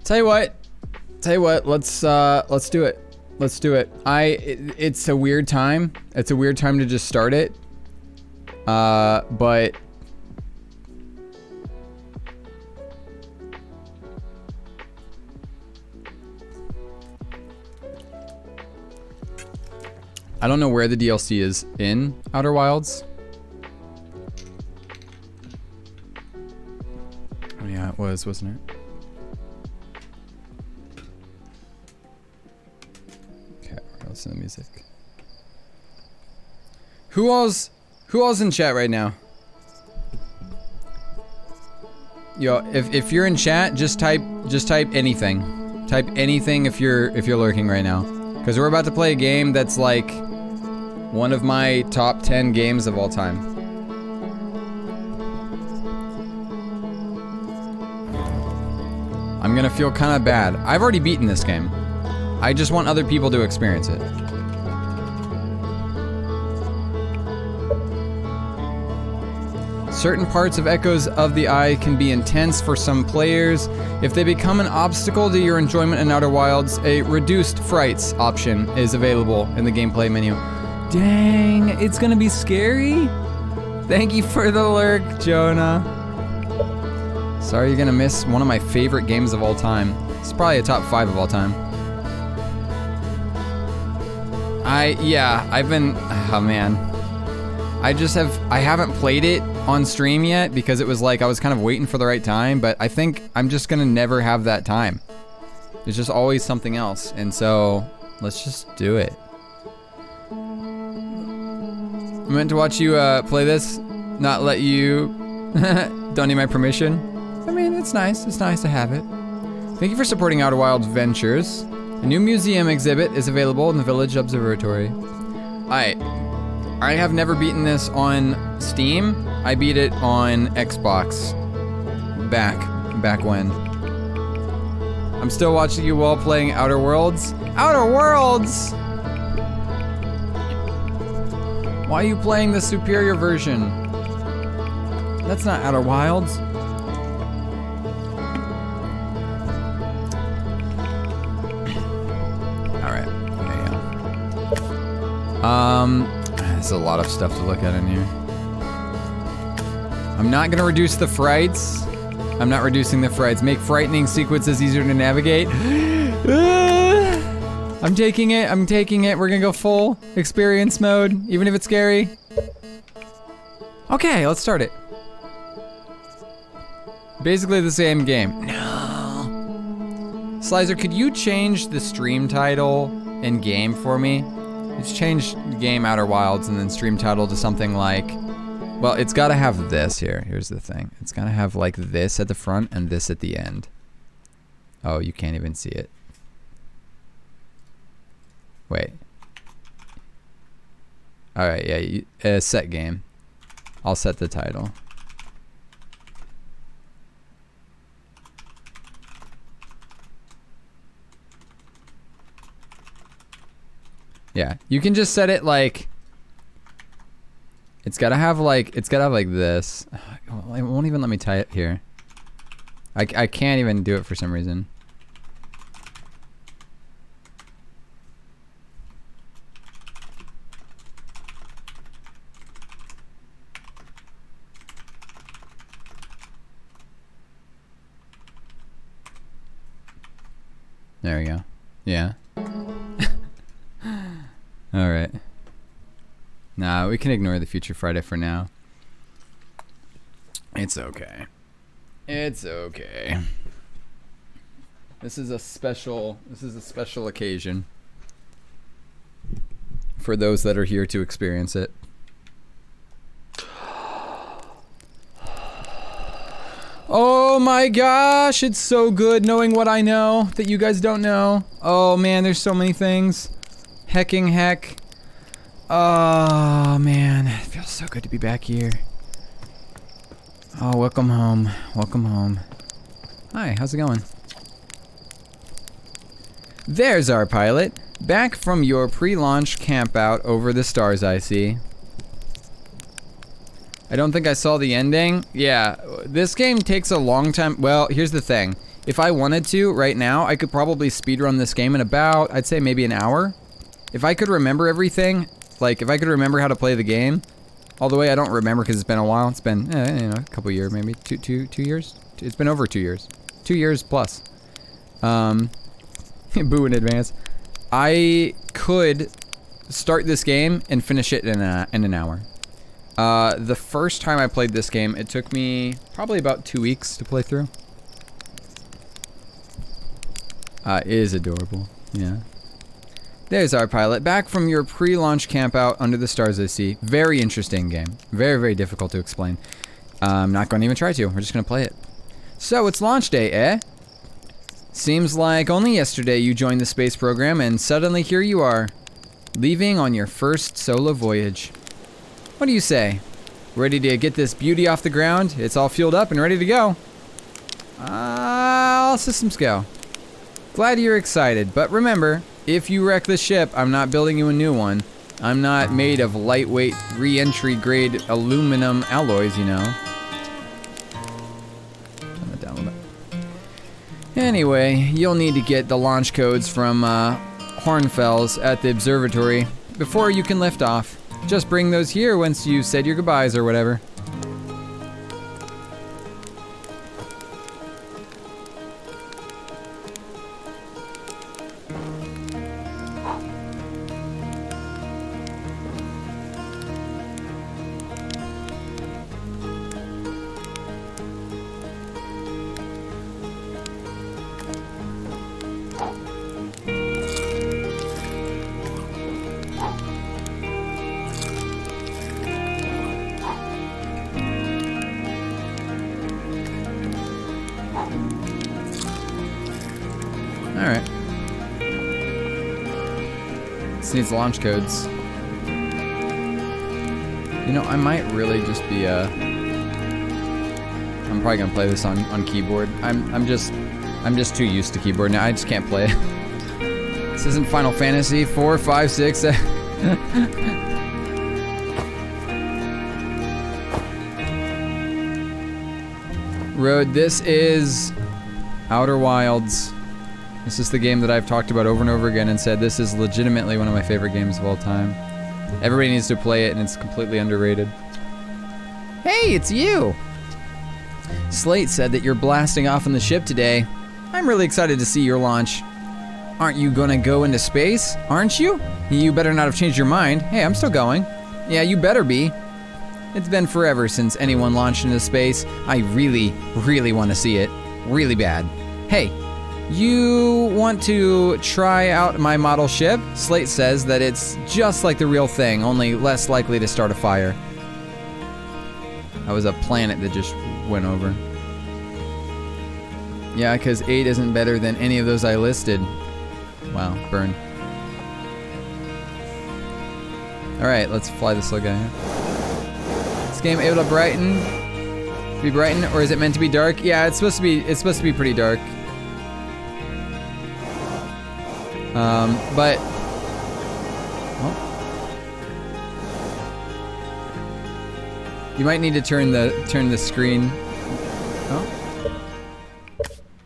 Tell you what, let's do it. Let's do it. It's a weird time. It's a weird time to just start it. But I don't know where the DLC is in Outer Wilds. Oh yeah, it was, wasn't it? Okay, we're listening to music. Who all's in chat right now? Yo, if you're in chat, just type anything. Type anything if you're lurking right now. Because we're about to play a game that's like one of my top 10 games of all time. I'm gonna feel kind of bad. I've already beaten this game. I just want other people to experience it. Certain parts of Echoes of the Eye can be intense for some players. If they become an obstacle to your enjoyment in Outer Wilds, a reduced frights option is available in the gameplay menu. Dang, it's gonna be scary? Thank you for the lurk, Jonah. Sorry you're gonna miss one of my favorite games of all time. It's probably a top 5 of all time. I've been, oh man. I haven't played it on stream yet because it was like I was kind of waiting for the right time, but I think I'm just gonna never have that time. There's just always something else, and so let's just do it. I meant to watch you play this, not let you. Don't need my permission. I mean, it's nice. It's nice to have it. Thank you for supporting Outer Wilds Ventures. A new museum exhibit is available in the Village Observatory. I have never beaten this on Steam. I beat it on Xbox. Back when. I'm still watching you while playing Outer Worlds. Outer Worlds! Why are you playing the superior version? That's not Outer Wilds. Alright, yeah. There's a lot of stuff to look at in here. I'm not gonna reduce the frights. I'm not reducing the frights. Make frightening sequences easier to navigate. I'm taking it. We're gonna go full experience mode, even if it's scary. Okay, let's start it. Basically the same game. No. Slizer, could you change the stream title in game for me? Let's change game Outer Wilds and then stream title to something like, well, it's gotta have this here. Here's the thing. It's gotta have like this at the front and this at the end. Oh, you can't even see it. Wait. Alright, yeah, set game. I'll set the title. Yeah, you can just set it like, it's gotta have like this. It won't even let me type here. I can't even do it for some reason. There we go. Yeah. Alright. Nah, we can ignore the Future Friday for now. It's okay. It's okay. This is a special occasion for those that are here to experience it. Oh my gosh, it's so good knowing what I know that you guys don't know. Oh man, there's so many things. Hecking heck. Oh man, it feels so good to be back here. Oh, welcome home. Welcome home. Hi, how's it going? There's our pilot. Back from your pre-launch campout over the stars I see. I don't think I saw the ending. Yeah, this game takes a long time. Well, here's the thing. If I wanted to, right now, I could probably speedrun this game in about, I'd say maybe an hour. If I could remember everything, like if I could remember how to play the game, all the way, I don't remember because it's been a while. It's been, you know, a couple years, maybe two years. It's been over 2 years, 2 years plus. Boo in advance. I could start this game and finish it in an hour. The first time I played this game, it took me probably about 2 weeks to play through. It is adorable, yeah. There's our pilot, back from your pre-launch camp out under the stars I see. Very interesting game. Very, very difficult to explain. I'm not going to even try to. We're just going to play it. So, it's launch day, eh? Seems like only yesterday you joined the space program and suddenly here you are, leaving on your first solo voyage. What do you say? Ready to get this beauty off the ground? It's all fueled up and ready to go. All systems go. Glad you're excited, but remember, if you wreck the ship, I'm not building you a new one. I'm not made of lightweight, re-entry grade aluminum alloys, you know. Turn that down a little bit. Anyway, you'll need to get the launch codes from Hornfels at the observatory before you can lift off. Just bring those here once you said your goodbyes or whatever. Alright. This needs launch codes. You know, I might really just be, I'm probably gonna play this on keyboard. I'm just too used to keyboard now. I just can't play it. This isn't Final Fantasy 4, 5, 6. Road, this is Outer Wilds. This is the game that I've talked about over and over again and said this is legitimately one of my favorite games of all time. Everybody needs to play it and it's completely underrated. Hey, it's you! Slate said that you're blasting off on the ship today. I'm really excited to see your launch. Aren't you gonna go into space? Aren't you? You better not have changed your mind. Hey, I'm still going. Yeah, you better be. It's been forever since anyone launched into space. I really, really want to see it. Really bad. Hey. You want to try out my model ship? Slate says that it's just like the real thing, only less likely to start a fire. That was a planet that just went over. Yeah, because 8 isn't better than any of those I listed. Wow, burn. Alright, let's fly this little guy. This game able to be brightened, or is it meant to be dark? Yeah, it's supposed to be pretty dark. But well, you might need to turn the screen. Oh,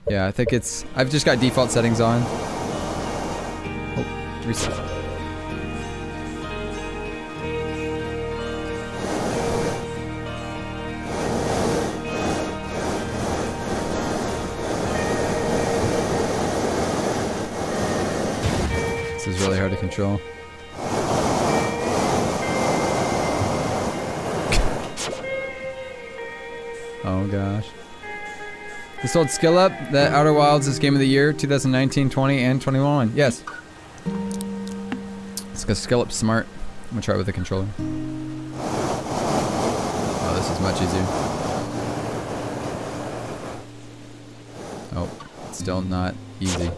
yeah, I think I've just got default settings on. Oh, reset. This is really hard to control. Oh gosh. This old skill up, that Outer Wilds is game of the year, 2019, 20, and 21. Yes. Let's go skill up smart. I'm gonna try it with the controller. Oh, this is much easier. Oh, it's still not easy.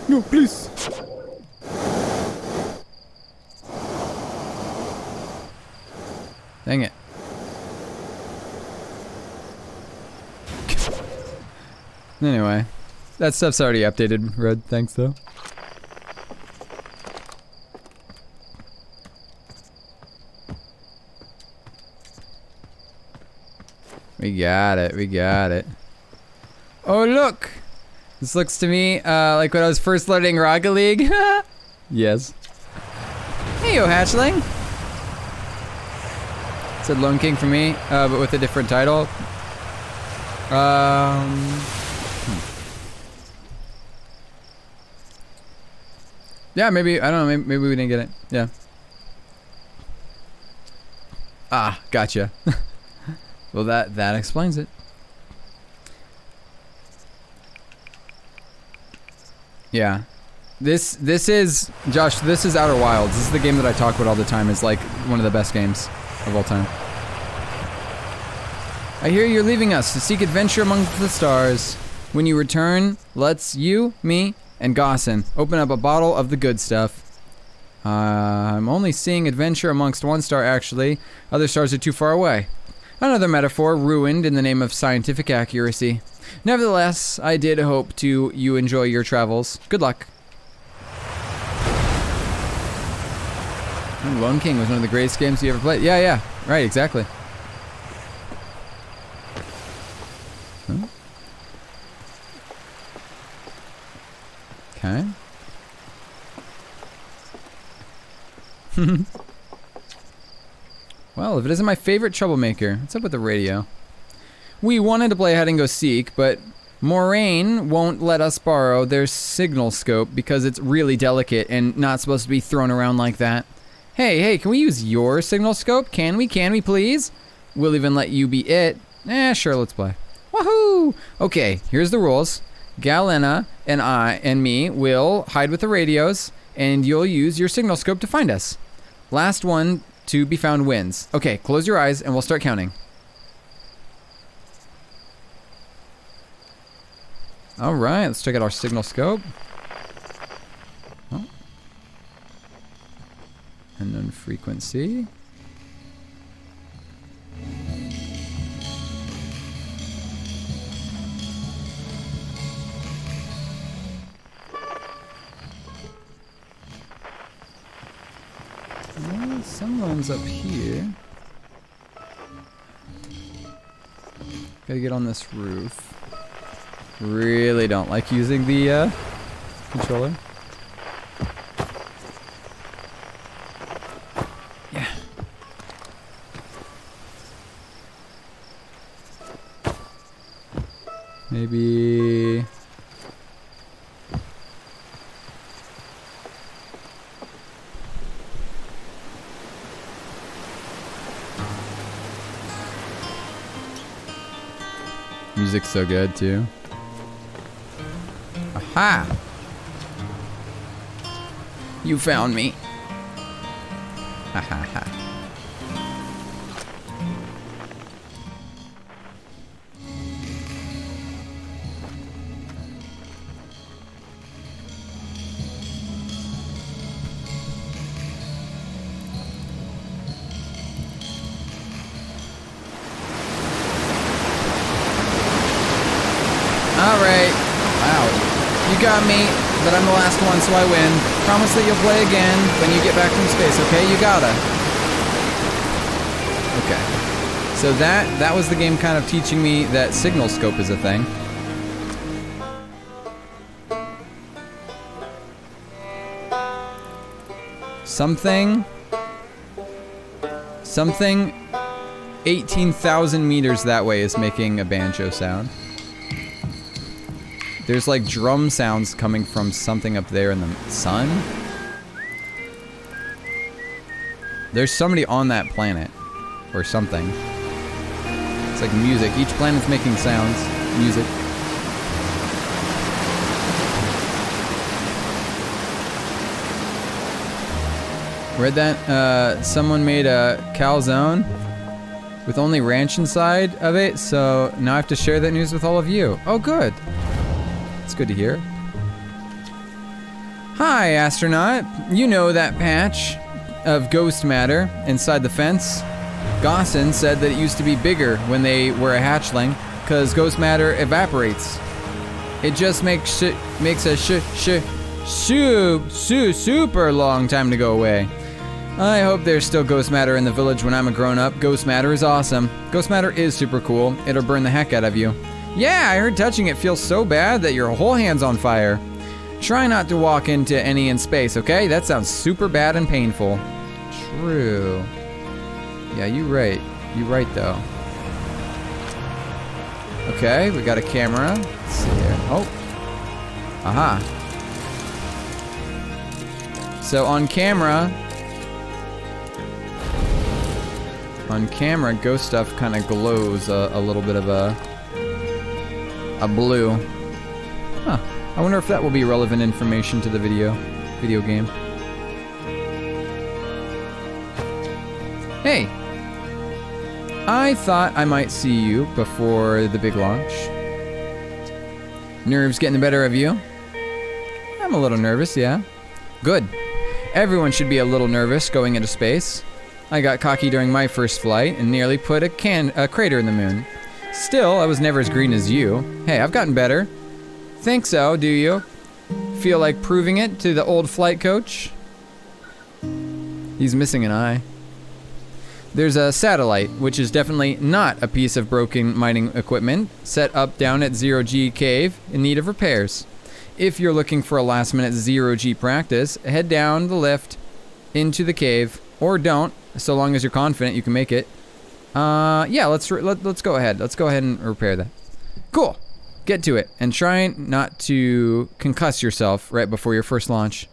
No, please. Dang it. Anyway, that stuff's already updated, Red. Thanks, though. We got it. We got it. Oh, look. This looks to me like when I was first learning Rocket League. Yes. Hey, yo, hatchling. It said Lone King for me, but with a different title. Yeah, maybe, I don't know, maybe we didn't get it. Yeah. Ah, gotcha. Well, that explains it. Yeah. This is, Josh, this is Outer Wilds. This is the game that I talk about all the time. It's like one of the best games of all time. I hear you're leaving us to seek adventure amongst the stars. When you return, let's you, me, and Gossin open up a bottle of the good stuff. I'm only seeing adventure amongst one star, actually. Other stars are too far away. Another metaphor ruined in the name of scientific accuracy. Nevertheless, I did hope you enjoy your travels. Good luck. Lone King was one of the greatest games you ever played. Yeah, yeah. Right, exactly. Huh? Okay. Well, if it isn't my favorite troublemaker, what's up with the radio? We wanted to play hide and go seek, but Moraine won't let us borrow their signal scope because it's really delicate and not supposed to be thrown around like that. Hey, can we use your signal scope? Can we please? We'll even let you be it. Sure, let's play. Woohoo! Okay, here's the rules. Galena and I and me will hide with the radios, and you'll use your signal scope to find us. Last one to be found wins. Okay, close your eyes and we'll start counting. Alright, let's check out our signal scope. Oh. Unknown frequency. Well, someone's up here. Gotta get on this roof. Really don't like using the controller. Yeah. Maybe. Music's so good too. Aha! You found me. Ha ha ha. Alright. Wow. You got me, but I'm the last one, so I win. Promise that you'll play again when you get back from space, okay? You gotta. Okay. So that was the game kind of teaching me that signal scope is a thing. Something 18,000 meters that way is making a banjo sound. There's like drum sounds coming from something up there in the sun. There's somebody on that planet. Or something. It's like music. Each planet's making sounds. Music. Read that? Someone made a calzone with only ranch inside of it, so now I have to share that news with all of you. Oh, good. It's good to hear. Hi, astronaut. You know that patch of ghost matter inside the fence? Gossin said that it used to be bigger when they were a hatchling, because ghost matter evaporates. It just makes a super long time to go away. I hope there's still ghost matter in the village when I'm a grown-up. Ghost matter is awesome. Ghost matter is super cool. It'll burn the heck out of you. Yeah, I heard touching it feels so bad that your whole hand's on fire. Try not to walk into any in space, okay? That sounds super bad and painful. True. Yeah, you right. You right, though. Okay, we got a camera. Let's see here. Oh. Aha. So on camera, ghost stuff kind of glows a little bit of a blue. Huh. I wonder if that will be relevant information to the video game. Hey. I thought I might see you before the big launch. Nerves getting the better of you? I'm a little nervous, yeah. Good. Everyone should be a little nervous going into space. I got cocky during my first flight and nearly put a crater in the moon. Still, I was never as green as you. Hey, I've gotten better. Think so, do you? Feel like proving it to the old flight coach? He's missing an eye. There's a satellite, which is definitely not a piece of broken mining equipment, set up down at 0G Cave in need of repairs. If you're looking for a last-minute 0G practice, head down the lift into the cave, or don't, so long as you're confident you can make it. Yeah, let's go ahead. Let's go ahead and repair that. Cool. Get to it, and try not to concuss yourself right before your first launch.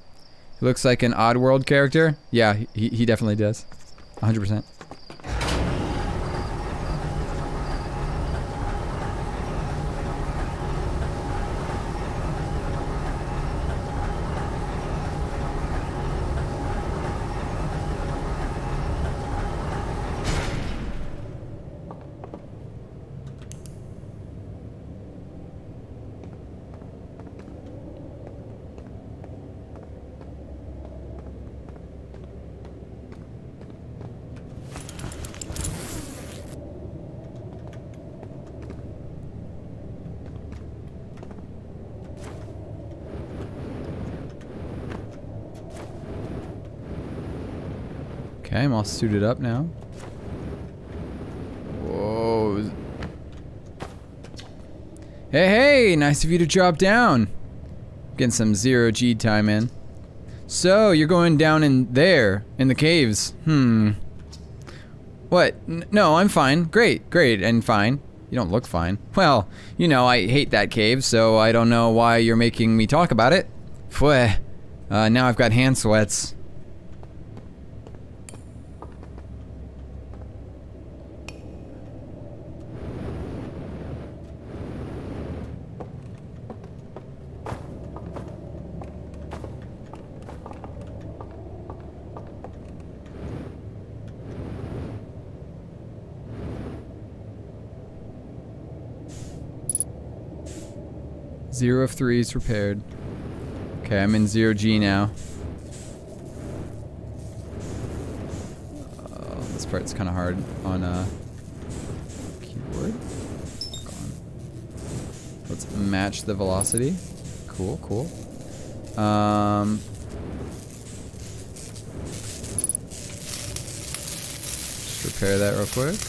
He looks like an Oddworld character. Yeah, he definitely does. 100%. Okay, I'm all suited up now. Whoa. Hey, nice of you to drop down. Getting some 0G time in. So, you're going down in there, in the caves. What? No, I'm fine. Great, and fine. You don't look fine. Well, you know, I hate that cave, so I don't know why you're making me talk about it. Pweh. Now I've got hand sweats. Zero of 3's repaired. Okay, I'm in 0G now. This part's kind of hard on keyboard. Let's match the velocity. Cool. Just repair that real quick.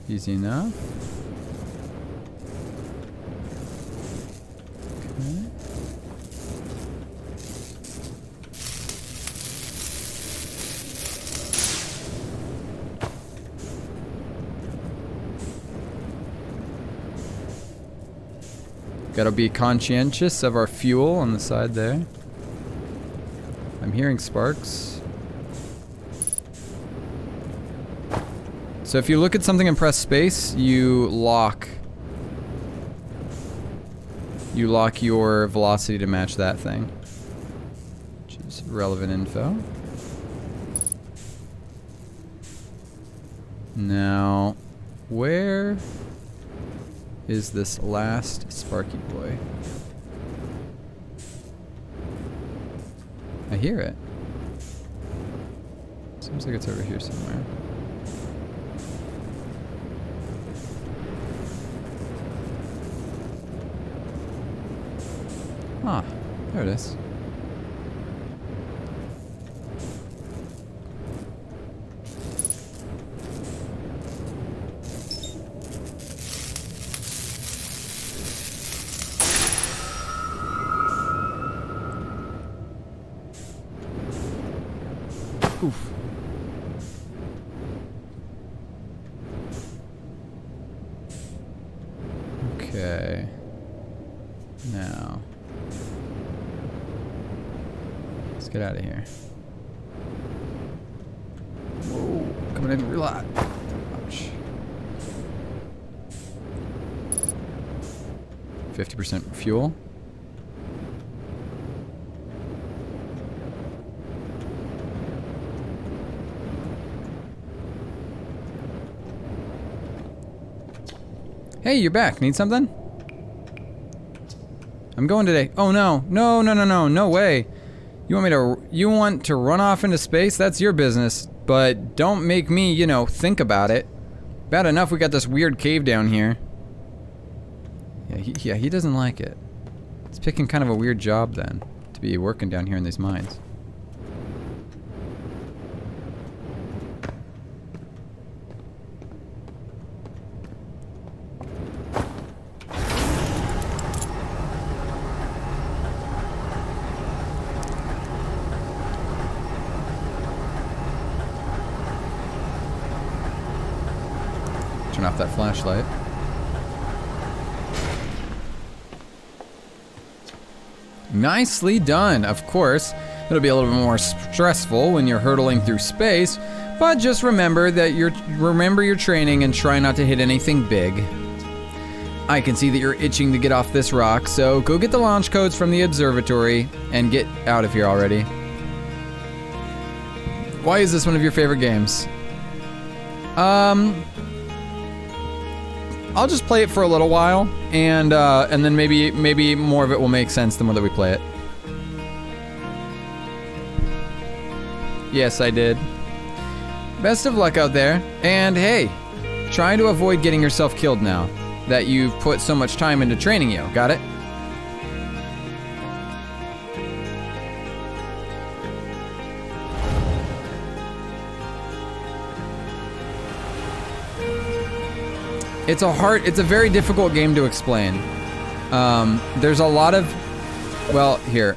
Easy enough. Gotta be conscientious of our fuel on the side there. I'm hearing sparks. So if you look at something and press space, you lock your velocity to match that thing, which is relevant info. Now, where is this last Sparky boy? I hear it. Seems like it's over here somewhere. Ah, there it is. Oof. Okay. Now. Let's get out of here. Whoa. Coming in real hot. Ouch. 50% fuel. Hey, you're back. Need something? I'm going today. Oh no. No, no, no, no. No way. You want to run off into space? That's your business. But don't make me, you know, think about it. Bad enough we got this weird cave down here. Yeah, he doesn't like it. He's picking kind of a weird job then, to be working down here in these mines. Turn off that flashlight. Nicely done. Of course, it'll be a little bit more stressful when you're hurtling through space, but just remember that remember your training and try not to hit anything big. I can see that you're itching to get off this rock, so go get the launch codes from the observatory and get out of here already. Why is this one of your favorite games? I'll just play it for a little while, and then maybe more of it will make sense the more that we play it. Yes, I did. Best of luck out there, and hey, try to avoid getting yourself killed now that you've put so much time into training you. Got it? It's a very difficult game to explain. There's a lot of, well, here,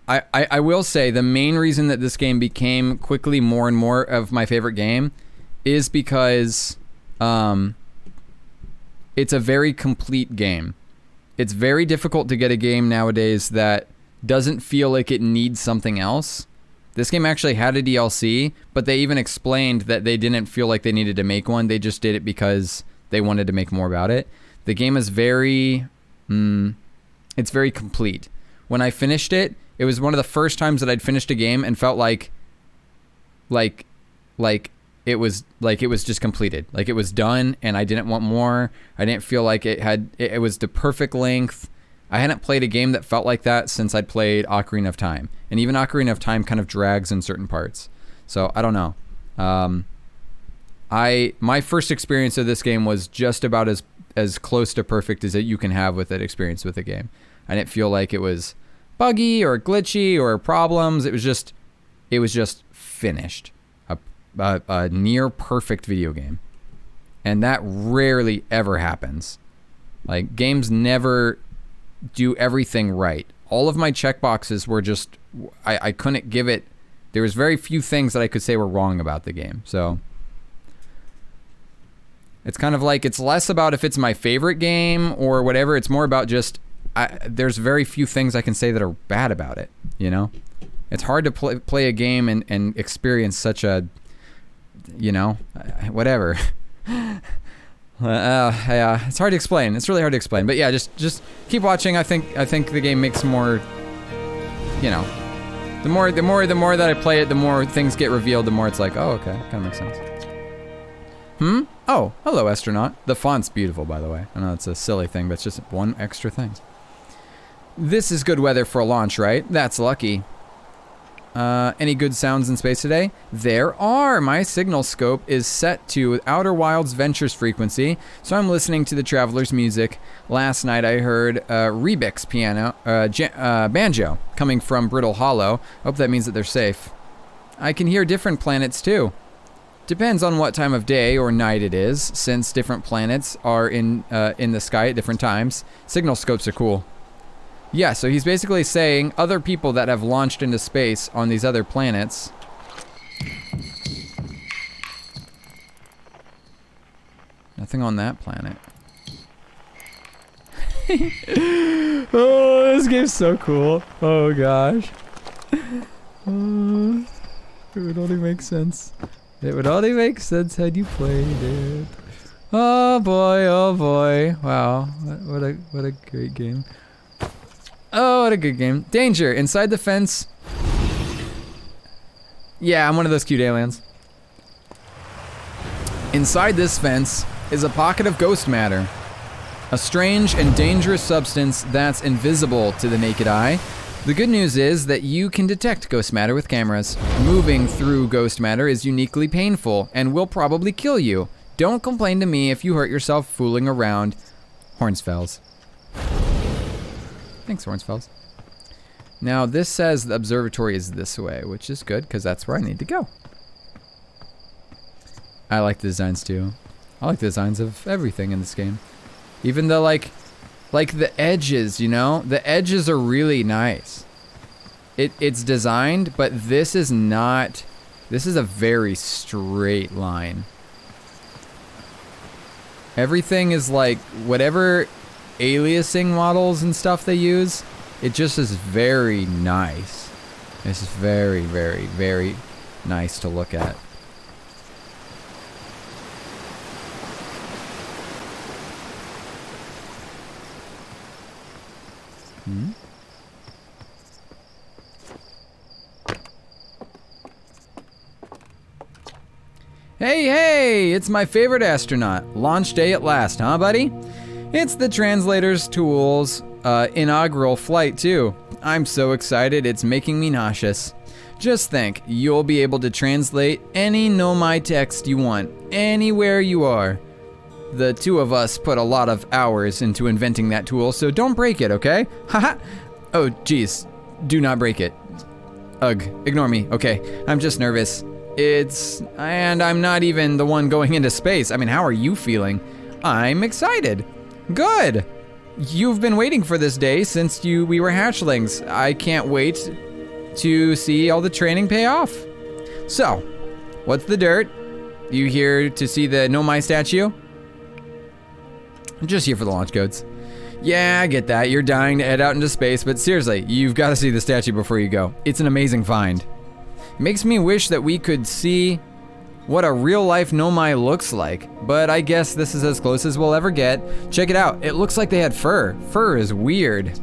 I will say the main reason that this game became quickly more and more of my favorite game is because it's a very complete game. It's very difficult to get a game nowadays that doesn't feel like it needs something else. This game actually had a DLC, but they even explained that they didn't feel like they needed to make one. They just did it because they wanted to make more about it. The game is very, it's very complete. When I finished it, it was one of the first times that I'd finished a game and felt like it was just completed. Like it was done and I didn't want more. I didn't feel like it was the perfect length. I hadn't played a game that felt like that since I'd played Ocarina of Time. And even Ocarina of Time kind of drags in certain parts. So I don't know. My first experience of this game was just about as close to perfect as you can have with that experience with a game. I didn't feel like it was buggy or glitchy or problems. It was just finished. A near perfect video game. And that rarely ever happens. Like, games never do everything right. All of my checkboxes were just, I couldn't give it, there was very few things that I could say were wrong about the game. So it's kind of like, it's less about if it's my favorite game or whatever. It's more about just, there's very few things I can say that are bad about it, you know? It's hard to play a game and experience such a, you know, whatever. Yeah, it's hard to explain. It's really hard to explain. But yeah, just keep watching. I think the game makes more, you know, the more that I play it, the more things get revealed, the more it's like, oh, okay, kind of makes sense. Oh, hello, astronaut. The font's beautiful, by the way. I know it's a silly thing, but it's just one extra thing. This is good weather for a launch, right? That's lucky. Any good sounds in space today? There are! My signal scope is set to Outer Wilds Ventures frequency, so I'm listening to the Traveler's music. Last night I heard Riebeck's banjo coming from Brittle Hollow. Hope that means that they're safe. I can hear different planets too. Depends on what time of day or night it is, since different planets are in the sky at different times. Signal scopes are cool. Yeah, so he's basically saying other people that have launched into space on these other planets Nothing on that planet. Oh, this game's so cool. Oh gosh. It would only make sense. It would only make sense had you played it. Oh boy, oh boy. Wow, what a great game. Oh, what a good game. Danger, inside the fence. Yeah, I'm one of those cute aliens. Inside this fence is a pocket of ghost matter. A strange and dangerous substance that's invisible to the naked eye. The good news is that you can detect ghost matter with cameras. Moving through ghost matter is uniquely painful and will probably kill you. Don't complain to me if you hurt yourself fooling around. Hornsfells. Thanks, Hornsfells. Now this says the observatory is this way, which is good because that's where I need to go. I like the designs too. I like the designs of everything in this game. Even the like the edges, you know? The edges are really nice. It's designed, but this is not, this is a very straight line. Everything is like, whatever aliasing models and stuff they use, it just is very nice. It's very, very, very nice to look at. Hmm? Hey, hey! It's my favorite astronaut. Launch day at last, huh, buddy? It's the translator's tools inaugural flight, too. I'm so excited, it's making me nauseous. Just think, you'll be able to translate any Nomai text you want, anywhere you are. The two of us put a lot of hours into inventing that tool, so don't break it, okay? Haha! Oh, geez. Do not break it. Ugh, ignore me, okay? I'm just nervous. And I'm not even the one going into space. I mean, how are you feeling? I'm excited. Good! You've been waiting for this day since we were hatchlings. I can't wait to see all the training pay off. So, what's the dirt? You here to see the Nomai statue? I'm just here for the launch codes. Yeah, I get that. You're dying to head out into space, but seriously, you've got to see the statue before you go. It's an amazing find. It makes me wish that we could see what a real-life Nomai looks like, but I guess this is as close as we'll ever get. Check it out. It looks like they had fur. Fur is weird.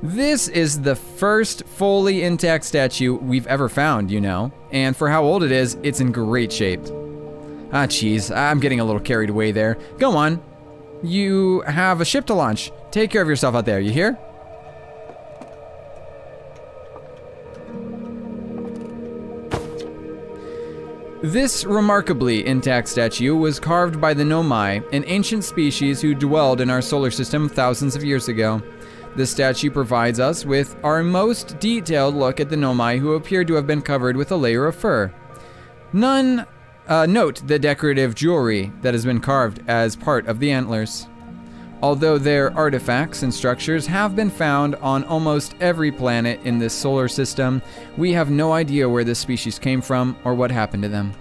This is the first fully intact statue we've ever found, you know, and for how old it is, it's in great shape. Ah, jeez, I'm getting a little carried away there. Go on. You have a ship to launch. Take care of yourself out there, you hear? This remarkably intact statue was carved by the Nomai, an ancient species who dwelled in our solar system thousands of years ago. This statue provides us with our most detailed look at the Nomai, who appear to have been covered with a layer of fur. Note the decorative jewelry that has been carved as part of the antlers. Although their artifacts and structures have been found on almost every planet in this solar system, we have no idea where this species came from or what happened to them.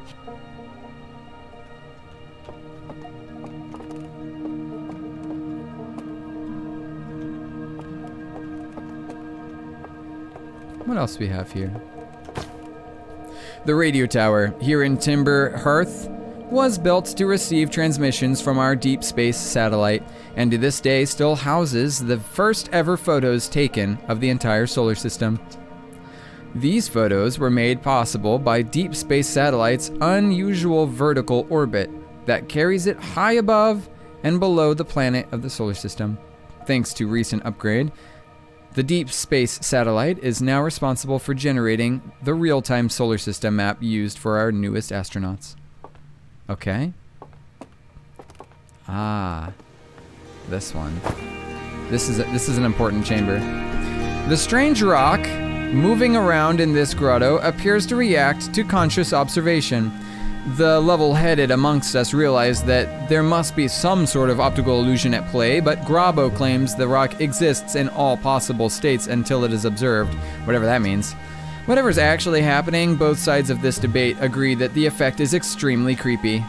What else do we have here? The radio tower here in TimberHearth was built to receive transmissions from our deep space satellite, and to this day still houses the first ever photos taken of the entire solar system. These photos were made possible by deep space satellite's unusual vertical orbit that carries it high above and below the planet of the solar system. Thanks to recent upgrade, the deep space satellite is now responsible for generating the real-time solar system map used for our newest astronauts. Okay. Ah, this one. This is an important chamber. The strange rock moving around in this grotto appears to react to conscious observation. The level-headed amongst us realize that there must be some sort of optical illusion at play, but Grabo claims the rock exists in all possible states until it is observed, whatever that means. Whatever's actually happening, both sides of this debate agree that the effect is extremely creepy.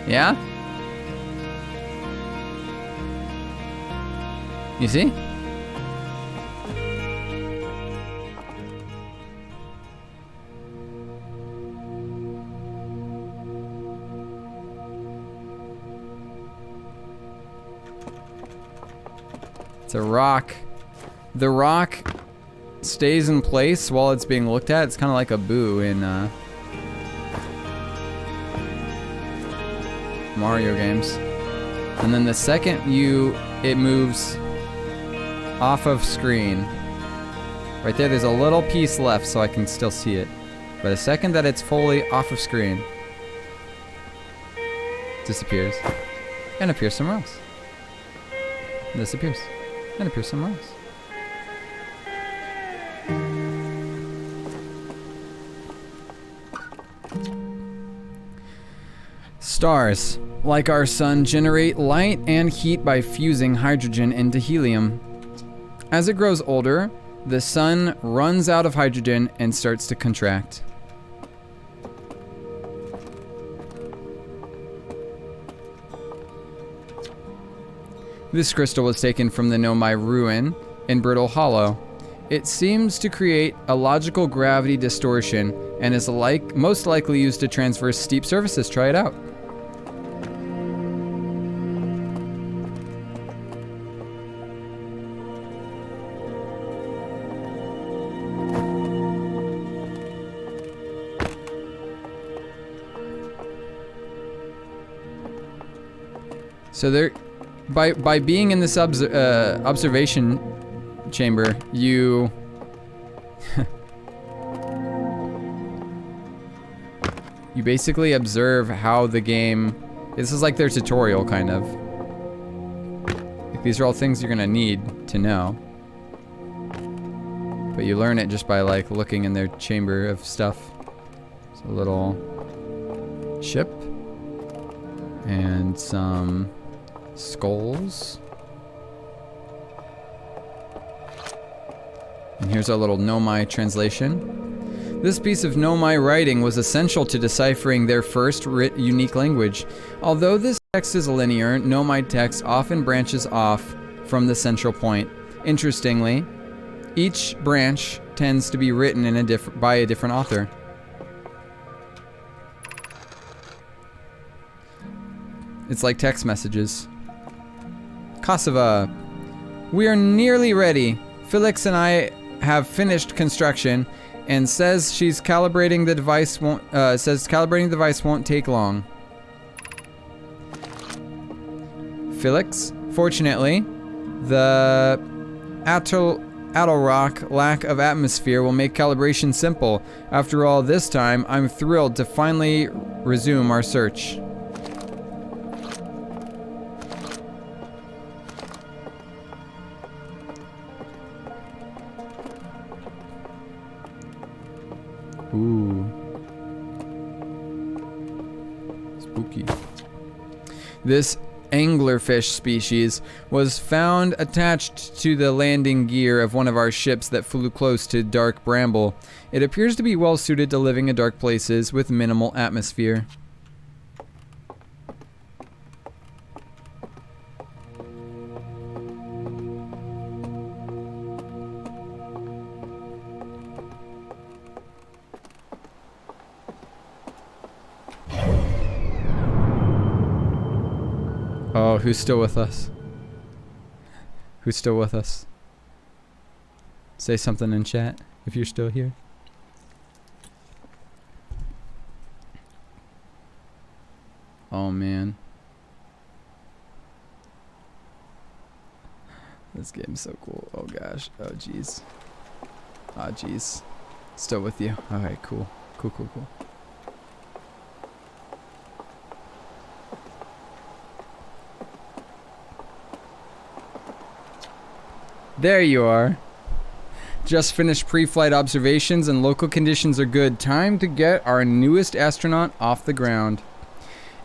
Yeah? You see? It's a rock. The rock stays in place while it's being looked at. It's kind of like a boo in Mario games. And then the second it moves off of screen. Right there's a little piece left so I can still see it. But the second that it's fully off of screen, it disappears and appears somewhere else. And disappears and appears somewhere else. Stars, like our sun, generate light and heat by fusing hydrogen into helium. As it grows older, the sun runs out of hydrogen and starts to contract. This crystal was taken from the Nomai ruin in Brittle Hollow. It seems to create a logical gravity distortion and is most likely used to transverse steep surfaces. Try it out. So there, by being in this observation chamber, you you basically observe how the game. This is like their tutorial, kind of. Like, these are all things you're gonna need to know, but you learn it just by like looking in their chamber of stuff. It's a little ship and some skulls. And here's a little Nomai translation. This piece of Nomai writing was essential to deciphering their first unique language. Although this text is linear, Nomai text often branches off from the central point. Interestingly, each branch tends to be written in by a different author. It's like text messages. Kosovo. We are nearly ready. Felix and I have finished construction, and says calibrating the device won't take long. Felix, fortunately, the Attlerock lack of atmosphere will make calibration simple. After all this time, I'm thrilled to finally resume our search. Ooh. Spooky. This anglerfish species was found attached to the landing gear of one of our ships that flew close to Dark Bramble. It appears to be well suited to living in dark places with minimal atmosphere. Oh, who's still with us? Who's still with us? Say something in chat if you're still here. Oh man. This game's so cool. Oh gosh. Oh jeez. Oh jeez. Still with you. Alright, cool. Cool, cool, cool. There you are. Just finished pre-flight observations and local conditions are good. Time to get our newest astronaut off the ground.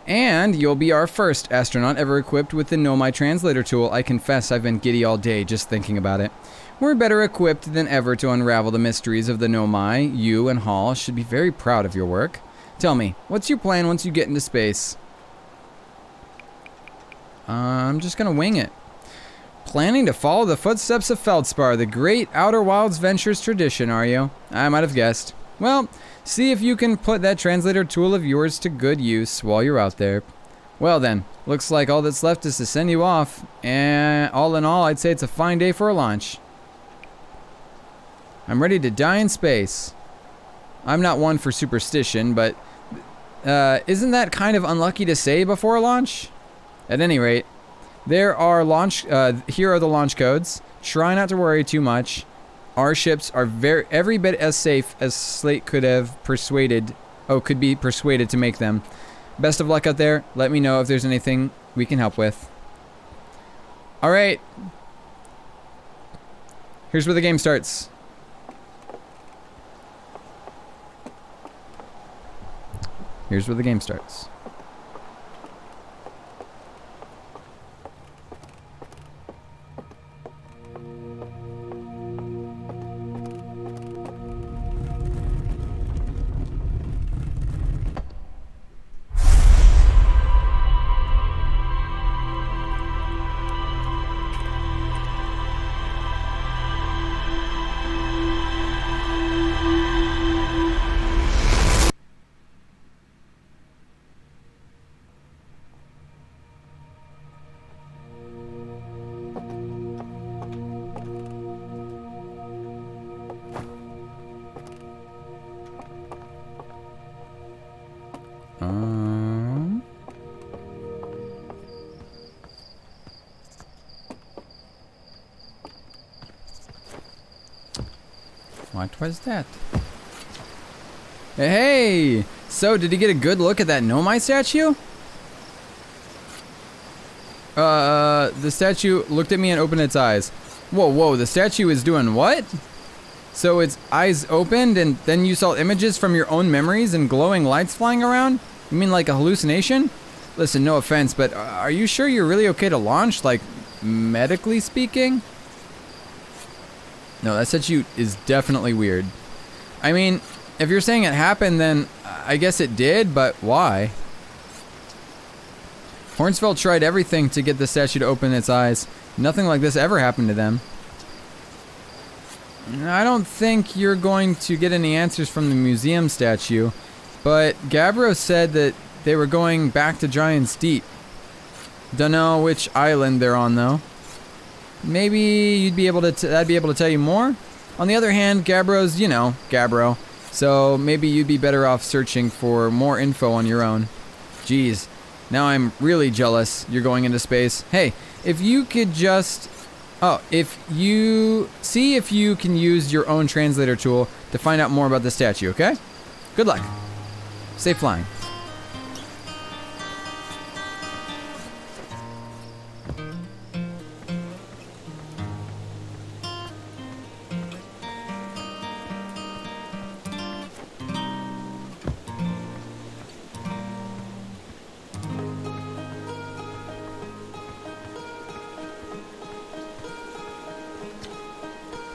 And you'll be our first astronaut ever equipped with the Nomai translator tool. I confess I've been giddy all day just thinking about it. We're better equipped than ever to unravel the mysteries of the Nomai. You and Hall should be very proud of your work. Tell me, what's your plan once you get into space? I'm just gonna wing it. Planning to follow the footsteps of Feldspar, the great Outer Wilds Ventures tradition, are you? I might have guessed. Well, see if you can put that translator tool of yours to good use while you're out there. Well then, looks like all that's left is to send you off, and all in all, I'd say it's a fine day for a launch. I'm ready to die in space. I'm not one for superstition, but isn't that kind of unlucky to say before a launch? At any rate, here are the launch codes. Try not to worry too much. Our ships are every bit as safe as Slate could be persuaded to make them. Best of luck out there. Let me know if there's anything we can help with. Alright. Here's where the game starts. Here's where the game starts. What was that? Hey! So, did he get a good look at that Nomai statue? The statue looked at me and opened its eyes. Whoa, the statue is doing what? So its eyes opened and then you saw images from your own memories and glowing lights flying around? You mean like a hallucination? Listen, no offense, but are you sure you're really okay to launch, like, medically speaking? No, that statue is definitely weird. I mean, if you're saying it happened, then I guess it did, but why? Hornsfeld tried everything to get the statue to open its eyes. Nothing like this ever happened to them. I don't think you're going to get any answers from the museum statue, but Gabbro said that they were going back to Giant's Deep. Dunno which island they're on, though. Maybe you'd be able to I'd be able to tell you more. On the other hand, Gabbro's, you know, Gabbro. So maybe you'd be better off searching for more info on your own. Geez, now I'm really jealous you're going into space. Hey, if you could just... if you can use your own translator tool to find out more about the statue, okay? Good luck. Safe flying.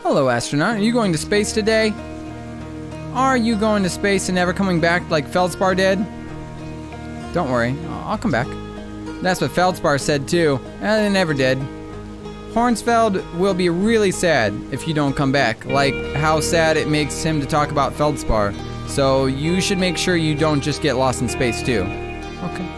Hello, astronaut. Are you going to space today? Are you going to space and never coming back like Feldspar did? Don't worry, I'll come back. That's what Feldspar said too, and they never did. Hornsfeld will be really sad if you don't come back, like how sad it makes him to talk about Feldspar. So you should make sure you don't just get lost in space too. Okay.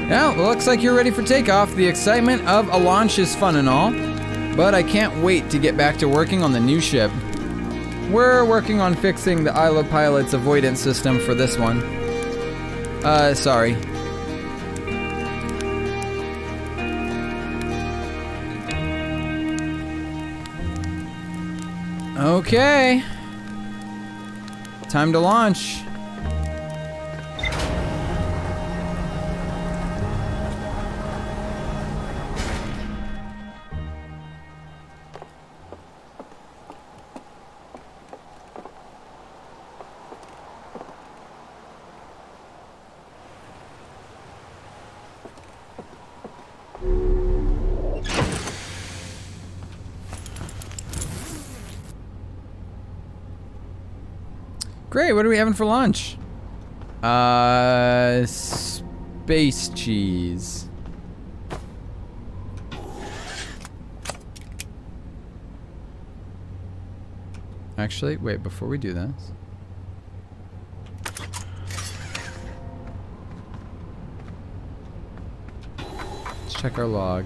Now, it looks like you're ready for takeoff. The excitement of a launch is fun and all, but I can't wait to get back to working on the new ship. We're working on fixing the Isle of Pilots avoidance system for this one. Sorry. Okay. Time to launch. Great, what are we having for lunch? Space cheese. Actually, wait, before we do this. Let's check our log.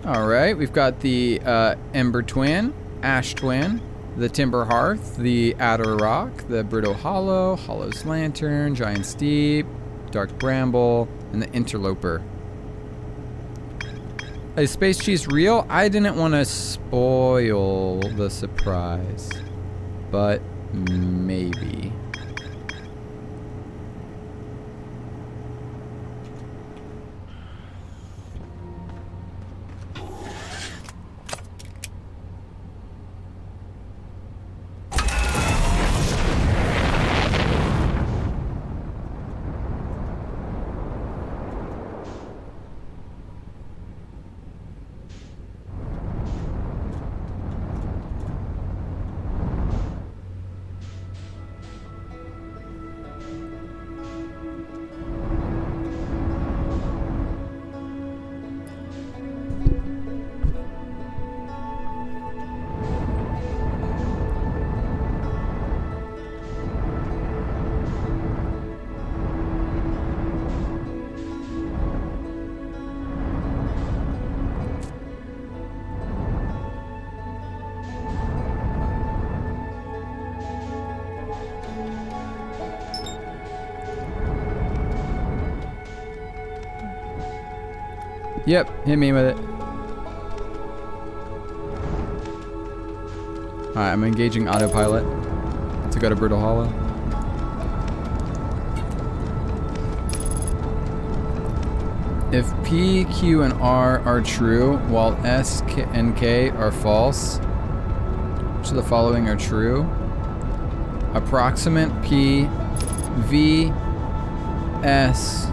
Alright, we've got the Ember Twin, Ash Twin, the TimberHearth, the Adder Rock, the Brittle Hollow, Hollow's Lantern, Giant Steep, Dark Bramble, and the Interloper. Is Space Cheese real? I didn't want to spoil the surprise, but maybe. Yep, hit me with it. Alright, I'm engaging autopilot to go to Brittle Hollow. If P, Q, and R are true, while S and K are false, which of the following are true? Approximate P, V, S,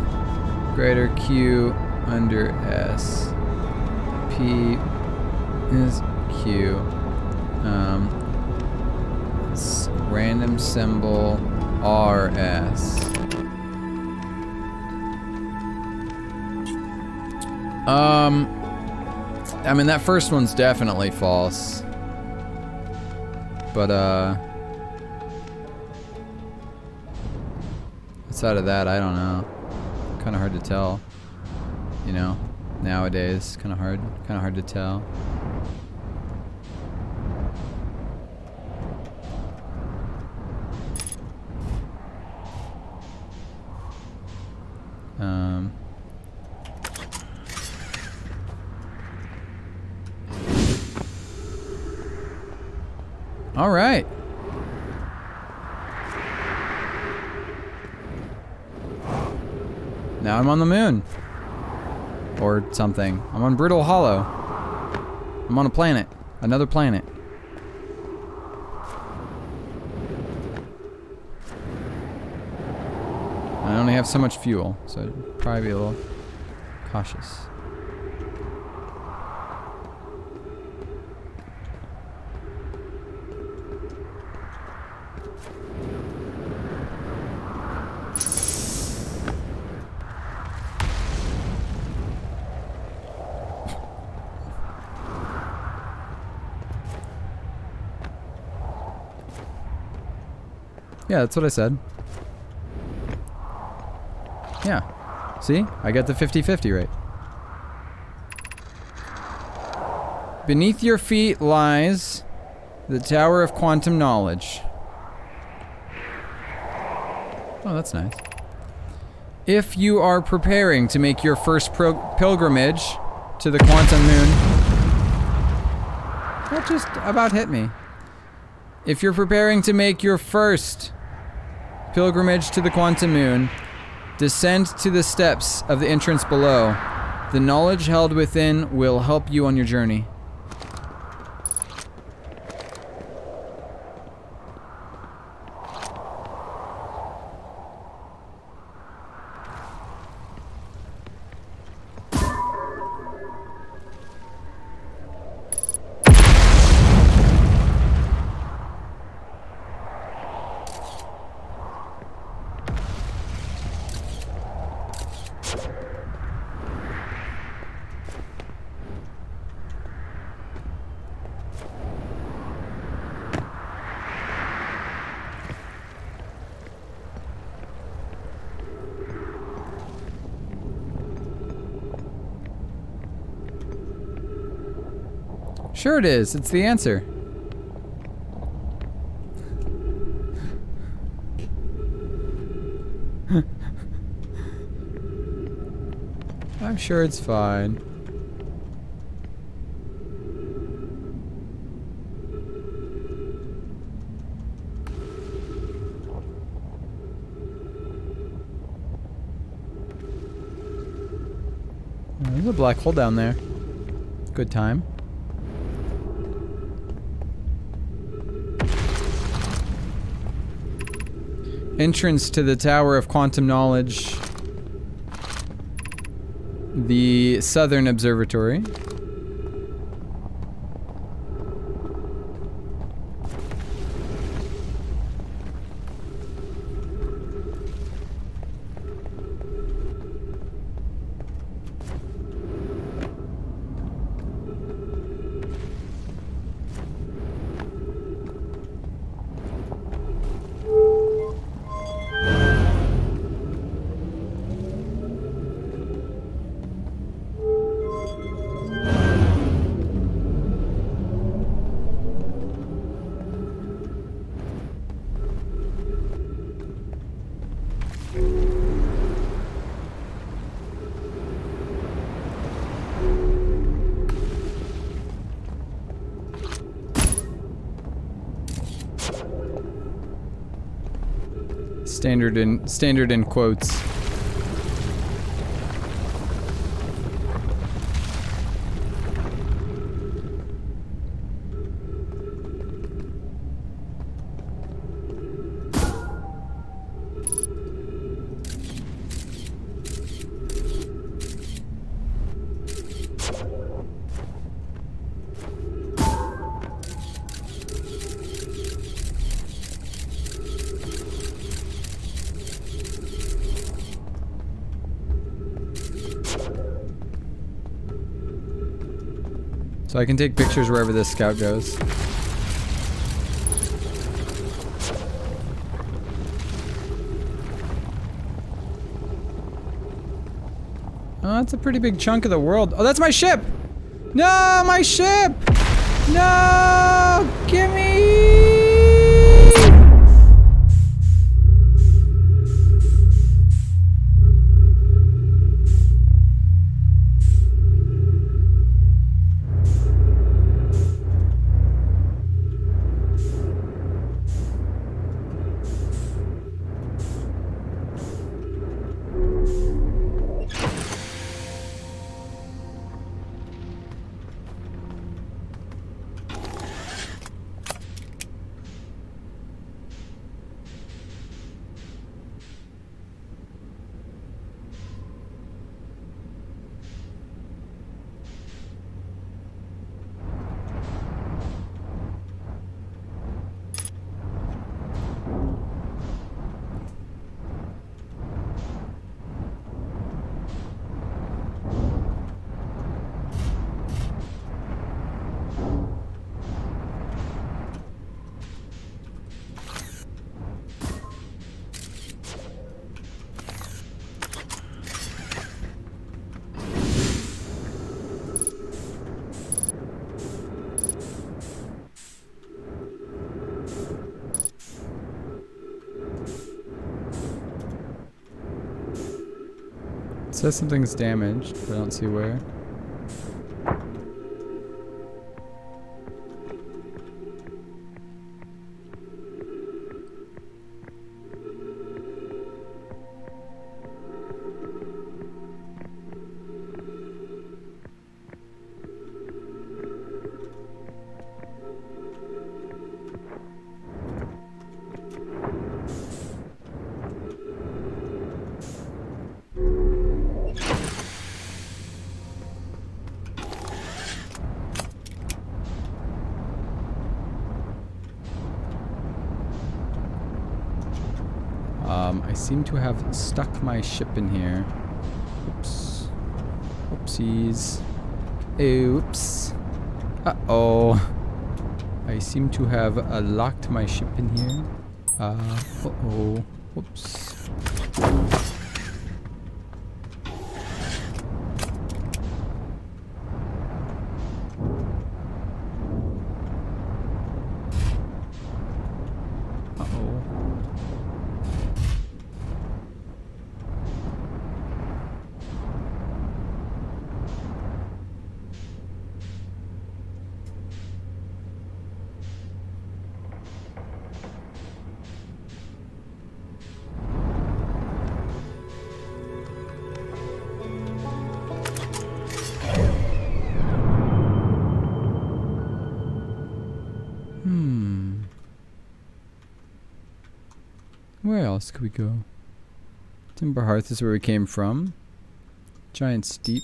greater Q, under S. P is Q. Random symbol RS. I mean, that first one's definitely false. But, outside of that, I don't know. Kind of hard to tell. You know, nowadays, kind of hard to tell. All right. Now I'm on the moon. Or something. I'm on Brittle Hollow. I'm on a planet. Another planet. I only have so much fuel, so I'd probably be a little cautious. Yeah, that's what I said. Yeah. See? I got the 50-50 right. Beneath your feet lies the Tower of Quantum Knowledge. Oh, that's nice. If you are preparing to make your first pilgrimage to the Quantum Moon... That just about hit me. If you're preparing to make your first pilgrimage to the Quantum Moon, descend to the steps of the entrance below. The knowledge held within will help you on your journey. Sure it is. It's the answer. I'm sure it's fine. Oh, there's a black hole down there. Good time. Entrance to the Tower of Quantum Knowledge. The Southern Observatory. Standard in quotes. So I can take pictures wherever this scout goes. Oh, that's a pretty big chunk of the world. Oh, that's my ship! No, my ship! No! Gimme! It says something's damaged, but I don't see where. I seem to have stuck my ship in here. Oops. Oopsies. Oops. Uh-oh. I seem to have locked my ship in here. Uh-oh. Whoops. Where else could we go? TimberHearth is where we came from. Giant steep.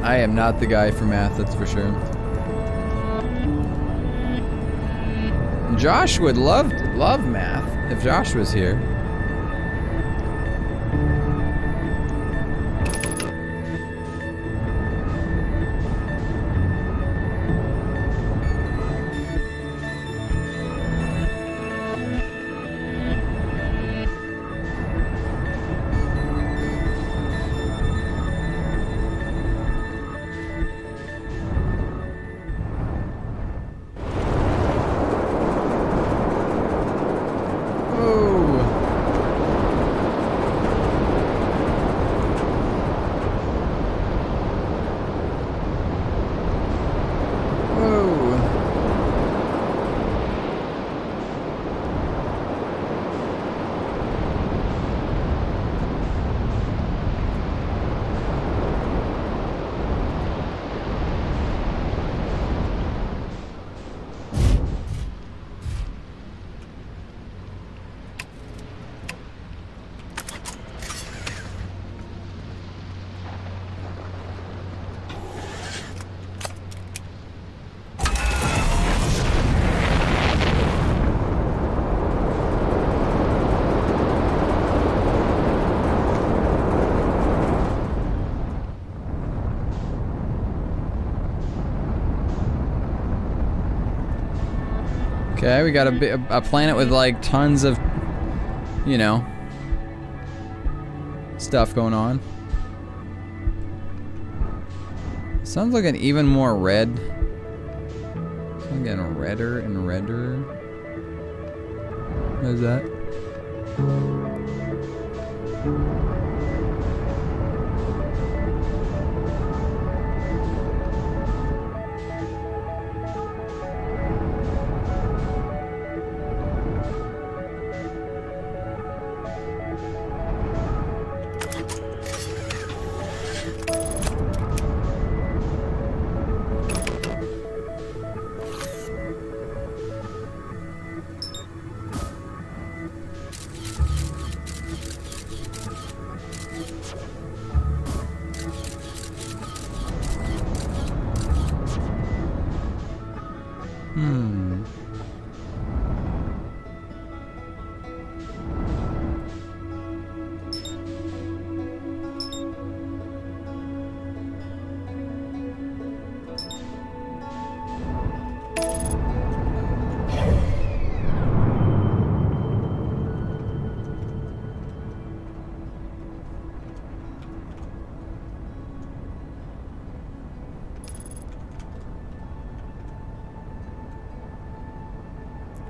I am not the guy for math, that's for sure. Josh would love math if Josh was here. Okay, we got a planet with like tons of, you know, stuff going on. Sounds like an even more red. I'm getting redder and redder. What is that?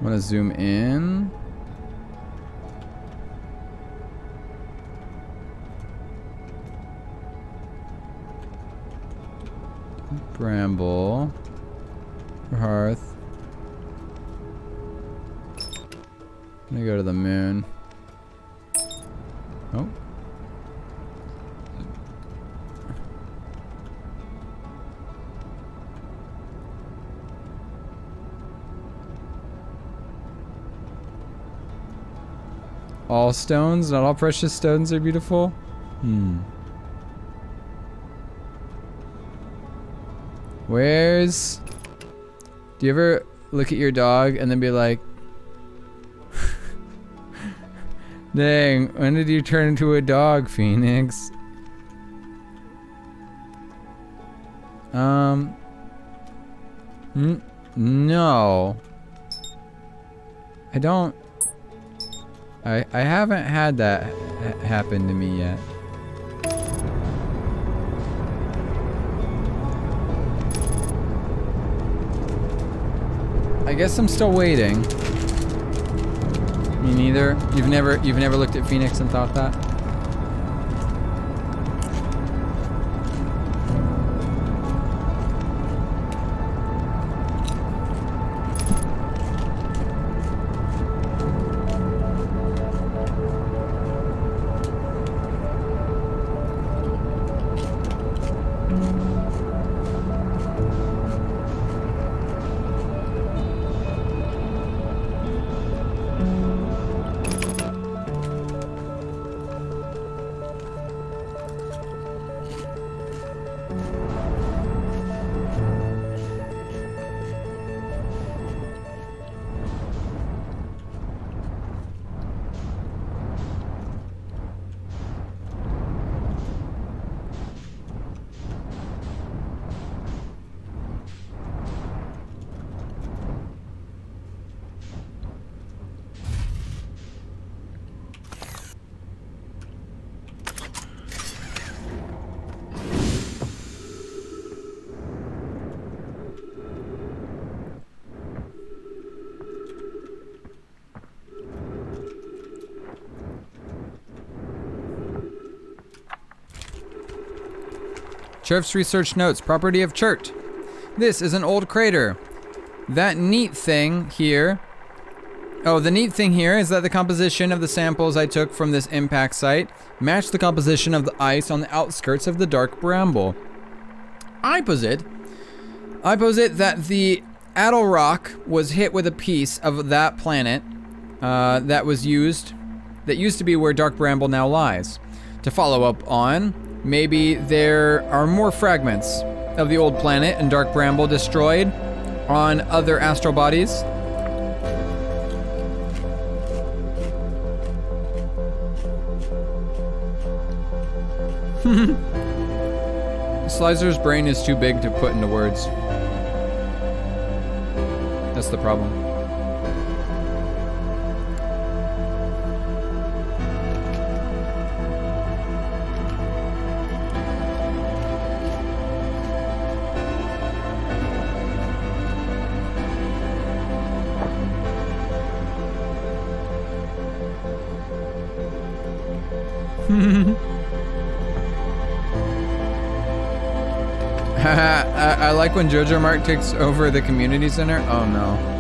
I'm gonna zoom in. Bramble. Hearth. I'm gonna go to the moon. Oh. All stones, not all precious stones are beautiful. Where's... Do you ever look at your dog and then be like, dang, when did you turn into a dog, Phoenix? No. I don't I haven't had that happen to me yet. I guess I'm still waiting. Me neither. You've never looked at Phoenix and thought that? Chert's research notes, property of Chert. This is an old crater. That neat thing here. Oh, the neat thing here is that the composition of the samples I took from this impact site matched the composition of the ice on the outskirts of the Dark Bramble. I posit that the Addle Rock was hit with a piece of that planet that used to be where Dark Bramble now lies. To follow up on, maybe there are more fragments of the old planet and Dark Bramble destroyed on other astral bodies. Slicer's brain is too big to put into words. That's the problem. I like when Jojo Mart takes over the community center. Oh no.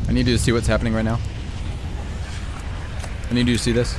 I need you to see what's happening right now. I need you to see this.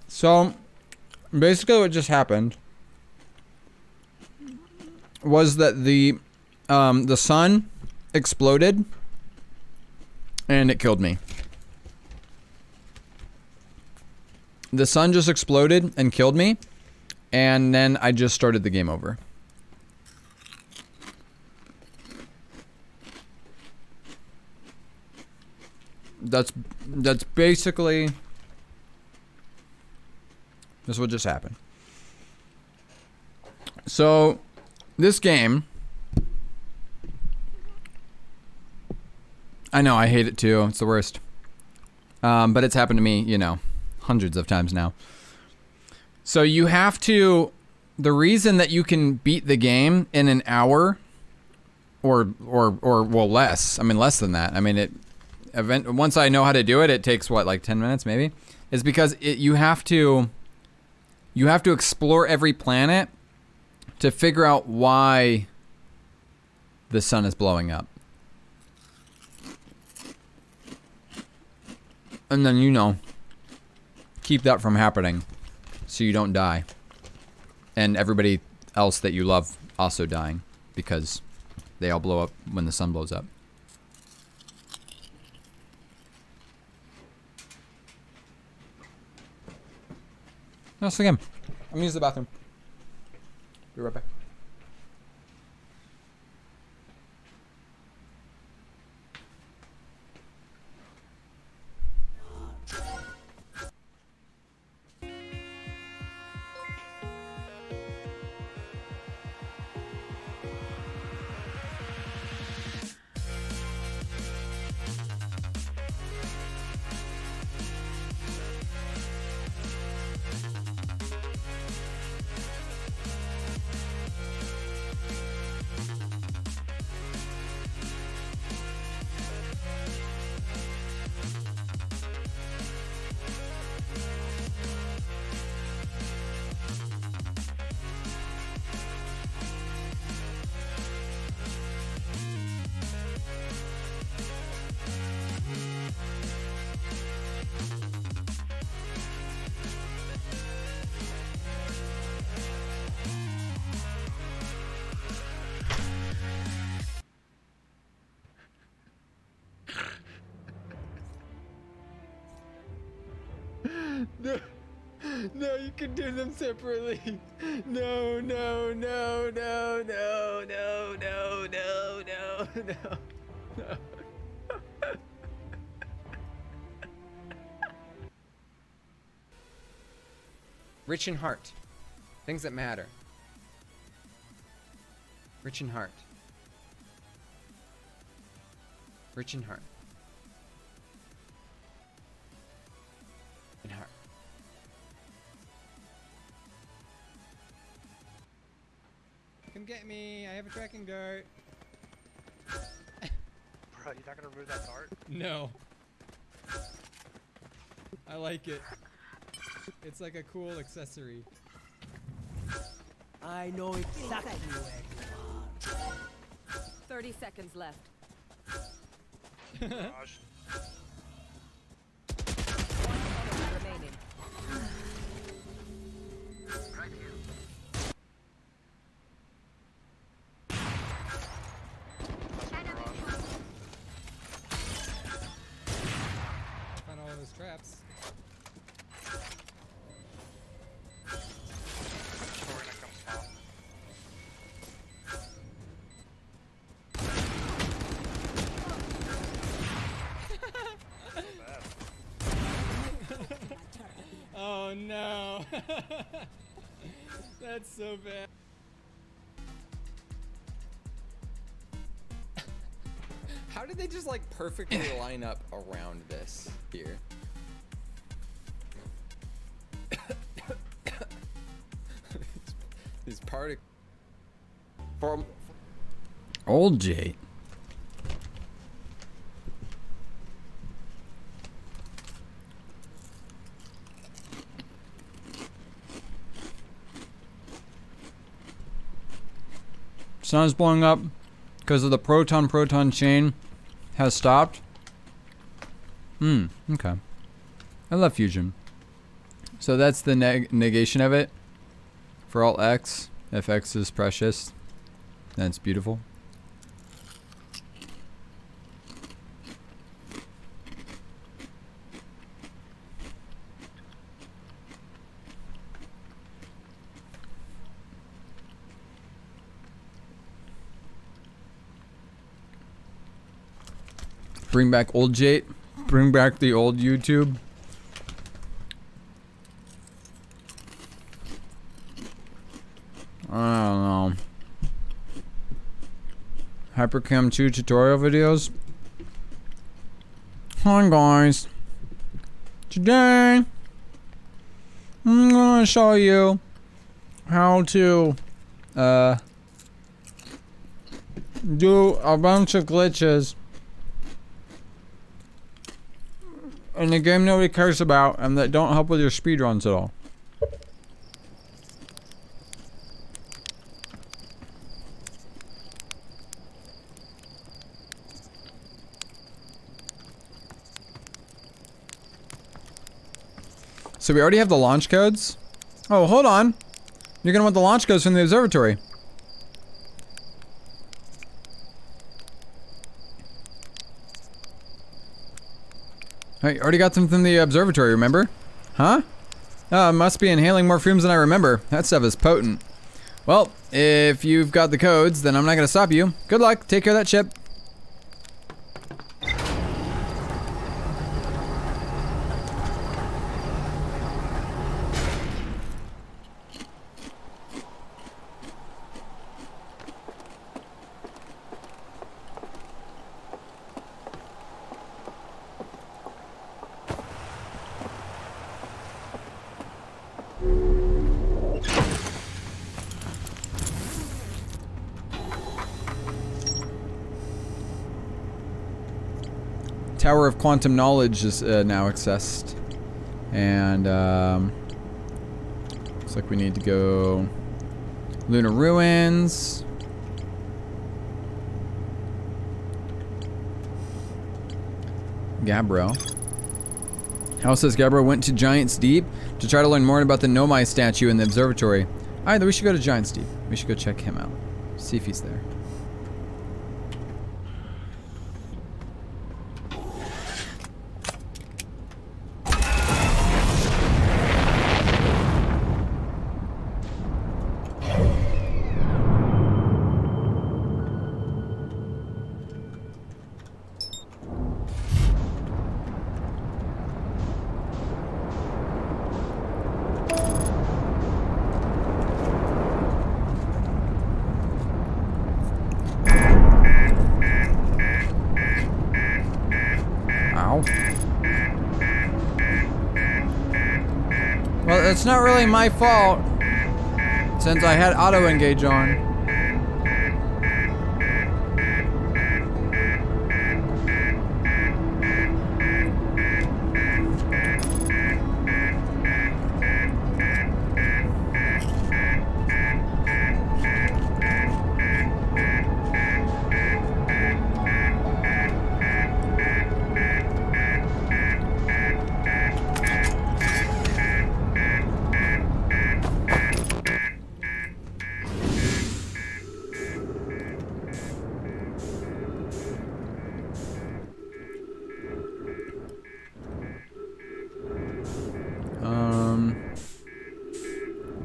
So, basically what just happened was that the sun exploded and it killed me. The sun just exploded and killed me, and then I just started the game over. That's basically This will just happen. So, this game, I know, I hate it too. It's the worst. But it's happened to me, you know, hundreds of times now. So you have to, the reason that you can beat the game in an hour or well, less. I mean, less than that. I mean, once I know how to do it, it takes what, like 10 minutes maybe? Is because you have to explore every planet to figure out why the sun is blowing up. And then, you know, keep that from happening so you don't die. And everybody else that you love also dying because they all blow up when the sun blows up. That's the game. I'm gonna use the bathroom. Be right back. No, no, you can do them separately. No, no, no, no, no, no, no, no, no, no, no. Rich in heart. Things that matter. Rich in heart. Rich in heart. In heart. Come get me, I have a tracking dart. Bro, you not gonna remove that dart? No. I like it. It's like a cool accessory. I know exactly where you are. 30 seconds left. Gosh. Remaining. Found all of his traps. Explorin that comes off. Oh no. That's so bad. How did they just like perfectly line up around this here? These particles. From old Jade. Sun is blowing up because of the proton-proton chain has stopped. Okay. I love fusion. So that's the negation of it. For Alt X, if X is precious, that's beautiful. Bring back old Jate. Bring back the old YouTube. I don't know. Hypercam 2 tutorial videos. Hi guys. Today I'm gonna show you how to do a bunch of glitches in a game nobody cares about and that don't help with your speedruns at all. So we already have the launch codes? Oh, hold on. You're gonna want the launch codes from the observatory. Hey, already got them from the observatory, remember? Huh? Oh, must be inhaling more fumes than I remember. That stuff is potent. Well, if you've got the codes, then I'm not gonna stop you. Good luck, take care of that chip. Tower of Quantum Knowledge is now accessed. And, looks like we need to go Lunar Ruins. Gabbro. How says Gabbro went to Giant's Deep to try to learn more about the Nomai statue in the observatory. Alright, then we should go to Giant's Deep. We should go check him out. See if he's there. Well, it's not really my fault, since I had auto engage on.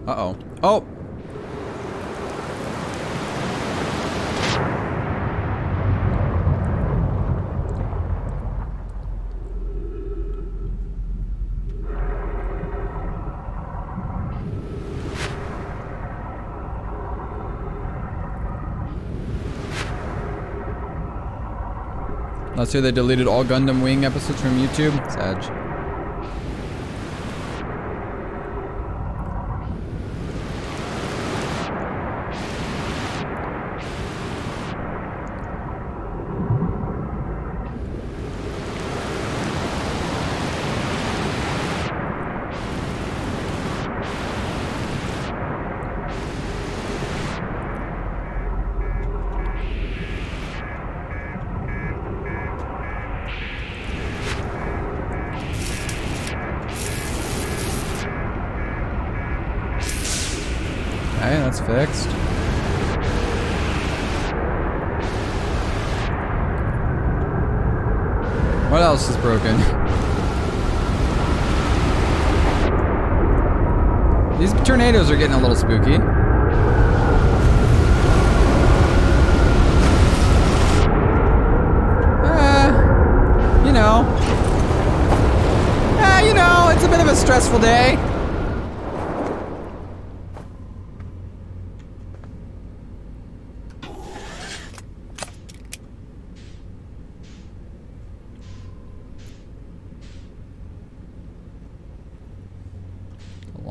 Uh-oh. Oh! Let's say they deleted all Gundam Wing episodes from YouTube. Sag. Okay, that's fixed. What else is broken? These tornadoes are getting a little spooky. You know, it's a bit of a stressful day.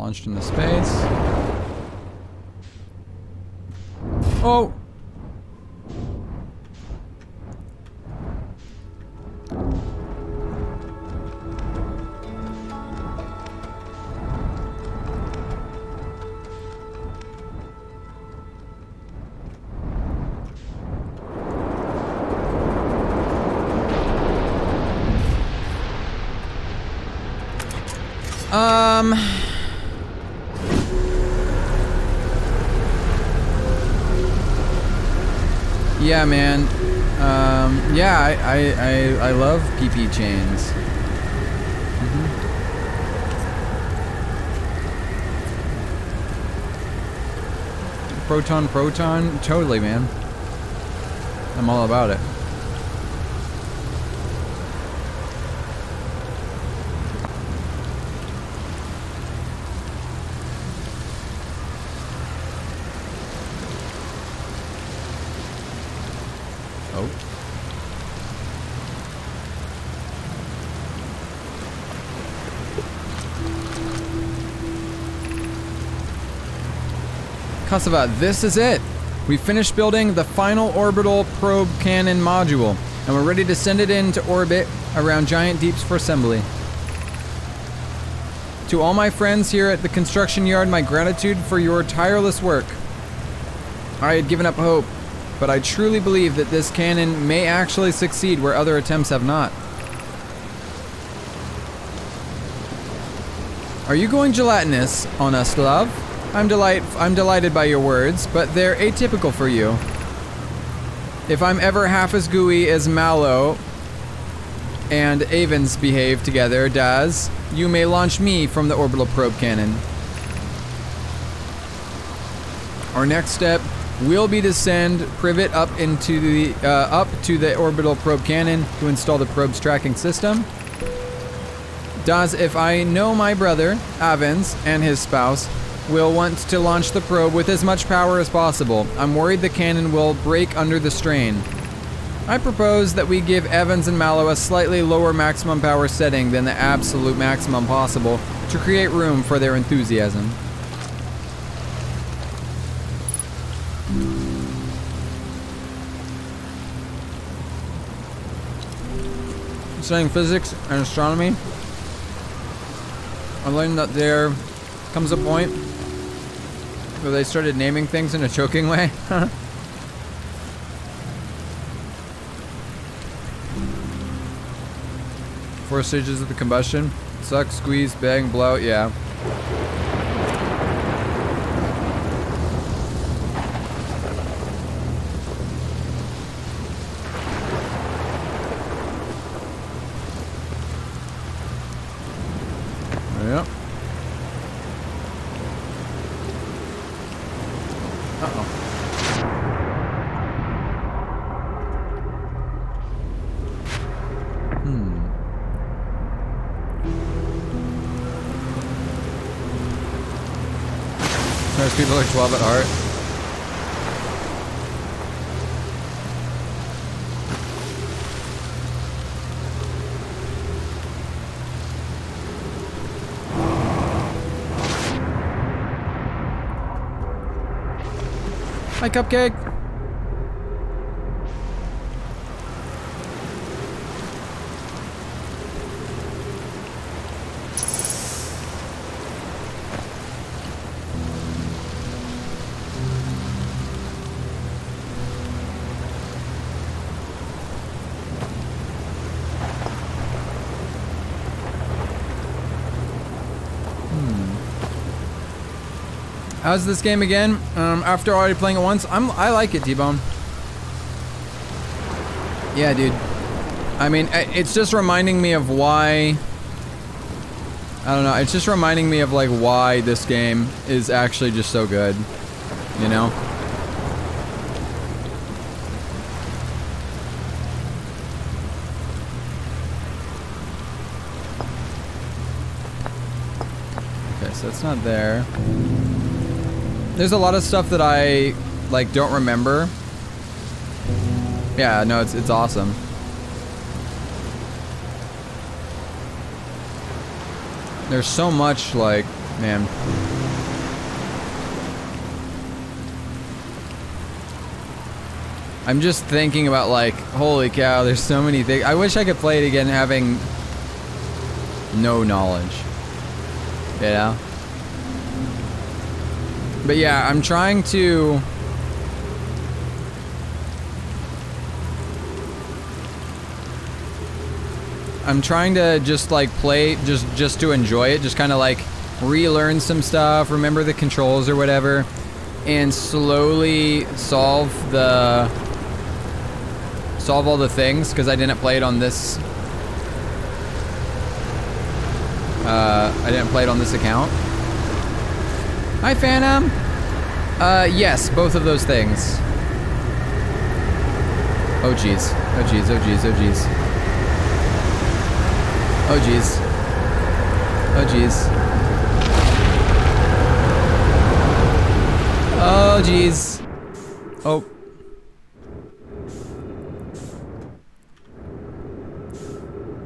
Launched into space. Oh! Yeah, man. Yeah, I love PP chains. Proton, totally, man. I'm all about it. Kasava, this is it. We finished building the final orbital probe cannon module, and we're ready to send it into orbit around giant deeps for assembly. To all my friends here at the construction yard, my gratitude for your tireless work. I had given up hope, but I truly believe that this cannon may actually succeed where other attempts have not. Are you going gelatinous on us, love? I'm delighted by your words, but they're atypical for you. If I'm ever half as gooey as Mallow and Avens behave together, Daz, you may launch me from the orbital probe cannon. Our next step will be to send Privet up into the up to the orbital probe cannon to install the probe's tracking system. Daz, if I know my brother, Avens, and his spouse will want to launch the probe with as much power as possible. I'm worried the cannon will break under the strain. I propose that we give Evans and Mallow a slightly lower maximum power setting than the absolute maximum possible to create room for their enthusiasm. Studying physics and astronomy, I learned that there comes a point where they started naming things in a choking way. Four stages of the combustion. Suck, squeeze, bang, blow, yeah. Yep. Uh-oh. Most people are 12 at heart. Hi, Cupcake. How's this game again? After already playing it once, I like it, T-Bone. Yeah, dude. I mean, it's just reminding me of why. I don't know. It's just reminding me of like why this game is actually just so good. You know? Okay, so it's not there. There's a lot of stuff that I like don't remember. Yeah, no, it's awesome. There's so much like Man. I'm just thinking about like, holy cow, there's so many things. I wish I could play it again having no knowledge. You know? But yeah, I'm trying to... just like play, just to enjoy it, just kind of like relearn some stuff, remember the controls or whatever, and slowly solve all the things, because I didn't play it on this account. Hi Phantom. Yes, both of those things. Oh jeez. Oh jeez, oh jeez, oh jeez. Oh jeez. Oh jeez. Oh jeez. Oh.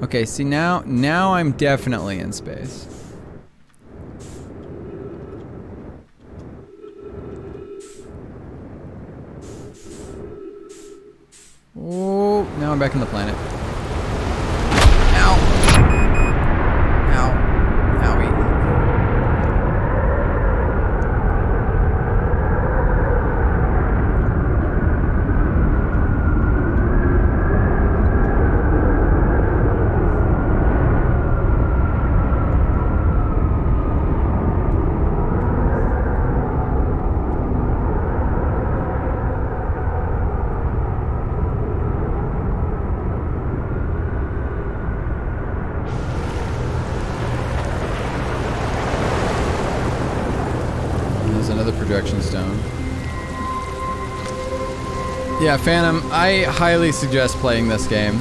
Okay, see now I'm definitely in space. Oh, now I'm back in the planet. Ow. Ow. Owie. Projection stone. Yeah, Phantom, I highly suggest playing this game.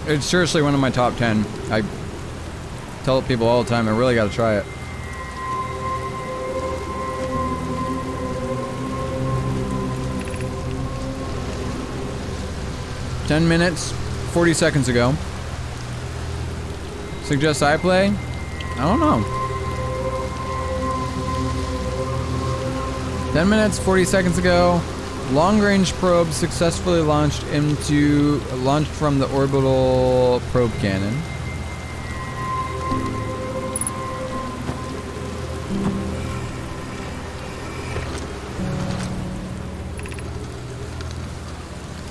It's seriously one of my top 10. I tell people all the time, I really gotta try it. "10 minutes, 40 seconds ago. Suggest I play? I don't know. 10 minutes, 40 seconds ago, long-range probe successfully launched from the orbital probe cannon.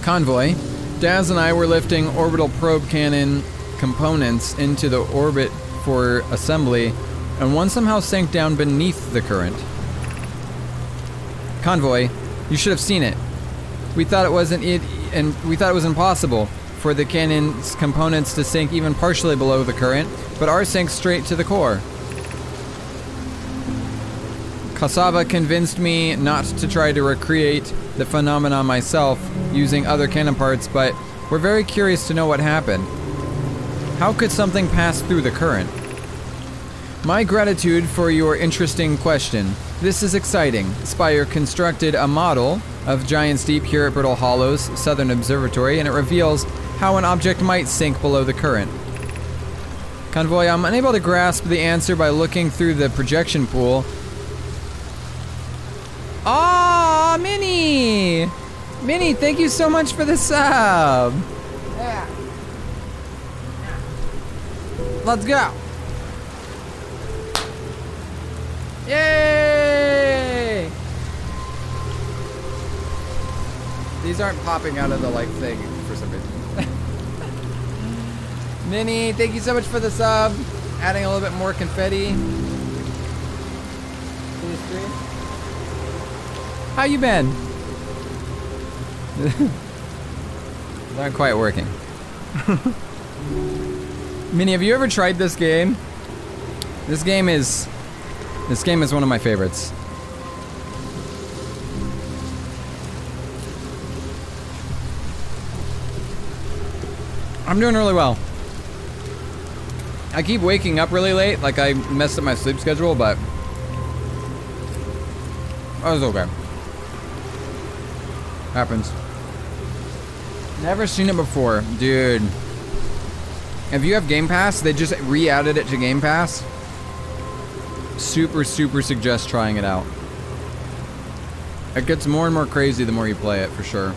Convoy. Daz and I were lifting orbital probe cannon components into the orbit for assembly, and one somehow sank down beneath the current. Convoy, you should have seen it. We thought it was impossible for the cannon's components to sink even partially below the current, but ours sank straight to the core. Cassava convinced me not to try to recreate the phenomenon myself using other cannon parts, but we're very curious to know what happened. How could something pass through the current? My gratitude for your interesting question. This is exciting. Spire constructed a model of Giant's Deep here at Brittle Hollow's Southern Observatory, and it reveals how an object might sink below the current. Convoy, I'm unable to grasp the answer by looking through the projection pool. Aww, Minnie! Minnie, thank you so much for the sub! Yeah. Let's go! Yay! These aren't popping out of the like thing for some reason. Minnie, thank you so much for the sub. Adding a little bit more confetti to the stream. How you been? They aren't quite working. Minnie, have you ever tried this game? This game is one of my favorites. I'm doing really well. I keep waking up really late, like I messed up my sleep schedule, but I was okay. Happens. Never seen it before, dude. If you have Game Pass, they just re-added it to Game Pass. Super suggest trying it out. It gets more and more crazy the more you play it, for sure.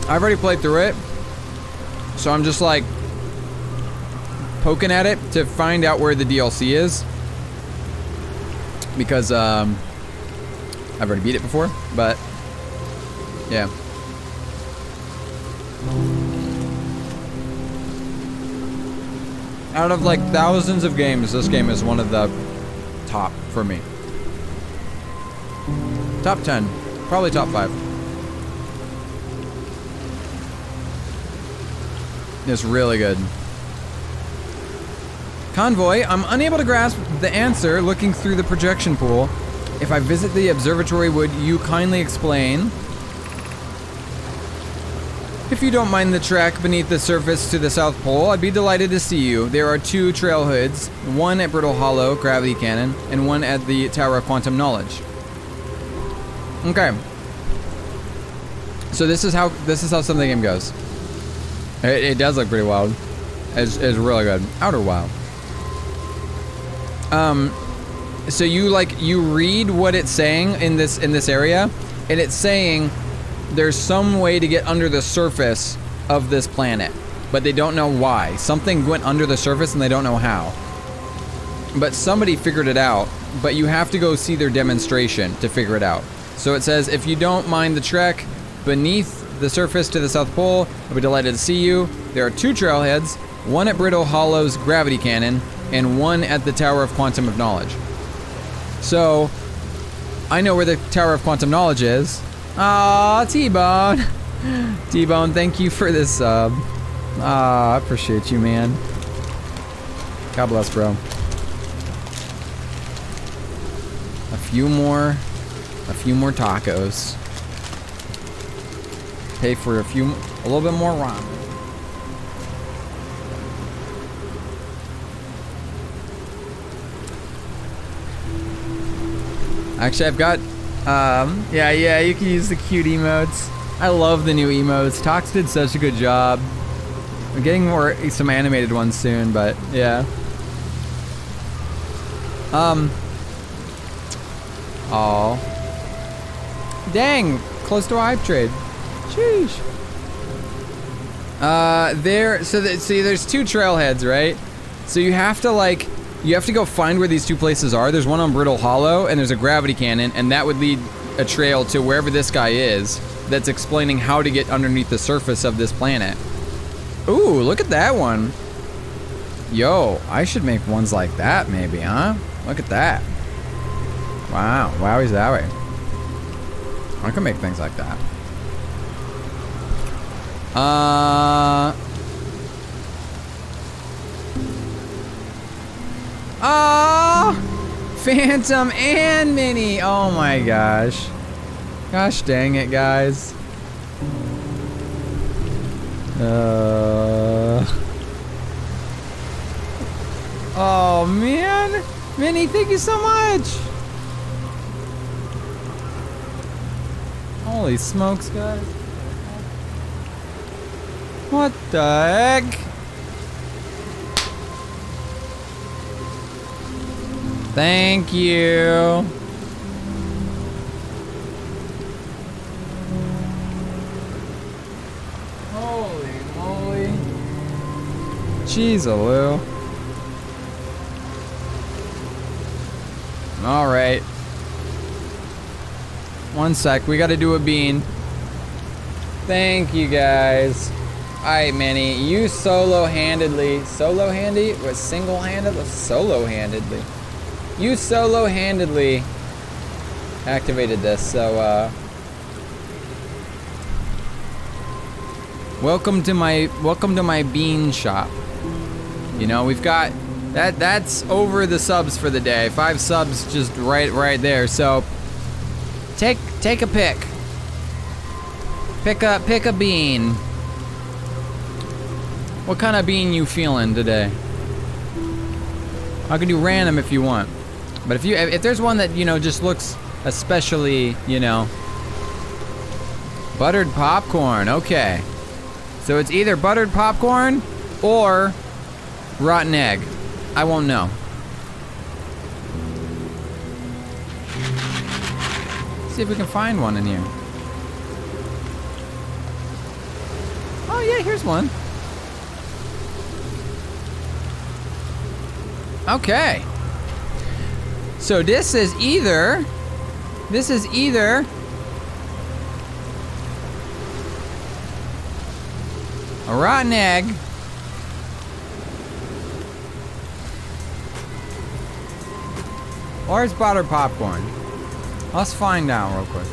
I've already played through it, so I'm just like poking at it to find out where the DLC is, because I've already beat it before, but yeah. Out of like thousands of games, this game is one of the top for me. Top 10, probably top 5. It's really good. Convoy, I'm unable to grasp the answer looking through the projection pool. If I visit the observatory, would you kindly explain? If you don't mind the trek beneath the surface to the South Pole, I'd be delighted to see you. There are 2 trailheads, one at Brittle Hollow, Gravity Cannon, and one at the Tower of Quantum Knowledge. Okay. So this is how some of the game goes. It does look pretty wild. It's really good. Outer Wild. So you read what it's saying in this area, and it's saying there's some way to get under the surface of this planet, but they don't know why. Something went under the surface and they don't know how. But somebody figured it out, but you have to go see their demonstration to figure it out. So it says, if you don't mind the trek beneath the surface to the South Pole, I'll be delighted to see you. There are 2 trailheads, one at Brittle Hollow's Gravity Cannon, and one at the Tower of Quantum of Knowledge. So, I know where the Tower of Quantum Knowledge is. Aw, T-Bone. T-Bone, thank you for this sub. I appreciate you, man. God bless, bro. A few more tacos. Pay for a little bit more ramen. Actually, I've got, yeah, you can use the cute emotes. I love the new emotes. Tox did such a good job. I'm getting some animated ones soon, but yeah. Aw. Dang, close to a hype trade. Sheesh. See, there's 2 trailheads, right? So you have to go find where these 2 places are. There's one on Brittle Hollow, and there's a Gravity Cannon, and that would lead a trail to wherever this guy is that's explaining how to get underneath the surface of this planet. Ooh, look at that one. Yo, I should make ones like that maybe, huh? Look at that. Wow, wowie zowie. I can make things like that. Phantom and Mini. Oh my gosh. Gosh dang it, guys. Oh man. Mini, thank you so much. Holy smokes, guys. What the heck? Thank you. Holy moly. Jeez-a-loo. All right. One sec, we gotta do a bean. Thank you, guys. Alright, Manny, you solo-handedly, what, single-handedly? Solo-handedly. You solo-handedly activated this, so, welcome to my bean shop. You know, we've got, that's over the subs for the day. 5 subs just right there, so, take a pick. Pick a bean. What kind of bean you feeling today? I can do random if you want, but if there's one that, you know, just looks especially, you know, Buttered popcorn, okay. So it's either buttered popcorn or rotten egg. I won't know. See if we can find one in here. Oh yeah, here's one. Okay. So this is either a rotten egg or it's buttered popcorn. Let's find out real quick.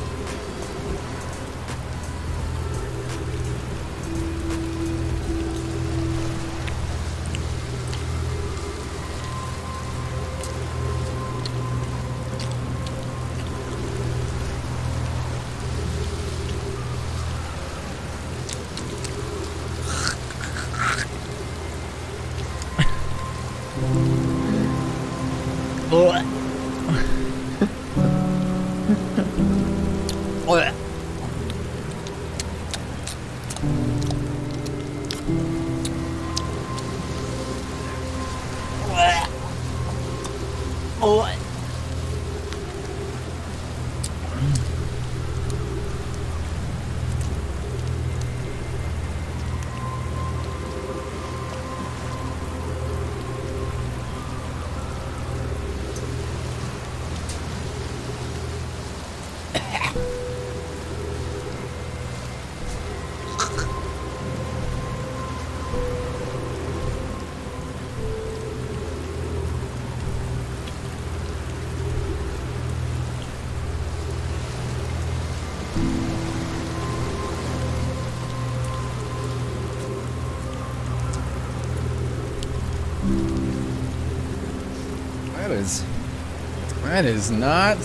That is not.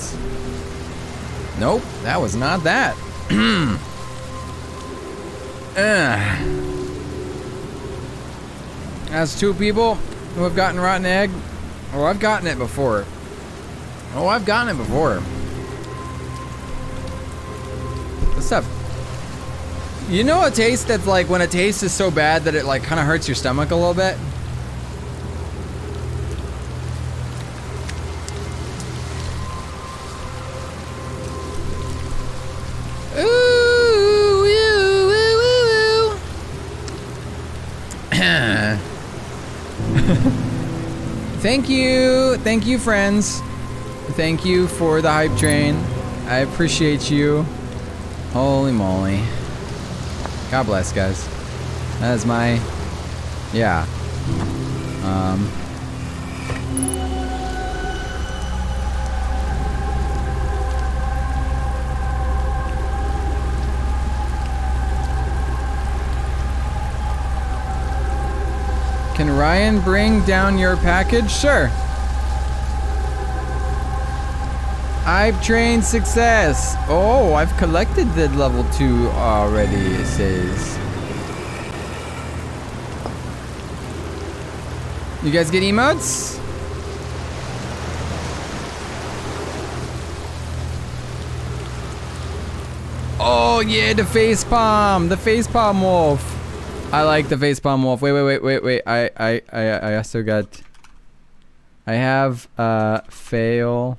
Nope, that was not that. As two people who have gotten rotten egg. Oh, I've gotten it before. This stuff. You know a taste that's like when a taste is so bad that it like kind of hurts your stomach a little bit? Thank you friends. Thank you for the hype train. I appreciate you. Holy moly. God bless, guys. That is my, yeah. Can Ryan bring down your package? Sure. Hype train success. Oh, I've collected the level 2 already, it says. You guys get emotes? Oh yeah, the facepalm. The facepalm wolf. I like the facepalm wolf. Wait. I also got. I have fail.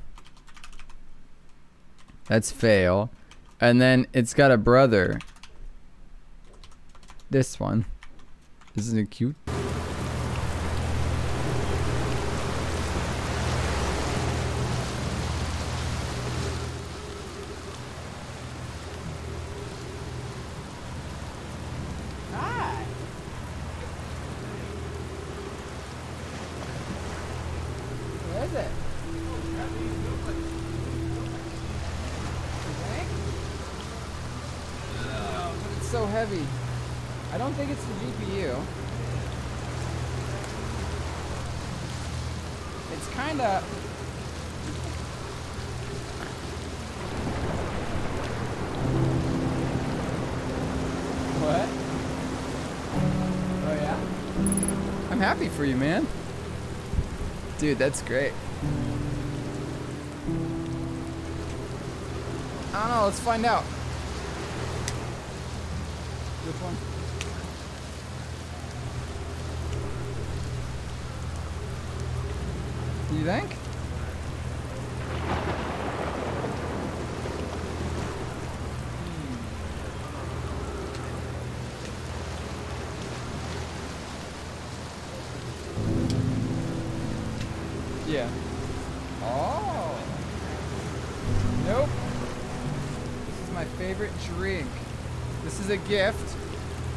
That's fail. And then it's got a brother. This one. Isn't it cute? So heavy. I don't think it's the GPU. It's kinda. What? Oh yeah? I'm happy for you, man. Dude, that's great. I don't know, let's find out. this one. You think? Yeah. Oh. Nope. This is my favorite drink. This is a gift.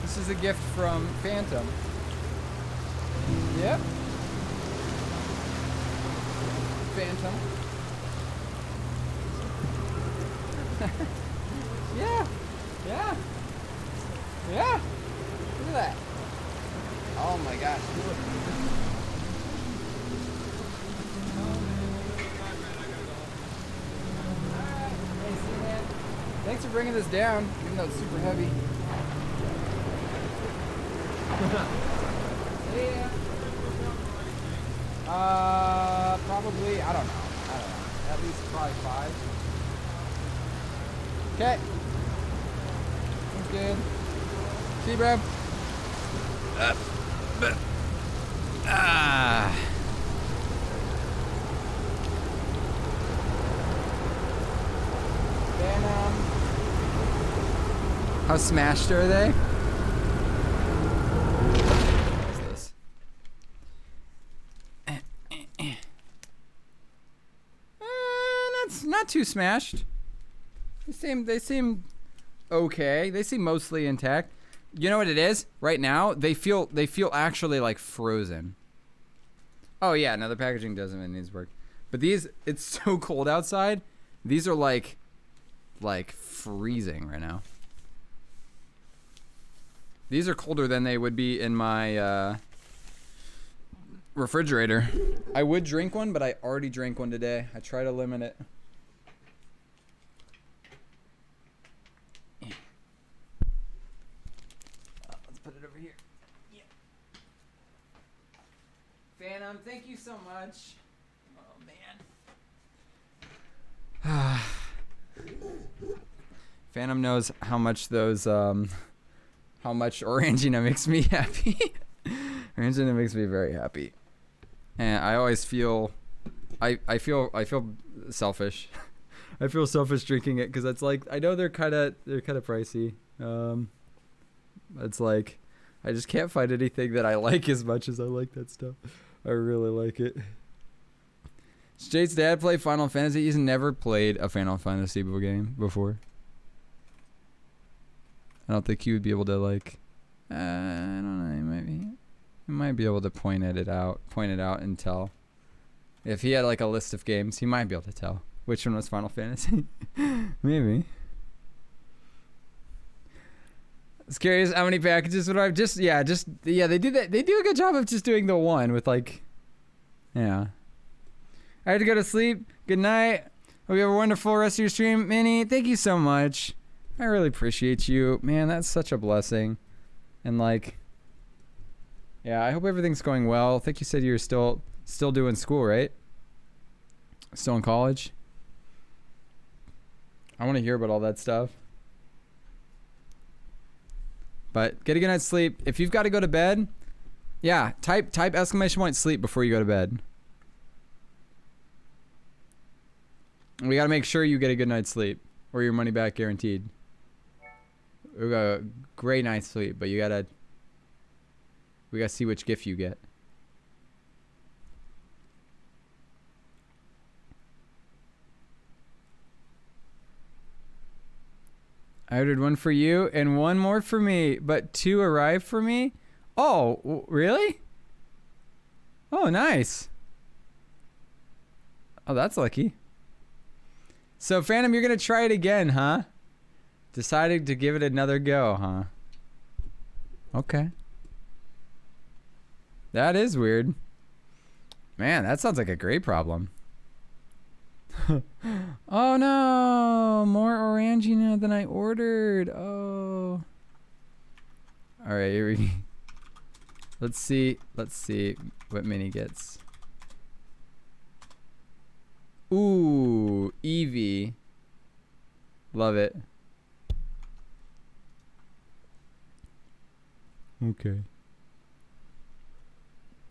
This is a gift from Phantom. Yep. Phantom. Yeah. Yeah. Yeah. Look at that. Oh my gosh. Look. Thanks for bringing this down, even though it's super heavy. Yeah. Probably, I don't know. At least probably 5. Okay. That's good. See, bro. Venom. How smashed are they? What's this? That's not too smashed. They seem okay. They seem mostly intact. You know what it is? Right now, they feel actually like frozen. Oh yeah, no, the packaging doesn't. It needs work. But these, it's so cold outside. These are like freezing right now. These are colder than they would be in my refrigerator. I would drink one, but I already drank one today. I try to limit it. Let's put it over here. Yeah. Phantom, thank you so much. Oh man. Phantom knows how much those how much Orangina makes me happy. Orangina makes me very happy. And I always feel I feel selfish. I feel selfish drinking it because it's like I know they're kind of pricey. It's like I just can't find anything that I like as much as I like that stuff. I really like it. Does Jade's dad play Final Fantasy? He's never played a Final Fantasy game before. I don't think he would be able to like. I don't know. He might be able to point it out and tell. If he had like a list of games, he might be able to tell which one was Final Fantasy. Maybe. I was curious how many packages would I have yeah, they do that. They do a good job of just doing the one with like, yeah. I had to go to sleep. Good night. Hope you have a wonderful rest of your stream. Minnie, thank you so much. I really appreciate you. Man, that's such a blessing. And like, yeah, I hope everything's going well. I think you said you're still doing school, right? Still in college? I want to hear about all that stuff. But get a good night's sleep. If you've got to go to bed, yeah, type !sleep before you go to bed. We got to make sure you get a good night's sleep or your money back guaranteed. We got a great night's sleep, but we got to see which gift you get. I ordered one for you and one more for me, but 2 arrived for me. Oh, really? Oh, nice. Oh, that's lucky. So, Phantom, you're going to try it again, huh? Decided to give it another go, huh? Okay. That is weird. Man, that sounds like a great problem. Oh no! More Orangina than I ordered. Oh. Alright, here we go. Let's see what Minnie gets. Ooh, Eevee. Love it. Okay.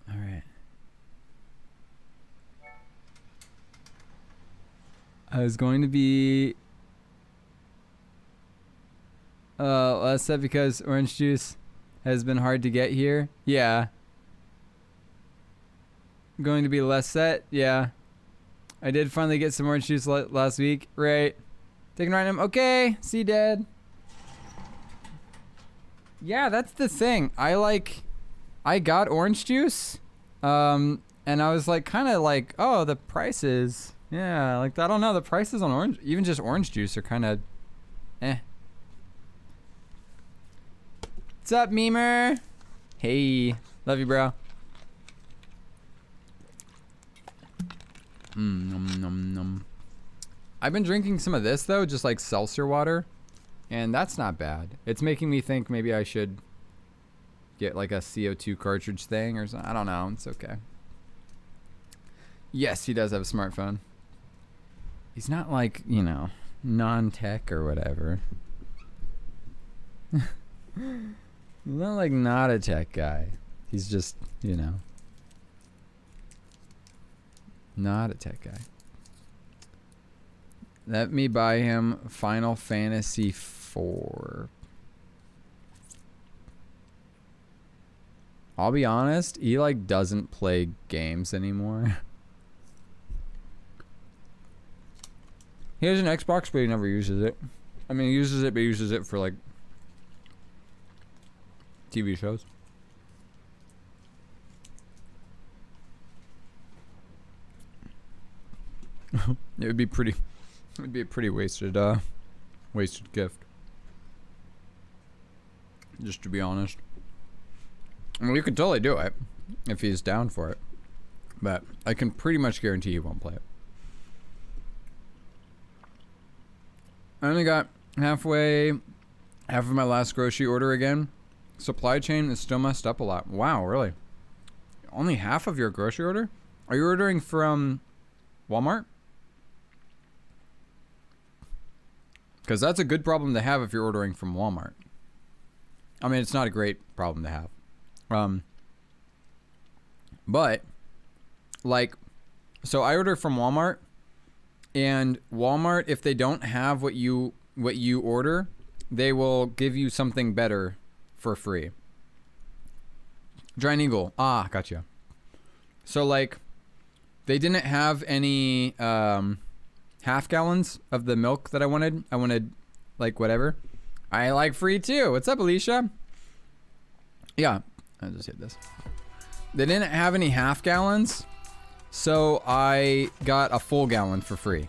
All right. I was going to be less set because orange juice has been hard to get here. Yeah. Going to be less set. Yeah. I did finally get some orange juice last week. Right. Taking random. Okay. See, Dad. Yeah, that's the thing. I got orange juice. And I was like, kind of like, oh, the prices. Yeah, like, I don't know. The prices on orange, even just orange juice are kind of, eh. What's up, Memer? Hey. Love you, bro. Nom, nom, nom. I've been drinking some of this, though, just like seltzer water. And that's not bad. It's making me think maybe I should get like a CO2 cartridge thing or something. I don't know. It's okay. Yes, he does have a smartphone. He's not like, you know, non-tech or whatever. He's not like not a tech guy. He's just, you know, not a tech guy. Let me buy him Final Fantasy IV. I'll be honest, he like doesn't play games anymore. He has an Xbox, but he never uses it. I mean, he uses it, but he uses it for like TV shows. It would be pretty. It would be a pretty wasted gift. Just to be honest. I mean, you could totally do it if he's down for it, but I can pretty much guarantee he won't play it. I only got half of my last grocery order again. Supply chain is still messed up a lot. Wow, really? Only half of your grocery order? Are you ordering from Walmart? Because that's a good problem to have if you're ordering from Walmart. I mean, it's not a great problem to have. But, like, so I order from Walmart. And Walmart, if they don't have what you order, they will give you something better for free. Giant Eagle. Ah, gotcha. So, like, they didn't have any half gallons of the milk that I wanted. I wanted, like, whatever. I like free, too. What's up, Alicia? Yeah. I just hit this. They didn't have any half gallons. So I got a full gallon for free,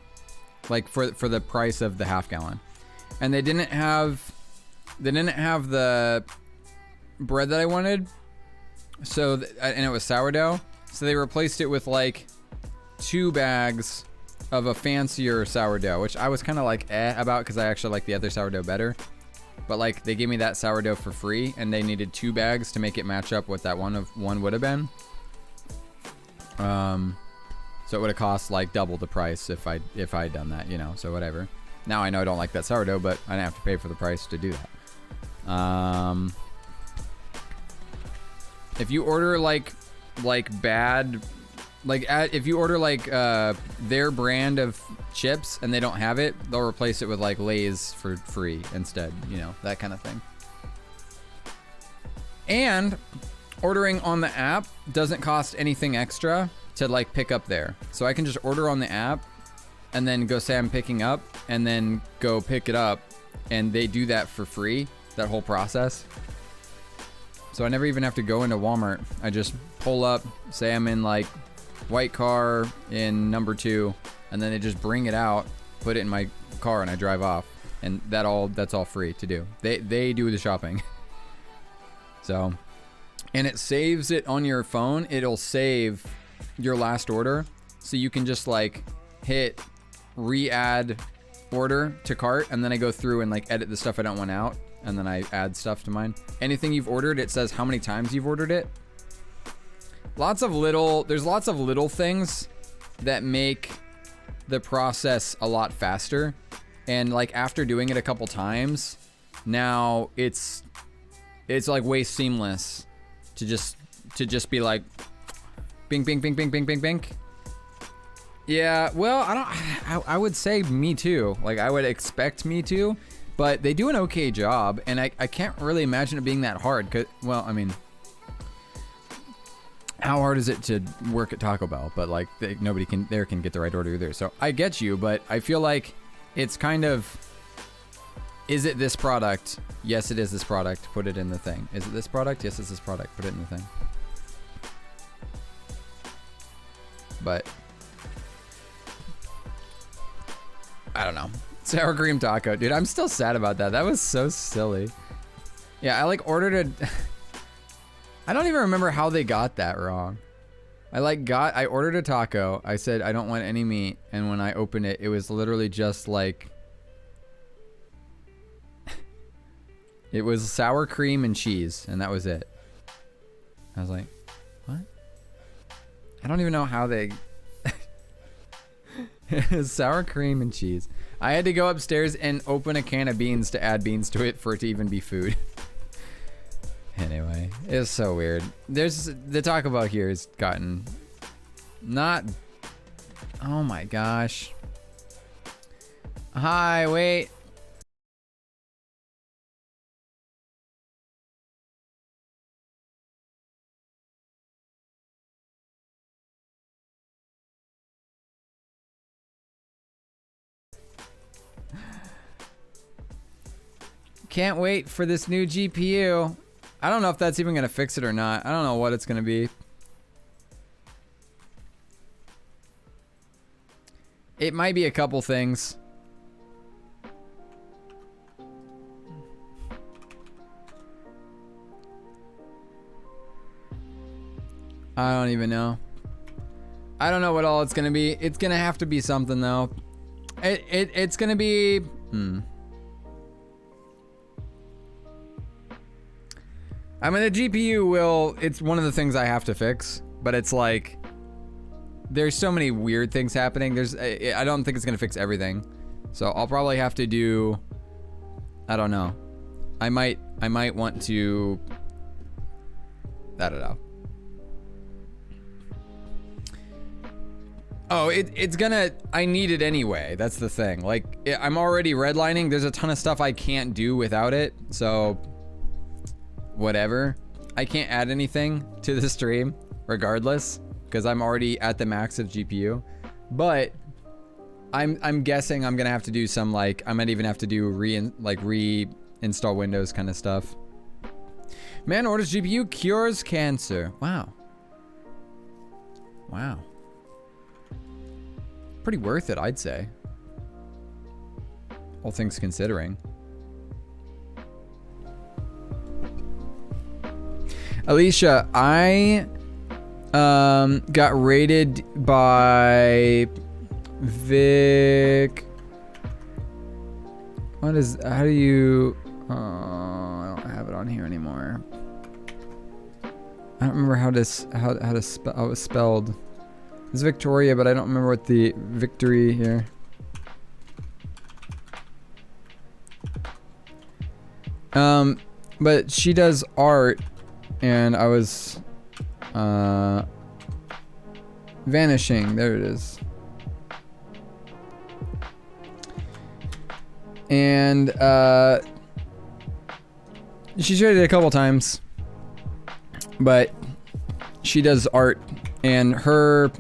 like for the price of the half gallon, and they didn't have the bread that I wanted, so and it was sourdough, so they replaced it with like 2 bags of a fancier sourdough, which I was kind of like about because I actually like the other sourdough better, but like they gave me that sourdough for free, and they needed 2 bags to make it match up what that one would have been. So it would have cost like double the price if I'd done that, you know, so whatever. Now I know I don't like that sourdough, but I didn't have to pay for the price to do that. If you order like bad, like if you order like their brand of chips and they don't have it, they'll replace it with like Lay's for free instead, you know, that kind of thing. And ordering on the app doesn't cost anything extra to like pick up there. So I can just order on the app and then go say I'm picking up and then go pick it up, and they do that for free, that whole process. So I never even have to go into Walmart. I just pull up, say I'm in like white car in number 2, and then they just bring it out, put it in my car, and I drive off. And that's all free to do. They do the shopping. So, and it saves it on your phone. It'll save your last order, so you can just like hit re-add order to cart, and then I go through and like edit the stuff I don't want out, and then I add stuff to mine. Anything you've ordered, it says how many times you've ordered it. There's lots of little things that make the process a lot faster, and like after doing it a couple times, now it's it's like way seamless to just be like, bing, bing, bing, bing, bing, bing, bing. Yeah, well, I would say Me Too. Like, I would expect Me Too, but they do an okay job, and I can't really imagine it being that hard. Well, I mean, how hard is it to work at Taco Bell? But like, nobody can get the right order either. So I get you, but I feel like it's kind of, is it this product? Yes, it is this product. Put it in the thing. Is it this product? Yes, it's this product. Put it in the thing. But I don't know. Sour cream taco. Dude, I'm still sad about that. That was so silly. Yeah, I like ordered a... I don't even remember how they got that wrong. I ordered a taco. I said, I don't want any meat. And when I opened it, it was literally just like... it was sour cream and cheese. And that was it. I was like, what? I don't even know how they... sour cream and cheese. I had to go upstairs and open a can of beans to add beans to it for it to even be food. Anyway, it was so weird. There's the Taco Bell here has gotten not. Oh my gosh. Hi, wait. Can't wait for this new GPU. I don't know if that's even gonna fix it or not. I don't know what it's gonna be. It might be a couple things. I don't even know. I don't know what all it's gonna be. It's gonna have to be something though. It's gonna be. I mean, the GPU will, it's one of the things I have to fix, but it's like, there's so many weird things happening. I don't think it's gonna fix everything. So I'll probably have to do, I don't know. I might want to, I don't know. Oh, it's gonna, I need it anyway. That's the thing. Like, I'm already redlining. There's a ton of stuff I can't do without it. So, whatever. I can't add anything to the stream regardless because I'm already at the max of GPU. But I'm guessing I'm gonna have to do some, like, I might even have to do reinstall Windows kind of stuff. Man orders GPU cures cancer. Wow. Wow. Pretty worth it, I'd say. All things considering. Alicia, I got rated by Vic. How do you, I don't have it on here anymore. I don't remember how to spell, how it was spelled. It's Victoria, but I don't remember what the victory here. But she does art, and I was vanishing. There it is. And she's rated a couple times, but she does art, and her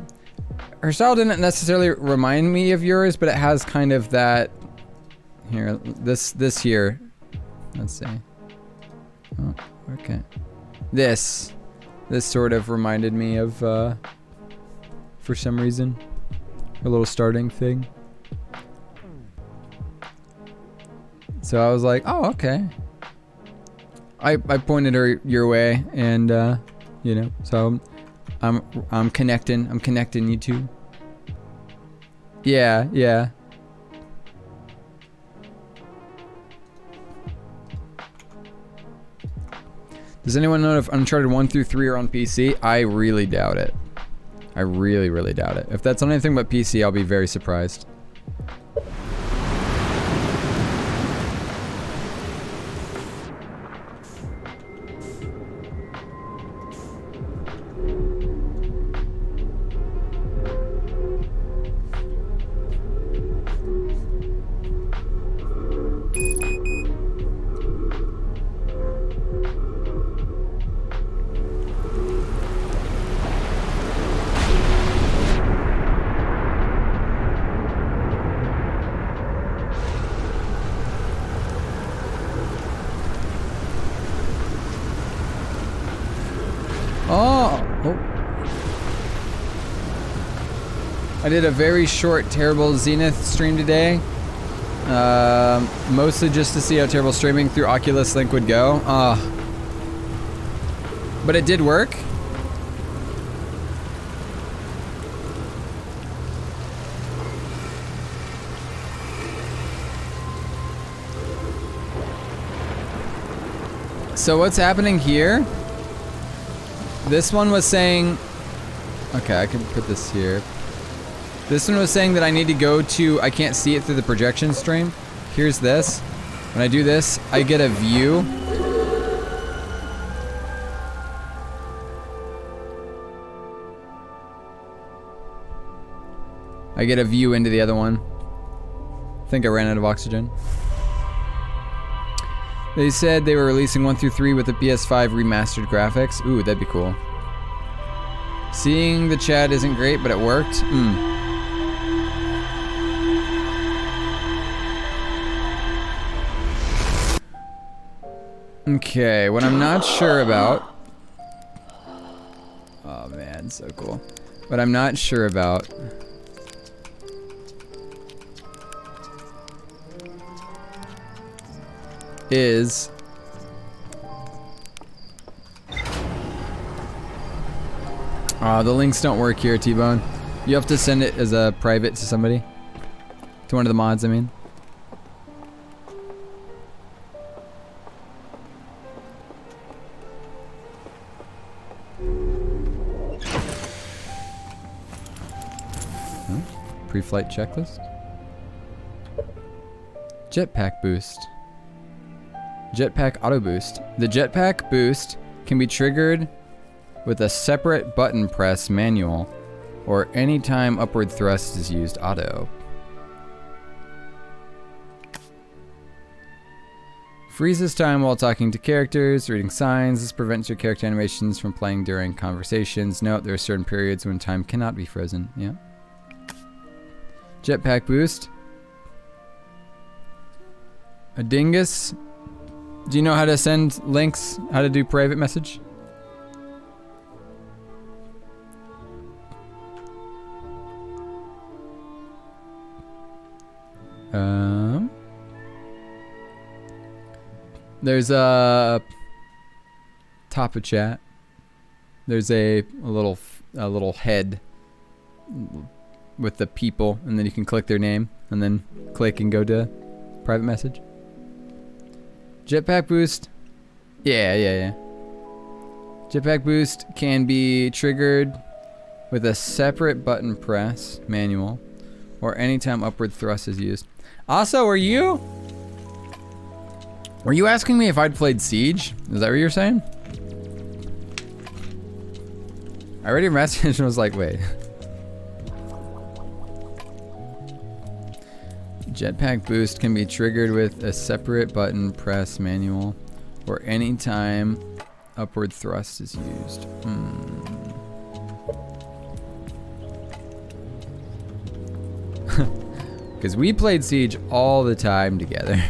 style didn't necessarily remind me of yours, but it has kind of that. Here, this here. Let's see. Oh, okay. This sort of reminded me of, for some reason, a little starting thing. So I was like, oh, okay. I pointed her your way, and you know, so I'm connecting you two. Yeah, yeah. Does anyone know if Uncharted 1 through 3 are on PC? I really doubt it. I really, really doubt it. If that's on anything but PC, I'll be very surprised. Oh. I did a very short Terrible Zenith stream today. Mostly just to see how Terrible streaming through Oculus Link would go. But it did work. So what's happening here? This one was saying, okay, I can put this here. This one was saying that I need to go to, I can't see it through the projection stream. Here's this. When I do this, I get a view. I get a view into the other one. I think I ran out of oxygen. They said they were releasing 1 through 3 with the PS5 remastered graphics. Ooh, that'd be cool. Seeing the chat isn't great, but it worked. Okay, what I'm not sure about... Oh man, so cool. What I'm not sure about... is the links don't work here, T-Bone. You have to send it as a private to somebody. To one of the mods, I mean. Huh? Pre-flight checklist. Jetpack boost. Jetpack auto boost. The jetpack boost can be triggered with a separate button press manual or anytime upward thrust is used auto. Freezes time while talking to characters, reading signs. This prevents your character animations from playing during conversations. Note there are certain periods when time cannot be frozen. Yeah. Jetpack boost. A dingus. Do you know how to send links? How to do private message? There's a top of chat. There's a little head with the people, and then you can click their name, and then click and go to private message. Jetpack boost. Yeah. Jetpack boost can be triggered with a separate button press manual or anytime upward thrust is used. Also, were you asking me if I'd played Siege? Is that what you're saying? I read your message and was like, wait. Jetpack boost can be triggered with a separate button press manual or anytime upward thrust is used. Because we played Siege all the time together.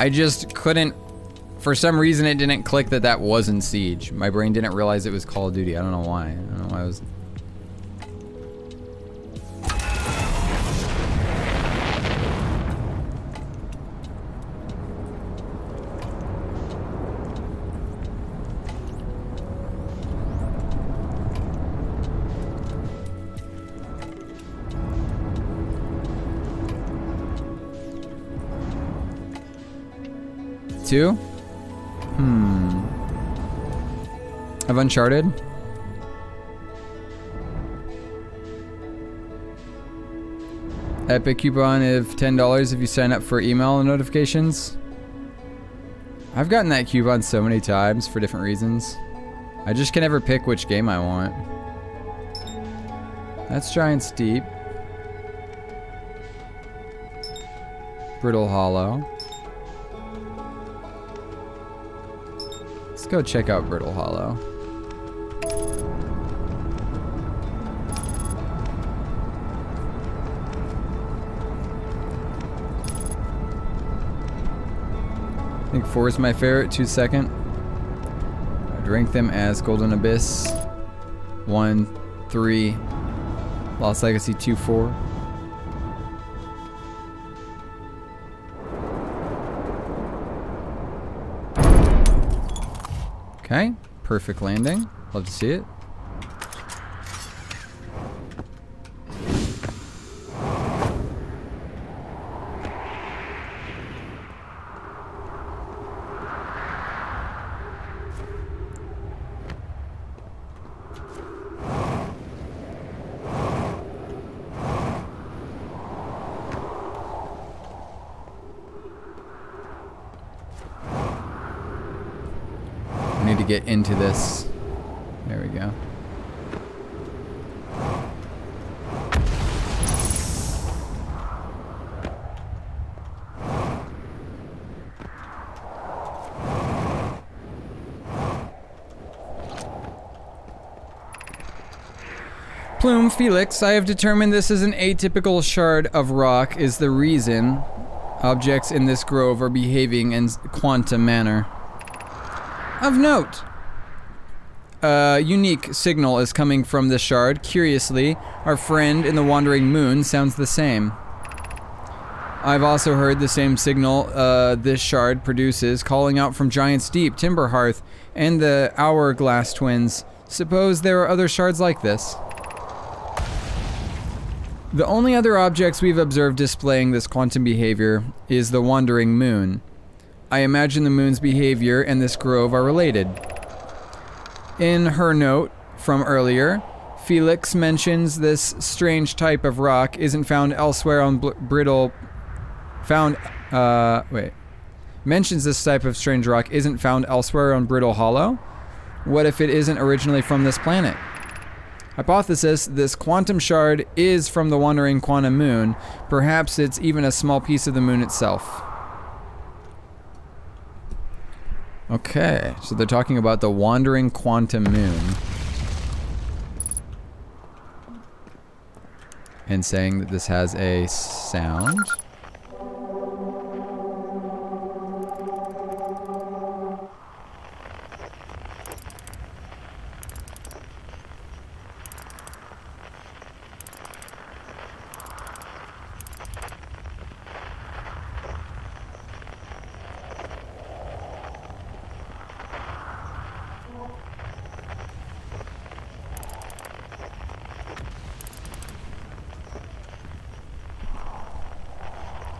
I just couldn't, for some reason it didn't click that wasn't Siege. My brain didn't realize it was Call of Duty. I don't know why. I don't know why I was... Two? Of Uncharted? Epic coupon of $10 if you sign up for email notifications. I've gotten that coupon so many times for different reasons. I just can never pick which game I want. That's Giant Steep. Brittle Hollow. Let's go check out Brittle Hollow. I think 4 is my favorite, 2 second. I'd rank them as Golden Abyss 1, 3, Lost Legacy 2, 4. Okay, perfect landing. Love to see it. Need to get into this. There we go. Plume Felix, I have determined this is an atypical shard of rock is the reason objects in this grove are behaving in quantum manner. Of note, a unique signal is coming from this shard. Curiously, our friend in the Wandering Moon sounds the same. I've also heard the same signal this shard produces, calling out from Giant's Deep, TimberHearth, and the Hourglass Twins. Suppose there are other shards like this. The only other objects we've observed displaying this quantum behavior is the Wandering Moon. I imagine the moon's behavior and this grove are related. In her note from earlier, Felix mentions this strange type of rock isn't found elsewhere on Brittle. Mentions this type of strange rock isn't found elsewhere on Brittle Hollow. What if it isn't originally from this planet? Hypothesis, this quantum shard is from the Wandering Quantum Moon. Perhaps it's even a small piece of the moon itself. Okay, so they're talking about the Wandering Quantum Moon. And saying that this has a sound.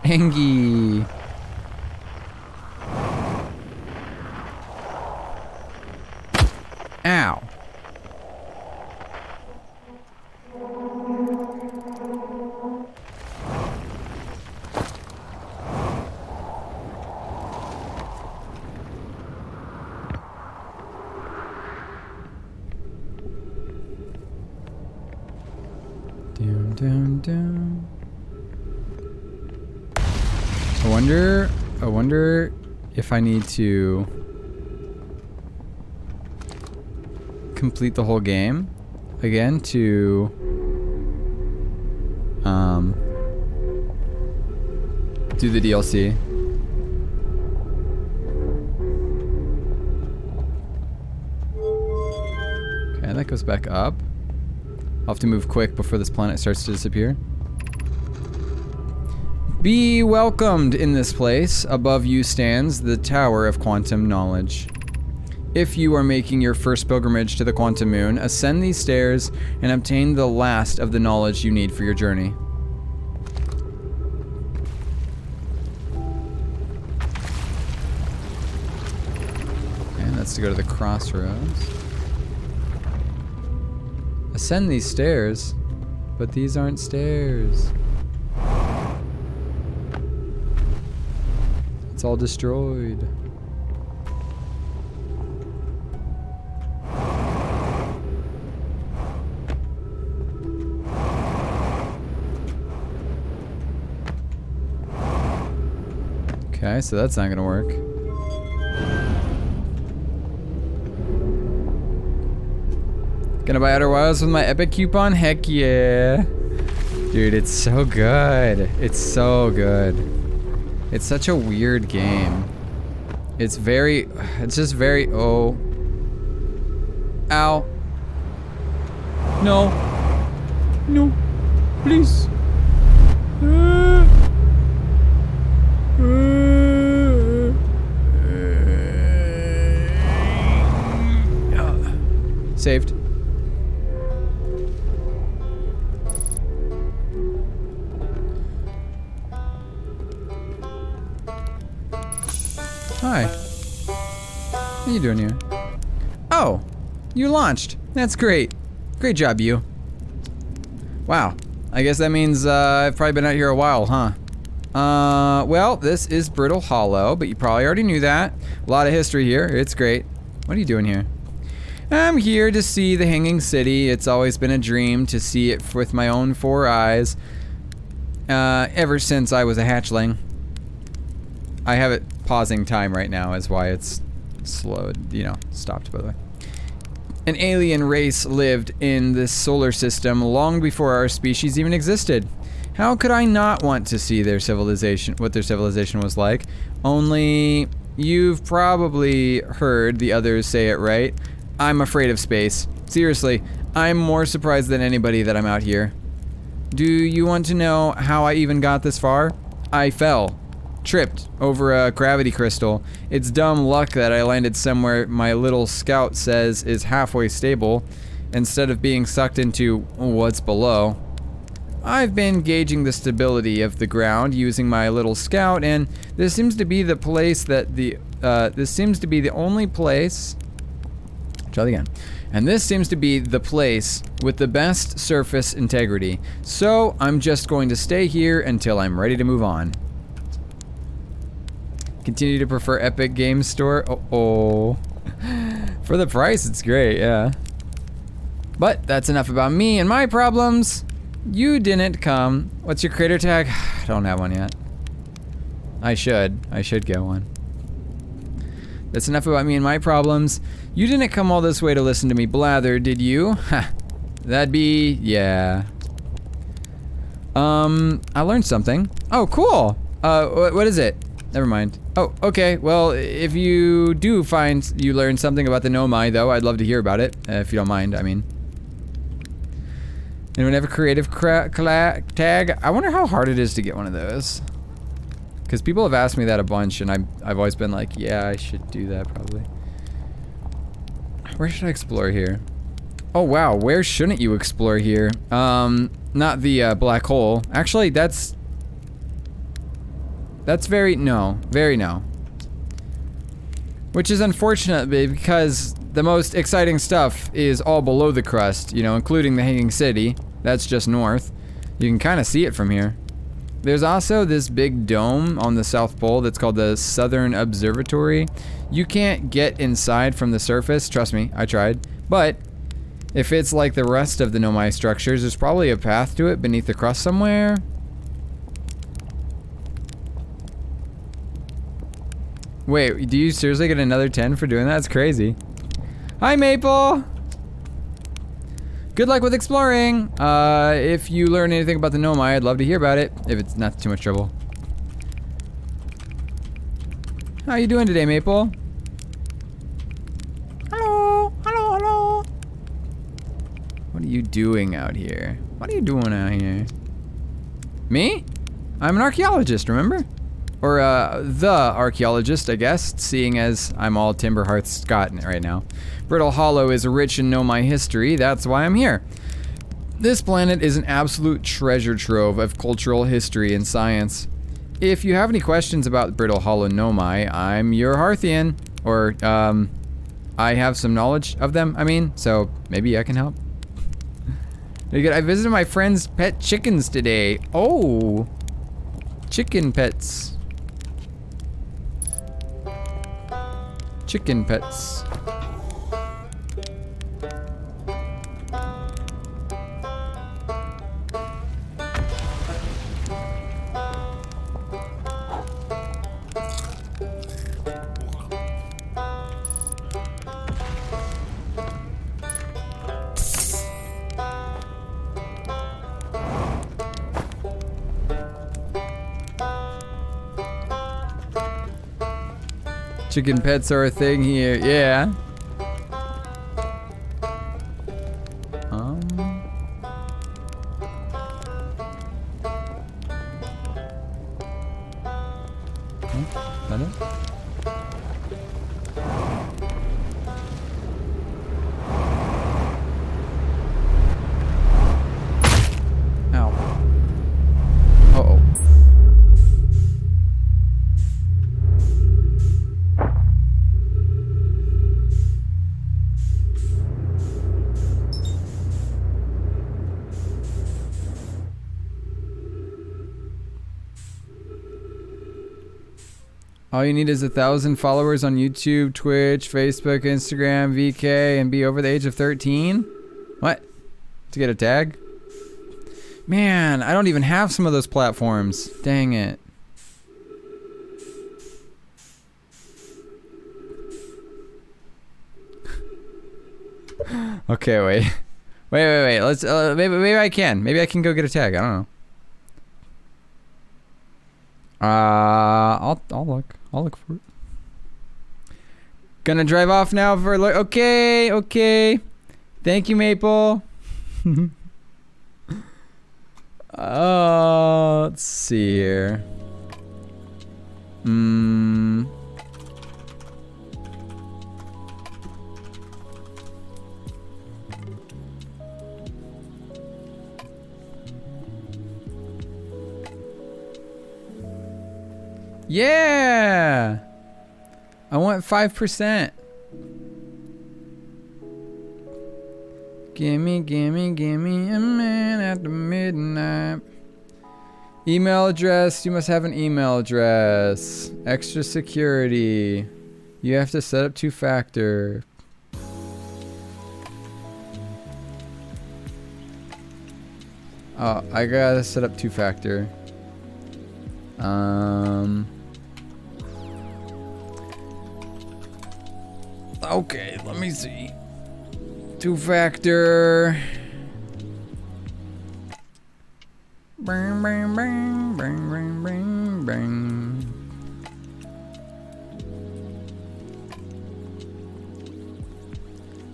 Angie. Ow. Down, down, down. I wonder if I need to complete the whole game again to do the DLC. Okay, that goes back up. I'll have to move quick before this planet starts to disappear. Be welcomed in this place. Above you stands the Tower of Quantum Knowledge. If you are making your first pilgrimage to the Quantum Moon, ascend these stairs and obtain the last of the knowledge you need for your journey. And that's to go to the crossroads. Ascend these stairs, but these aren't stairs. It's all destroyed. Okay, so that's not gonna work. Gonna buy Outer Wilds with my Epic coupon? Heck yeah. Dude, it's so good. It's so good. It's such a weird game. It's just very, Ow. No. No. Please. Saved. Hi. What are you doing here? Oh, you launched. That's great. Great job, you. Wow. I guess that means I've probably been out here a while, huh? Well, this is Brittle Hollow, but you probably already knew that. A lot of history here. It's great. What are you doing here? I'm here to see the Hanging City. It's always been a dream to see it with my own 4 eyes. Ever since I was a hatchling. I have it pausing time right now is why it's slowed, you know, stopped by the way. An alien race lived in this solar system long before our species even existed. How could I not want to see their civilization, what their civilization was like? Only you've probably heard the others say it right. I'm afraid of space. Seriously, I'm more surprised than anybody that I'm out here. Do you want to know how I even got this far? I fell. Tripped over a gravity crystal. It's dumb luck that I landed somewhere my little scout says is halfway stable, instead of being sucked into what's below. I've been gauging the stability of the ground using my little scout, and this seems to be the place that this seems to be the only place. Try it again. And this seems to be the place with the best surface integrity. So I'm just going to stay here until I'm ready to move on. Continue to prefer Epic Games Store. Oh, for the price, it's great, yeah. But that's enough about me and my problems. You didn't come. What's your creator tag? I don't have one yet. I should get one. That's enough about me and my problems. You didn't come all this way to listen to me blather, did you? Ha. That'd be, yeah. I learned something. Oh, cool. What is it? Never mind. Oh, okay. Well, if you do find you learned something about the Nomai, though, I'd love to hear about it. If you don't mind, I mean. Anyone have a creative tag? I wonder how hard it is to get one of those. Because people have asked me that a bunch, and I've always been like, yeah, I should do that probably. Where should I explore here? Oh, wow. Where shouldn't you explore here? Not the black hole. Actually, that's very no. Which is unfortunate because the most exciting stuff is all below the crust, you know, including the Hanging City. That's just north. You can kind of see it from here. There's also this big dome on the South Pole that's called the Southern Observatory. You can't get inside from the surface, trust me, I tried. But if it's like the rest of the Nomai structures, there's probably a path to it beneath the crust somewhere. Wait, do you seriously get another 10 for doing that? That's crazy. Hi, Maple! Good luck with exploring! If you learn anything about the Nomai, I'd love to hear about it, if it's not too much trouble. How you doing today, Maple? Hello! Hello, hello! What are you doing out here? What are you doing out here? Me? I'm an archaeologist, remember? Or, the archaeologist, I guess, seeing as I'm all TimberHearth Scott right now. Brittle Hollow is rich in Nomai history, that's why I'm here. This planet is an absolute treasure trove of cultural history and science. If you have any questions about Brittle Hollow Nomai, I'm your Hearthian. Or, I have some knowledge of them, I mean, so maybe I can help. Very good. I visited my friend's pet chickens today. Oh! Chicken pets. Chicken pets. Chicken pets are a thing here, yeah. All you need is 1,000 followers on YouTube, Twitch, Facebook, Instagram, VK, and be over the age of 13? What? To get a tag? Man, I don't even have some of those platforms. Dang it. Okay, wait. Wait. Let's maybe I can. Maybe I can go get a tag. I don't know. I'll look. I'll look for it. Gonna drive off now for okay. Thank you, Maple. Let's see here. Yeah! I want 5%. Gimme a man after midnight. Email address. You must have an email address. Extra security. You have to set up 2-factor. Oh, I gotta set up 2-factor. Okay, let me see. 2-factor. Bang, bang, bang, bang, bang, bang, bang.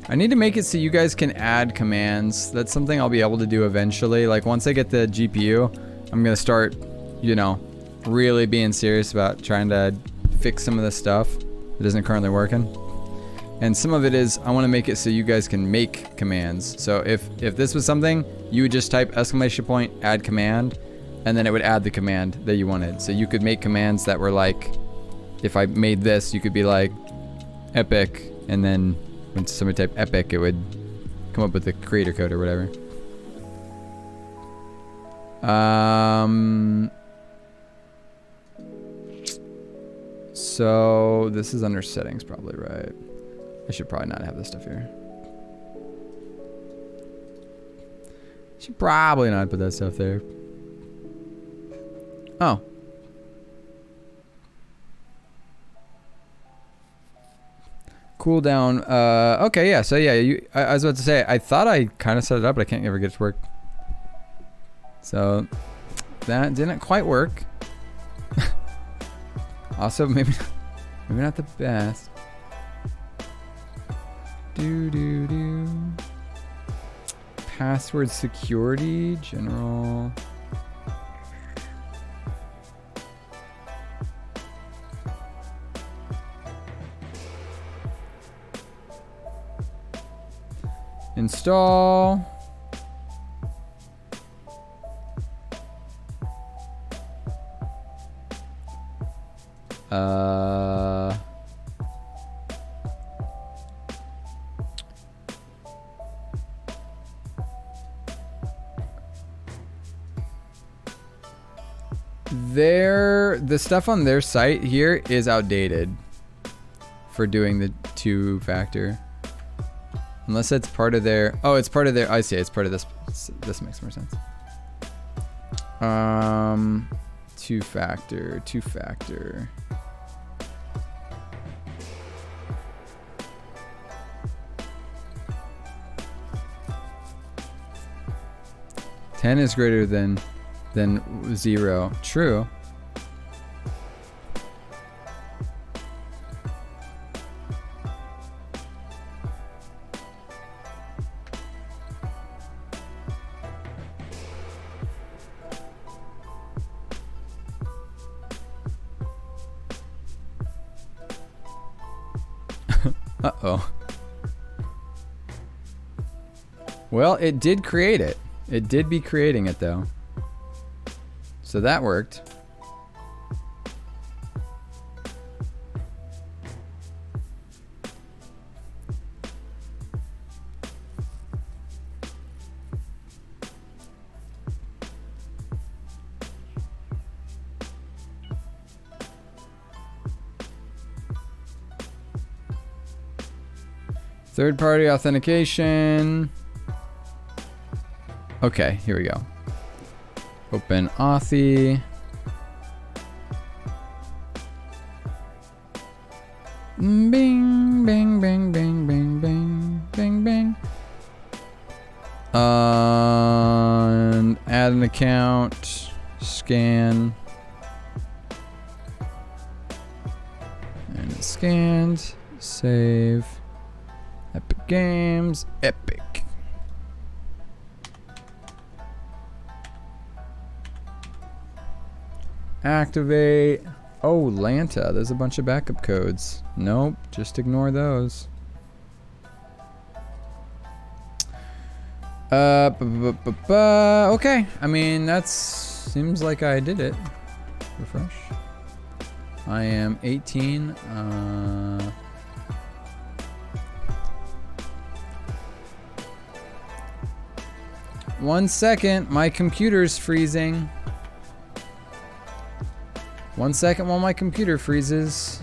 I need to make it so you guys can add commands. That's something I'll be able to do eventually. Like once I get the GPU, I'm gonna start, you know, really being serious about trying to fix some of this stuff that isn't currently working. And some of it is I want to make it so you guys can make commands. So if this was something, you would just type ! add command, and then it would add the command that you wanted. So you could make commands that were like, if I made this, you could be like epic, and then when somebody typed epic, it would come up with the creator code or whatever. So this is under settings probably, right? I should probably not have this stuff here. Should probably not put that stuff there. Oh. Cooldown. Okay, yeah. So yeah, I was about to say, I thought I kind of set it up, but I can't ever get it to work. So that didn't quite work. Also, maybe not the best. Password security, general. Install. The stuff on their site here is outdated for doing the 2-factor. Unless it's part of their, oh, it's part of their, I see, it's part of this. This makes more sense. 2-factor. Ten is greater than 0. True. Uh-oh. Well, it did create it. It did be creating it, though. So that worked. Third-party authentication. Okay, here we go. Open Authy. Bing, bing, bing, bing, bing, bing, bing, bing. And add an account. Scan. And it's scanned. Save. Epic Games. Epic. Activate. Oh, Lanta. There's a bunch of backup codes. Nope. Just ignore those. Okay. I mean, that seems like I did it. Refresh. I am 18. 1 second. My computer's freezing. 1 second while my computer freezes.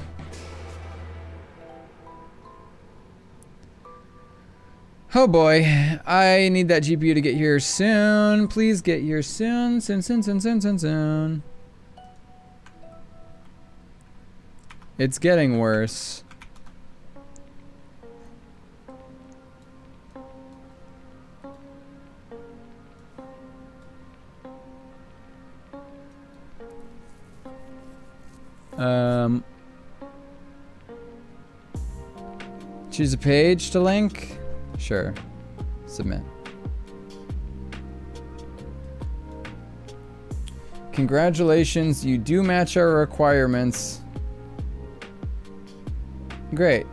Oh boy, I need that GPU to get here soon. Please get here soon. Soon. It's getting worse. Choose a page to link. Sure. Submit. Congratulations, you do match our requirements. Great.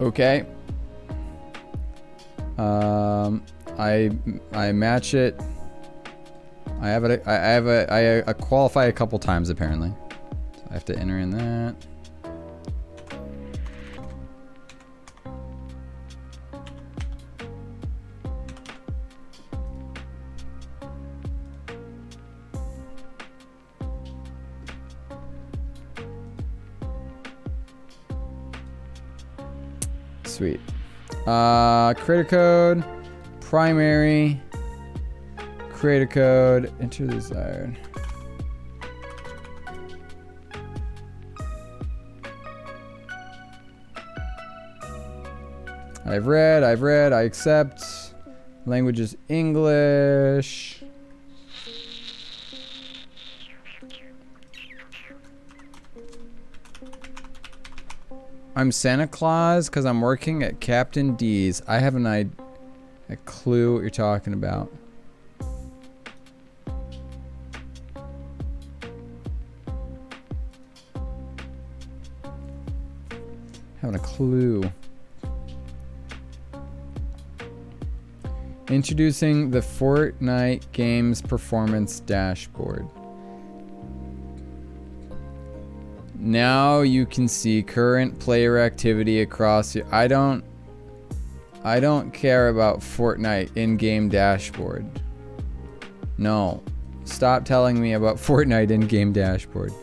Okay. I match it. I qualify a couple times apparently. So I have to enter in that. Sweet. Create a code. Primary. Create a code. Enter the desired. I've read. I accept. Language is English. I'm Santa Claus because I'm working at Captain D's. I have a clue what you're talking about. Having a clue. Introducing the Fortnite Games Performance Dashboard. Now you can see current player activity across your... I don't care about Fortnite in-game dashboard. No. Stop telling me about Fortnite in-game dashboard.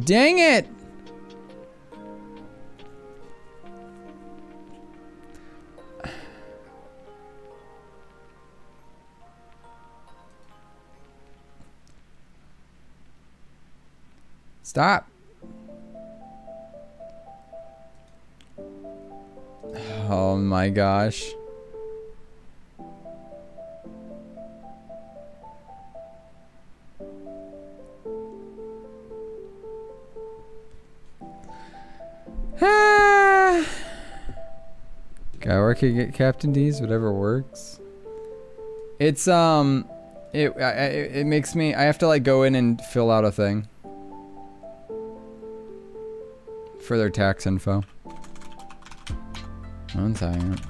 Dang it! Stop. Oh my gosh. Gotta work at Captain D's, whatever works. It's It makes me, I have to like go in and fill out a thing. For their tax info. One second.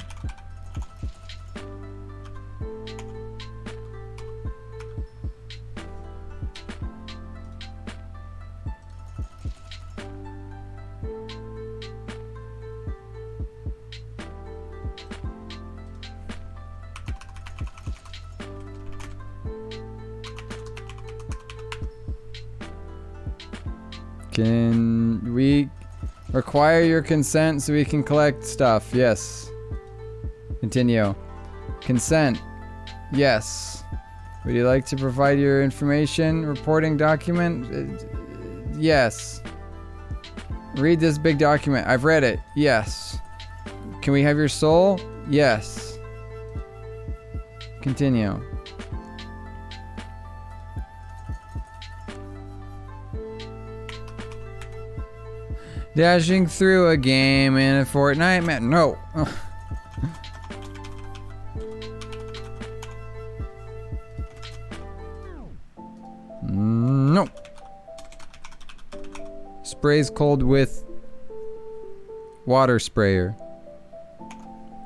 Can we require your consent so we can collect stuff? Yes. Continue. Consent. Yes. Would you like to provide your information reporting document? Yes. Read this big document. I've read it. Yes. Can we have your soul? Yes. Continue. Dashing through a game in a Fortnite map. No. No. Sprays cold with water sprayer.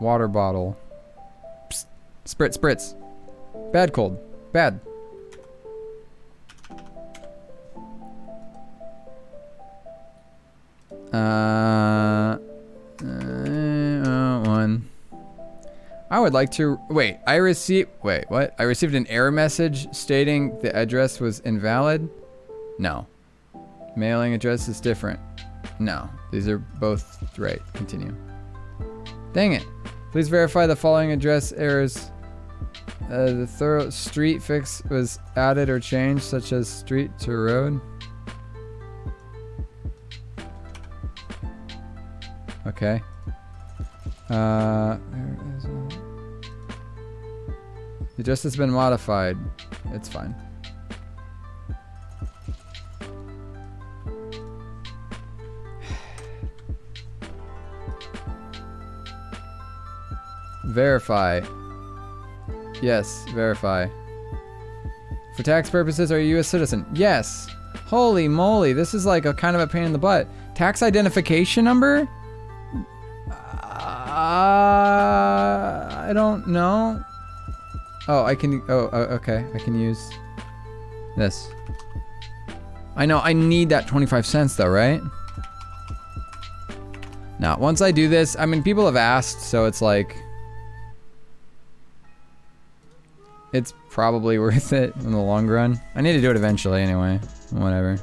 Water bottle. Psst. Spritz, spritz. Bad cold. Bad. One. I would like to wait. Wait, what? I received an error message stating the address was invalid. No. Mailing address is different. No. These are both right. Continue. Dang it. Please verify the following address errors. The thorough street fix was added or changed, such as street to road. Okay. The address has been modified. It's fine. Verify. Yes, verify. For tax purposes, are you a U.S. citizen? Yes. Holy moly, this is like a kind of a pain in the butt. Tax identification number? I don't know. Oh, I can. Oh, okay. I can use this. I know. I need that 25 cents though, right? Now, once I do this, I mean, people have asked, so it's like, it's probably worth it in the long run. I need to do it eventually anyway. Whatever.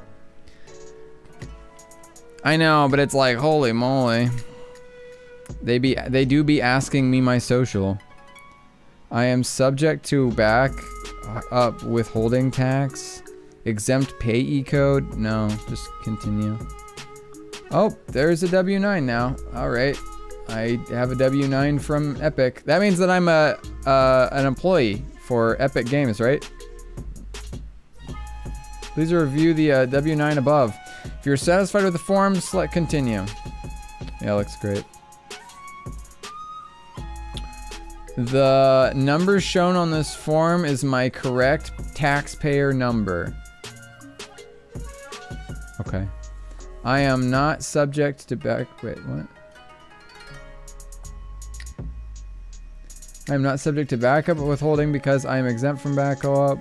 I know, but it's like, holy moly. They do be asking me my social. I am subject to back up withholding tax. Exempt payee code. No, just continue. Oh, there's a W9 now. All right, I have a W9 from Epic. That means that I'm an employee for Epic Games, right? Please review the W9 above. If you're satisfied with the form, select continue. Yeah, looks great. The number shown on this form is my correct taxpayer number. Okay. I am not subject to wait, what? I am not subject to backup withholding because I am exempt from backup.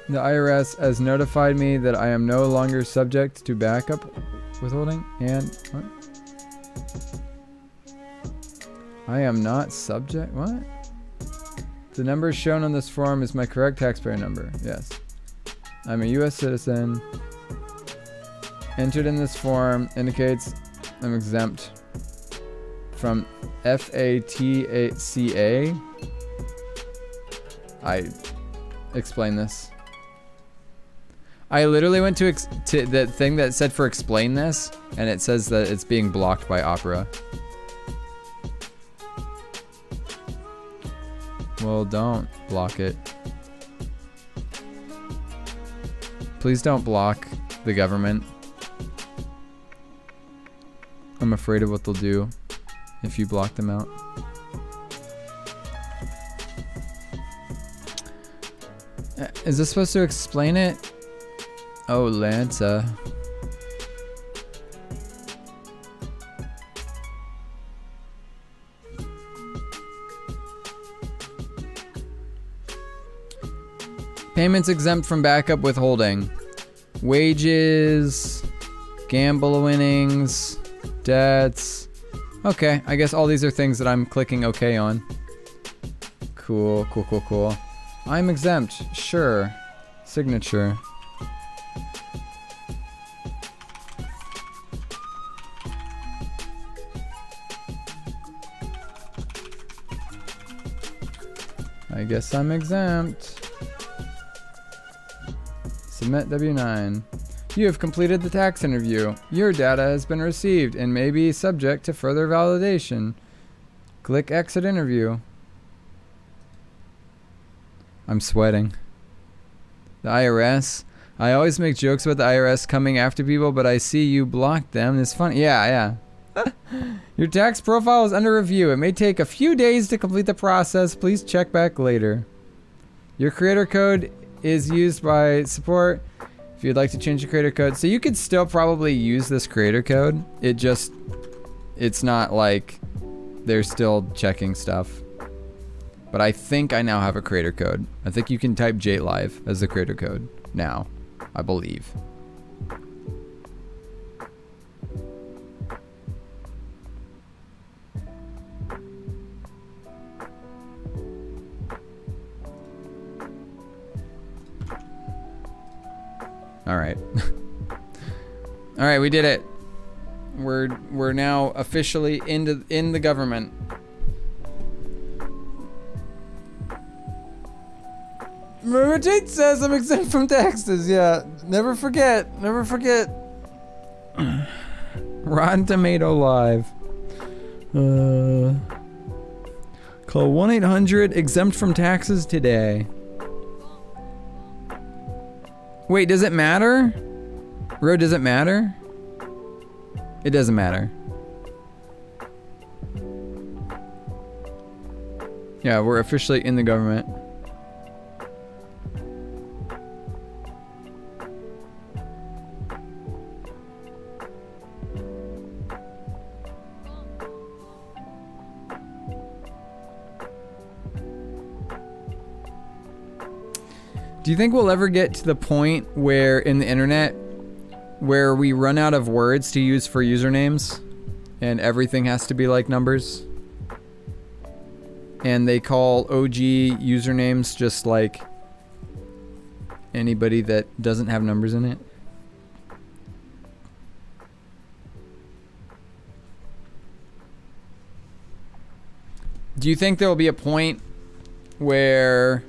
The IRS has notified me that I am no longer subject to backup withholding and what? I am not subject, what? The number shown on this form is my correct taxpayer number, yes. I'm a US citizen. Entered in this form indicates I'm exempt from FATCA. I explain this. I literally went to the thing that said for explain this, and it says that it's being blocked by Opera. Well, don't block it. Please don't block the government. I'm afraid of what they'll do if you block them out. Is this supposed to explain it? Oh, Lanza. Payments exempt from backup withholding. Wages, gamble winnings, debts. Okay, I guess all these are things that I'm clicking OK on. Cool, cool, cool, cool. I'm exempt, sure. Signature. I guess I'm exempt. Submit W9. You have completed the tax interview. Your data has been received and may be subject to further validation. Click exit interview. I'm sweating. The IRS. I always make jokes about the IRS coming after people, but I see you blocked them. It's funny. Yeah, yeah. Your tax profile is under review. It may take a few days to complete the process. Please check back later. Your creator code is used by support if you'd like to change the creator code. So you could still probably use this creator code. It's not like they're still checking stuff. But I think I now have a creator code. I think you can type JLive as the creator code now, I believe. All right. All right, we did it. We're now officially in the government. Remember, Jade says I'm exempt from taxes. Yeah, never forget. Never forget. Rotten Tomato Live. Call 1-800 exempt from taxes today. Wait, does it matter? Ro, does it matter? It doesn't matter. Yeah, we're officially in the government. Do you think we'll ever get to the point where in the internet where we run out of words to use for usernames and everything has to be like numbers? And they call OG usernames just like anybody that doesn't have numbers in it? Do you think there will be a point where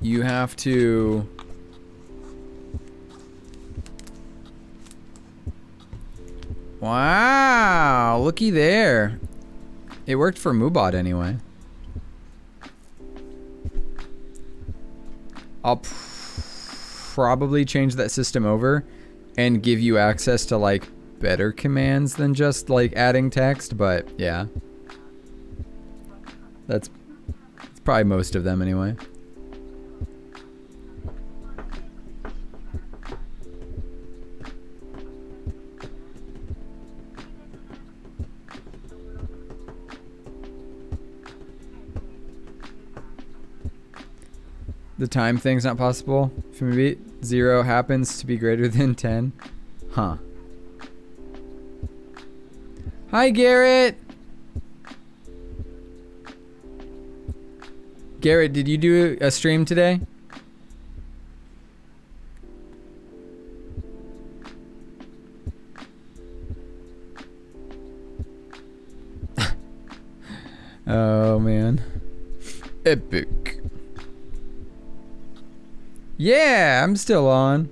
you have to wow, looky there. It worked for Moobot anyway. I'll probably change that system over and give you access to like better commands than just like adding text, but yeah. That's probably most of them anyway. The time thing's not possible. If maybe 0 happens to be greater than 10. Huh. Hi, Garrett. Garrett, did you do a stream today? Oh, man. Epic. Yeah, I'm still on.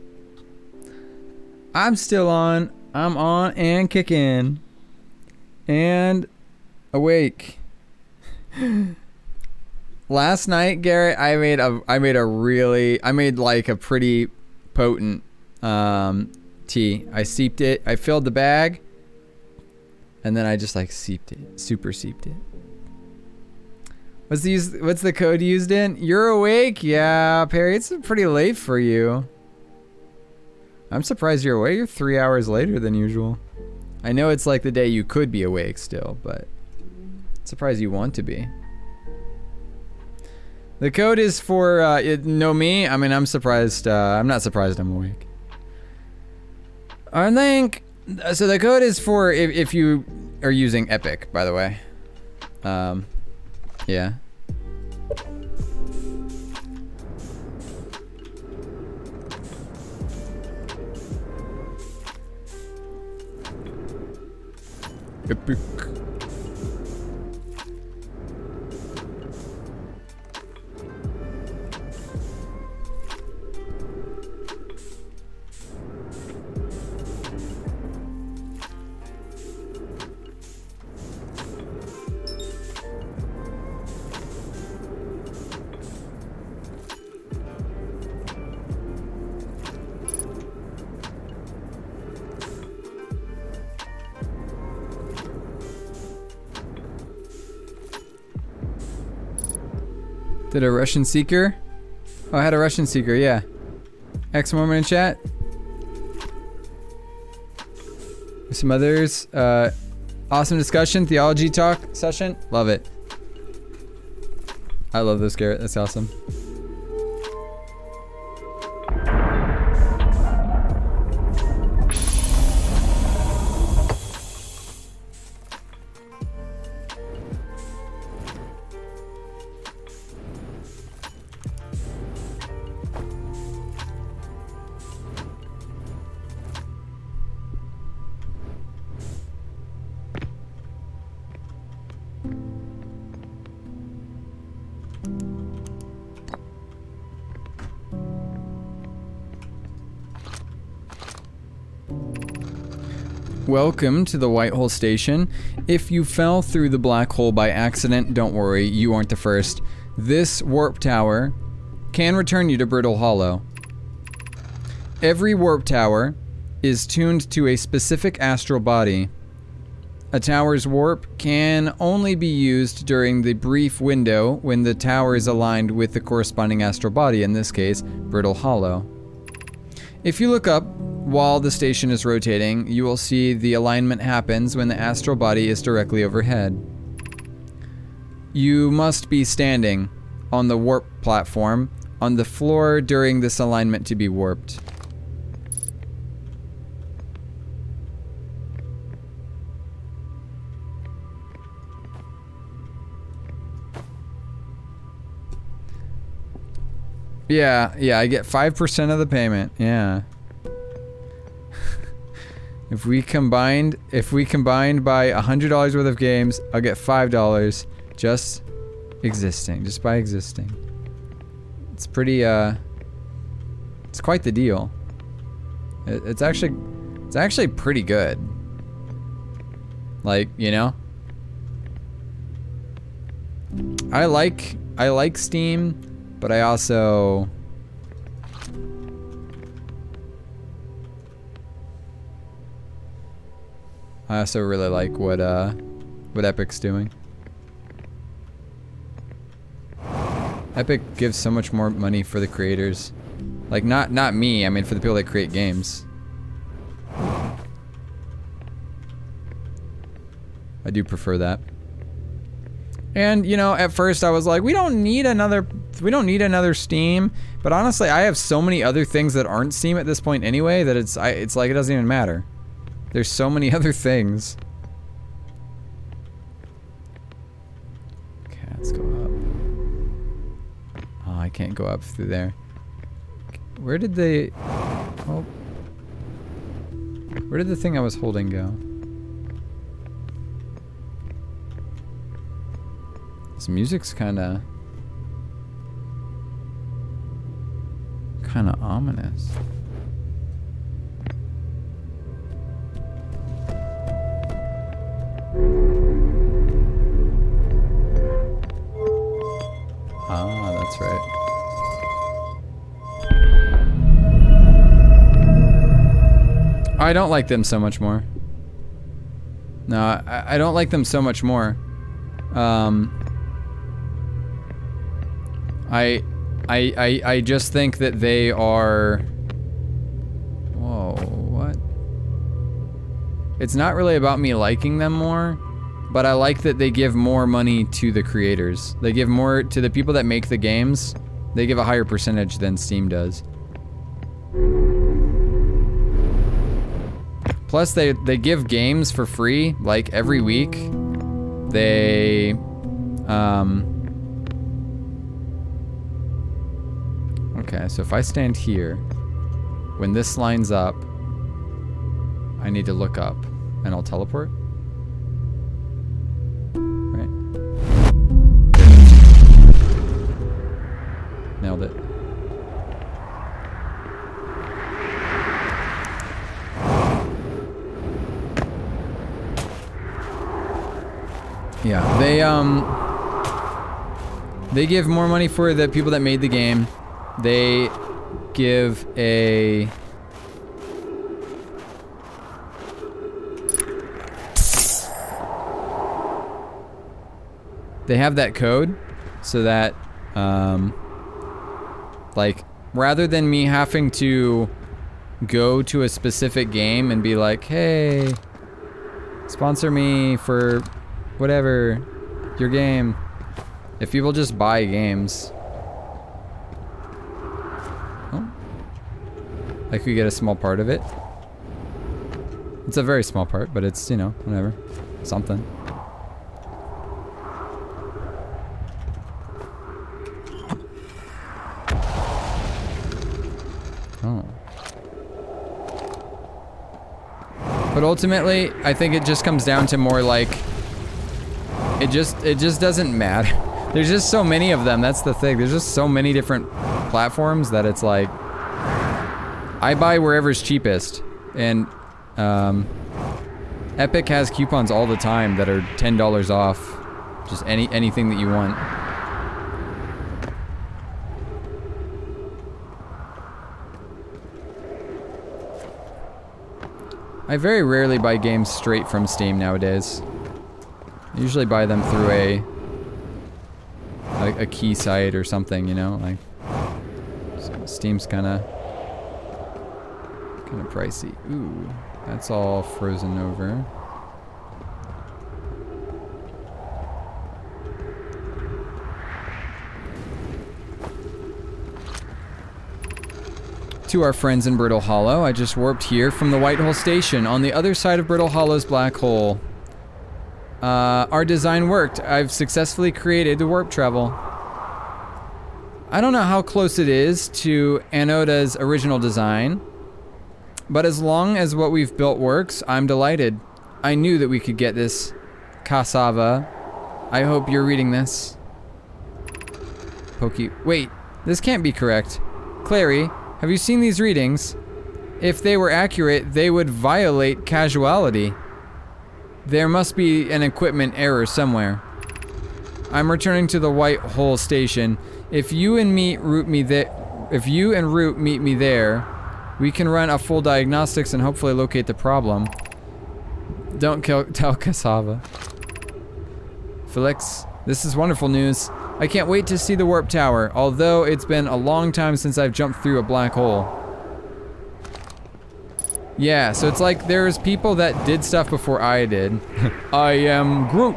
I'm still on. I'm on and kicking. And awake. Last night, Garrett, I made like a pretty potent tea. I steeped it. I filled the bag And then I just like seeped it, super seeped it. What's the code used in? You're awake? Yeah, Perry, it's pretty late for you. I'm surprised you're awake. You're 3 hours later than usual. I know it's like the day you could be awake still, but surprised you want to be. The code is for, know me? I mean, I'm surprised, I'm not surprised I'm awake. I think, so the code is for if you are using Epic, by the way. Yeah. Epic. Did a Russian seeker? Oh, I had a Russian seeker, yeah. X moment in chat. Some others. Awesome discussion, theology talk session. Love it. I love this, Garrett. That's awesome. Welcome to the White Hole Station. If you fell through the black hole by accident, don't worry, you aren't the first. This warp tower can return you to Brittle Hollow. Every warp tower is tuned to a specific astral body. A tower's warp can only be used during the brief window when the tower is aligned with the corresponding astral body, in this case, Brittle Hollow. If you look up while the station is rotating, you will see the alignment happens when the astral body is directly overhead. You must be standing on the warp platform on the floor during this alignment to be warped. Yeah, I get 5% of the payment. Yeah. If we combined by $100 worth of games, I'll get $5 just existing, just by existing. It's pretty, it's quite the deal. It's actually pretty good. Like, you know? I like Steam, but I also really like what Epic's doing. Epic gives so much more money for the creators. Like not me, I mean for the people that create games. I do prefer that. And you know, at first I was like, we don't need another Steam, but honestly, I have so many other things that aren't Steam at this point anyway that it's like it doesn't even matter. There's so many other things. Okay, let's go up. Oh, I can't go up through there. Where did the thing I was holding go? This music's kinda ominous. Ah, that's right. I don't like them so much more. No, I don't like them so much more. I just think that they are... Whoa, what? It's not really about me liking them more, but I like that they give more money to the creators. They give more to the people that make the games. They give a higher percentage than Steam does. Plus, they give games for free, like, every week. They, okay, so if I stand here, when this lines up, I need to look up, and I'll teleport. Right? Nailed it. Yeah, they give more money for the people that made the game. They give a... They have that code so that, like, rather than me having to go to a specific game and be like, hey, sponsor me for whatever, your game. If people just buy games, oh, I could get a small part of it. It's a very small part, but it's, you know, whatever, something. Oh. But ultimately, I think it just comes down to more like, it just doesn't matter. There's just so many of them, that's the thing. There's just so many different platforms that it's like, I buy wherever's cheapest. And Epic has coupons all the time that are $10 off. Just anything that you want. I very rarely buy games straight from Steam nowadays. I usually buy them through a key site or something, you know, like Steam's kind of pricey. Ooh, that's all frozen over. To our friends in Brittle Hollow, I just warped here from the White Hole Station on the other side of Brittle Hollow's black hole. Our design worked. I've successfully created the warp travel. I don't know how close it is to Anoda's original design, but as long as what we've built works, I'm delighted. I knew that we could get this. Cassava. I hope you're reading this. Pokey. Wait, this can't be correct. Clary, have you seen these readings? If they were accurate, they would violate causality. There must be an equipment error somewhere. I'm returning to the White Hole Station. If you and Root meet me there, we can run a full diagnostics and hopefully locate the problem. Don't tell Cassava. Felix, this is wonderful news. I can't wait to see the warp tower, although it's been a long time since I've jumped through a black hole. Yeah, so it's like there's people that did stuff before I did. I am Groot.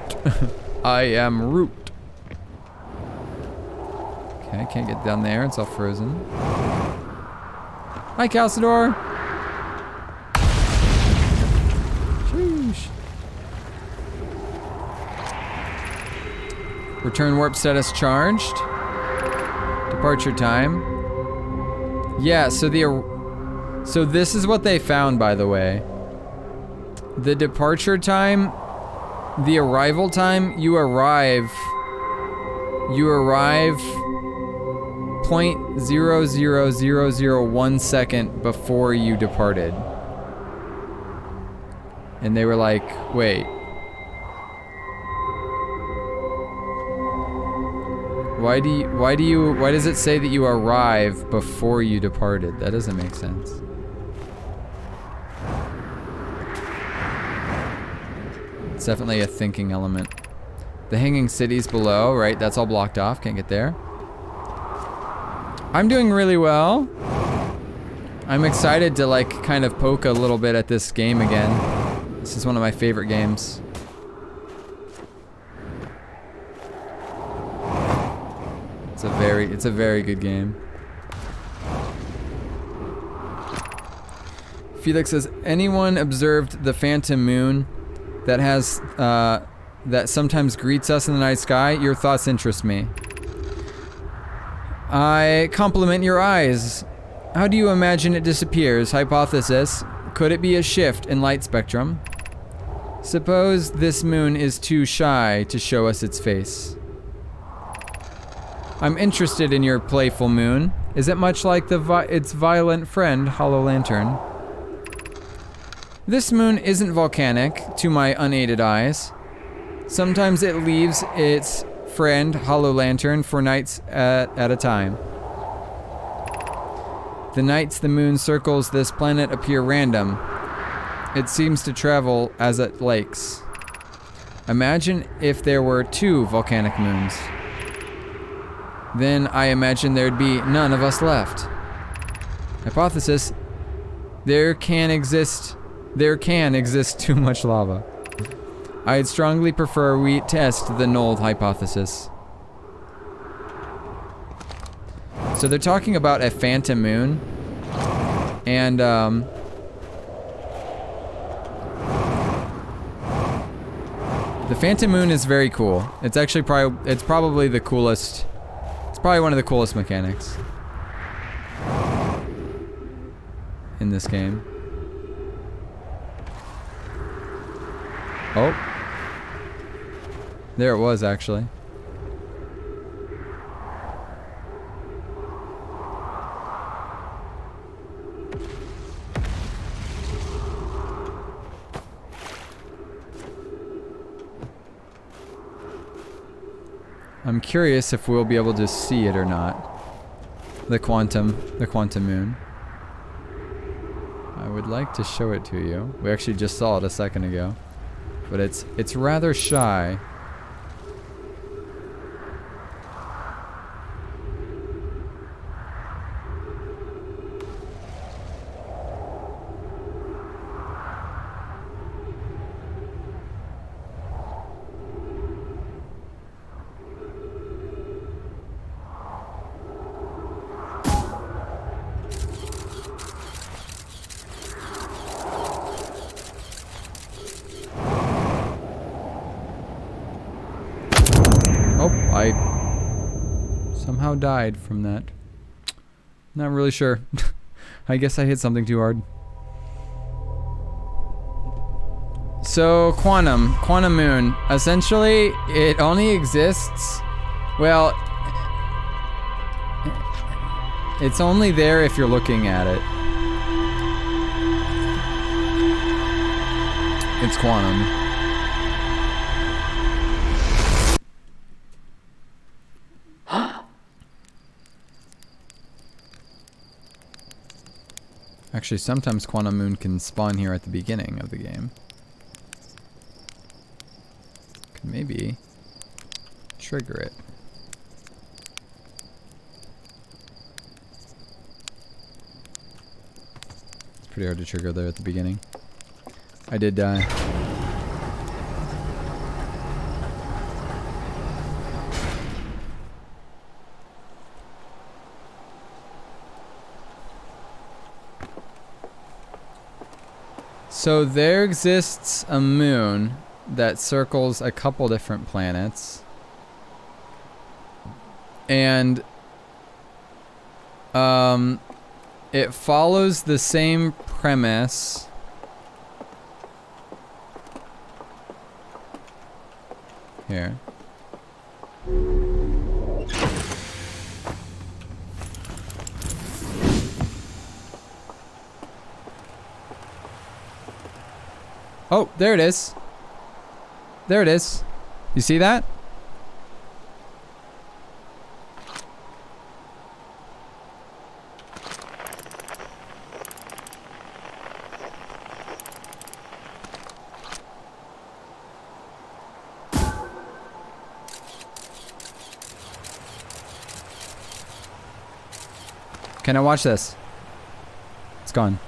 I am Root. Okay, I can't get down there, it's all frozen. Hi, Calcidor. Sheesh. Return warp status charged. Departure time. Yeah, so this is what they found, by the way. The departure time, the arrival time, you arrive 0.00001 second before you departed. And they were like, wait. Why does it say that you arrive before you departed? That doesn't make sense. It's definitely a thinking element. The hanging cities below, right? That's all blocked off. Can't get there. I'm doing really well. I'm excited to like kind of poke a little bit at this game again. This is one of my favorite games. It's a very good game. Felix says, anyone observed the phantom moon that has that sometimes greets us in the night sky? Your thoughts interest me. I compliment your eyes. How do you imagine it disappears? Hypothesis. Could it be a shift in light spectrum? Suppose this moon is too shy to show us its face. I'm interested in your playful moon. Is it much like its violent friend, Hollow Lantern? This moon isn't volcanic, to my unaided eyes. Sometimes it leaves its friend, Hollow Lantern, for nights at a time. The nights the moon circles this planet appear random. It seems to travel as it likes. Imagine if there were 2 volcanic moons. Then I imagine there'd be none of us left. Hypothesis. There can exist too much lava. I'd strongly prefer we test the null hypothesis. So they're talking about a phantom moon. And, the phantom moon is very cool. It's actually probably the coolest. It's probably one of the coolest mechanics in this game. Oh. There it was, actually. I'm curious if we'll be able to see it or not. The quantum moon. I would like to show it to you. We actually just saw it a second ago. But it's rather shy. I somehow died from that. Not really sure. I guess I hit something too hard. So, quantum moon. Essentially, it only exists, well, it's only there if you're looking at it. It's quantum. Actually, sometimes Quantum Moon can spawn here at the beginning of the game. Could maybe trigger it. It's pretty hard to trigger there at the beginning. I did die. So there exists a moon that circles a couple different planets. And it follows the same premise. Here. Oh, there it is. There it is. You see that? Can I watch this? It's gone.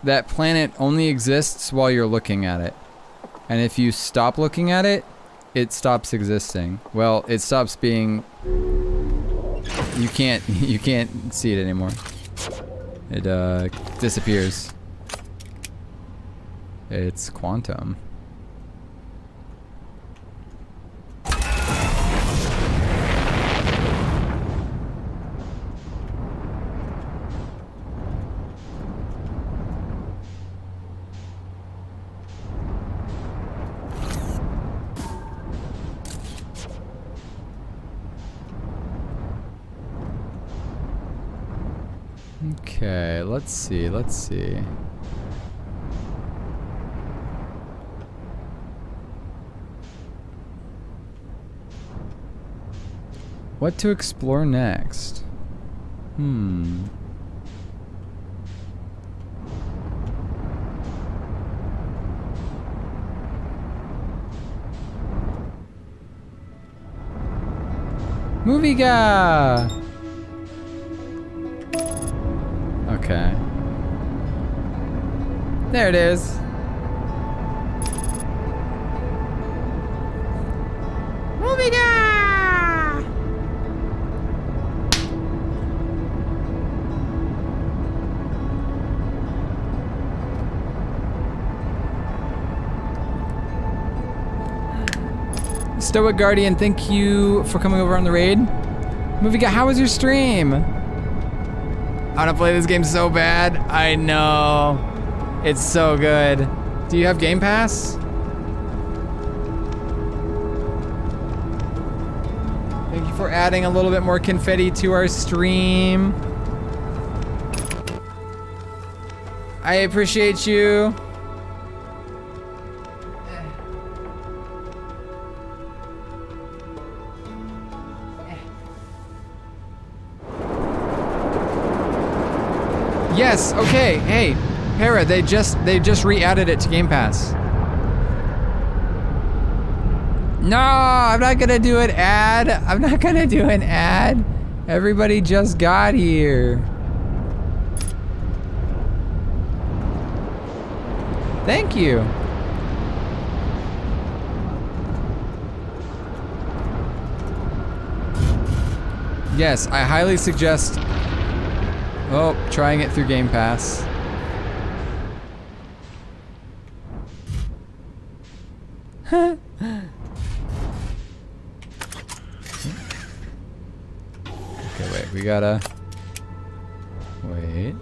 That planet only exists while you're looking at it. And if you stop looking at it, it stops existing. Well, it stops being... You can't see it anymore. It disappears. It's quantum. Okay, let's see. What to explore next? Movie guy! Okay. There it is. Movie guy! Stoic Guardian, thank you for coming over on the raid. Movie guy, how was your stream? I wanna play this game so bad. I know. It's so good. Do you have Game Pass? Thank you for adding a little bit more confetti to our stream. I appreciate you. Yes, okay, hey, Hera, they just re-added it to Game Pass. No, I'm not gonna do an ad. I'm not gonna do an ad. Everybody just got here. Thank you. Yes, I highly suggest trying it through Game Pass. Okay, wait, we gotta... Wait.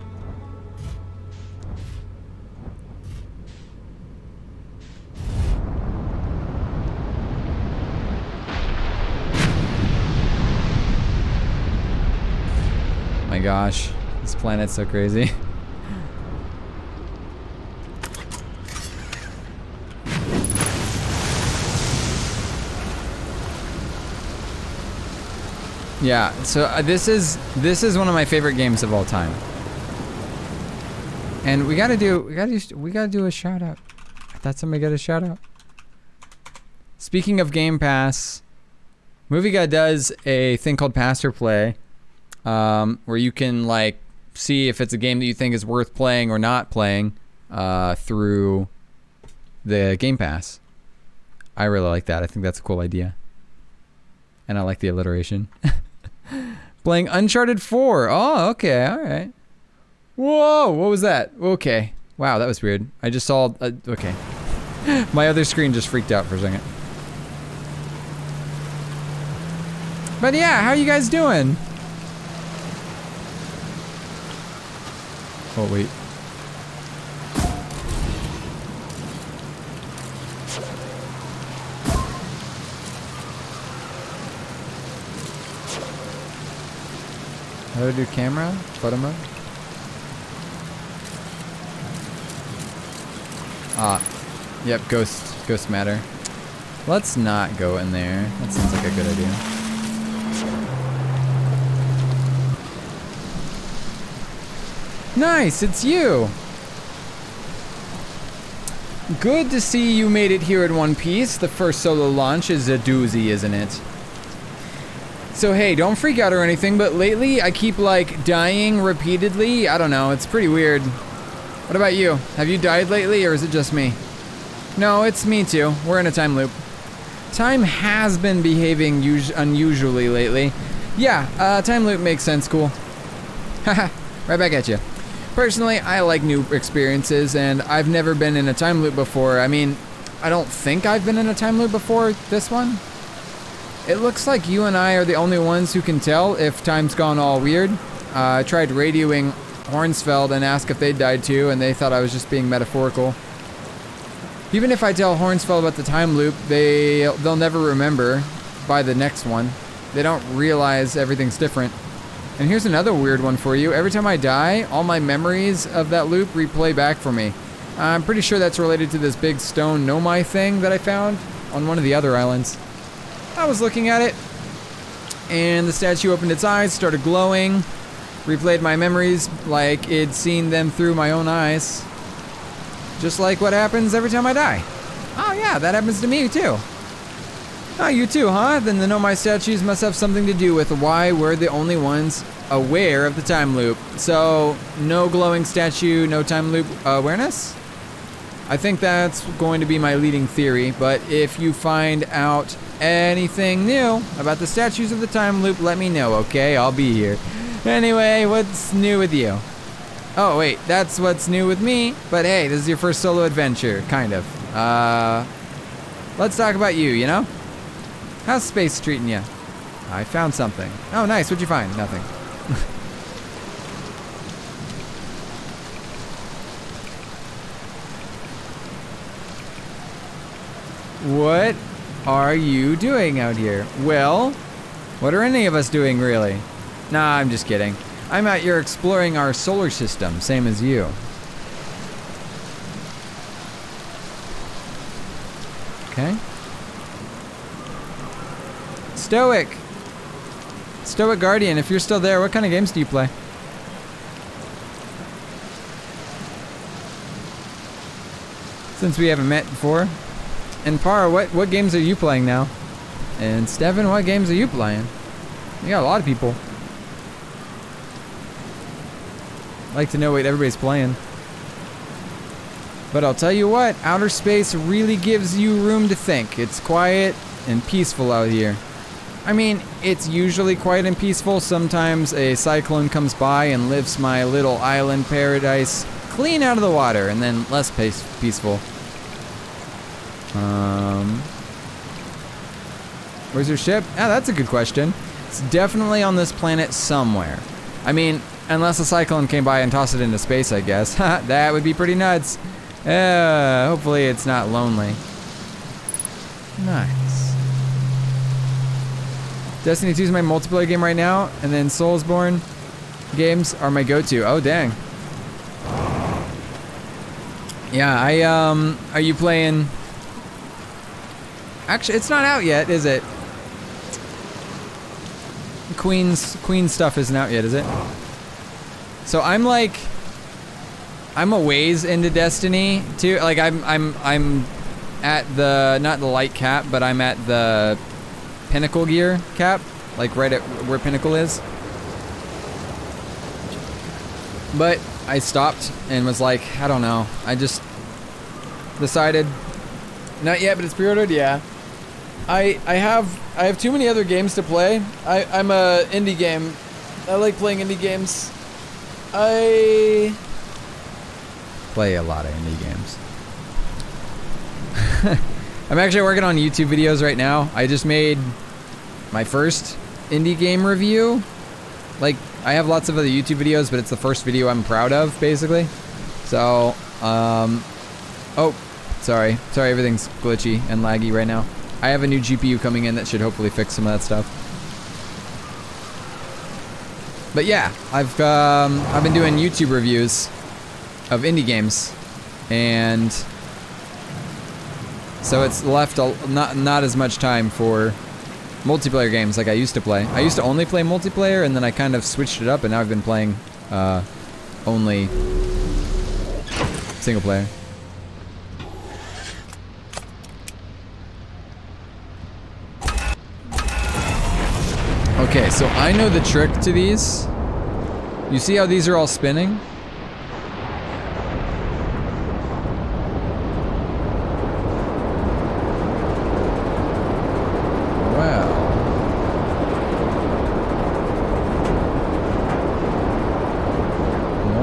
My gosh. This planet's so crazy. Yeah, so this is one of my favorite games of all time. And we gotta do a shout out. I thought somebody got a shout out. Speaking of Game Pass, Movie Guy does a thing called Pass or Play, where you can like see if it's a game that you think is worth playing or not playing through the Game Pass. I really like that. I think that's a cool idea. And I like the alliteration. Playing Uncharted 4. Oh, okay. All right. Whoa, what was that? Okay. Wow, that was weird. I just saw... okay. My other screen just freaked out for a second. But yeah, how are you guys doing? Oh, wait. How do I do camera? Photo mode? Yep, ghost matter. Let's not go in there. That seems like a good idea. Nice, it's you! Good to see you made it here in one piece. The first solo launch is a doozy, isn't it? So hey, don't freak out or anything, but lately I keep like dying repeatedly. I don't know, it's pretty weird. What about you? Have you died lately or is it just me? No, it's me too. We're in a time loop. Time has been behaving unusually lately. Yeah, time loop makes sense, cool. Haha, right back at you. Personally, I like new experiences, and I've never been in a time loop before. I mean, I don't think I've been in a time loop before this one. It looks like you and I are the only ones who can tell if time's gone all weird. I tried radioing Hornsfeld and asked if they died too, and they thought I was just being metaphorical. Even if I tell Hornsfeld about the time loop, they'll never remember by the next one. They don't realize everything's different. And here's another weird one for you. Every time I die, all my memories of that loop replay back for me. I'm pretty sure that's related to this big stone Nomai thing that I found on one of the other islands. I was looking at it, and the statue opened its eyes, started glowing, replayed my memories like it'd seen them through my own eyes. Just like what happens every time I die. Oh yeah, that happens to me too. Oh, you too, huh? Then the Nomai statues must have something to do with why we're the only ones aware of the time loop. So, no glowing statue, no time loop awareness? I think that's going to be my leading theory, but if you find out anything new about the statues of the time loop, let me know, okay? I'll be here. Anyway, what's new with you? Oh, wait, that's what's new with me, but hey, this is your first solo adventure, kind of. Let's talk about you, you know? How's space treating you? I found something. Oh, nice. What'd you find? Nothing. What are you doing out here? Well, what are any of us doing, really? Nah, I'm just kidding. I'm out here exploring our solar system, same as you. Okay. Stoic Guardian, if you're still there, what kind of games do you play? Since we haven't met before. And Par, what games are you playing now? And Stefan, what games are you playing? You got a lot of people. I'd like to know what everybody's playing. But I'll tell you what, outer space really gives you room to think. It's quiet and peaceful out here. I mean, it's usually quiet and peaceful. Sometimes a cyclone comes by and lifts my little island paradise clean out of the water, and then less peaceful. Where's your ship? Ah, that's a good question. It's definitely on this planet somewhere. I mean, unless a cyclone came by and tossed it into space, I guess. That would be pretty nuts. Hopefully it's not lonely. Nice. Destiny 2 is my multiplayer game right now, and then Soulsborne games are my go-to. Oh, dang. Yeah, are you playing... Actually, it's not out yet, is it? Queen stuff isn't out yet, is it? So I'm a ways into Destiny too. Like I'm at the, not the light cap, but I'm at the Pinnacle gear cap, like right at where Pinnacle is. But I stopped and was like, I don't know. I just decided, not yet, but it's pre-ordered. Yeah, I have too many other games to play. I'm a indie game. I like playing indie games. I play a lot of indie games. I'm actually working on YouTube videos right now. I just made my first indie game review. Like, I have lots of other YouTube videos, but it's the first video I'm proud of, basically. So, oh, sorry, everything's glitchy and laggy right now. I have a new GPU coming in that should hopefully fix some of that stuff. But yeah, I've been doing YouTube reviews of indie games, and so it's left not as much time for multiplayer games like I used to play. I used to only play multiplayer, and then I kind of switched it up, and now I've been playing only single player. Okay, so I know the trick to these. You see how these are all spinning? Well.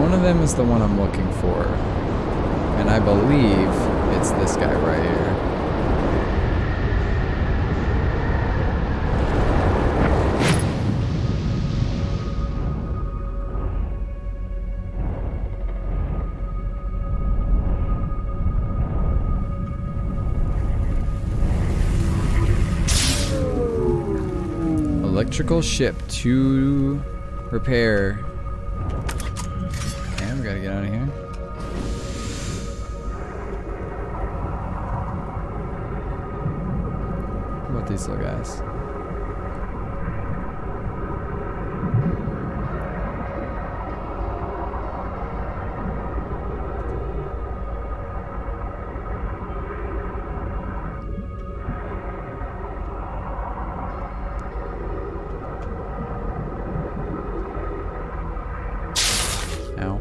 One of them is the one I'm looking for. And I believe it's this guy right here. Electrical ship to repair. Okay, we gotta get out of here. What about these little guys? Ow.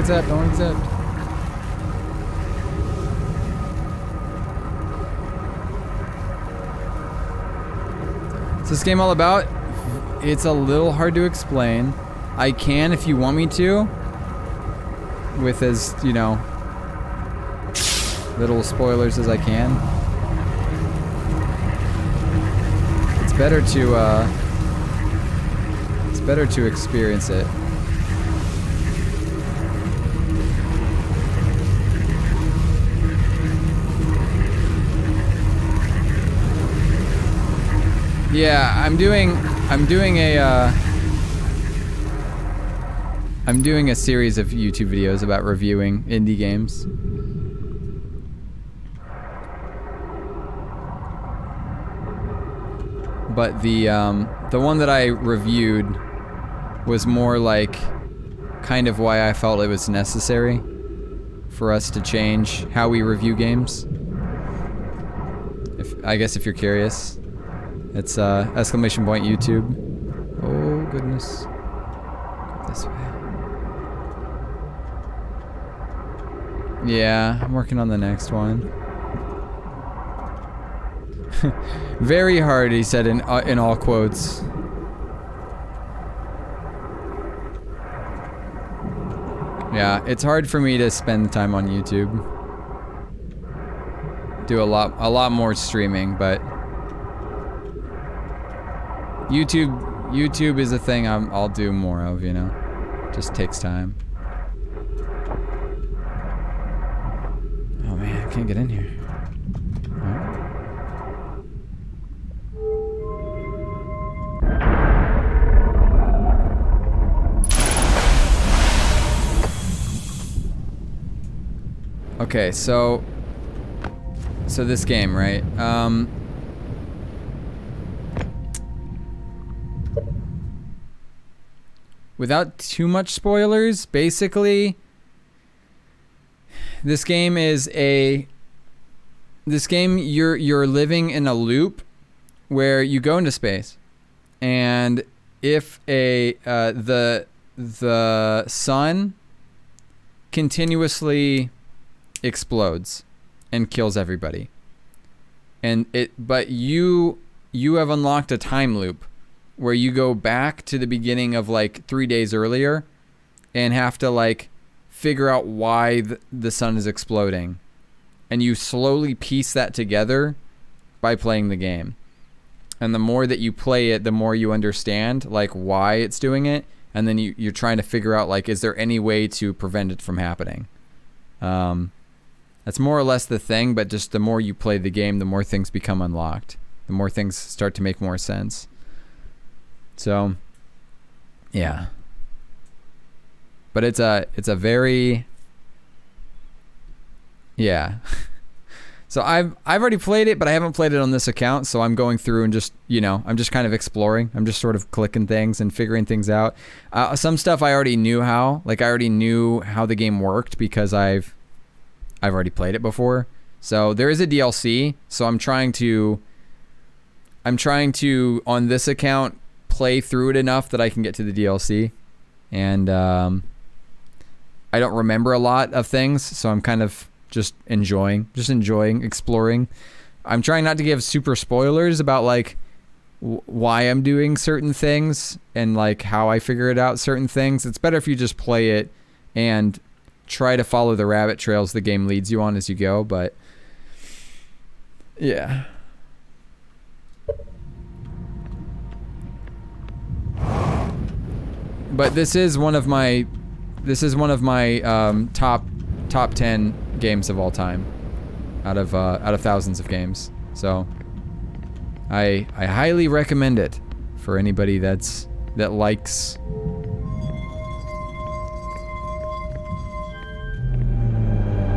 Zapped, don't want to get zapped. What's this game all about? It's a little hard to explain. I can if you want me to. With as, you know, little spoilers as I can. It's better to experience it. Yeah, I'm doing a series of YouTube videos about reviewing indie games. But the one that I reviewed was more like kind of why I felt it was necessary for us to change how we review games. I guess if you're curious. It's exclamation point YouTube. Oh goodness. This way. Yeah, I'm working on the next one. Very hard, he said in all quotes. Yeah, it's hard for me to spend time on YouTube. Do a lot more streaming, but YouTube is a thing I'll do more of, you know. Just takes time. Oh man, I can't get in here. Okay, so this game, right? Without too much spoilers, basically, this game you're living in a loop where you go into space, and if the sun continuously explodes and kills everybody, but you have unlocked a time loop where you go back to the beginning of like 3 days earlier and have to like figure out why the sun is exploding, and you slowly piece that together by playing the game. And the more that you play it, the more you understand like why it's doing it, and then you're trying to figure out like, is there any way to prevent it from happening? That's more or less the thing, but just the more you play the game, the more things become unlocked. The more things start to make more sense. So, yeah. But it's a very, yeah. So I've already played it, but I haven't played it on this account. So I'm going through and just, you know, I'm just kind of exploring. I'm just sort of clicking things and figuring things out. Some stuff I already knew how, like I already knew how the game worked because I've already played it before. So there is a DLC. So I'm trying to on this account play through it enough that I can get to the DLC. And I don't remember a lot of things, so I'm kind of just enjoying exploring. I'm trying not to give super spoilers about like why I'm doing certain things and like how I figure it out certain things. It's better if you just play it and try to follow the rabbit trails the game leads you on as you go, but yeah. But this is one of my top 10 games of all time out of thousands of games. So I highly recommend it for anybody that likes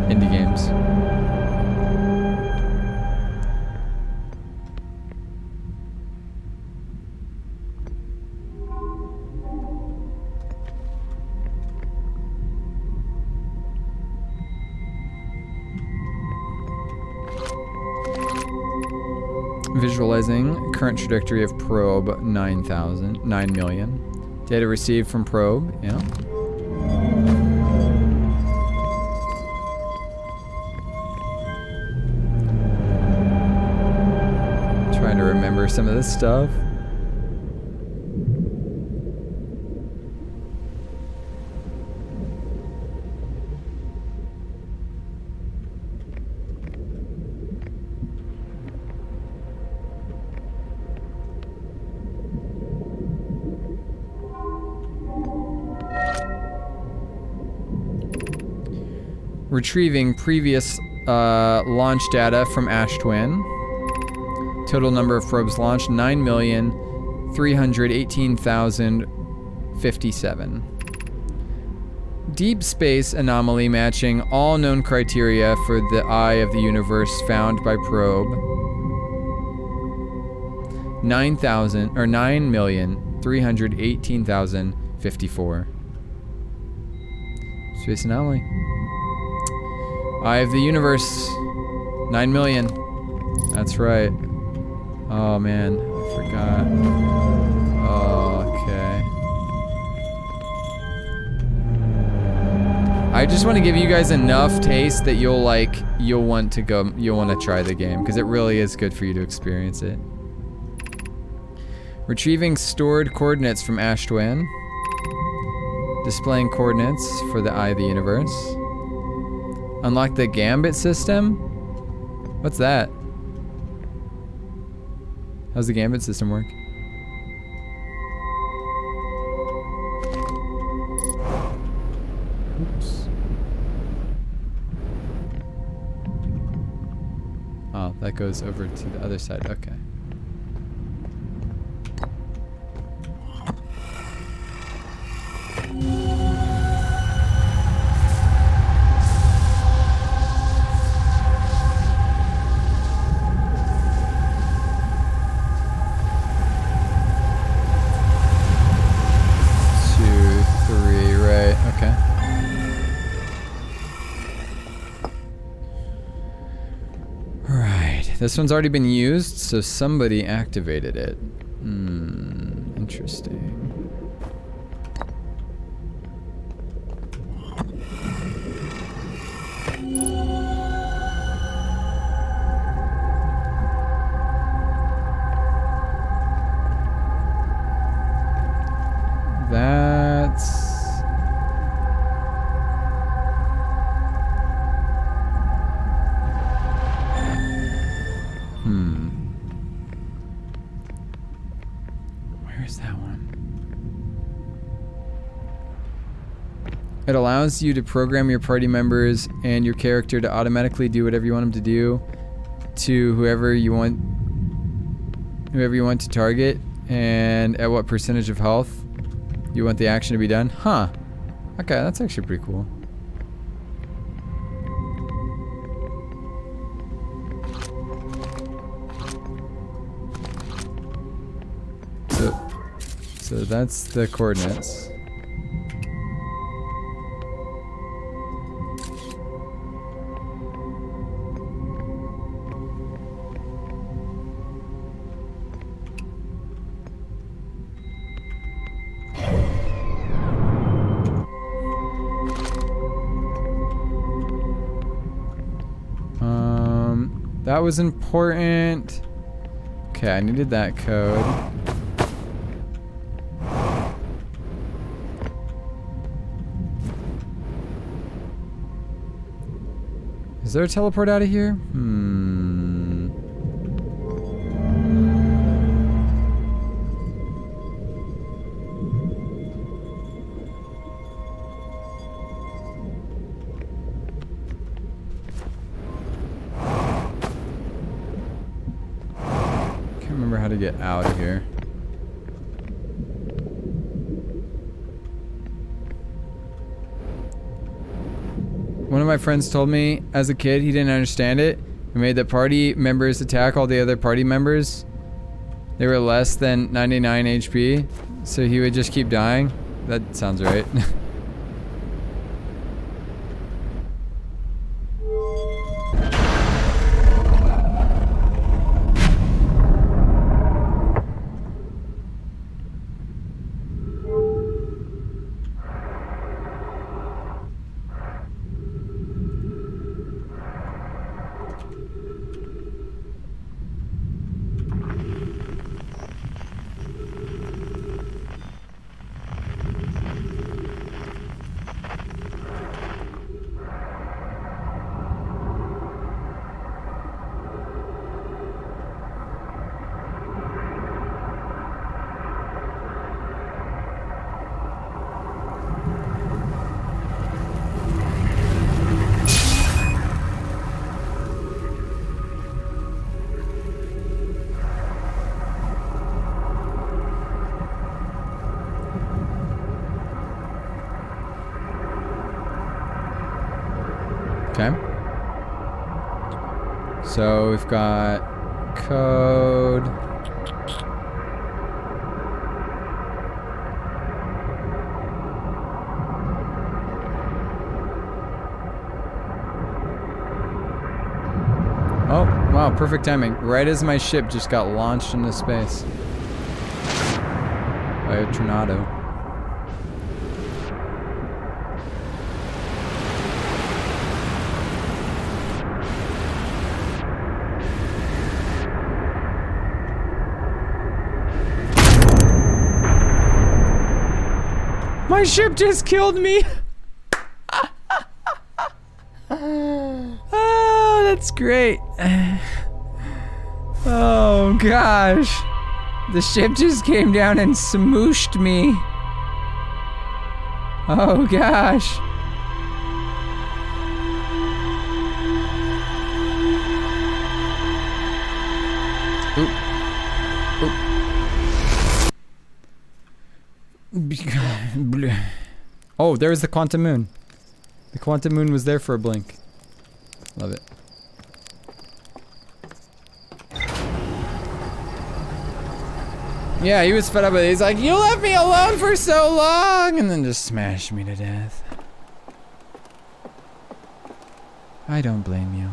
indie games. Visualizing current trajectory of probe 9 million. Data received from probe, yeah. Trying to remember some of this stuff. Retrieving previous launch data from Ash Twin. Total number of probes launched 9,318,057. Deep space anomaly matching all known criteria for the eye of the universe found by probe. 9,318,054. Space anomaly. Eye of the universe. 9 million. That's right. Oh man, I forgot. Oh, okay. I just want to give you guys enough taste that you'll want to try the game, because it really is good for you to experience it. Retrieving stored coordinates from Ash Twin. Displaying coordinates for the Eye of the Universe. Unlock the Gambit system? What's that? How's the Gambit system work? Oops. Oh, that goes over to the other side. Okay. This one's already been used, so somebody activated it. Interesting. That's... Where's that one? It allows you to program your party members and your character to automatically do whatever you want them to do to whoever you want to target, and at what percentage of health you want the action to be done. Huh. Okay, that's actually pretty cool. So that's the coordinates. That was important. Okay, I needed that code. Is there a teleport out of here? How to get out of here. One of my friends told me as a kid he didn't understand it. He made the party members attack all the other party members. They were less than 99 HP, so he would just keep dying. That sounds right. Okay. So we've got code. Oh, wow, perfect timing. Right as my ship just got launched into space by a tornado. My ship just killed me. Oh, that's great. Oh gosh. The ship just came down and smooshed me. Oh gosh. Oh, there's the quantum moon. The quantum moon was there for a blink. Love it. Yeah, he was fed up with it. He's like, you left me alone for so long, and then just smashed me to death. I don't blame you.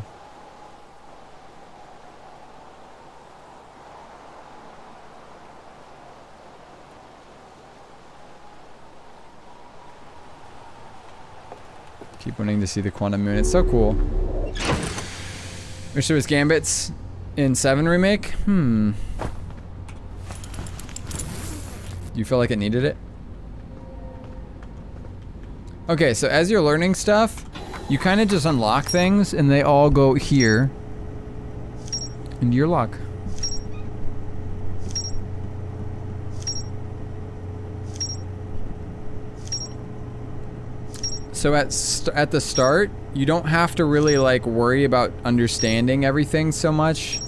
Keep wanting to see the quantum moon. It's so cool. Wish there was gambits in 7 remake. You feel like it needed it? Okay, so as you're learning stuff, you kind of just unlock things and they all go here into your lock. So at the start, you don't have to really like worry about understanding everything so much.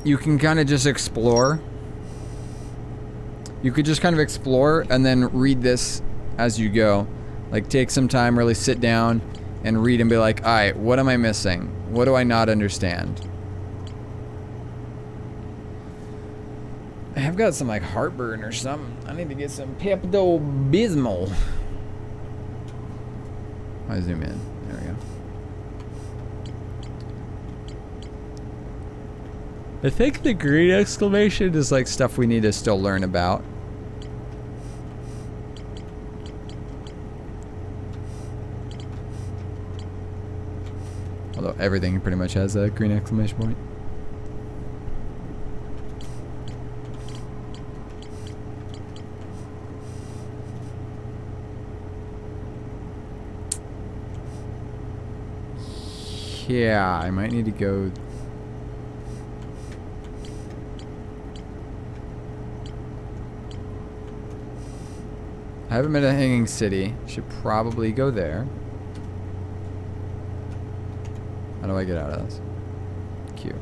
You can kind of just explore. You could just kind of explore and then read this as you go. Like take some time, really sit down and read and be like, all right, what am I missing? What do I not understand? I have got some like heartburn or something. I need to get some Pepto-Bismol. I zoom in. There we go. I think the green exclamation is like stuff we need to still learn about. Although everything pretty much has a green exclamation point. Yeah, I might need to go. I haven't been to Hanging City. Should probably go there. How do I get out of this? Q.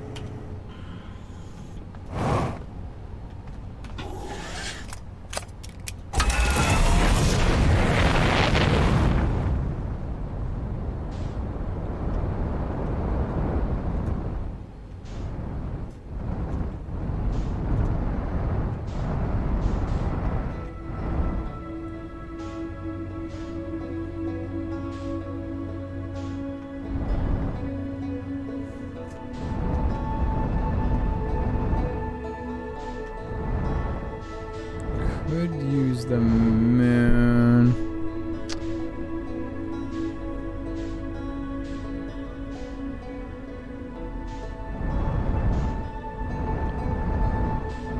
Could use the moon.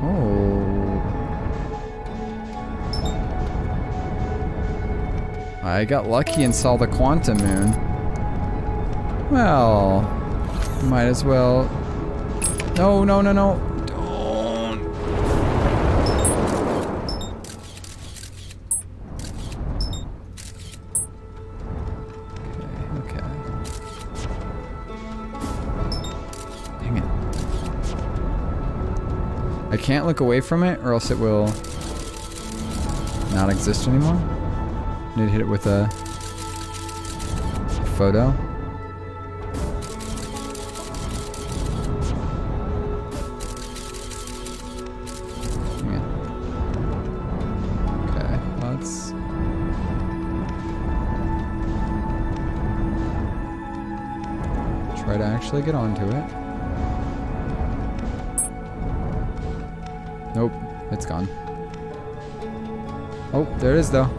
Oh. I got lucky and saw the quantum moon. Well, might as well. No, no, no, no. I can't look away from it or else it will not exist anymore. Need to hit it with a photo. Hang on. Okay, let's try to actually get onto it. Nope, it's gone. Oh, there it is though.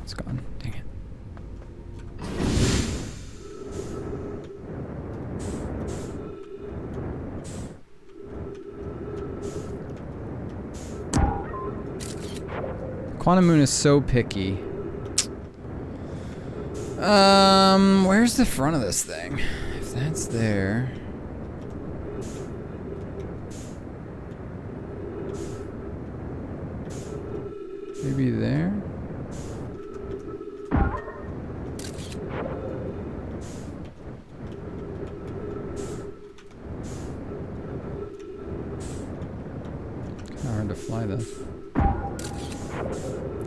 It's gone. Dang it. Quantum Moon is so picky. Where's the front of this thing? If that's there. Maybe there? Kinda hard to fly this.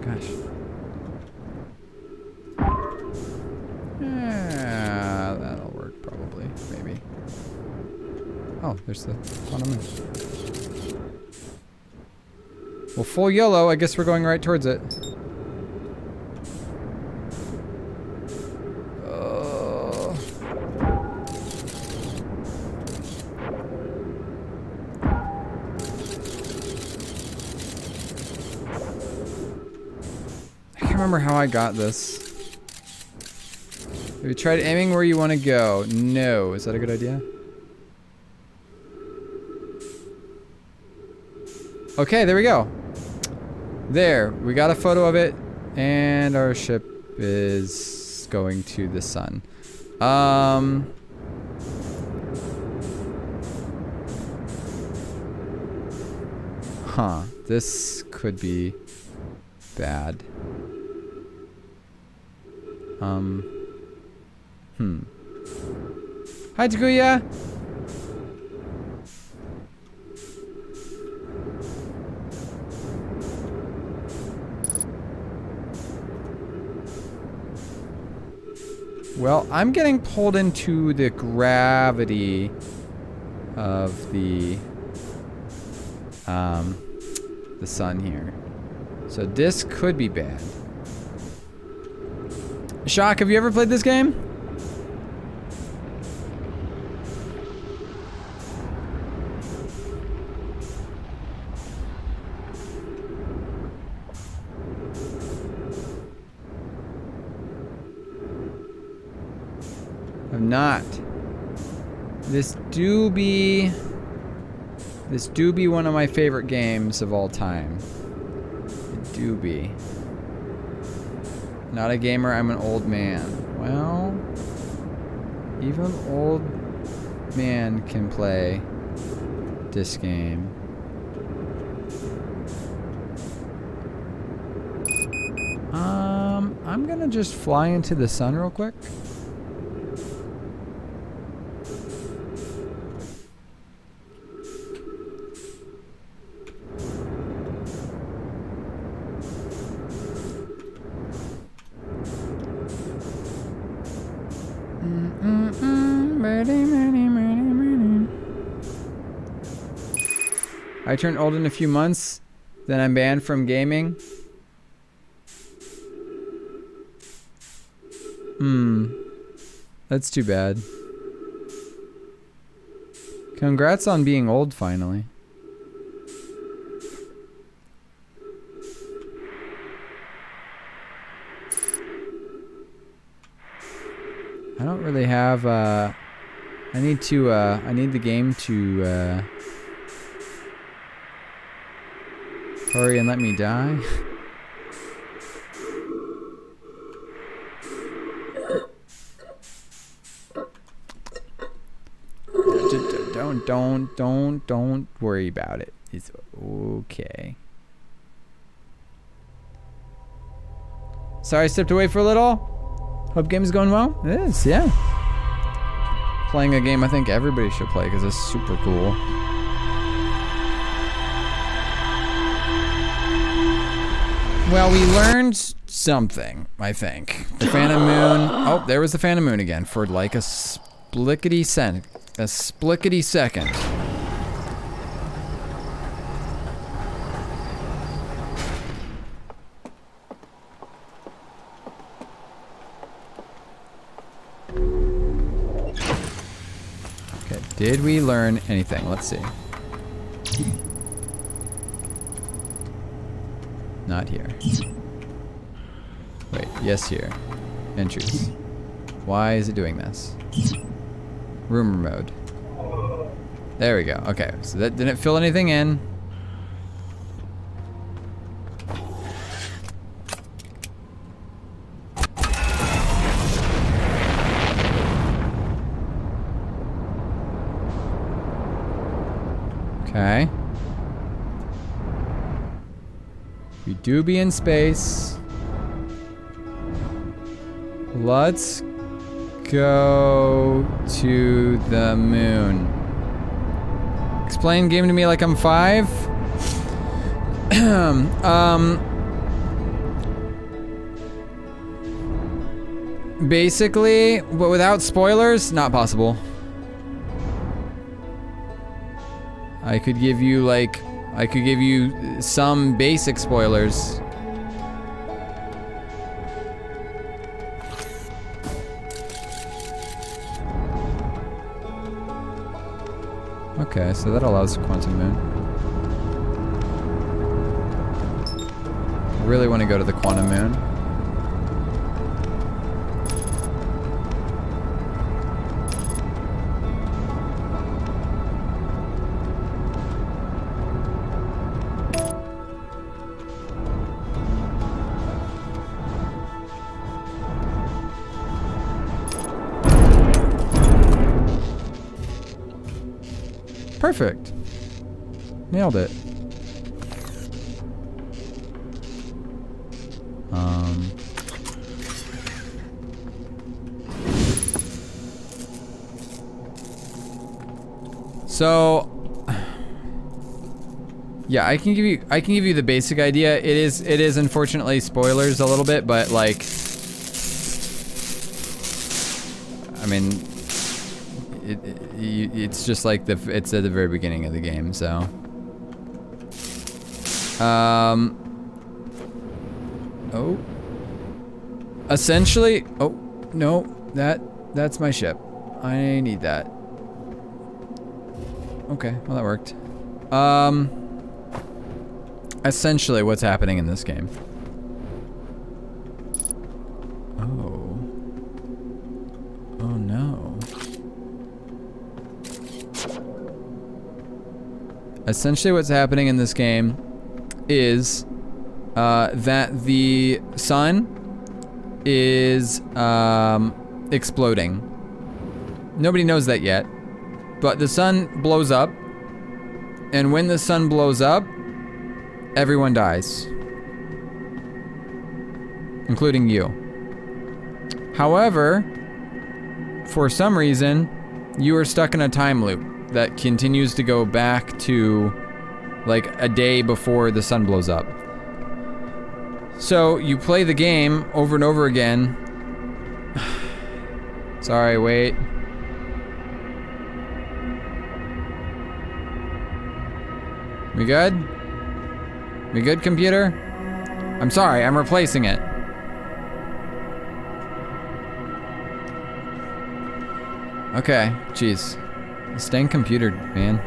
Gosh. Yeah, that'll work probably, maybe. Oh, there's the quantum moon. Well, full yellow, I guess we're going right towards it. I can't remember how I got this. Have you tried aiming where you want to go? No. Is that a good idea? Okay, there we go. There, we got a photo of it, and our ship is going to the sun. Huh, this could be bad. Hi, Takuya! Well, I'm getting pulled into the gravity of the sun here. So this could be bad. Shock, have you ever played this game? I've not. This do be one of my favorite games of all time. It do be. Not a gamer, I'm an old man. Well, even an old man can play this game. I'm gonna just fly into the sun real quick. I turn old in a few months, then I'm banned from gaming. That's too bad. Congrats on being old finally. I don't really have I need the game to hurry and let me die. Don't worry about it. It's okay. Sorry I stepped away for a little. Hope game is going well. It is, yeah. Playing a game I think everybody should play because it's super cool. Well, we learned something, I think. The Phantom Moon. Oh, there was the Phantom Moon again for like a splickety second. Okay, did we learn anything? Let's see. Not here. Wait, yes here. Entries. Why is it doing this? Rumor mode. There we go. Okay, so that didn't fill anything in. Okay. We do be in space. Let's go to the moon. Explain game to me like I'm 5. Basically, but without spoilers, not possible. I could give you some basic spoilers. Okay, so that allows Quantum Moon. I really want to go to the Quantum Moon. Perfect. Nailed it. So yeah, I can give you the basic idea. It is unfortunately spoilers a little bit, but like, I mean, it's just like it's at the very beginning of the game, so. Oh. Essentially, oh, no, that's my ship. I need that. Okay, well that worked. Essentially what's happening in this game. Oh. Oh no. Essentially what's happening in this game is that the sun is exploding. Nobody knows that yet, but the sun blows up, and when the sun blows up, everyone dies, including you. However, for some reason, you are stuck in a time loop that continues to go back to like a day before the sun blows up. So you play the game over and over again. Sorry, wait. We good? We good, computer? I'm sorry, I'm replacing it. Okay, jeez. This dang computer, man.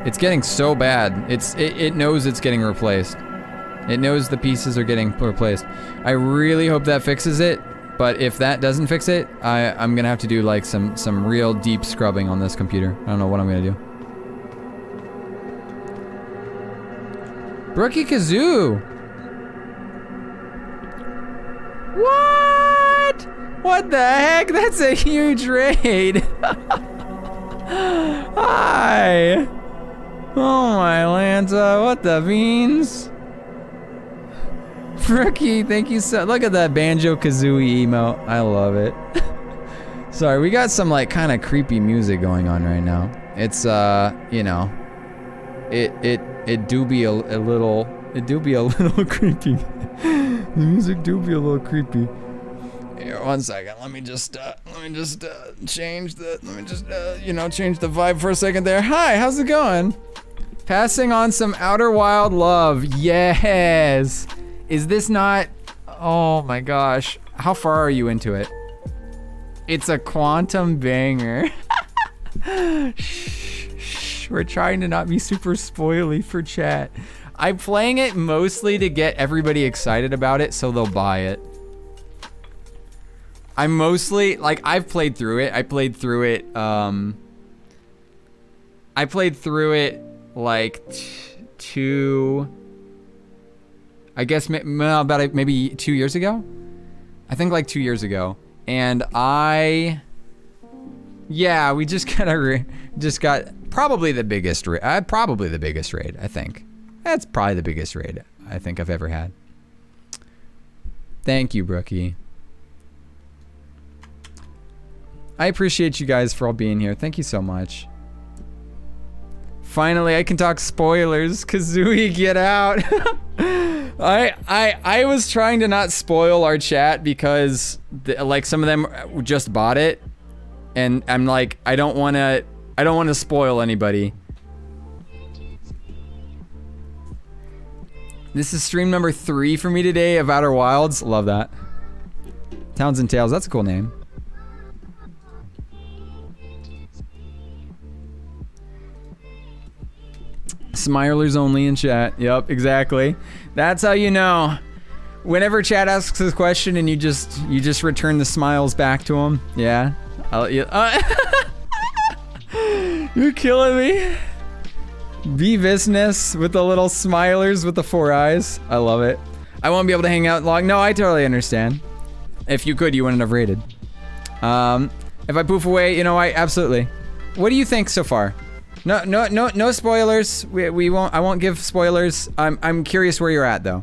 It's getting so bad. It knows it's getting replaced. It knows the pieces are getting replaced. I really hope that fixes it, but if that doesn't fix it, I'm gonna have to do like some real deep scrubbing on this computer. I don't know what I'm gonna do. Brookie Kazoo! What? What the heck? That's a huge raid! Hi! Oh my Lanta, what the beans? Brookie, thank you so. Look at that Banjo-Kazooie emote. I love it. Sorry, we got some like kind of creepy music going on right now. It's you know, it do be a little creepy. The music do be a little creepy. Here, 1 second. Let me just change the change the vibe for a second there. Hi, how's it going? Passing on some Outer Wild love. Yes. Is this not? Oh my gosh. How far are you into it? It's a quantum banger. Shh, we're trying to not be super spoily for chat. I'm playing it mostly to get everybody excited about it so they'll buy it. I'm mostly, like, I've played through it. I played through it like I guess about maybe 2 years ago? I think like 2 years ago. And yeah, we just got probably the biggest raid, I think. That's probably the biggest raid I think I've ever had. Thank you, Brookie. I appreciate you guys for all being here. Thank you so much. Finally, I can talk spoilers. Kazooie, get out. I was trying to not spoil our chat because like some of them just bought it, and I'm like, I don't want to spoil anybody. This is stream number 3 for me today of Outer Wilds. Love that. Towns and Tales. That's a cool name. Smilers only in chat. Yep, exactly. That's how you know. Whenever chat asks this question and you just return the smiles back to them. Yeah. You're killing me. Beavisness with the little smilers with the 4 eyes. I love it. I won't be able to hang out long. No, I totally understand. If you could, you wouldn't have raided. If I poof away, you know, absolutely. What do you think so far? No spoilers. We won't. I won't give spoilers. I'm curious where you're at though.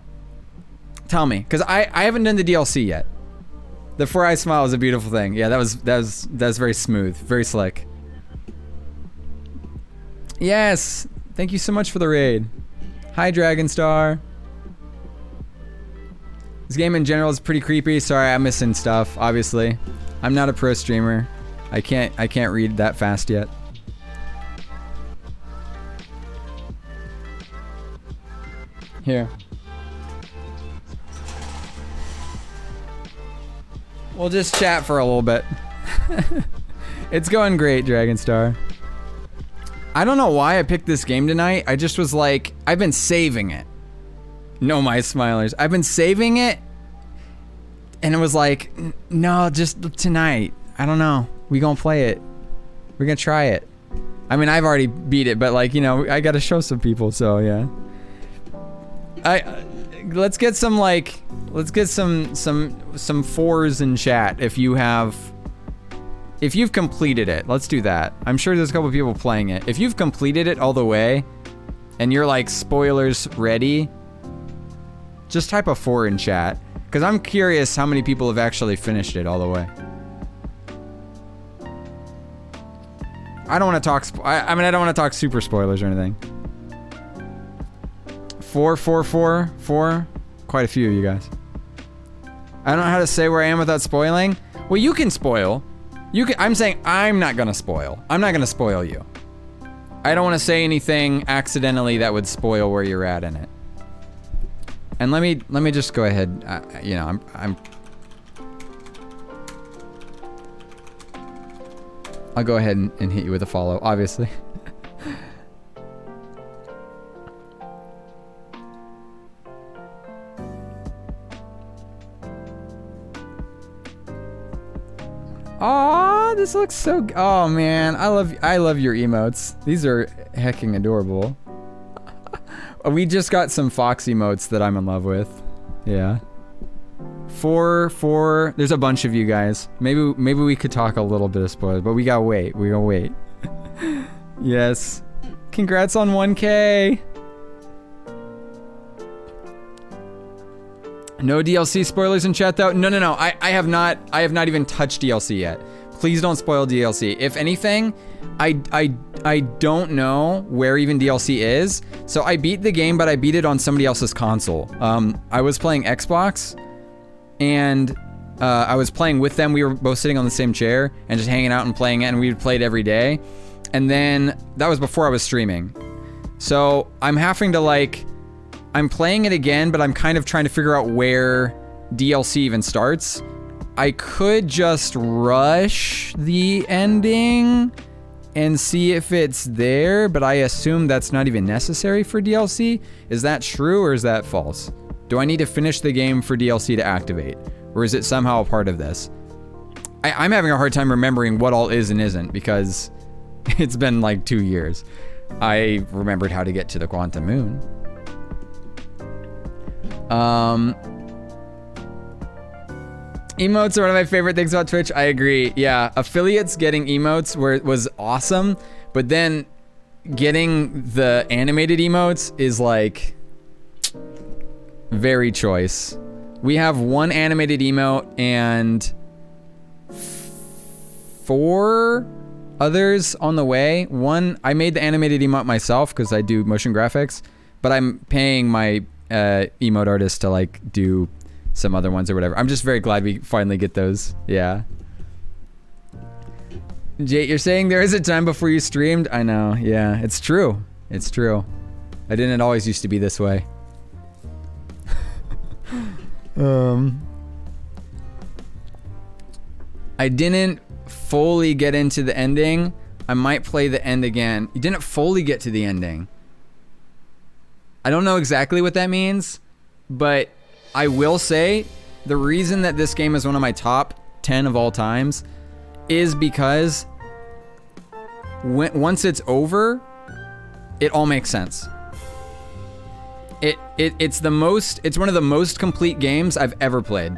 Tell me, because I haven't done the DLC yet. The 4 eye smile is a beautiful thing. Yeah, that was very smooth, very slick. Yes, thank you so much for the raid. Hi, Dragonstar. This game in general is pretty creepy. Sorry, I'm missing stuff. Obviously, I'm not a pro streamer. I can't read that fast yet. Here. We'll just chat for a little bit. It's going great, Dragonstar. I don't know why I picked this game tonight. I just was like, I've been saving it. No, my smilers. I've been saving it. And it was like, no, just tonight. I don't know. We gonna play it. We're gonna try it. I mean, I've already beat it, but like, you know, I gotta show some people, so yeah. Let's get some like, let's get some 4s in chat if you've completed it. Let's do that. I'm sure there's a couple people playing it. If you've completed it all the way and you're like spoilers ready, just type a 4 in chat, because I'm curious how many people have actually finished it all the way. I don't want to talk I mean, I don't want to talk super spoilers or anything. 4. Quite a few of you guys. I don't know how to say where I am without spoiling. Well, you can spoil. I'm saying I'm not gonna spoil. I'm not gonna spoil you. I don't want to say anything accidentally that would spoil where you're at in it. And let me just go ahead. You know, I'll go ahead and hit you with a follow, obviously. Oh, this looks so. Oh man, I love your emotes. These are hecking adorable. We just got some fox emotes that I'm in love with. Yeah. 4. There's a bunch of you guys. Maybe we could talk a little bit of spoilers, but we gotta wait. We gotta wait. Yes. Congrats on 1K. No DLC spoilers in chat though. No. I have not even touched DLC yet. Please don't spoil DLC. If anything, I don't know where even DLC is. So I beat the game, but I beat it on somebody else's console. I was playing Xbox, and I was playing with them. We were both sitting on the same chair and just hanging out and playing it, and we would play it every day. And then that was before I was streaming. So I'm having to like, I'm playing it again, but I'm kind of trying to figure out where DLC even starts. I could just rush the ending and see if it's there, but I assume that's not even necessary for DLC. Is that true or is that false? Do I need to finish the game for DLC to activate? Or is it somehow a part of this? I'm having a hard time remembering what all is and isn't, because it's been like 2 years. I remembered how to get to the Quantum Moon. Emotes are one of my favorite things about Twitch. I agree. Yeah, affiliates getting emotes was awesome, but then getting the animated emotes is like, very choice. We have 1 animated emote and 4 others on the way. One, I made the animated emote myself because I do motion graphics, but I'm paying my emote artist to like do some other ones or whatever. I'm just very glad we finally get those. Yeah. Jay, you're saying there is a time before you streamed? I know. Yeah, it's true. It's true. I didn't always used to be this way. I didn't fully get into the ending. I might play the end again. You didn't fully get to the ending. I don't know exactly what that means, but I will say the reason that this game is one of my top 10 of all times is because once it's over, it all makes sense. It's one of the most complete games I've ever played.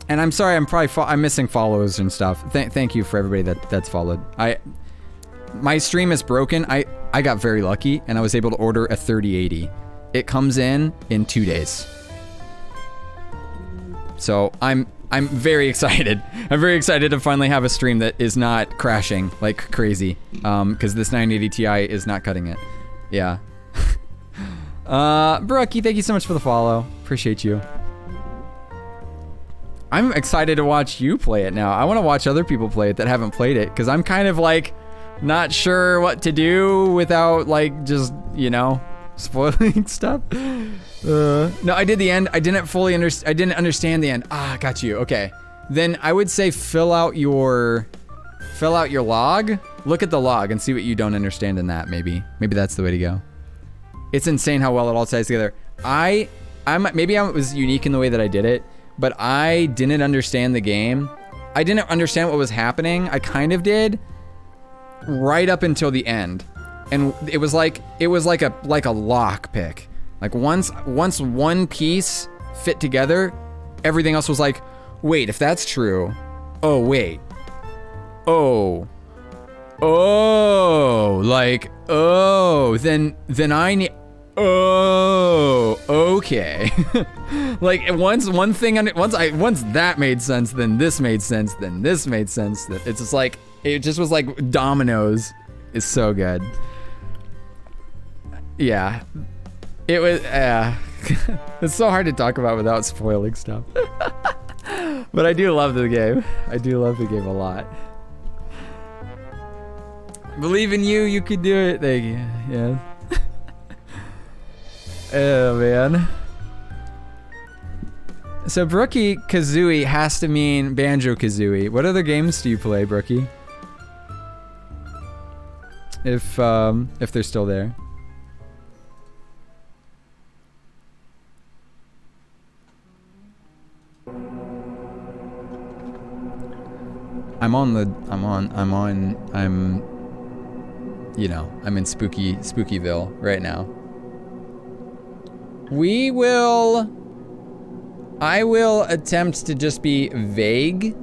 And I'm sorry, I'm missing follows and stuff. Thank you for everybody that's followed. My stream is broken. I got very lucky and I was able to order a 3080. It comes in 2 days. So I'm very excited. I'm very excited to finally have a stream that is not crashing like crazy. Because this 980 Ti is not cutting it. Yeah. Brookie, thank you so much for the follow. Appreciate you. I'm excited to watch you play it now. I want to watch other people play it that haven't played it, because I'm kind of like not sure what to do without like just, you know, spoiling stuff. No, I did the end. I didn't fully I didn't understand the end. Ah, got you. Okay. Then I would say fill out your log. Look at the log and see what you don't understand in that. Maybe that's the way to go. It's insane how well it all ties together. Maybe I was unique in the way that I did it, but I didn't understand the game. I didn't understand what was happening. I kind of did right up until the end. And it was like a lock pick. Like once one piece fit together, everything else was like, wait, if that's true, oh wait. Then I need, okay. Like once that made sense, then this made sense, then this made sense. It's just like, it just was like dominoes. It's so good. Yeah. It was, it's so hard to talk about without spoiling stuff. But I do love the game. I do love the game a lot. Believe in you, you could do it. Thank you. Yeah. Oh, man. So Brookie Kazooie has to mean Banjo-Kazooie. What other games do you play, Brookie? If they're still there. I'm in Spookyville right now. I will attempt to just be vague.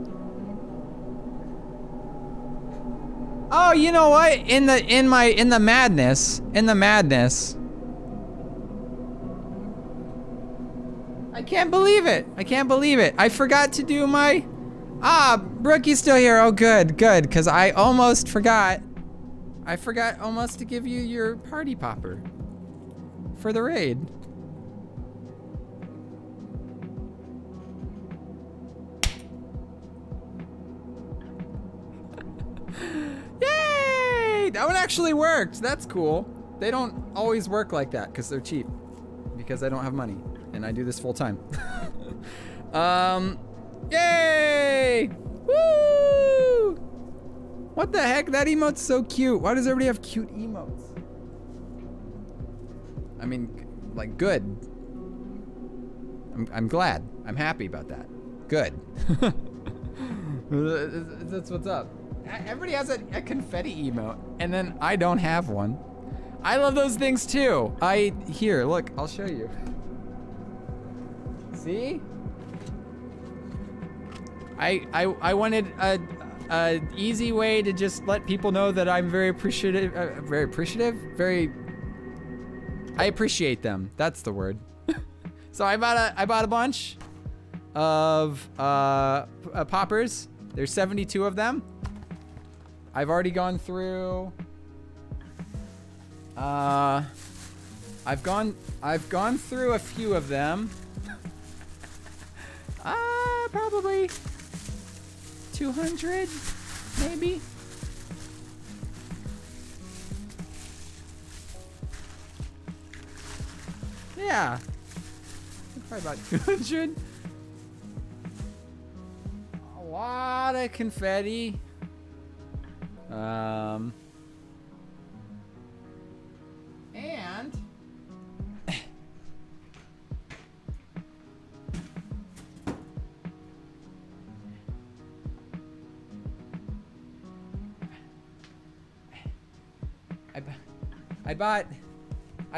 Oh, you know what? In the madness. I can't believe it. I forgot to do my, Brookie's still here. Oh, good, because I almost forgot. I forgot almost to give you your party popper for the raid. Yay! That one actually worked. That's cool. They don't always work like that because they're cheap. Because I don't have money and I do this full time. Yay! Woo! What the heck? That emote's so cute. Why does everybody have cute emotes? I mean, like, good. I'm glad. I'm happy about that. Good. That's what's up. Everybody has a confetti emote, and then I don't have one. I love those things too. Here, look, I'll show you. See? I wanted a easy way to just let people know that I'm very appreciative. I appreciate them. That's the word. So I bought a bunch of poppers. There's 72 of them. I've already gone through. I've gone through a few of them. Probably 200, maybe. Yeah. Probably about 200. A lot of confetti. And I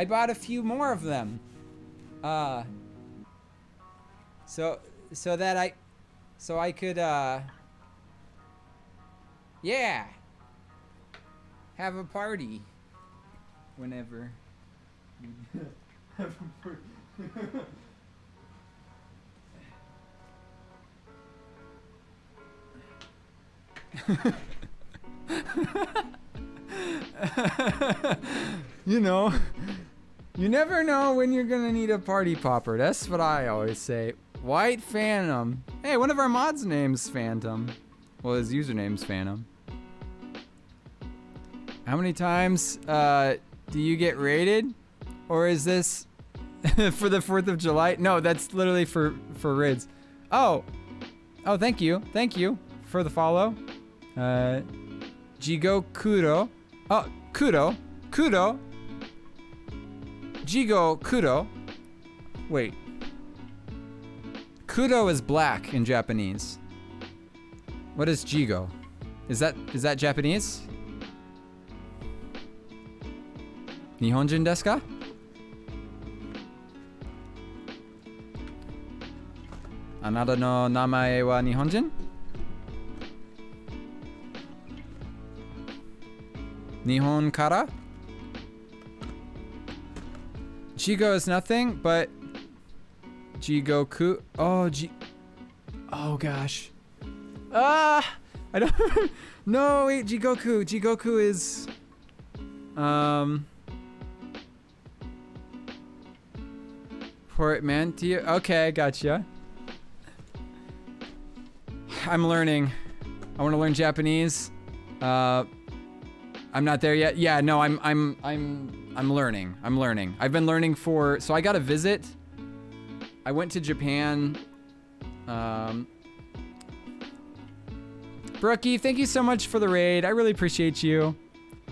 bought a few more of them. So that I could yeah, have a party whenever. Have a party. You know, you never know when you're gonna need a party popper. That's what I always say. White Phantom. Hey, one of our mods' name's Phantom. Well, his username's Phantom. How many times do you get raided? Or is this for the 4th of July? No, that's literally for raids. Oh, thank you for the follow. Jigo Kuro. Oh, Kuro. Jigo Kuro. Wait. Kuro is black in Japanese. What is Jigo? Is that Japanese? Nihonjin desu ka? Anata no namae wa Nihonjin? Nihon kara? Jigo is nothing, but Jigoku. Oh gosh. I don't. No, wait. Jigoku. Jigoku is. Portmanteau. Okay, gotcha. I'm learning. I want to learn Japanese. I'm not there yet. Yeah, no, I'm learning. I've been learning so I got a visit. I went to Japan. Brookie, thank you so much for the raid. I really appreciate you.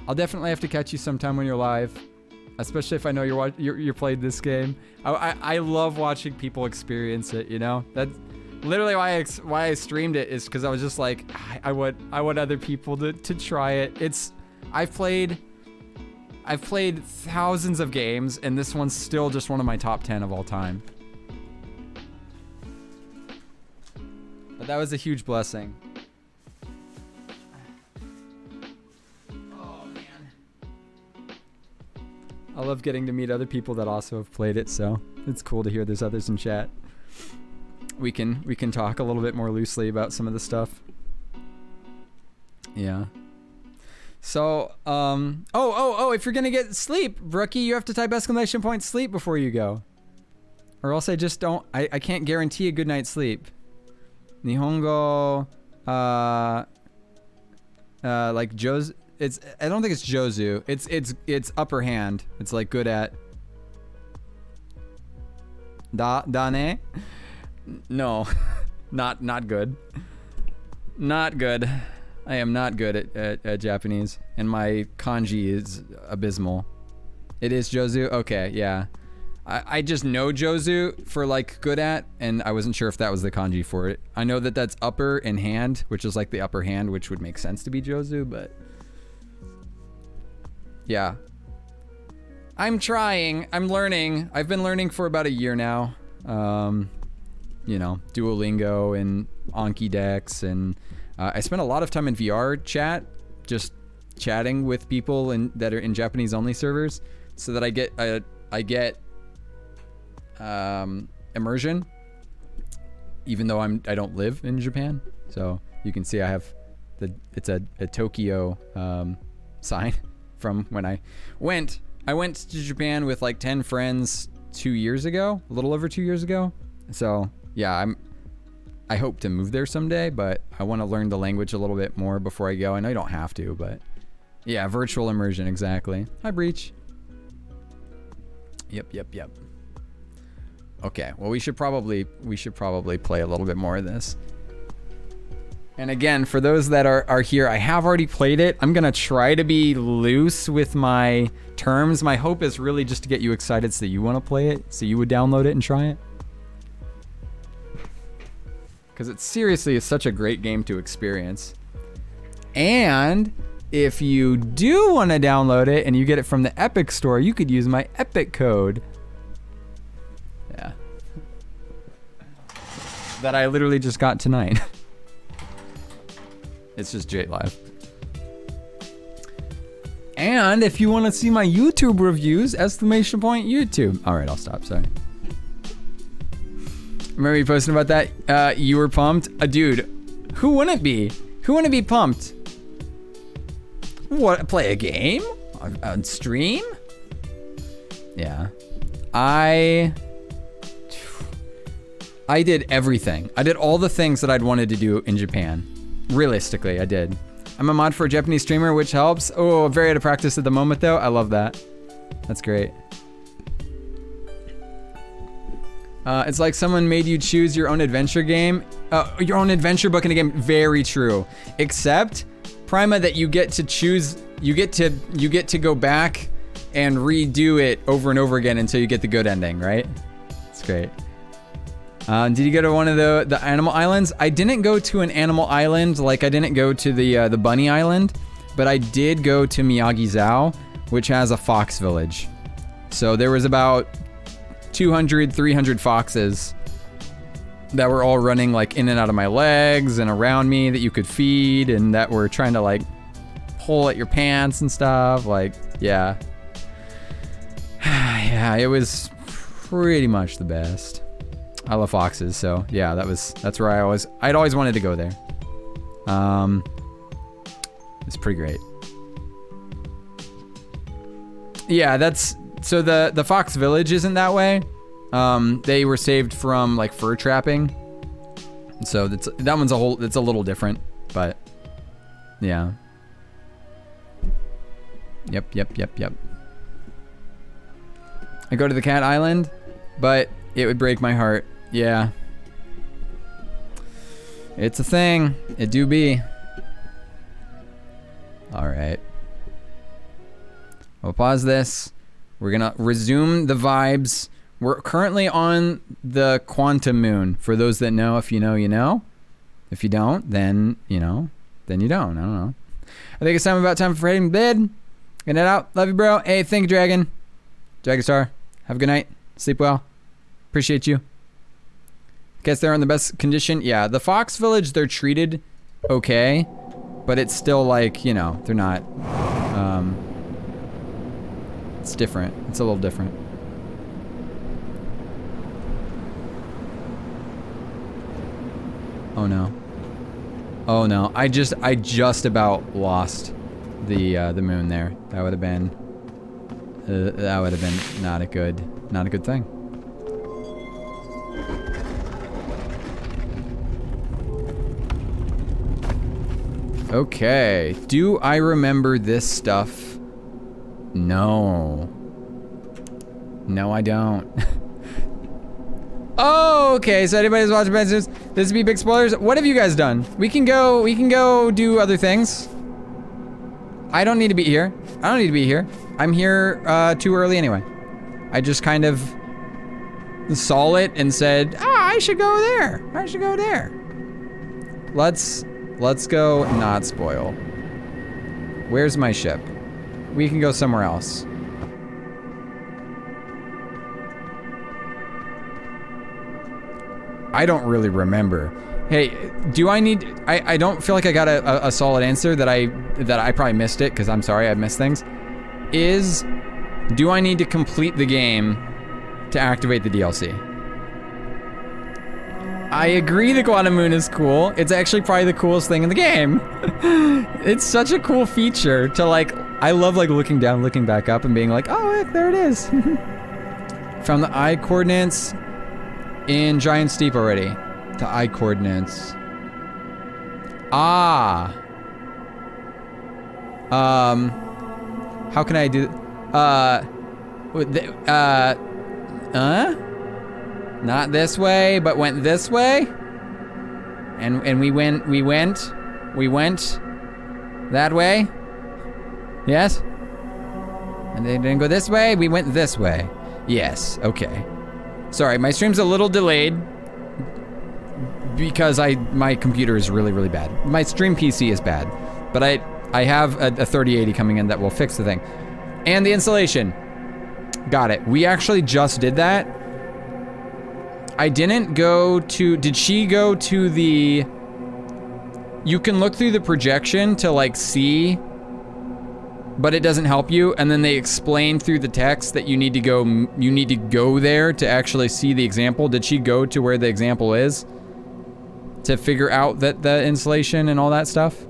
I'll definitely have to catch you sometime when you're live, especially if I know you're played this game. I love watching people experience it. You know, that's literally why I streamed it, is because I was just like, I want other people to try it. I've played thousands of games, and this one's still just one of my top 10 of all time. But that was a huge blessing. Oh man. I love getting to meet other people that also have played it, so it's cool to hear there's others in chat. We can talk a little bit more loosely about some of the stuff. Yeah. So, if you're gonna get sleep, Rookie, you have to type ! sleep before you go. Or else I just don't, I can't guarantee a good night's sleep. Nihongo, like Jozu, I don't think it's Jozu. It's upper hand. It's like good at. Dane? No, not good. Not good. I am not good at Japanese, and my kanji is abysmal. It is Jozu? Okay, yeah. I just know Jozu for like good at, and I wasn't sure if that was the kanji for it. I know that that's upper and hand, which is like the upper hand, which would make sense to be Jozu, but yeah. I'm trying. I'm learning. I've been learning for about a year now. You know, Duolingo and Anki Dex, and I spent a lot of time in VR chat, just chatting with people that are in Japanese only servers, so that I get immersion, even though I don't live in Japan. So you can see I have it's a Tokyo sign from when I went to Japan with like 10 friends 2 years ago, a little over 2 years ago. So yeah, I hope to move there someday, but I want to learn the language a little bit more before I go. I know you don't have to, but yeah, virtual immersion, exactly. Hi, Breach. Yep. Okay, well, we should probably play a little bit more of this. And again, for those that are here, I have already played it. I'm gonna try to be loose with my terms. My hope is really just to get you excited so you want to play it, so you would download it and try it. Because it seriously is such a great game to experience. And if you do want to download it and you get it from the Aphex store, you could use my Epic code. Yeah. That I literally just got tonight. It's just JLive. And if you want to see my YouTube reviews, exclamation point YouTube. All right, I'll stop, sorry. Remember you posting about that? You were pumped? Dude, who wouldn't be? Who wouldn't be pumped? What, play a game? On stream? Yeah. I did everything. I did all the things that I'd wanted to do in Japan. Realistically, I did. I'm a mod for a Japanese streamer, which helps. Oh, very out of practice at the moment, though. I love that. That's great. It's like someone made you choose your own adventure game. Your own adventure book in a game. Very true. Except, Prima, that you get to choose. You get to go back and redo it over and over again until you get the good ending, right? It's great. Did you go to one of the animal islands? I didn't go to an animal island, like I didn't go to the bunny island, but I did go to Miyagi-Zao, which has a fox village. So there was about 200, 300 foxes that were all running like in and out of my legs and around me that you could feed and that were trying to like pull at your pants and stuff. Like, yeah. Yeah, it was pretty much the best. I love foxes, so yeah, that's where I'd always wanted to go there. It's pretty great. Yeah, so the fox village isn't that way. They were saved from like fur trapping. So that one's it's a little different, but yeah. Yep. I go to the cat island, but it would break my heart. Yeah. It's a thing. It do be. Alright. We'll pause this. We're gonna resume the vibes. We're currently on the quantum moon. For those that know, if you know, you know. If you don't, then you know. Then you don't. I don't know. I think it's about time for heading to bed. Get it out. Love you, bro. Hey, thank you, Dragon. Dragon Star. Have a good night. Sleep well. Appreciate you. Guess they're in the best condition. Yeah, the Fox Village, they're treated okay, but it's still like, you know, they're not, it's different. It's a little different. Oh no. Oh no. I just about lost the moon there. That would have been not a good thing. Okay, do I remember this stuff? No. No, I don't. Oh, okay, so anybody's watching this would be big spoilers. What have you guys done? We can go do other things. I don't need to be here. I'm here too early anyway. I just kind of saw it and said, I should go there. Let's go not spoil. Where's my ship? We can go somewhere else. I don't really remember. Hey, do I need... I don't feel like I got a solid answer that I probably missed it, because I'm sorry, I missed things. Do I need to complete the game to activate the DLC? I agree the quantum moon is cool. It's actually probably the coolest thing in the game. It's such a cool feature to like, I love like looking down, looking back up and being like, oh, look, there it is. Found the eye coordinates in Giant Steep already. The eye coordinates. Ah. How can I do, not this way, but went this way? And we went that way? Yes? And they didn't go this way, we went this way. Yes, okay. Sorry, my stream's a little delayed because my computer is really, really bad. My stream PC is bad, but I have a 3080 coming in that will fix the thing. And the installation. Got it. We actually just did that. I didn't go to, did she go to the, you can look through the projection to like see, but it doesn't help you, and then they explain through the text that you need to go there to actually see the example. Did she go to where the example is to figure out that the installation and all that stuff?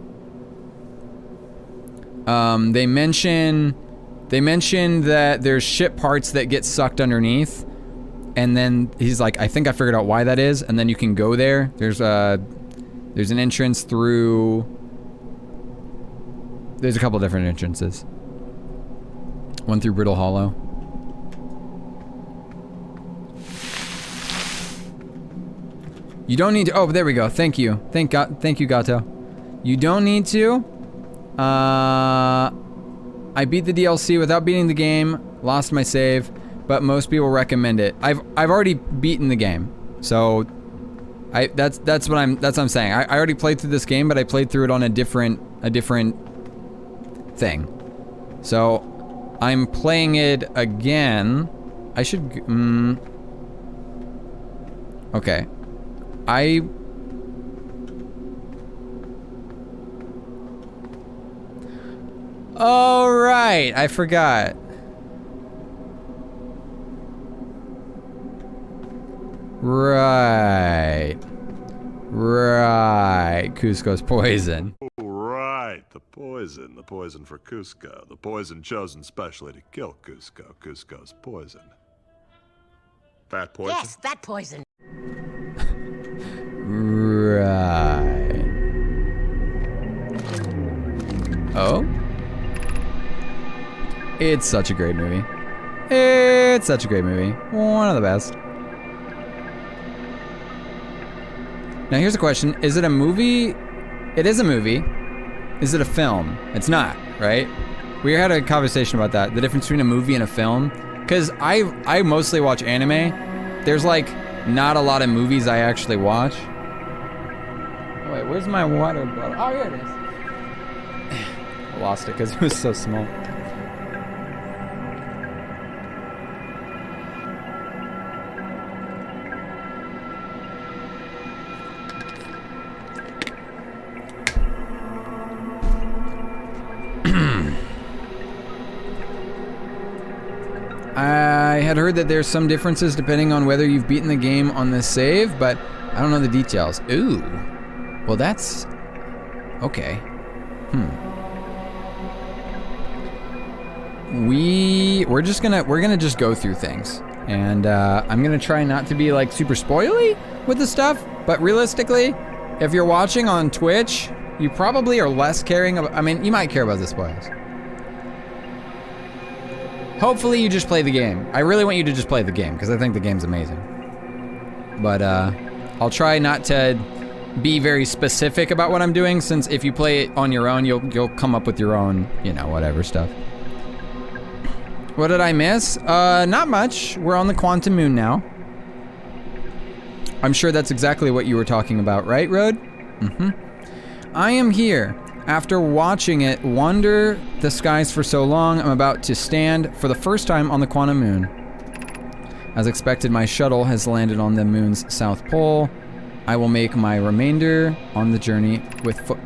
They mention that there's ship parts that get sucked underneath, and then he's like, I think I figured out why that is, and then you can go there. There's an entrance through, there's a couple different entrances. One through Brittle Hollow. You don't need to, oh, there we go, thank you. Thank you, Gato. You don't need to. I beat the DLC without beating the game, lost my save, but most people recommend it. I've already beaten the game, so that's what I'm saying. I already played through this game, but I played through it on a different thing. So I'm playing it again. I should okay. Oh, right, I forgot. Right, Cusco's poison. Right, the poison for Cusco. The poison chosen specially to kill Cusco. Cusco's poison. That poison? Yes, that poison. Right. Oh? It's such a great movie. It's such a great movie. One of the best. Now here's a question. Is it a movie? It is a movie. Is it a film? It's not, right? We had a conversation about that. The difference between a movie and a film. Because I mostly watch anime. There's like not a lot of movies I actually watch. Oh, wait, where's my water bottle? Oh, here it is. I lost it because it was so small. I had heard that there's some differences depending on whether you've beaten the game on this save, but I don't know the details. Ooh. Well, that's... okay. We're gonna just go through things. And I'm gonna try not to be like super spoily with the stuff, but realistically, if you're watching on Twitch, you probably are less caring about, I mean, you might care about the spoils. Hopefully you just play the game. I really want you to just play the game, because I think the game's amazing. But I'll try not to be very specific about what I'm doing, since if you play it on your own, you'll come up with your own, you know, whatever stuff. What did I miss? Not much. We're on the Quantum Moon now. I'm sure that's exactly what you were talking about, right, Road? Mm-hmm. I am here. After watching it wander the skies for so long, I'm about to stand for the first time on the Quantum Moon. As expected, my shuttle has landed on the moon's south pole. I will make my remainder on the journey with foot.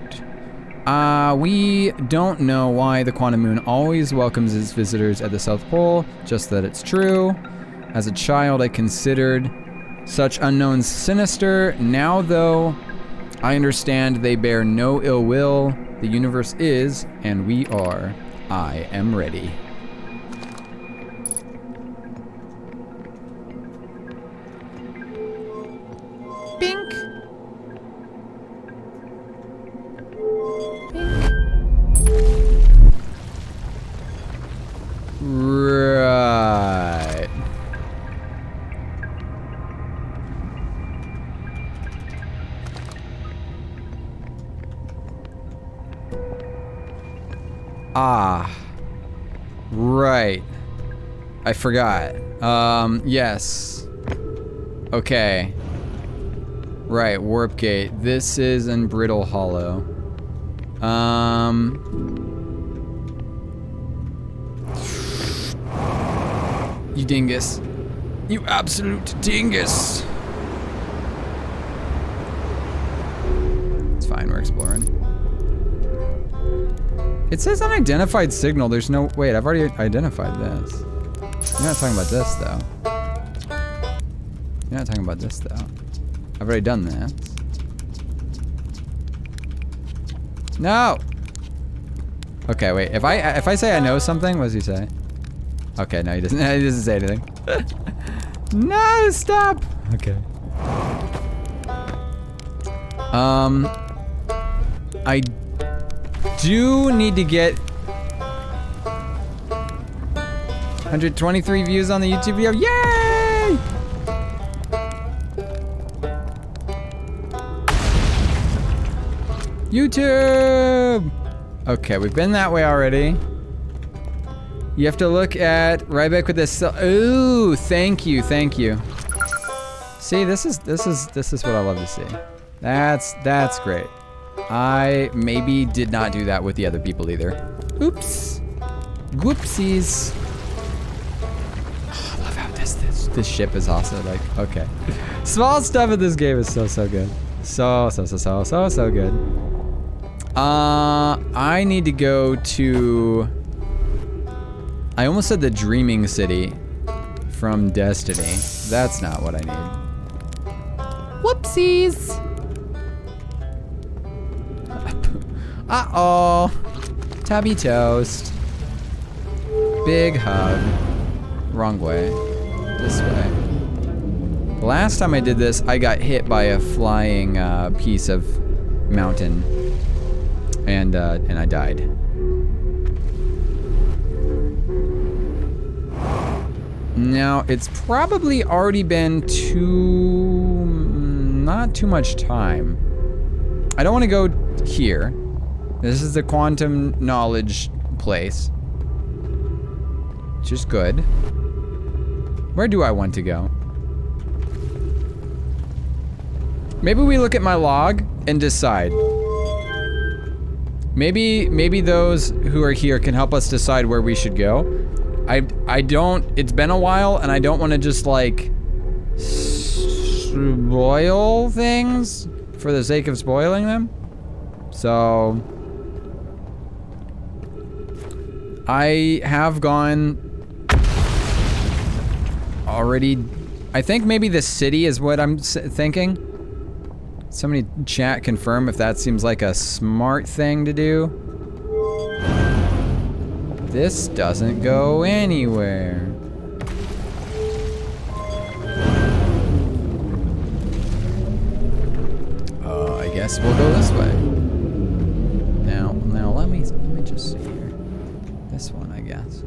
We don't know why the Quantum Moon always welcomes its visitors at the South Pole, just that it's true. As a child, I considered Such unknowns sinister. Now, though, I understand they bear no ill will. The universe is, and we are. I am ready. Bink. Right. Ah. Right. I forgot. Yes. Okay. Right, warp gate. This is in Brittle Hollow. You dingus. You absolute dingus. It's fine, we're exploring. It says unidentified signal. There's no... Wait, I've already identified this. You're not talking about this, though. You're not talking about this, though. I've already done this. No! Okay, wait. If I say I know something, what does he say? Okay, no, he doesn't. He doesn't say anything. No, stop! Okay. I do need to get 123 views on the YouTube video. Yay! YouTube! Okay, we've been that way already. You have to look at Riebeck with this. Ooh, thank you, thank you. See, this is what I love to see. That's great. I maybe did not do that with the other people either. Oops. Whoopsies. Oh, I love how this ship is also like, okay. Small stuff in this game is so good. So good. I need to go to... I almost said the Dreaming City from Destiny. That's not what I need. Whoopsies! Uh-oh. Tubby toast. Big hug. Wrong way. This way. Last time I did this, I got hit by a flying piece of mountain. And I died. Now, it's probably already been not too much time. I don't want to go here. This is the quantum knowledge place. Which is good. Where do I want to go? Maybe we look at my log and decide. Maybe those who are here can help us decide where we should go. I don't, it's been a while and I don't want to just like spoil things for the sake of spoiling them. So I have gone already. I think maybe the city is what I'm thinking. Somebody chat confirm if that seems like a smart thing to do. This doesn't go anywhere. I guess we'll go this way. Now let me just see here. This one, I guess.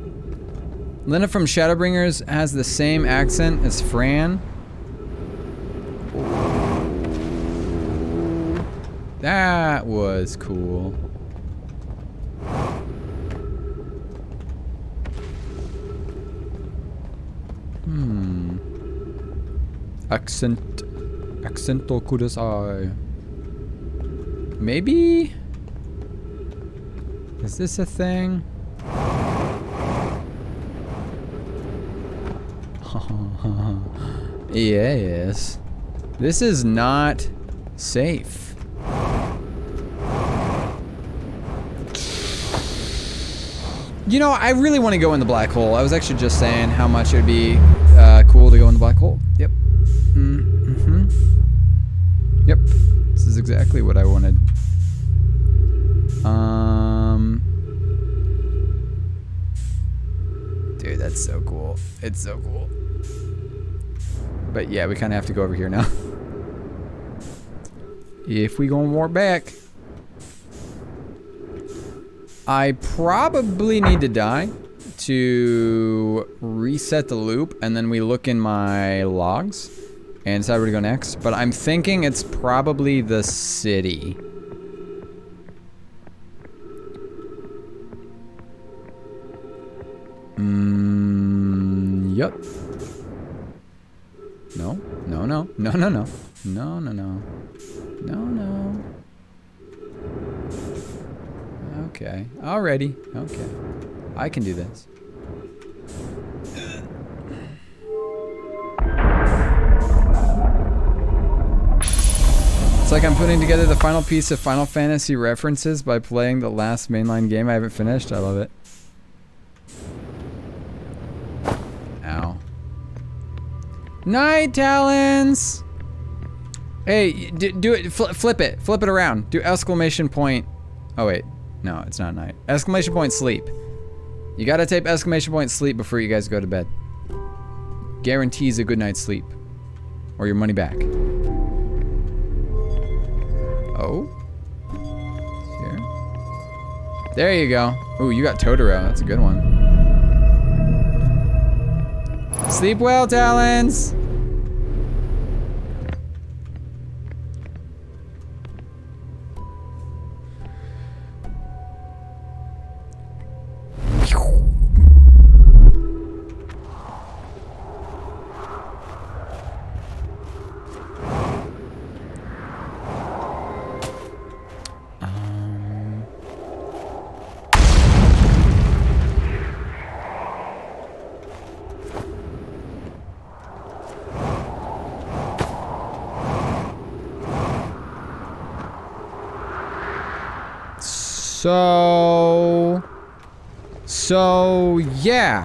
Lena from Shadowbringers has the same accent as Fran. That was cool. Accento kudasai. Maybe? Is this a thing? Yes. This is not safe. You know, I really want to go in the black hole. I was actually just saying how much it would be cool to go in the black hole. Yep. Yep. This is exactly what I wanted. Dude, that's so cool. It's so cool. But yeah, we kind of have to go over here now. If we gonna warp back. I probably need to die to reset the loop, and then we look in my logs and decide where to go next. But I'm thinking it's probably the city. Yep. No, no, no, no, no, no, no, no, no, no, no. Okay, alrighty, okay. I can do this. It's like I'm putting together the final piece of Final Fantasy references by playing the last mainline game I haven't finished. I love it. Ow. Night, Talons! Hey, do it, flip it around. Do exclamation point. Oh wait, no, it's not night. Exclamation point sleep. You gotta type exclamation point sleep before you guys go to bed. Guarantees a good night's sleep. Or your money back. Oh? Here. There you go. Ooh, you got Totoro. That's a good one. Sleep well, Talons! So yeah.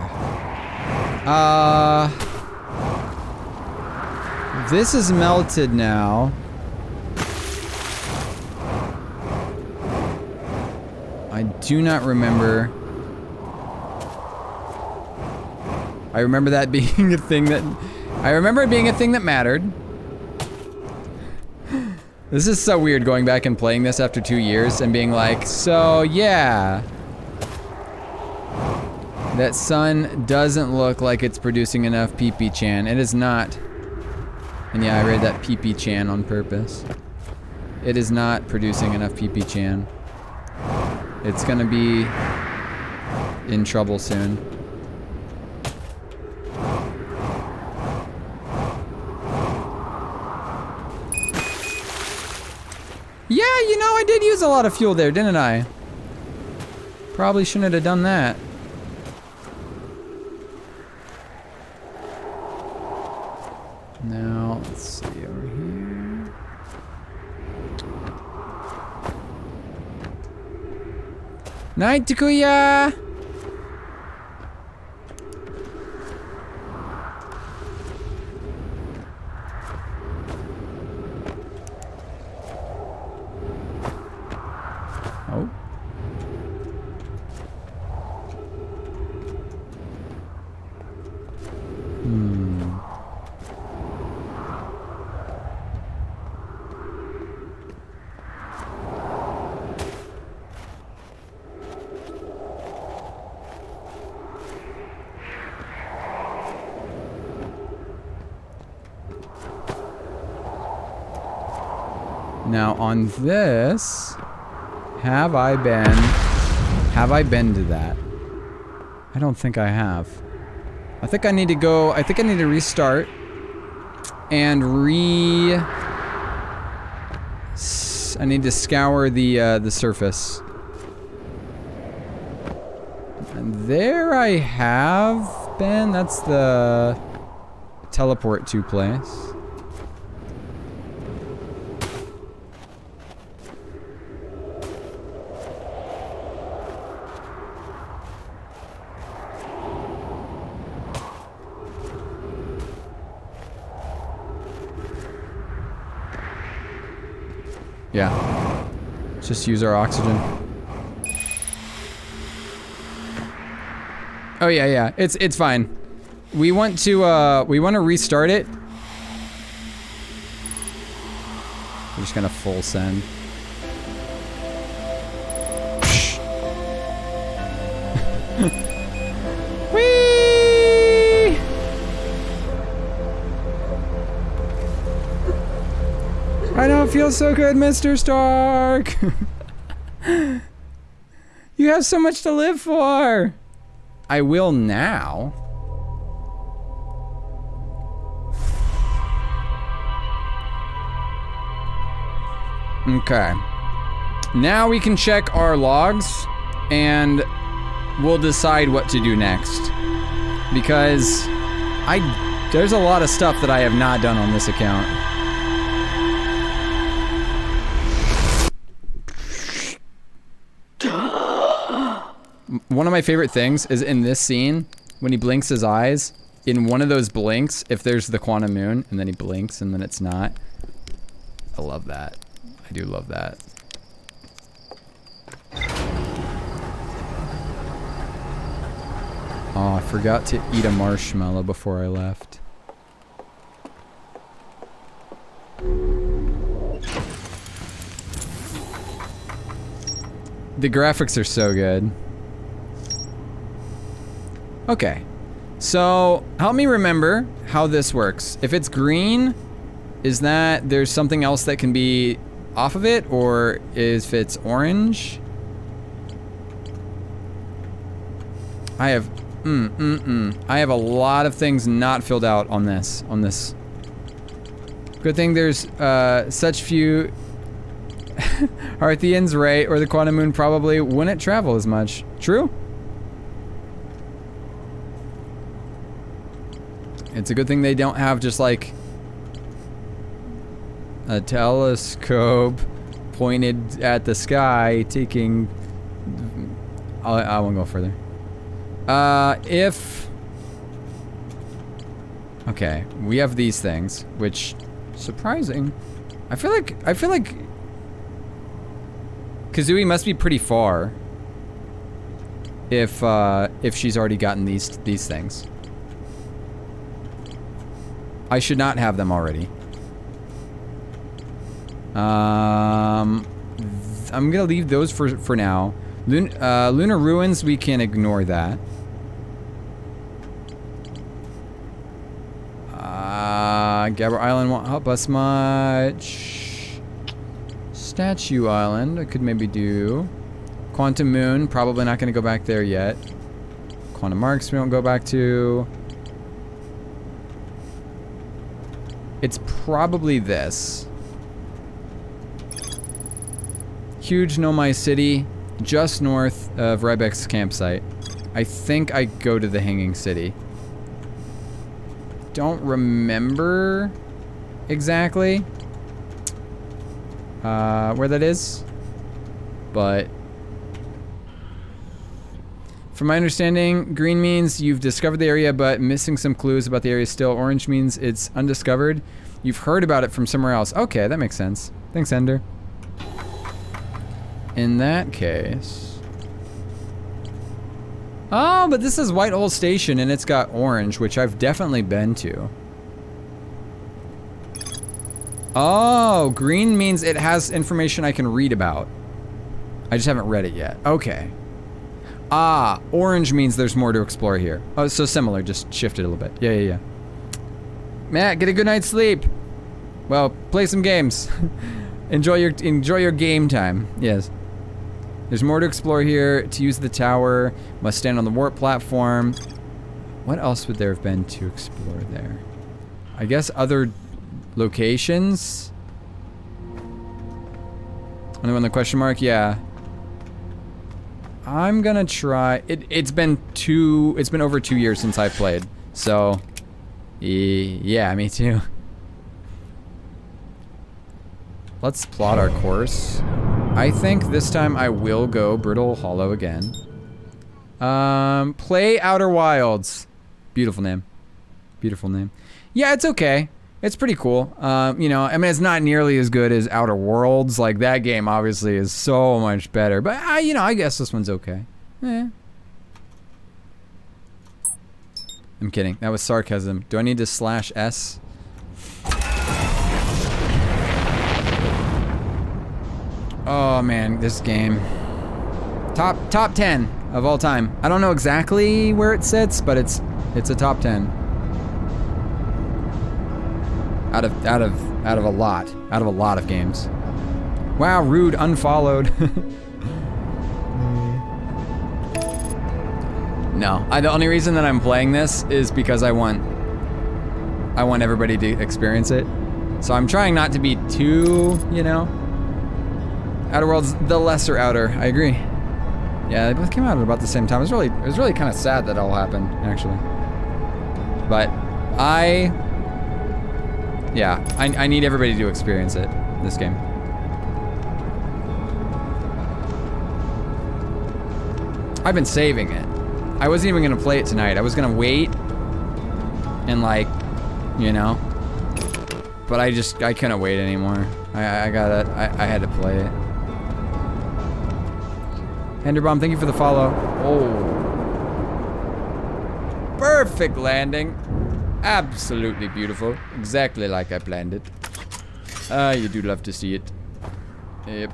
This is melted now. I do not remember. I remember that being a thing that... I remember it being a thing that mattered. This is so weird going back and playing this after 2 years and being like, so yeah. That sun doesn't look like it's producing enough PP-chan. It is not. And yeah, I read that PP-chan on purpose. It is not producing enough PP-chan. It's gonna be in trouble soon. Yeah, you know, I did use a lot of fuel there, didn't I? Probably shouldn't have done that. Now, let's see over here. Night, Takuya! Oh. Now on this, have I been to that? I don't think I have. I think I need to go, I think I need to restart and I need to scour the surface. And there I have been, that's the teleport to place. Yeah. Let's just use our oxygen. Oh yeah, yeah. It's fine. We want to restart it. We're just gonna full send. Whee! I know it feels so good, Mr. Stark. You have so much to live for. I will now. Okay. Now we can check our logs and we'll decide what to do next. Because there's a lot of stuff that I have not done on this account. One of my favorite things is in this scene, when he blinks his eyes, in one of those blinks, if there's the quantum moon, and then he blinks and then it's not. I love that. I do love that. Oh, I forgot to eat a marshmallow before I left. The graphics are so good. Okay, so help me remember how this works. If it's green, is that there's something else that can be off of it, or if it's orange? I have, I have a lot of things not filled out on this, Good thing there's such few Arthians, right? Or the quantum moon probably wouldn't travel as much. True? It's a good thing they don't have just like a telescope pointed at the sky taking... I won't go further. Okay, we have these things, which... surprising. I feel like Kazooie must be pretty far if she's already gotten these things. I should not have them already. I'm gonna leave those for now. Lunar Ruins, we can ignore that. Gabber Island won't help us much. Statue Island, I could maybe do. Quantum Moon, probably not gonna go back there yet. Quantum Marks, we won't go back to. It's probably this. Huge Nomai City, just north of Riebeck's campsite. I think I go to the Hanging City. Don't remember exactly where that is, but from my understanding, green means you've discovered the area but missing some clues about the area still. Orange means it's undiscovered. You've heard about it from somewhere else. Okay, that makes sense. Thanks, Ender. In that case... oh, but this is Whitehole Station and it's got orange, which I've definitely been to. Oh, green means it has information I can read about. I just haven't read it yet. Okay. Ah, orange means there's more to explore here. Oh, so similar, just shifted a little bit. Yeah, yeah, yeah. Matt, get a good night's sleep. Well, play some games. enjoy your game time. Yes. There's more to explore here. To use the tower, must stand on the warp platform. What else would there have been to explore there? I guess other locations? Only one the question mark? Yeah. I'm gonna try. It's been over 2 years since I've played, so yeah, me too. Let's plot our course. I think this time I will go Brittle Hollow again. Play Outer Wilds. Beautiful name. Beautiful name. Yeah, it's okay. It's pretty cool. You know, I mean, it's not nearly as good as Outer Worlds. Like, that game obviously is so much better. But, you know, I guess this one's okay. Eh. I'm kidding. That was sarcasm. Do I need to /S? Oh, man, this game. Top 10 of all time. I don't know exactly where it sits, but it's a top 10. Out of a lot of games. Wow, rude, unfollowed. No, the only reason that I'm playing this is because I want everybody to experience it. So I'm trying not to be too, you know. Outer Worlds, the lesser Outer. I agree. Yeah, they both came out at about the same time. It was really kind of sad that all happened, actually. But I need everybody to experience it, this game. I've been saving it. I wasn't even gonna play it tonight. I was gonna wait and, like, you know, but I couldn't wait anymore. I had to play it. Henderbomb, thank you for the follow. Oh. Perfect landing. Absolutely beautiful. Exactly like I planned it. You do love to see it. Yep.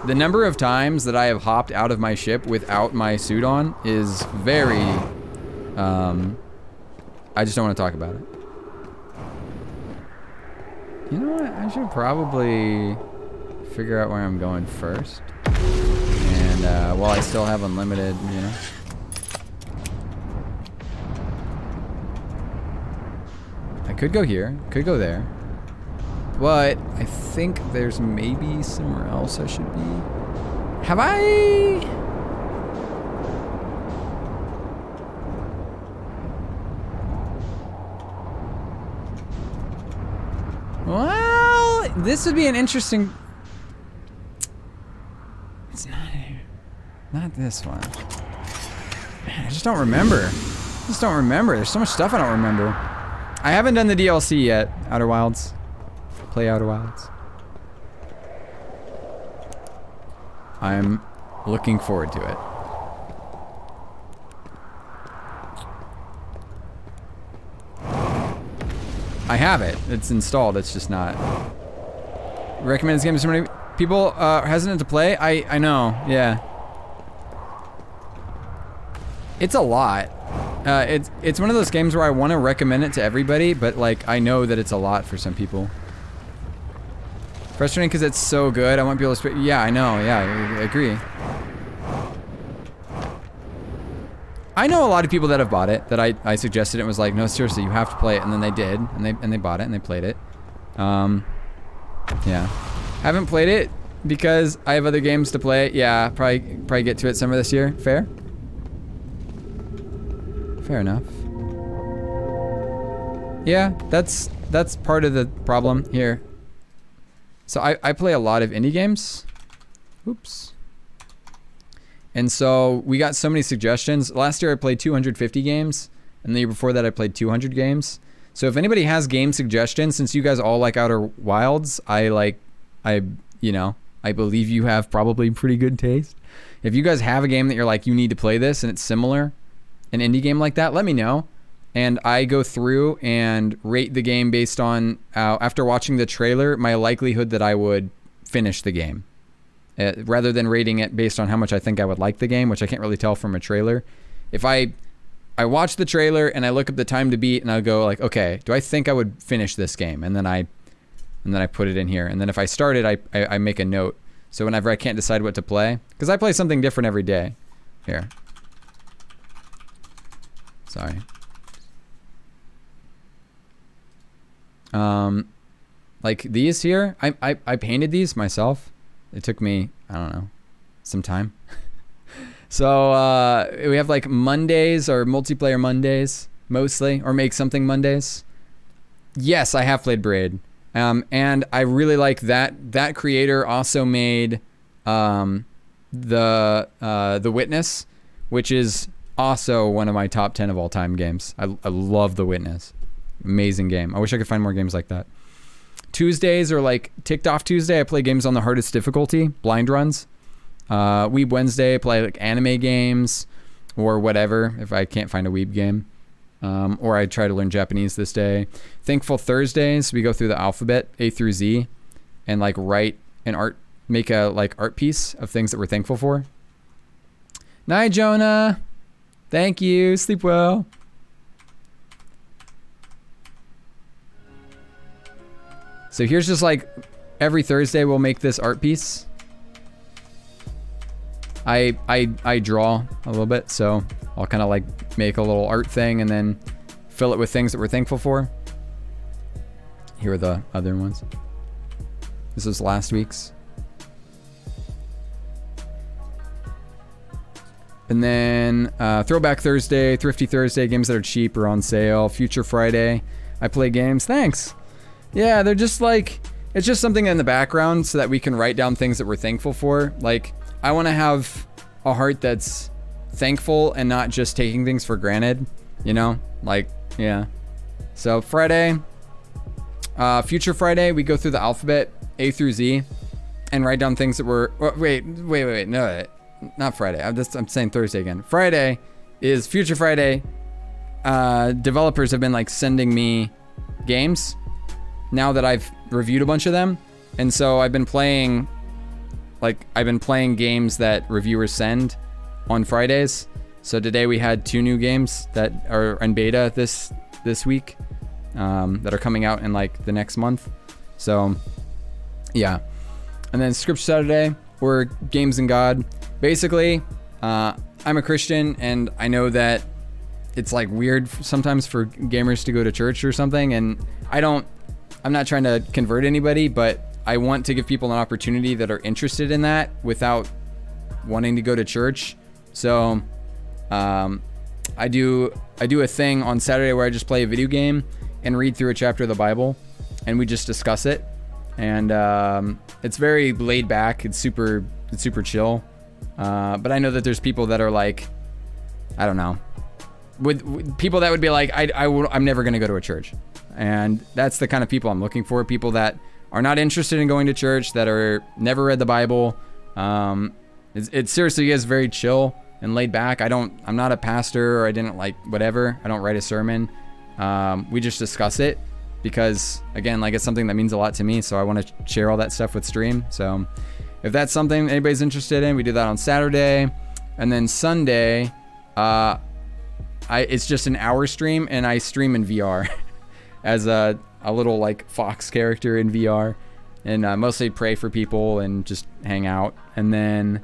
The number of times that I have hopped out of my ship without my suit on is very, I just don't want to talk about it. You know what? I should probably figure out where I'm going first. And, while I still have unlimited, you know. I could go here, could go there. But I think there's maybe somewhere else I should be. Have I? Well, this would be an interesting. It's not here. Not this one. Man, I just don't remember. There's so much stuff I don't remember. I haven't done the DLC yet, Outer Wilds. Play Outer Wilds. I'm looking forward to it. I have it. It's installed. It's just not. Recommend this game to so many people are hesitant to play. I know. Yeah. It's a lot. It's one of those games where I want to recommend it to everybody, but like I know that it's a lot for some people. Frustrating because it's so good. I want people to. Yeah, I know. Yeah, I agree. I know a lot of people that have bought it. That I suggested it and was like, no, seriously, you have to play it, and then they did, and they bought it and they played it. Yeah, haven't played it because I have other games to play. Yeah, probably get to it some of this year. Fair. Fair enough. Yeah, that's part of the problem here. So I play a lot of indie games. Oops. And so we got so many suggestions. Last year I played 250 games, and the year before that I played 200 games. So if anybody has game suggestions, since you guys all like Outer Wilds, I believe you have probably pretty good taste. If you guys have a game that you're like, you need to play this, and it's similar, an indie game like that, let me know. And I go through and rate the game based on, after watching the trailer, my likelihood that I would finish the game. Rather than rating it based on how much I think I would like the game, which I can't really tell from a trailer. If I watch the trailer and I look up the time to beat and I go like, okay, do I think I would finish this game? And then I put it in here. And then if I start it, I make a note. So whenever I can't decide what to play, because I play something different every day. Here. Sorry. Like these here, I painted these myself. It took me, I don't know, some time. So we have like Mondays or multiplayer Mondays mostly, or make something Mondays. Yes, I have played Braid, and I really like that. That creator also made the Witness, which is also one of my top 10 of all time games. I love The Witness. Amazing game. I wish I could find more games like that. Tuesdays are like Ticked Off Tuesday. I play games on the hardest difficulty, blind runs. Weeb Wednesday, I play like anime games or whatever if I can't find a Weeb game. Or I try to learn Japanese this day. Thankful Thursdays, we go through the alphabet A through Z and like make a like art piece of things that we're thankful for. Night, Jonah. Thank you. Sleep well. So here's just like every Thursday we'll make this art piece. I draw a little bit, so I'll kind of like make a little art thing and then fill it with things that we're thankful for. Here are the other ones. This is last week's. And then Throwback Thursday, Thrifty Thursday, games that are cheap or on sale. Future Friday, I play games. Thanks. Yeah, they're just like, it's just something in the background so that we can write down things that we're thankful for. Like, I want to have a heart that's thankful and not just taking things for granted, you know? Like, yeah. So Friday, Future Friday, we go through the alphabet A through Z and write down things that were, wait, no, not Friday. I'm saying Thursday again. Friday is Future Friday. Developers have been like sending me games now that I've reviewed a bunch of them. And so I've been playing games that reviewers send on Fridays. So today we had 2 new games that are in beta this week that are coming out in like the next month. So yeah. And then Scripture Saturday, or Games and God. Basically, I'm a Christian and I know that it's like weird sometimes for gamers to go to church or something. And I'm not trying to convert anybody, but I want to give people an opportunity that are interested in that without wanting to go to church. So I do a thing on Saturday where I just play a video game and read through a chapter of the Bible, and we just discuss it. And it's very laid back. It's super chill. But I know that there's people that are like, I don't know, with people that would be like, I'm never gonna go to a church. And that's the kind of people I'm looking for. People that are not interested in going to church, that are never read the Bible. It seriously is very chill and laid back. I'm not a pastor, or I didn't like whatever. I don't write a sermon. We just discuss it because, again, like, it's something that means a lot to me. So I want to share all that stuff with Stream. So if that's something anybody's interested in, we do that on Saturday. And then Sunday, it's just an hour stream, and I stream in VR as a little like Fox character in VR, and mostly pray for people and just hang out. And then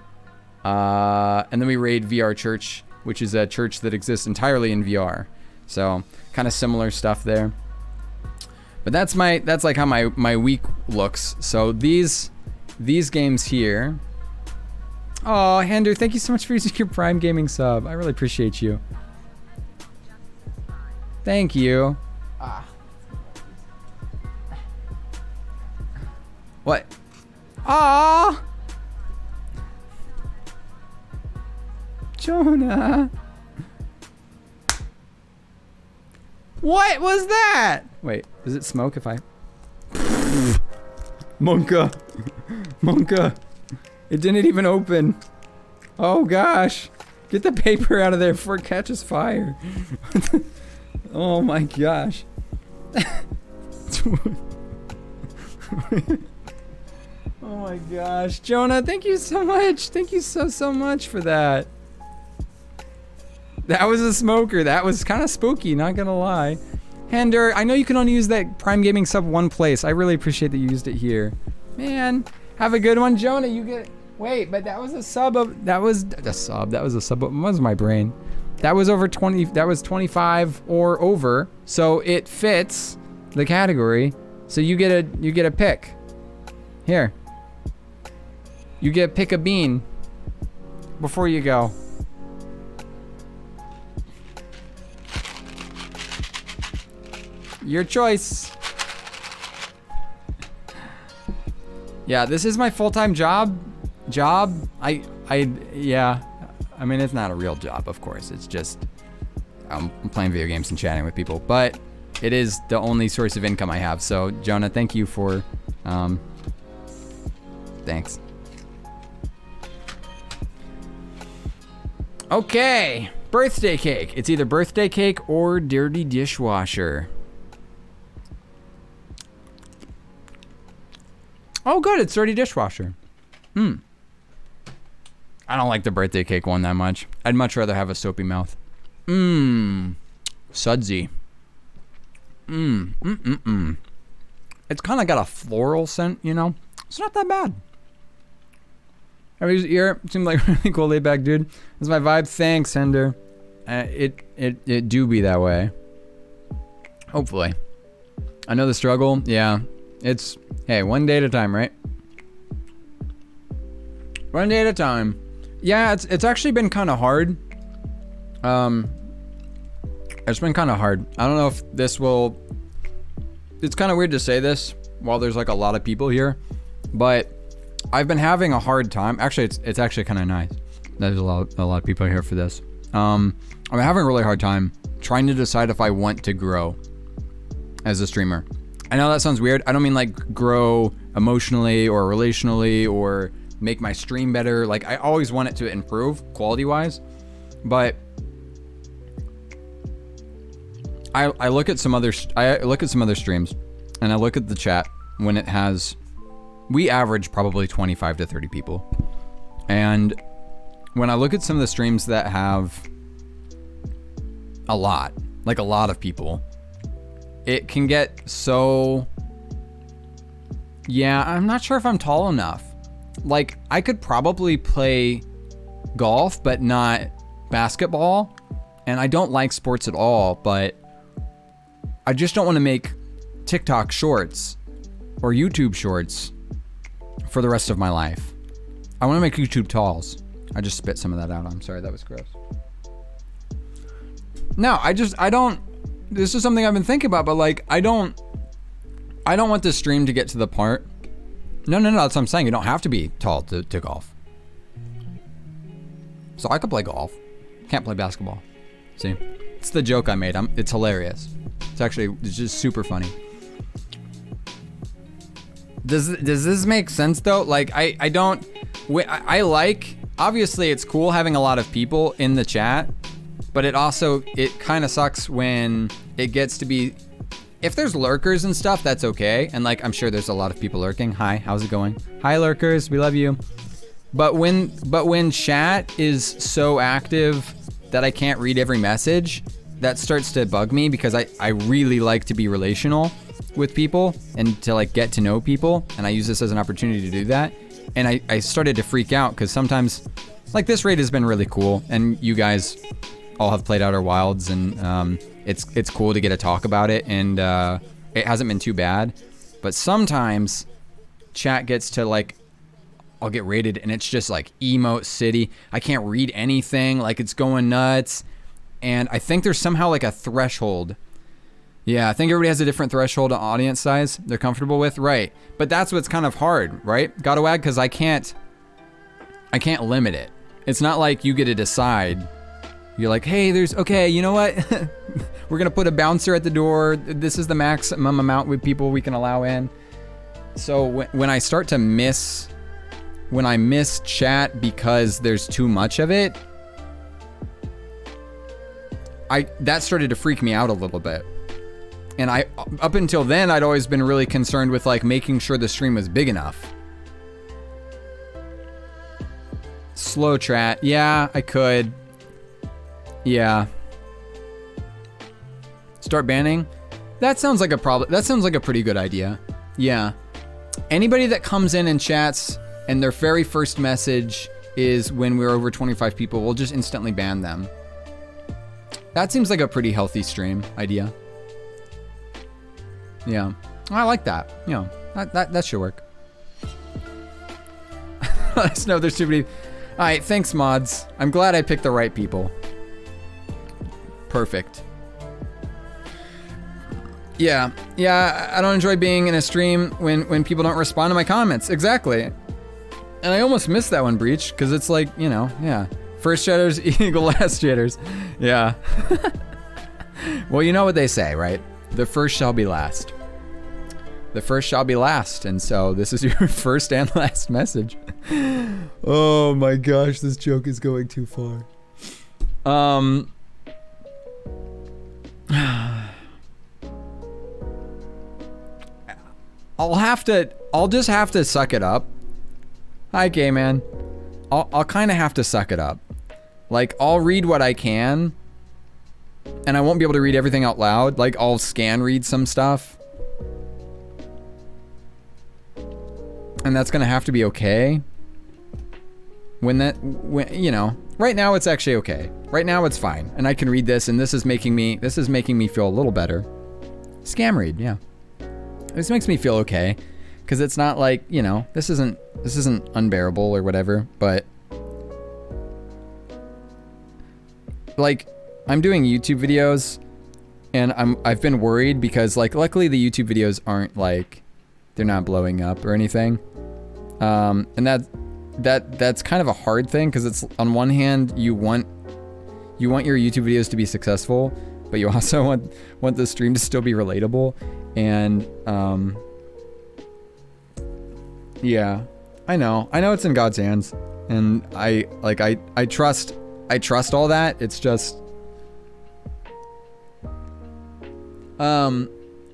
we raid VR Church, which is a church that exists entirely in VR. So kind of similar stuff there. But that's like how my week looks. So these games here. Oh, Hander, thank you so much for using your Prime Gaming sub. I really appreciate you. Thank you. What? Ah, Jonah. What was that? Wait, does it smoke if I... Monka. Monka. It didn't even open. Oh gosh. Get the paper out of there before it catches fire. Oh my gosh. Oh my gosh. Jonah, thank you so much. Thank you so much for that. That was a smoker. That was kind of spooky, not gonna lie. Hander, I know you can only use that Prime Gaming sub one place. I really appreciate that you used it here. Man, have a good one. Jonah, you get... Wait, but that was a sub of... That was a sub. That was a sub of... What was my brain? That was over 20... That was 25 or over. So it fits the category. So you get a pick. Here. You get pick a bean before you go. Your choice. Yeah, this is my full-time job. Yeah. I mean, it's not a real job, of course. It's just I'm playing video games and chatting with people, but it is the only source of income I have. So Jonah, thank you for, thanks. Okay, birthday cake. It's either birthday cake or dirty dishwasher. Oh, good, it's dirty dishwasher. I don't like the birthday cake one that much. I'd much rather have a soapy mouth. Sudsy. It's kind of got a floral scent, you know? It's not that bad. Everybody's ear seemed like really cool, laid back dude. That's my vibe. Thanks, Ender. It do be that way. Hopefully. I know the struggle. Yeah. It's, hey, one day at a time, right? One day at a time. Yeah, it's actually been kind of hard. It's been kind of hard. I don't know if this will... It's kind of weird to say this while there's like a lot of people here, but I've been having a hard time. Actually, it's actually kind of nice. There's a lot of people here for this. I'm having a really hard time trying to decide if I want to grow as a streamer. I know that sounds weird. I don't mean like grow emotionally or relationally or make my stream better. Like I always want it to improve quality-wise, but I look at some other streams and I look at the chat when it has, we average probably 25 to 30 people. And when I look at some of the streams that have a lot of people, it can get so, yeah, I'm not sure if I'm tall enough. Like I could probably play golf, but not basketball. And I don't like sports at all, but I just don't want to make TikTok shorts or YouTube shorts for the rest of my life. I want to make YouTube talls. I just spit some of that out. I'm sorry, that was gross. No, I don't, this is something I've been thinking about, but like, I don't want this stream to get to the part. No, that's what I'm saying. You don't have to be tall to golf. So I could play golf. Can't play basketball. See? It's the joke I made. It's hilarious. It's just super funny. Does this make sense though? Like I like, obviously it's cool having a lot of people in the chat, but it kind of sucks when it gets to be, if there's lurkers and stuff, that's okay. And like, I'm sure there's a lot of people lurking. Hi, how's it going? Hi lurkers, we love you. But when chat is so active that I can't read every message, that starts to bug me because I really like to be relational with people and to like get to know people. And I use this as an opportunity to do that. And I started to freak out because sometimes, like this raid has been really cool and you guys all have played Outer Wilds and it's cool to get a talk about it and it hasn't been too bad. But sometimes chat gets to like, I'll get raided and it's just like emote city. I can't read anything, like it's going nuts. And I think there's somehow like a threshold. Yeah, I think everybody has a different threshold of audience size they're comfortable with, right? But that's what's kind of hard, right? Gotta wag, because I can't limit it. It's not like you get to decide. You're like, hey, okay, you know what? We're gonna put a bouncer at the door. This is the maximum amount of people we can allow in. So when I start to miss chat because there's too much of it, that started to freak me out a little bit. And up until then, I'd always been really concerned with like making sure the stream was big enough. Slow chat, yeah, I could. Yeah. Start banning? That sounds like a problem. That sounds like a pretty good idea. Yeah. Anybody that comes in and chats and their very first message is when we're over 25 people, we'll just instantly ban them. That seems like a pretty healthy stream idea. Yeah, I like that. You know, that should work. Let us know if there's too many. All right, thanks mods. I'm glad I picked the right people. Perfect. Yeah, I don't enjoy being in a stream when people don't respond to my comments. Exactly. And I almost missed that one, Breach, because it's like, you know, yeah. First jitters equal last jitters. Yeah. Well, you know what they say, right? The first shall be last. The first shall be last, and so this is your first and last message. Oh my gosh, this joke is going too far. I'll just have to suck it up. Hi, K-Man. I'll kind of have to suck it up. Like, I'll read what I can, and I won't be able to read everything out loud. Like, I'll scan read some stuff. And that's gonna have to be okay. When, you know, right now it's actually okay. Right now it's fine, and I can read this, and this is making me feel a little better. Scam read, yeah. This makes me feel okay, because it's not like, you know, this isn't unbearable or whatever, but like, I'm doing YouTube videos, and I've been worried because, like, luckily the YouTube videos aren't like, they're not blowing up or anything, and that's kind of a hard thing, because it's, on one hand, you want your YouTube videos to be successful, but you also want the stream to still be relatable, and yeah, I know it's in God's hands, and I trust all that. It's just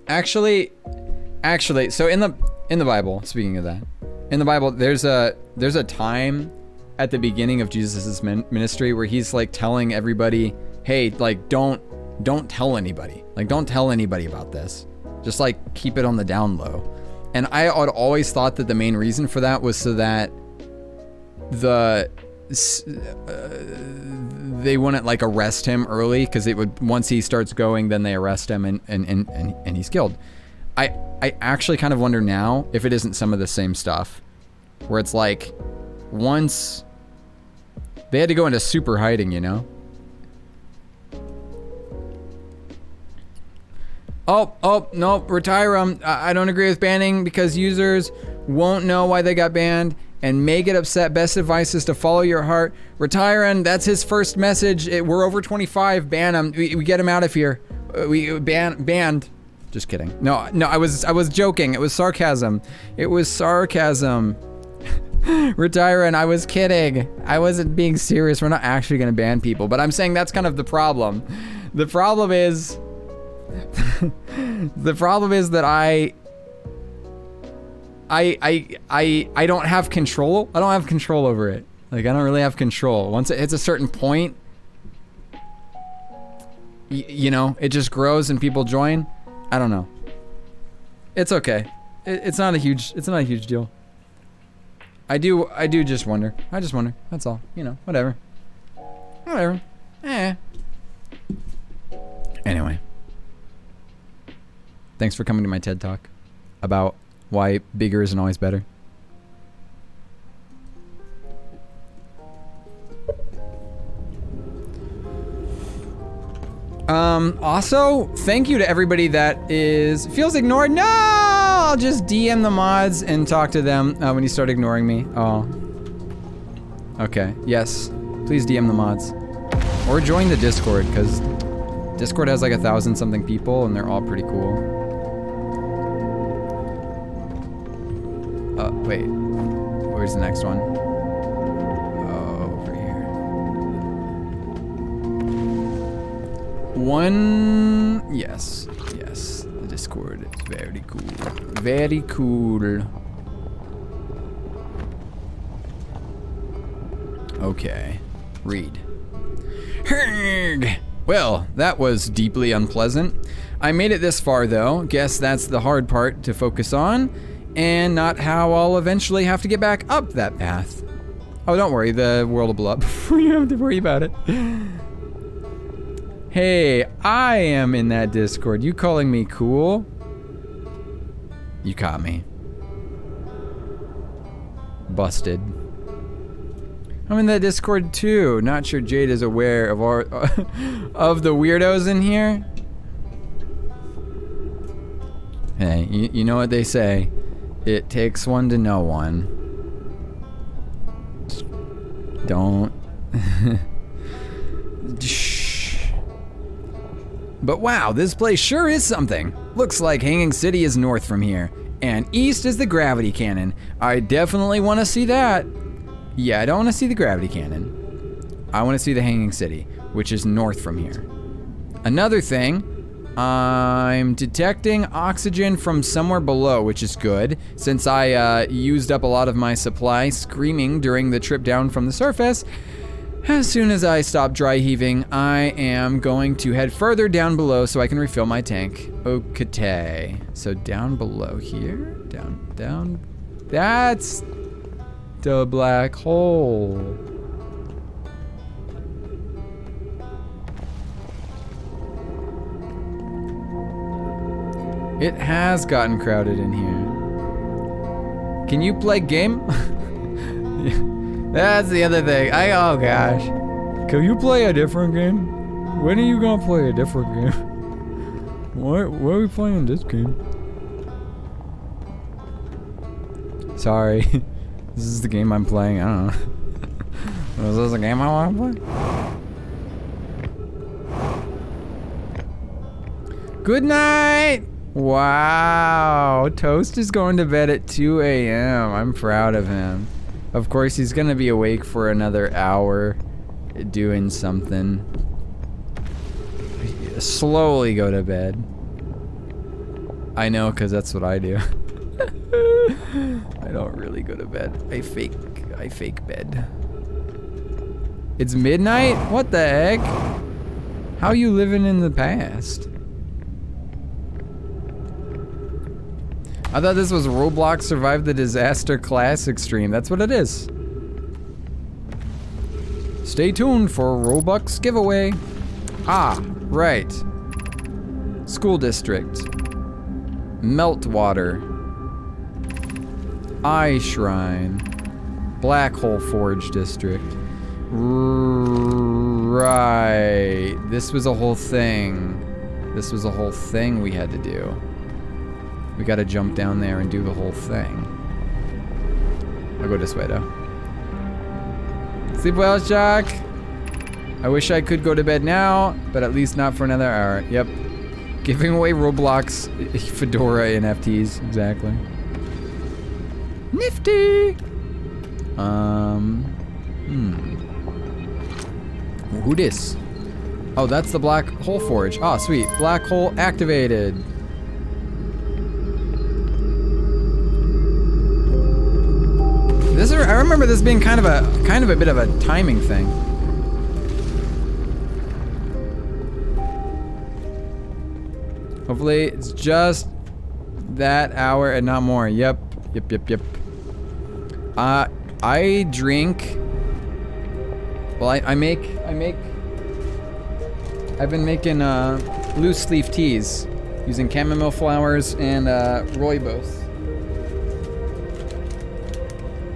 actually, so in the Bible, speaking of that, in the Bible, there's a time at the beginning of Jesus's ministry where he's like telling everybody, hey, like, don't tell anybody. Like, don't tell anybody about this. Just like keep it on the down low. And I had always thought that the main reason for that was so that they wouldn't like arrest him early, because it would, once he starts going, then they arrest him and he's killed. I actually kind of wonder now if it isn't some of the same stuff, where it's like, once they had to go into super hiding, you know? Oh, no, retire them. I don't agree with banning, because users won't know why they got banned and may get upset. Best advice is to follow your heart. Retire him. That's his first message. We're over 25. Ban him. We get him out of here. We banned. Just kidding. No, I was joking. It was sarcasm. Retire, and I was kidding. I wasn't being serious. We're not actually gonna ban people, but I'm saying that's kind of the problem. The problem is that I don't have control. I don't have control over it. Like, I don't really have control. Once it hits a certain point, you know, it just grows and people join. I don't know. It's okay. It's not a huge deal. I do just wonder. I just wonder. That's all. You know, whatever. Anyway. Thanks for coming to my TED Talk about why bigger isn't always better. Also, thank you to everybody that feels ignored. No! I'll just DM the mods and talk to them when you start ignoring me. Oh. Okay, yes. Please DM the mods. Or join the Discord, because Discord has like 1,000 something people and they're all pretty cool. Wait. Where's the next one? Oh, over here. One... Yes. The Discord is very cool. Very cool. Okay. Read. Well, that was deeply unpleasant. I made it this far though. Guess that's the hard part to focus on, and not how I'll eventually have to get back up that path. Oh, don't worry, the world will blow up before you have to worry about it. Hey, I am in that Discord. You calling me cool? You caught me. Busted. I'm in that Discord too. Not sure Jade is aware of our of the weirdos in here. Hey, you know what they say. It takes one to know one. Don't But wow, this place sure is something. Looks like Hanging City is north from here, and east is the gravity cannon. I definitely want to see that. Yeah, I don't want to see the gravity cannon. I want to see the Hanging City, which is north from here. Another thing, I'm detecting oxygen from somewhere below, which is good, since I used up a lot of my supply screaming during the trip down from the surface. As soon as I stop dry heaving, I am going to head further down below so I can refill my tank. Okay, so down below here, down, that's the black hole. It has gotten crowded in here. Can you play game? That's the other thing. Oh gosh. Can you play a different game? When are you gonna play a different game? Why are we playing this game? Sorry. This is the game I'm playing. I don't know. Is this a game I want to play? Good night! Wow. Toast is going to bed at 2 a.m. I'm proud of him. Of course, he's gonna be awake for another hour doing something. Slowly go to bed. I know, because that's what I do. I don't really go to bed. I fake bed. It's midnight? What the heck? How you living in the past? I thought this was Roblox Survive the Disaster Classic stream. That's what it is. Stay tuned for Robux giveaway. Ah, right. School district. Meltwater. Eye Shrine. Black Hole Forge district. Right. This was a whole thing. This was a whole thing we had to do. We gotta jump down there and do the whole thing. I'll go this way though. Sleep well, Shock. I wish I could go to bed now, but at least not for another hour. Yep. Giving away Roblox, Fedora NFTs, exactly. Nifty! Who dis? Oh, that's the Black Hole Forge. Ah, sweet. Black hole activated. I remember this being kind of a bit of a timing thing. Hopefully it's just that hour and not more. Yep. I drink. Well, I've been making loose leaf teas using chamomile flowers and rooibos.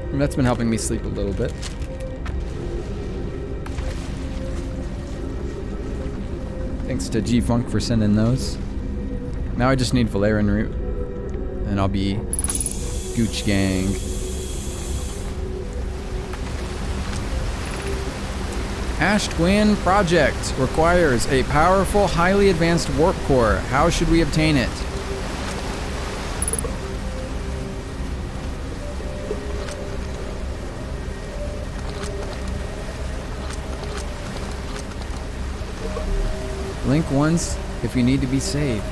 And that's been helping me sleep a little bit. Thanks to G-Funk for sending those. Now I just need valerian root, and I'll be Gooch Gang. Ash Twin Project requires a powerful, highly advanced warp core. How should we obtain it? Blink once if you need to be saved.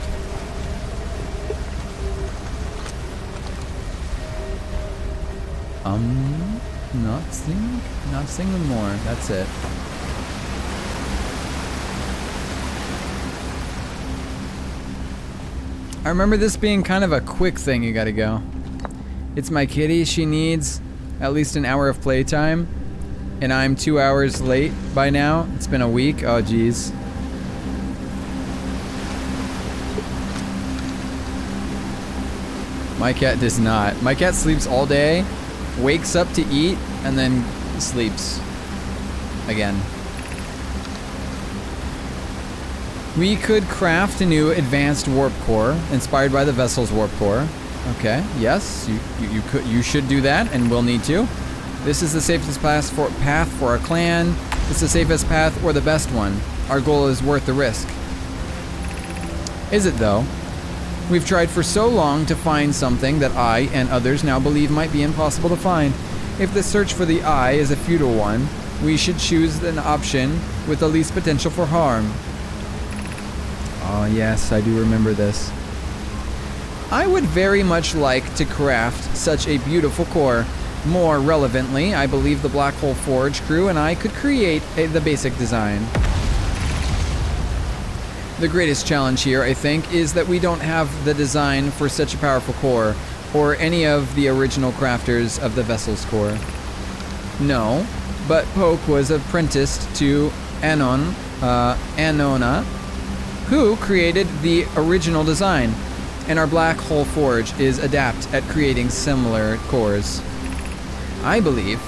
Not singing more. That's it. I remember this being kind of a quick thing. You gotta go. It's my kitty. She needs at least an hour of playtime, and I'm 2 hours late by now. It's been a week. Oh, geez. My cat does not. My cat sleeps all day, wakes up to eat, and then sleeps again. We could craft a new advanced warp core inspired by the vessel's warp core. Okay, yes, you should do that, and we'll need to. This is the safest path for our clan. It's the safest path or the best one. Our goal is worth the risk. Is it though? We've tried for so long to find something that I and others now believe might be impossible to find. If the search for the eye is a futile one, we should choose an option with the least potential for harm. Oh yes, I do remember this. I would very much like to craft such a beautiful core. More relevantly, I believe the Black Hole Forge crew and I could create the basic design. The greatest challenge here, I think, is that we don't have the design for such a powerful core, or any of the original crafters of the vessel's core. No, but Poke was apprenticed to Anona, who created the original design, and our Black Hole Forge is adept at creating similar cores. I believe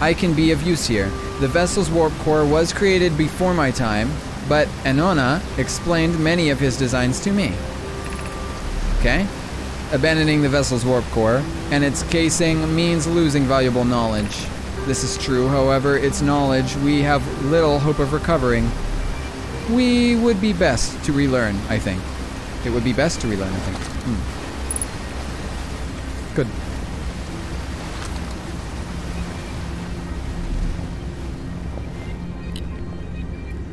I can be of use here. The vessel's warp core was created before my time, but Anona explained many of his designs to me. Okay? Abandoning the vessel's warp core and its casing means losing valuable knowledge. This is true, however, its knowledge we have little hope of recovering. We would be best to relearn, I think. It would be best to relearn, I think. Good.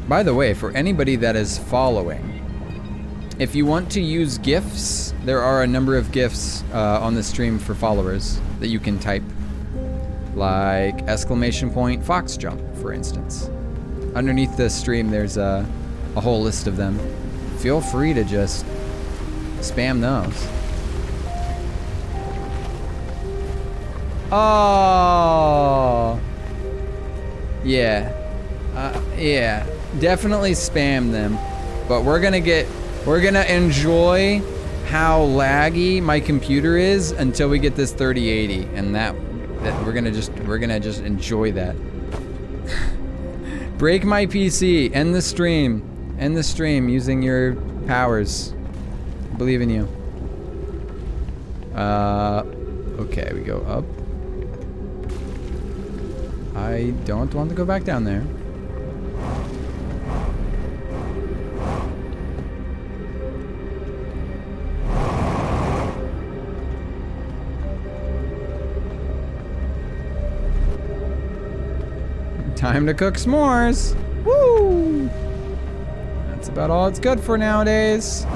By the way, for anybody that is following, if you want to use GIFs, there are a number of GIFs on the stream for followers that you can type. Like exclamation point fox jump, for instance. Underneath the stream, there's a whole list of them. Feel free to just spam those. Oh, yeah, yeah. Definitely spam them, but we're gonna enjoy how laggy my computer is until we get this 3080, and that we're gonna just enjoy that. Break my PC, end the stream using your powers. I believe in you. Okay, we go up. I don't want to go back down there. Time to cook s'mores. Woo! That's about all it's good for nowadays.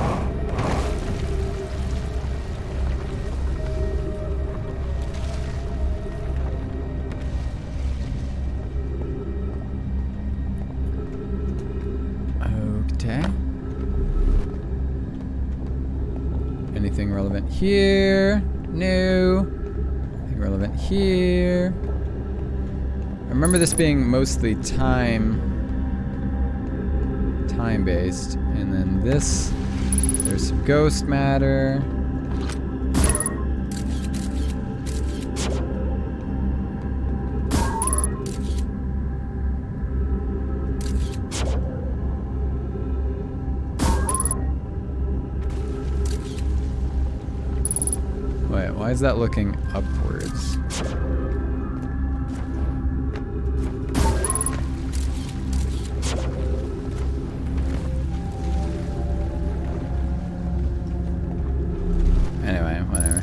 Okay. Anything relevant here? No. Anything relevant here? I remember this being mostly time-based, and then this, there's some ghost matter. Wait, why is that looking upwards? Anyway, whatever.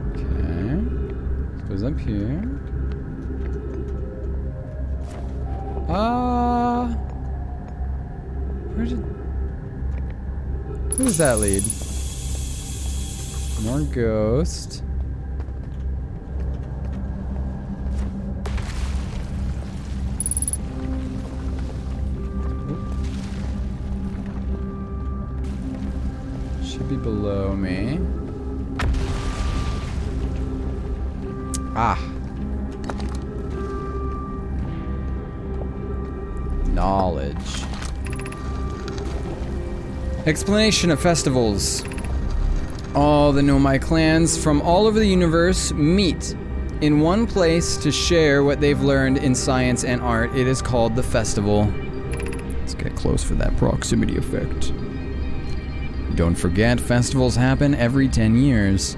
Okay. This goes up here. Where does that lead? More ghost. Should be below me. Ah. Knowledge. Explanation of festivals. All the Nomai clans from all over the universe meet in one place to share what they've learned in science and art. It is called the festival. Let's get close for that proximity effect. Don't forget, festivals happen every 10 years.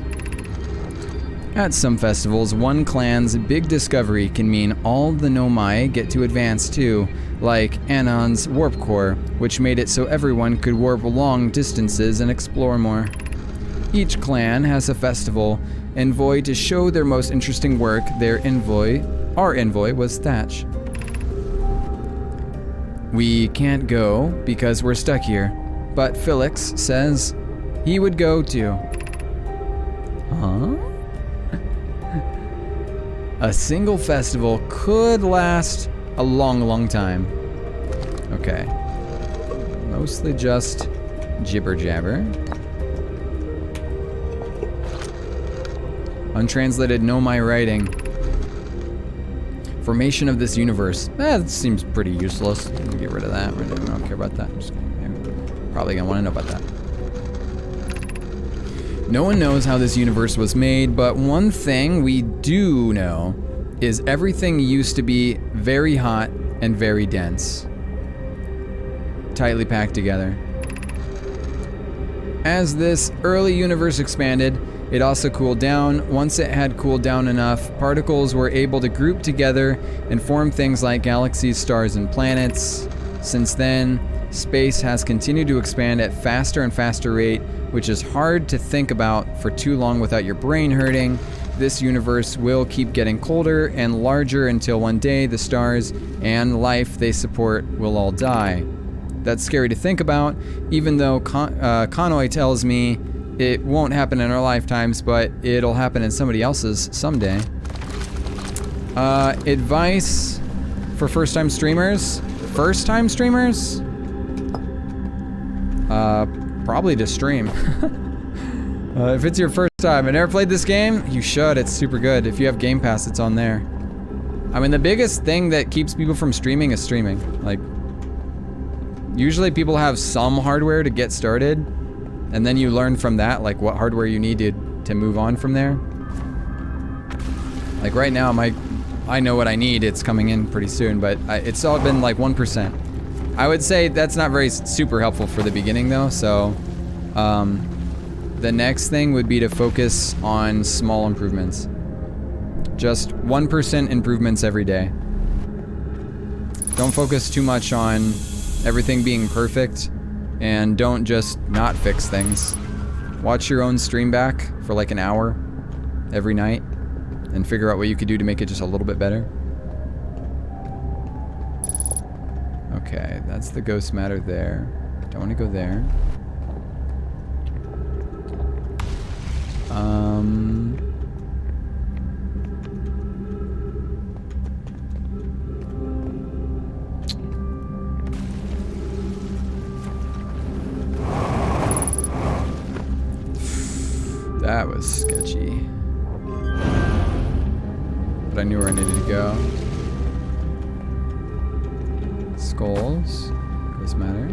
At some festivals, one clan's big discovery can mean all the Nomai get to advance too, like Anon's warp core, which made it so everyone could warp long distances and explore more. Each clan has a festival, envoy to show their most interesting work. Our envoy was Thatch. We can't go because we're stuck here, but Felix says he would go too. Huh? A single festival could last a long, long time. Okay. Mostly just jibber jabber. Untranslated Nomai writing. Formation of this universe. That seems pretty useless. Let me get rid of that. I don't care about that. I'm just probably gonna want to know about that. No one knows how this universe was made, but one thing we do know is everything used to be very hot and very dense. Tightly packed together. As this early universe expanded, it also cooled down. Once it had cooled down enough, particles were able to group together and form things like galaxies, stars, and planets. Since then, space has continued to expand at faster and faster rate, which is hard to think about for too long without your brain hurting. This universe will keep getting colder and larger until one day the stars and life they support will all die. That's scary to think about, even though Connoy tells me it won't happen in our lifetimes, but it'll happen in somebody else's someday. Advice for first-time streamers? First-time streamers? Probably to stream. If it's your first time and never played this game, you should. It's super good. If you have Game Pass, it's on there. I mean, the biggest thing that keeps people from streaming is streaming. Like, usually people have some hardware to get started, and then you learn from that, like what hardware you need to move on from there. Like right now, I know what I need. It's coming in pretty soon, but it's all been like 1%. I would say that's not very super helpful for the beginning though, so the next thing would be to focus on small improvements. Just 1% improvements every day. Don't focus too much on everything being perfect, and don't just not fix things. Watch your own stream back for like an hour every night and figure out what you could do to make it just a little bit better. Okay, that's the ghost matter there. Don't want to go there. That was sketchy. But I knew where I needed to go. Skulls. Does matter.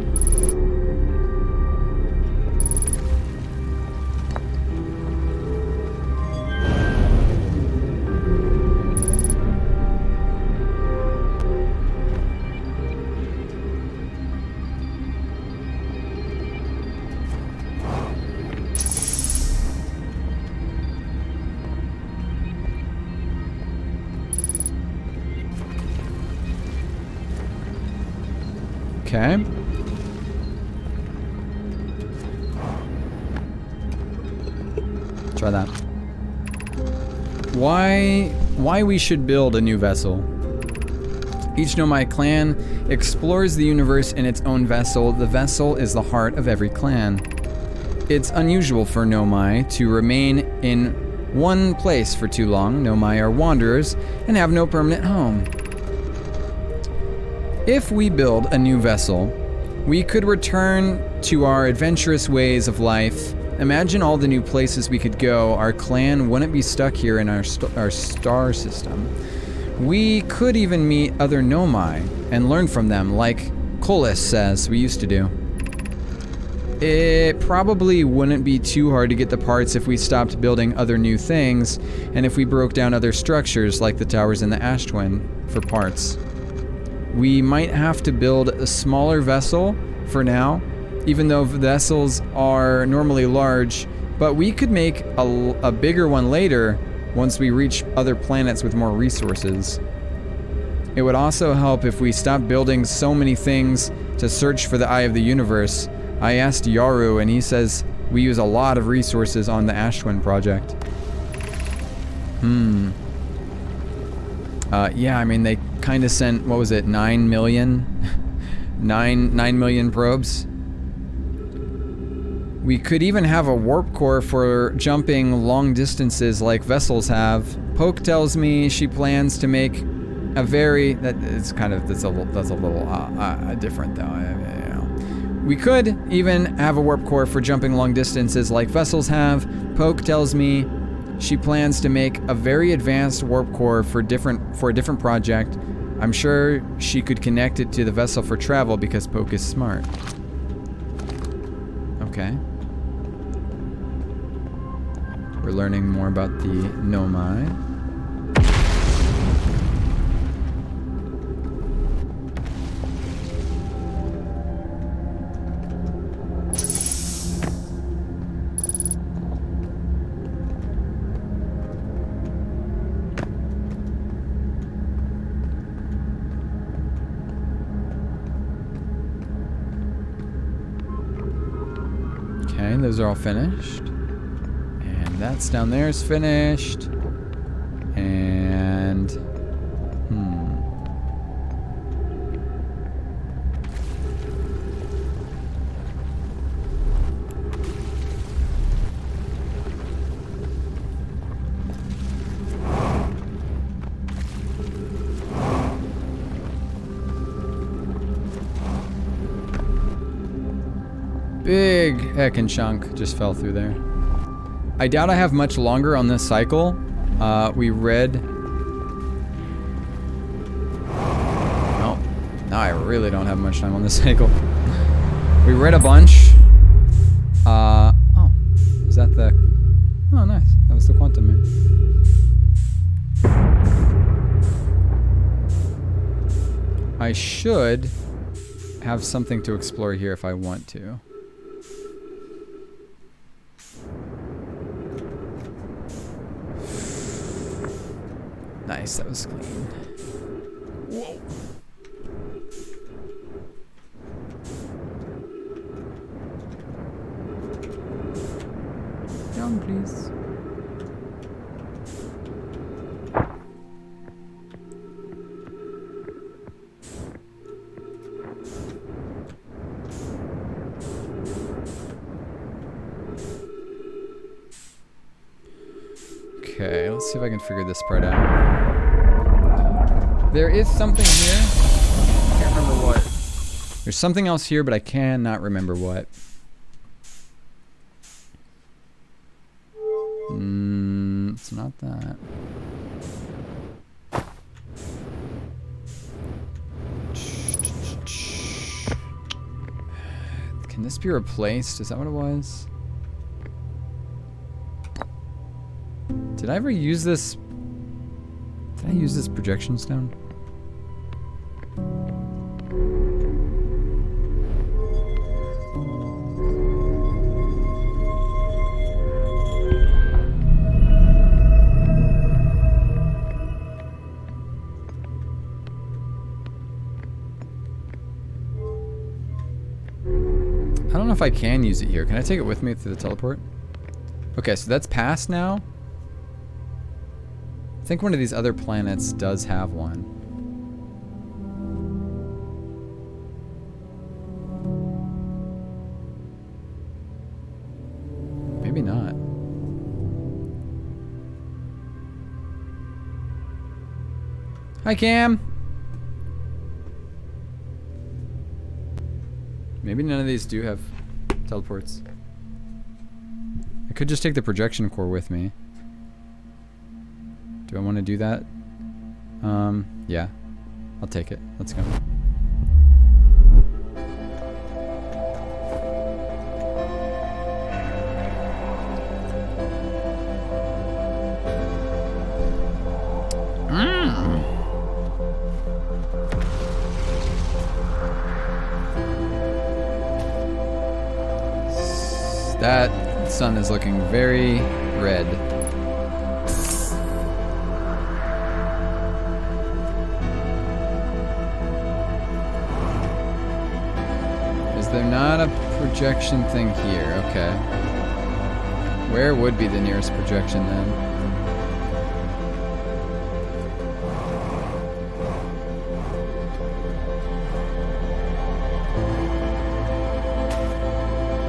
Okay. Try that. Why we should build a new vessel. Each Nomai clan explores the universe in its own vessel. The vessel is the heart of every clan. It's unusual for Nomai to remain in one place for too long. Nomai are wanderers and have no permanent home. If we build a new vessel, we could return to our adventurous ways of life. Imagine all the new places we could go. Our clan wouldn't be stuck here in our star system. We could even meet other Nomai and learn from them, like Kolis says we used to do. it probably wouldn't be too hard to get the parts if we stopped building other new things and if we broke down other structures like the towers in the Ash Twin for parts. We might have to build a smaller vessel for now, even though vessels are normally large, but we could make a bigger one later once we reach other planets with more resources. It would also help if we stopped building so many things to search for the Eye of the Universe. I asked Yaru and he says we use a lot of resources on the Ash Twin project. Yeah, I mean, they kind of sent, what was it, 9 million? 9 million probes? We could even have a warp core for jumping long distances like vessels have. Poke tells me she plans to make a very, that's a little different though. You know. We could even have a warp core for jumping long distances like vessels have. Poke tells me she plans to make a very advanced warp core for a different project. I'm sure she could connect it to the vessel for travel because Poke is smart. Okay. We're learning more about the Nomai. Okay, those are all finished. And that's down there is finished. And... big heckin' chunk just fell through there. I doubt I have much longer on this cycle. We read... No, now I really don't have much time on this cycle. We read a bunch. Oh, is that the... Oh, nice. That was the quantum man. I should have something to explore here if I want to. Nice, that was clean. Whoa. Down, please. Okay, let's see if I can figure this part out. There is something here. I can't remember what. There's something else here, but I cannot remember what. It's not that. Can this be replaced? Is that what it was? Did I ever use this? Did I use this projection stone? I don't know if I can use it here. Can I take it with me through the teleport? Okay, so that's past now. I think one of these other planets does have one. Maybe not. Hi, Cam. Maybe none of these do have teleports. I could just take the projection core with me. Do I want to do that? Yeah. I'll take it. Let's go. That sun is looking very red. Is there not a projection thing here? Okay. Where would be the nearest projection then?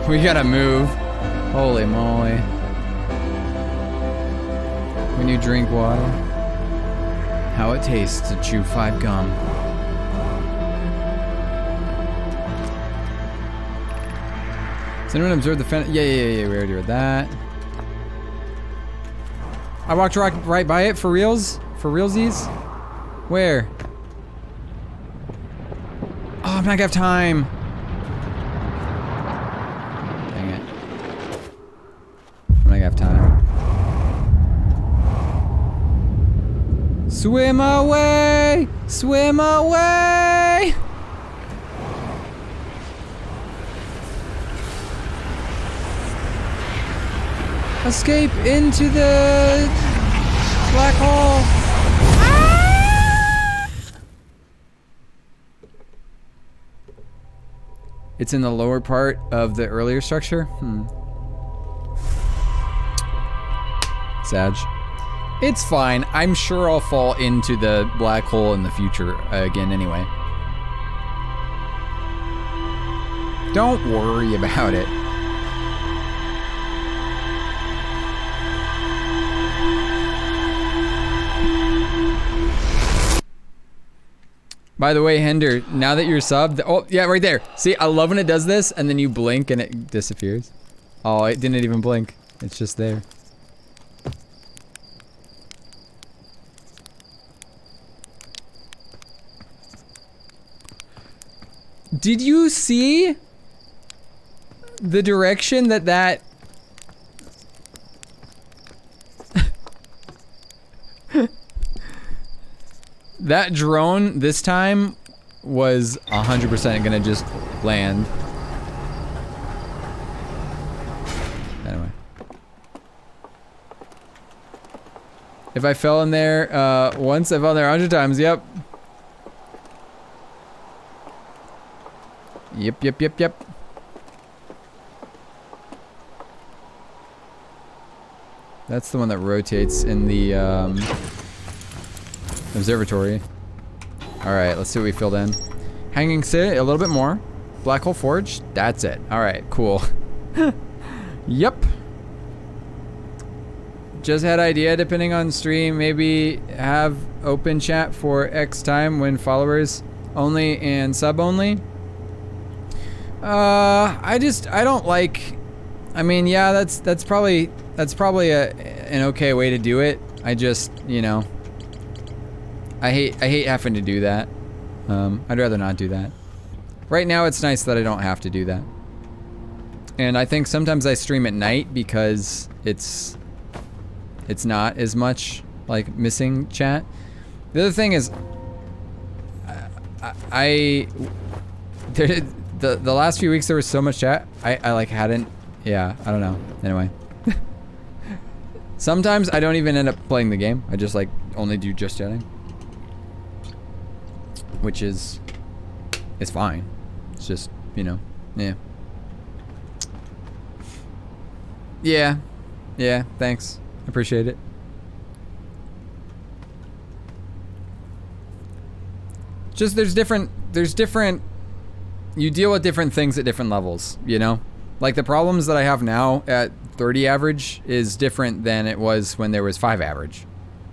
We gotta move. Holy moly. When you drink water, how it tastes to chew 5 gum. Has anyone observed the fence? Yeah, we already read that. I walked right by it for reals? For realsies? Where? Oh, I'm not gonna have time. Dang it. I'm not gonna have time. Swim away! Swim away! Escape into the black hole. Ah! It's in the lower part of the earlier structure. Sag. It's fine. I'm sure I'll fall into the black hole in the future again anyway. Don't worry about it. By the way, Hender, now that you're subbed, oh yeah, right there. See, I love when it does this and then you blink and it disappears. Oh, it didn't even blink. It's just there. Did you see the direction that that drone this time was 100% gonna just land. Anyway. If I fell in there once, I fell in there 100 times, yep. Yep. That's the one that rotates in the observatory. Alright, let's see what we filled in. Hanging City, a little bit more. Black Hole Forge, that's it. Alright, cool. Yep. Just had idea, depending on stream, maybe have open chat for X time when followers only and sub only. I don't like, I mean, yeah, that's probably an okay way to do it. I just, you know, I hate having to do that. I'd rather not do that. Right now it's nice that I don't have to do that. And I think sometimes I stream at night because it's not as much like missing chat. The other thing is the last few weeks there was so much chat. I like hadn't, yeah, I don't know. Anyway. Sometimes I don't even end up playing the game. I just like only do just chatting. Which is, it's fine. It's just, you know, yeah. Yeah, thanks. Appreciate it. Just there's different, you deal with different things at different levels, you know? Like the problems that I have now at 30 average is different than it was when there was 5 average.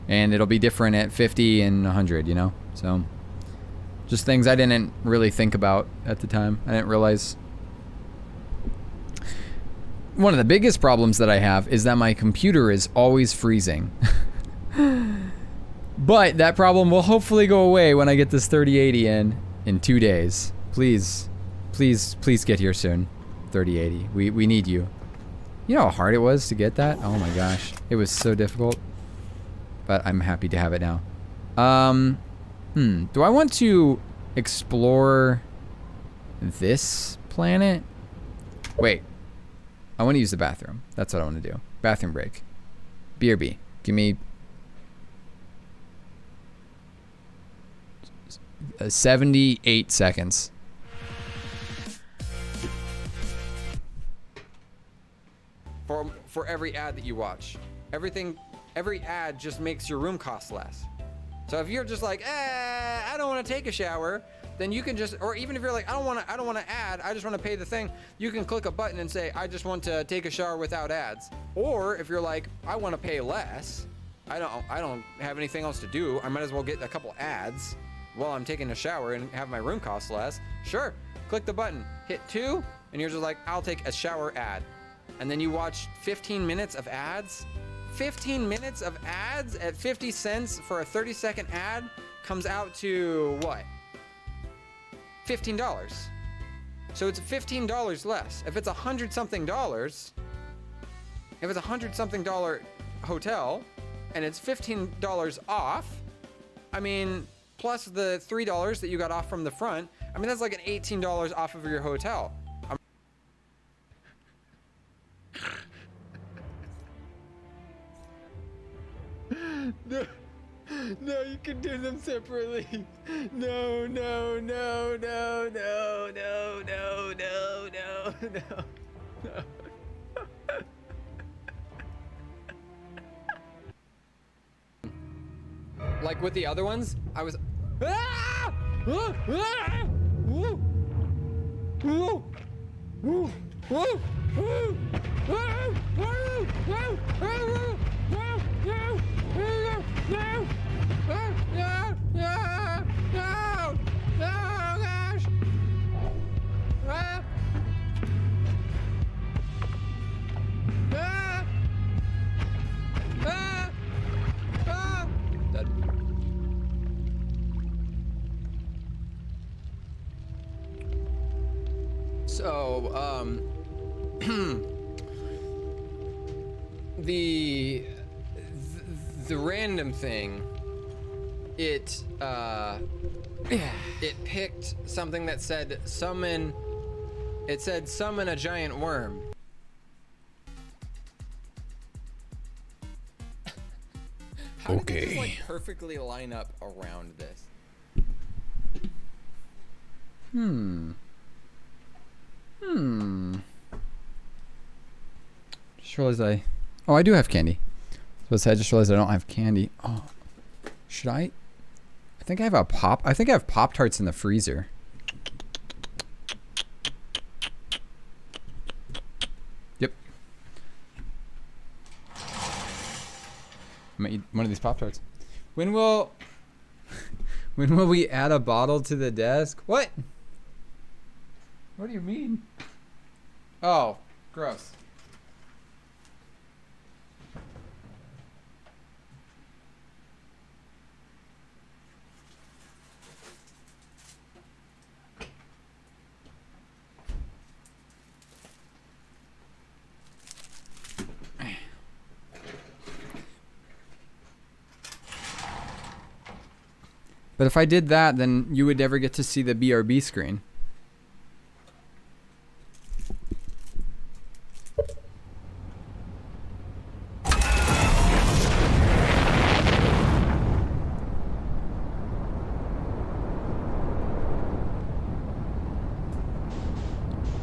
And it'll be different at 50 and 100, you know? So, just things I didn't really think about at the time. I didn't realize. One of the biggest problems that I have is that my computer is always freezing. But that problem will hopefully go away when I get this 3080 in 2 days. Please get here soon. 3080. We need you. You know how hard it was to get that? Oh my gosh. It was so difficult. But I'm happy to have it now. Do I want to explore this planet? Wait. I want to use the bathroom. That's what I want to do. Bathroom break. BRB. Give me 78 seconds. For every ad that you watch. Every ad just makes your room cost less. So if you're just like, I don't want to take a shower, then you can just, or even if you're like, I don't want to add, I just want to pay the thing, you can click a button and say, I just want to take a shower without ads. Or if you're like, I want to pay less, I don't have anything else to do, I might as well get a couple ads while I'm taking a shower and have my room cost less. Sure, click the button, hit 2, and you're just like, I'll take a shower ad. And then you watch 15 minutes of ads. 15 minutes of ads at 50 cents for a 30-second ad comes out to what? $15. So it's $15 less. If it's $100-something, if it's $100-something hotel and it's $15 off, I mean, plus the $3 that you got off from the front, I mean, that's like an $18 off of your hotel. No, no, you can do them separately. No, no, no, no, no, no, no, no, no, no, no. Like with the other ones, I was. Ah! Ah! Ah! Woo! Woo! Woo! Woo! Woo! Woo! Woo! Woo! Woo! No! No! No! No! No! No! No! No! Gosh! Ah! Ah! Ah! Ah! Dead. So, the random thing, it picked something that said summon. It said summon a giant worm. How did they just, like, perfectly line up around this? Just realized oh, I do have candy. I just realized I don't have candy. Oh, should I? I think I have I think I have Pop-Tarts in the freezer. Yep. I'm gonna eat one of these Pop-Tarts. When will we add a bottle to the desk? What? What do you mean? Oh, gross. But if I did that, then you would never get to see the BRB screen.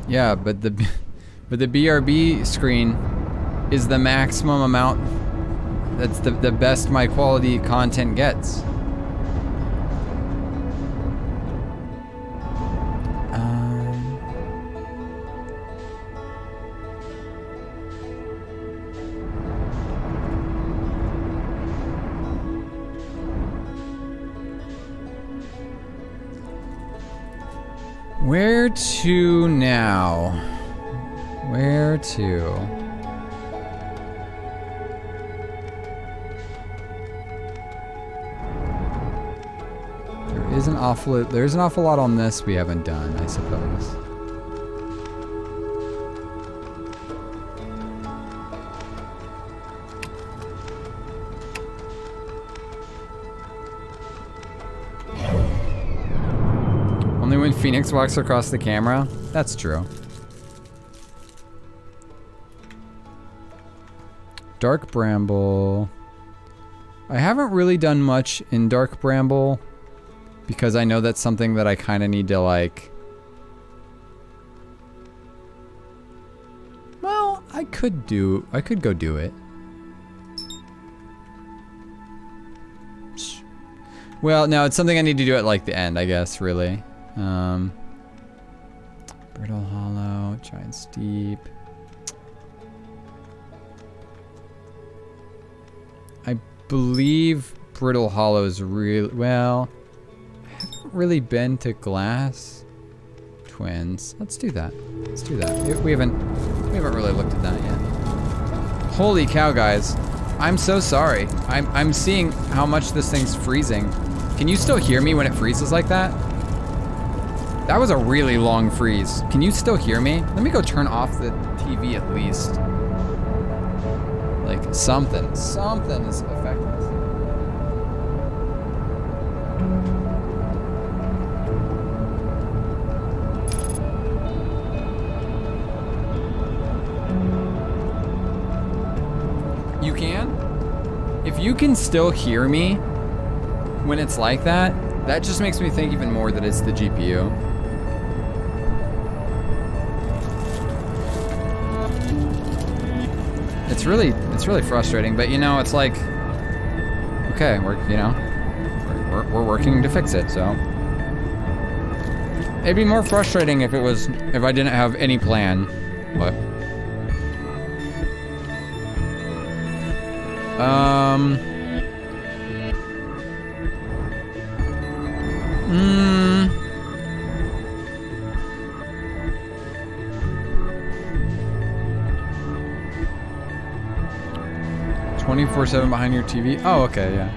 Yeah, but the BRB screen is the maximum amount. That's the best my quality content gets. Where to now? Where to? There's an awful lot on this we haven't done, I suppose. Only when Phoenix walks across the camera? That's true. Dark Bramble. I haven't really done much in Dark Bramble because I know that's something that I kind of need to like... Well, I could go do it. Well, no, it's something I need to do at like the end, I guess, really. Brittle Hollow, Giant Steep. I believe Brittle Hollow is really, well, I haven't really been to Glass Twins. Let's do that. Let's do that. We haven't really looked at that yet. Holy cow, guys. I'm so sorry. I'm seeing how much this thing's freezing. Can you still hear me when it freezes like that? That was a really long freeze. Can you still hear me? Let me go turn off the TV at least. Like something is affecting us. You can? If you can still hear me when it's like that, that just makes me think even more that it's the GPU. It's really frustrating, but you know, it's like, okay, we're working to fix it, so. It'd be more frustrating if I didn't have any plan, but. "24/7 behind your TV." Oh, okay, yeah.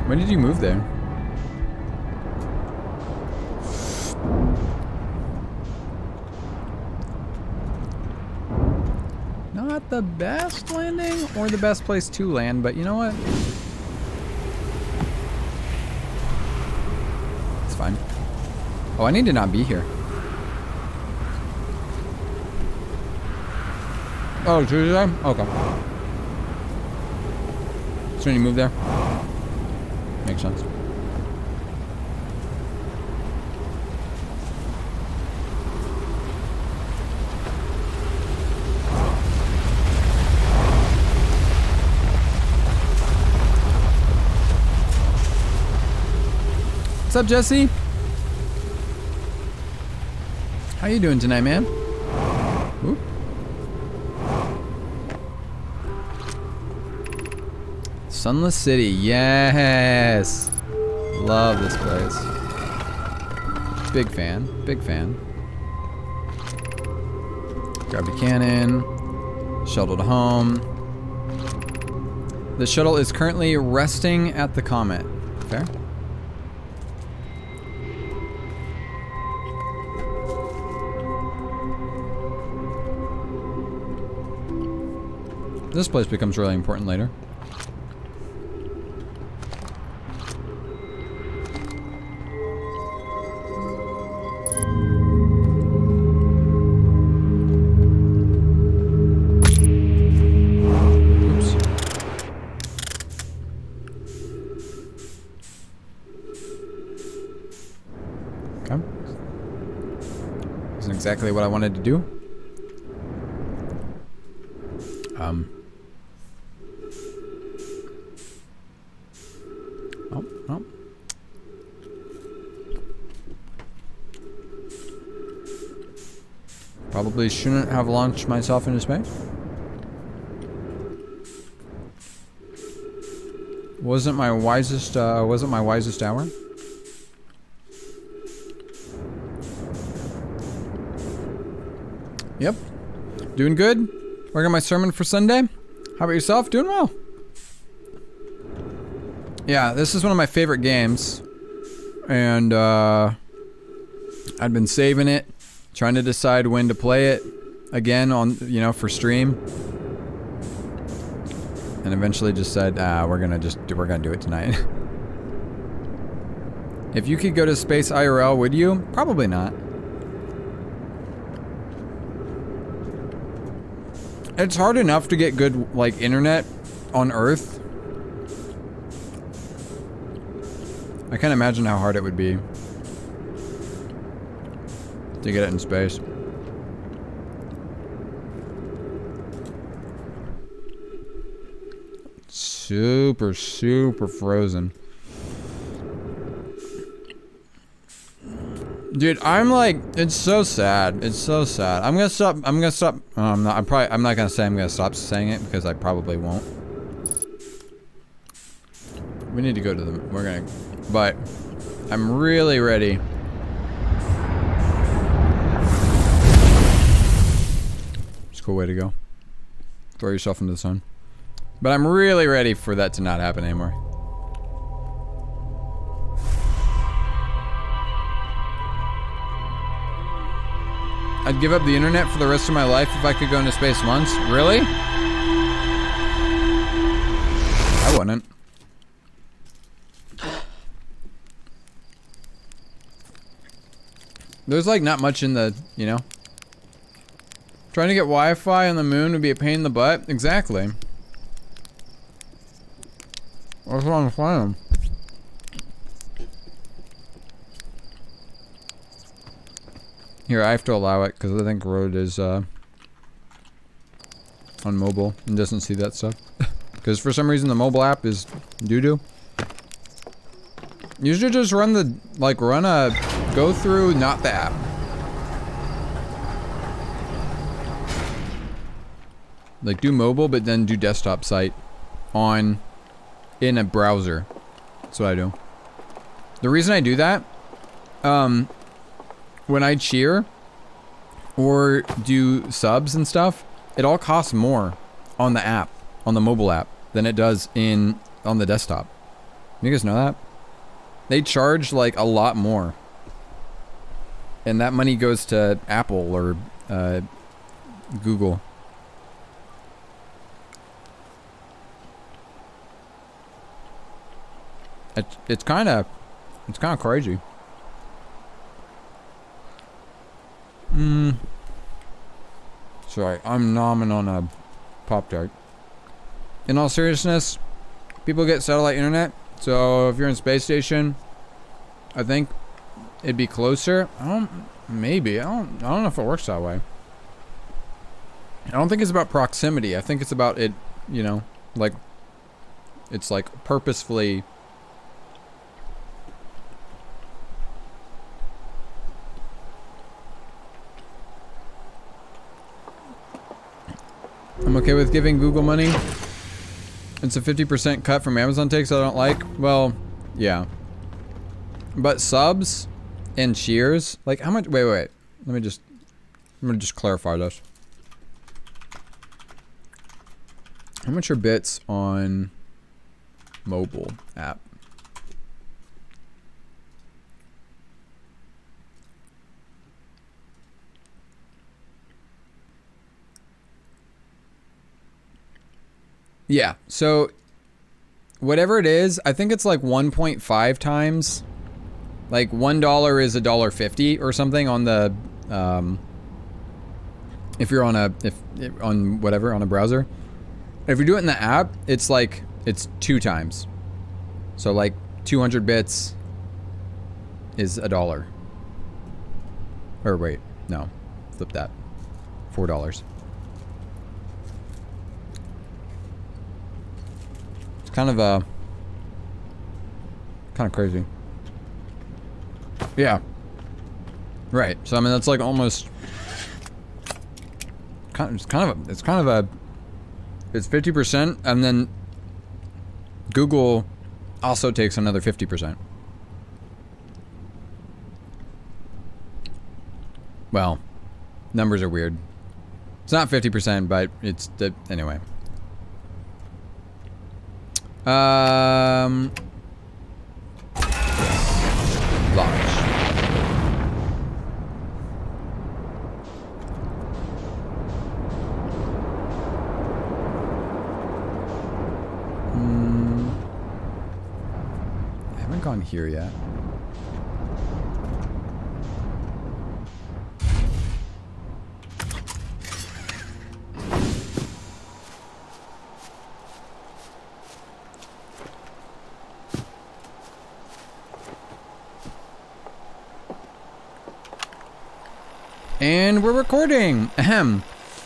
When did you move there? Not the best landing or the best place to land, but you know what? It's fine. Oh, I need to not be here. Oh, Tuesday? Okay. So you move there? Makes sense. What's up, Jesse? How you doing tonight, man? Ooh. Sunless City, yes! Love this place. Big fan, big fan. Grab a cannon, shuttle to home. The shuttle is currently resting at the Comet. Fair? This place becomes really important later. Exactly what I wanted to do. Oh. Probably shouldn't have launched myself into space. Wasn't my wisest hour. Yep. Doing good. Working on my sermon for Sunday. How about yourself? Doing well. Yeah, this is one of my favorite games. And I'd been saving it, trying to decide when to play it again on, for stream. And eventually just said, we're gonna do it tonight. If you could go to space IRL, would you? Probably not. It's hard enough to get good, like, internet on Earth. I can't imagine how hard it would be to get it in space. Super, super frozen. Dude, I'm like, it's so sad. It's so sad. I'm gonna stop. I'm not gonna say I'm gonna stop saying it because I probably won't. We need to go to the, but I'm really ready. It's a cool way to go. Throw yourself into the sun. But I'm really ready for that to not happen anymore. I'd give up the internet for the rest of my life if I could go into space once. Really? I wouldn't. There's like not much in the, you know. Trying to get Wi-Fi on the moon would be a pain in the butt. Exactly. That's what I'm saying. Here, I have to allow it because I think Road is on mobile and doesn't see that stuff. Because for some reason the mobile app is doo-doo. You should just run the, like, go through, not the app. Like, do mobile, but then do desktop site in a browser. That's what I do. The reason I do that, when I cheer or do subs and stuff, it all costs more on the app, on the mobile app, than it does on the desktop. You guys know that? They charge like a lot more. And that money goes to Apple or Google. It's kind of crazy. Sorry, I'm nomming on a Pop-Tart. In all seriousness, people get satellite internet, so if you're in Space Station, I think it'd be closer. Maybe. I don't know if it works that way. I don't think it's about proximity. I think it's about it, you know, like, it's like purposefully. I'm okay with giving Google money. It's a 50% cut from Amazon takes I don't like. Well, yeah. But subs and cheers, like how much? Wait. I'm gonna just clarify this. How much are bits on mobile app? Yeah, so whatever it is, I think it's like 1.5 times. Like $1 is $1.50 or something on the if you're on on a browser. If you do it in the app, it's like it's 2 times. So like 200 bits is $1. Or wait, no. Flip that. $4. Kind of crazy. Yeah. Right. So I mean that's like almost it's 50% and then Google also takes another 50%. Well, numbers are weird. It's not 50%, but it's anyway. Launch. I haven't gone here yet. And we're recording. Ahem.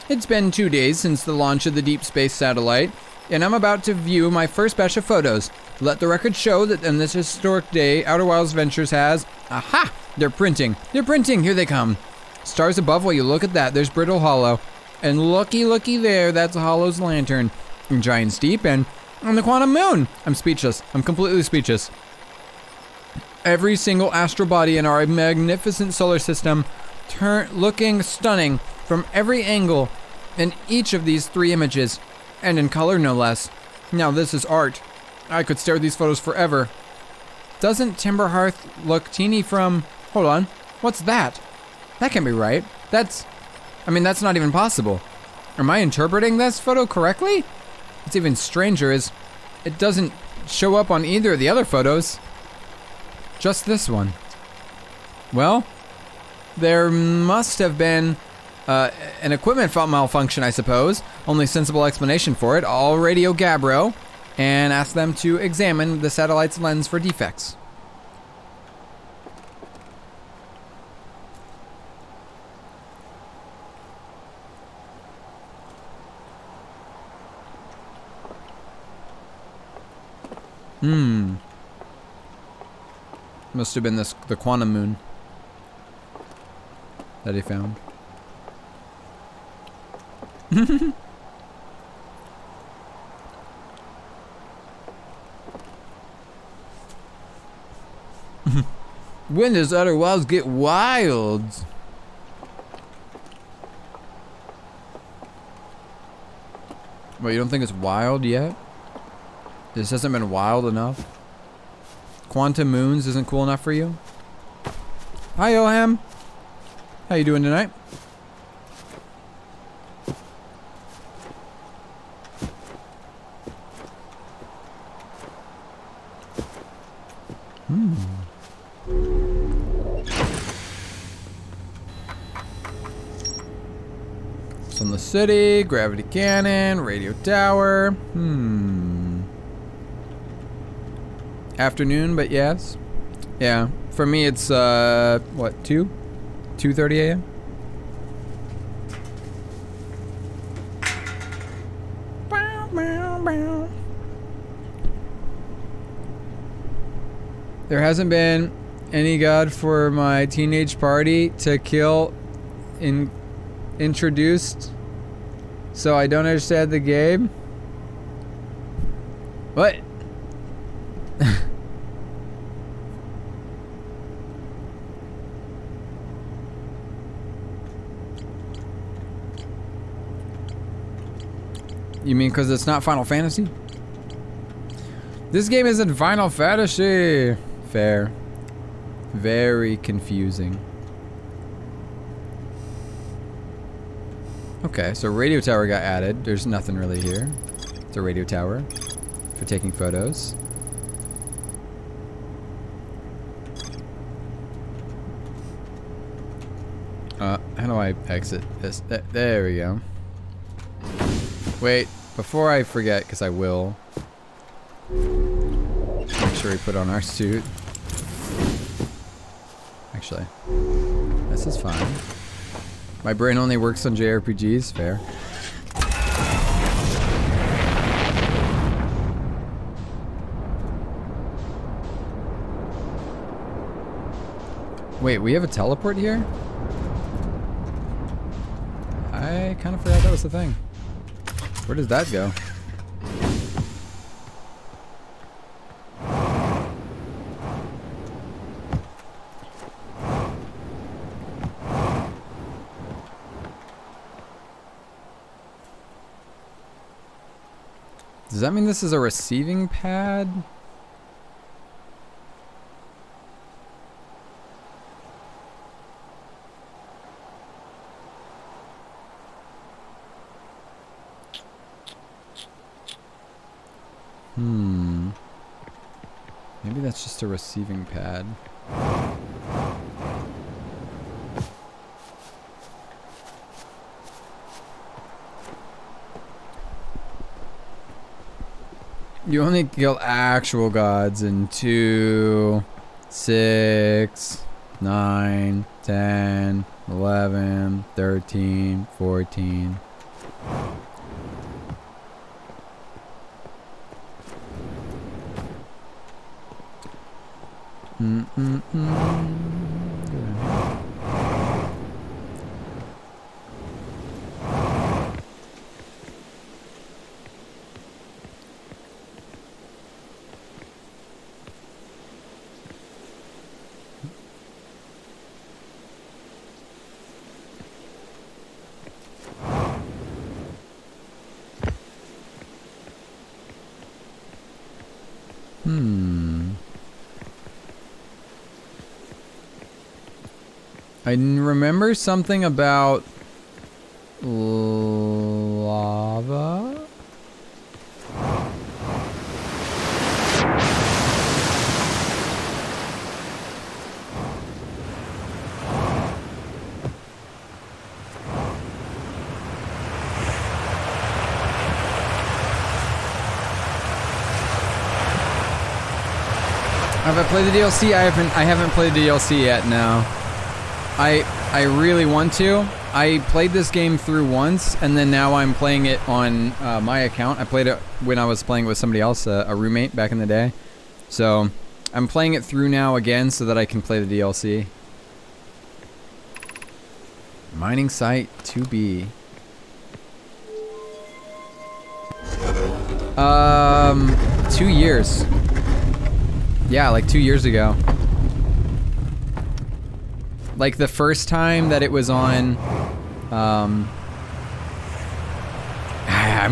It's been 2 days since the launch of the deep space satellite, and I'm about to view my first batch of photos. Let the record show that on this historic day, Outer Wilds Ventures has... Aha! They're printing. They're printing. Here they come. Stars above, while you look at that, there's Brittle Hollow. And looky there, that's Hollow's lantern. And Giant's Deep, and the Quantum Moon. I'm speechless. I'm completely speechless. Every single astral body in our magnificent solar system looking stunning from every angle in each of these 3 images, and in color no less. Now this is art. I could stare at these photos forever. Doesn't TimberHearth look teeny from... Hold on. What's that? That can't be right. That's not even possible. Am I interpreting this photo correctly? What's even stranger is it doesn't show up on either of the other photos. Just this one. Well, there must have been an equipment malfunction, I suppose. Only sensible explanation for it. I'll radio Gabbro and ask them to examine the satellite's lens for defects. Must have been the Quantum Moon that he found. When does Outer Wilds get wild? Well, you don't think it's wild yet? This hasn't been wild enough? Quantum Moons isn't cool enough for you? Hi, Ilham. How you doing tonight? Sunless City, gravity cannon, radio tower. Afternoon, but yes. Yeah, for me it's, what, 2:30 a.m.? There hasn't been any god for my teenage party to kill introduced, so I don't understand the game. What? You mean because it's not Final Fantasy? This game isn't Final Fantasy. Fair. Very confusing. Okay, so radio tower got added. There's nothing really here. It's a radio tower for taking photos. How do I exit this? There we go. Wait, before I forget, because I will. Make sure we put on our suit. Actually, this is fine. My brain only works on JRPGs, fair. Wait, we have a teleport here? I kind of forgot that was the thing. Where does that go? Does that mean this is a receiving pad? Maybe that's just a receiving pad. You only kill actual gods in 2, 6, 9, 10, 11, 13, 14. I remember something about lava. Have I played the DLC? I haven't played the DLC yet, no. I really want to. I played this game through once, and then now I'm playing it on my account. I played it when I was playing with somebody else, a roommate back in the day. So I'm playing it through now again so that I can play the DLC. Mining site 2B. 2 years. Yeah, like 2 years ago. Like the first time that it was on, I'm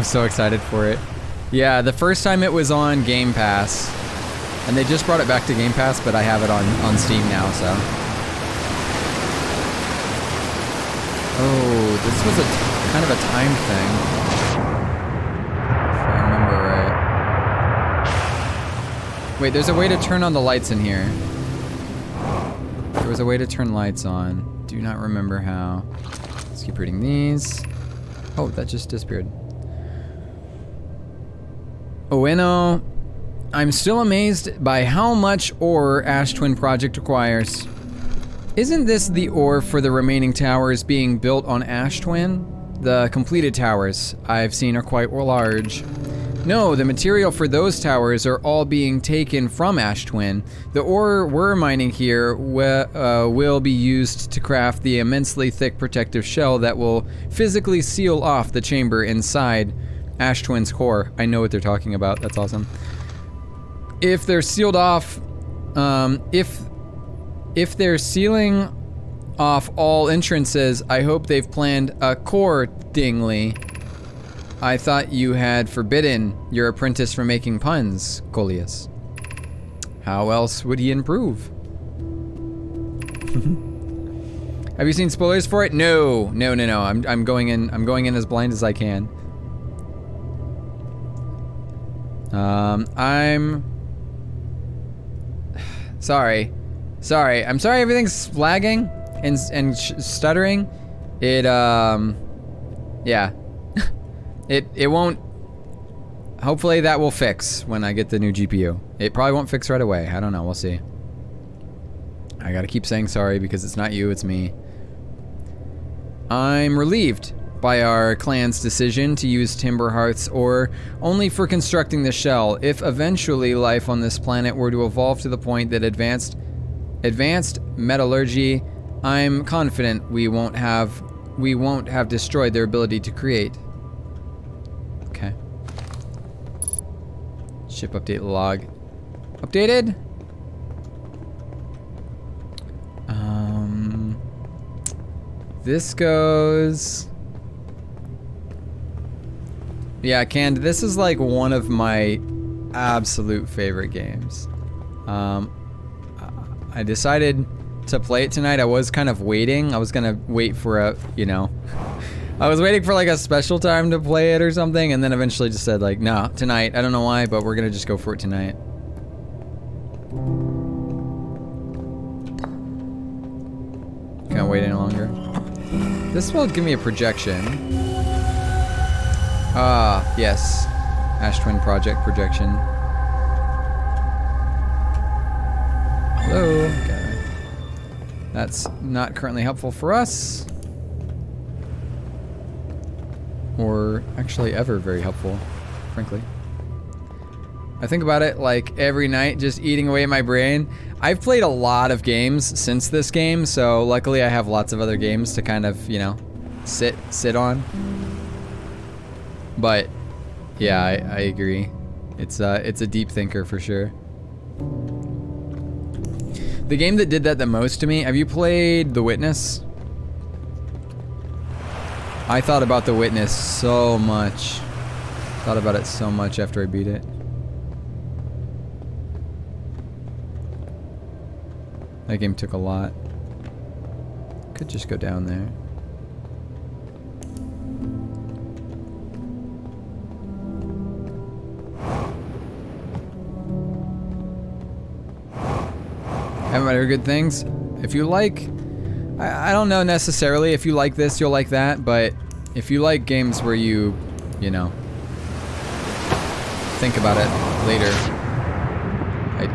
so excited for it. Yeah, the first time it was on Game Pass, and they just brought it back to Game Pass, but I have it on Steam now, so. Oh, this was kind of a time thing. If I remember right. Wait, there's a way to turn on the lights in here. There was a way to turn lights on. Do not remember how. Let's keep reading these. Oh, that just disappeared. Ueno, I'm still amazed by how much ore Ash Twin Project requires. Isn't this the ore for the remaining towers being built on Ash Twin? The completed towers I've seen are quite large. No, the material for those towers are all being taken from Ash Twin. The ore we're mining here will be used to craft the immensely thick protective shell that will physically seal off the chamber inside Ash Twin's core. I know what they're talking about. That's awesome. If they're sealed off, if they're sealing off all entrances, I hope they've planned accordingly. I thought you had forbidden your apprentice from making puns, Coleus. How else would he improve? Have you seen spoilers for it? No. I'm going in as blind as I can. I'm sorry. I'm sorry everything's lagging and stuttering. Yeah. It won't. Hopefully that will fix when I get the new GPU. It probably won't fix right away. I don't know. We'll see. I gotta keep saying sorry because it's not you, it's me. I'm relieved by our clan's decision to use TimberHearth's ore only for constructing the shell. If eventually life on this planet were to evolve to the point that advanced metallurgy, I'm confident we won't have destroyed their ability to create. Okay. Ship update log. Updated? This goes... Yeah, Canned, this is like one of my absolute favorite games. I decided to play it tonight. I was kind of waiting. I was gonna wait for a, I was waiting for like a special time to play it or something, and then eventually just said like, nah, tonight. I don't know why, but we're gonna just go for it tonight. Can't wait any longer. This will give me a projection. Ah, yes. Ash Twin Project projection. Hello. Okay. That's not currently helpful for us. Or actually ever very helpful, frankly. I think about it like every night, just eating away at my brain. I've played a lot of games since this game, so luckily I have lots of other games to kind of, you know, sit on. But yeah, I agree. It's a deep thinker for sure. The game that did that the most to me, have you played The Witness? I thought about The Witness so much. Thought about it so much after I beat it. That game took a lot. Could just go down there. Haven't heard good things. If you like, I don't know necessarily if you like this, you'll like that, but if you like games where you know, think about it later,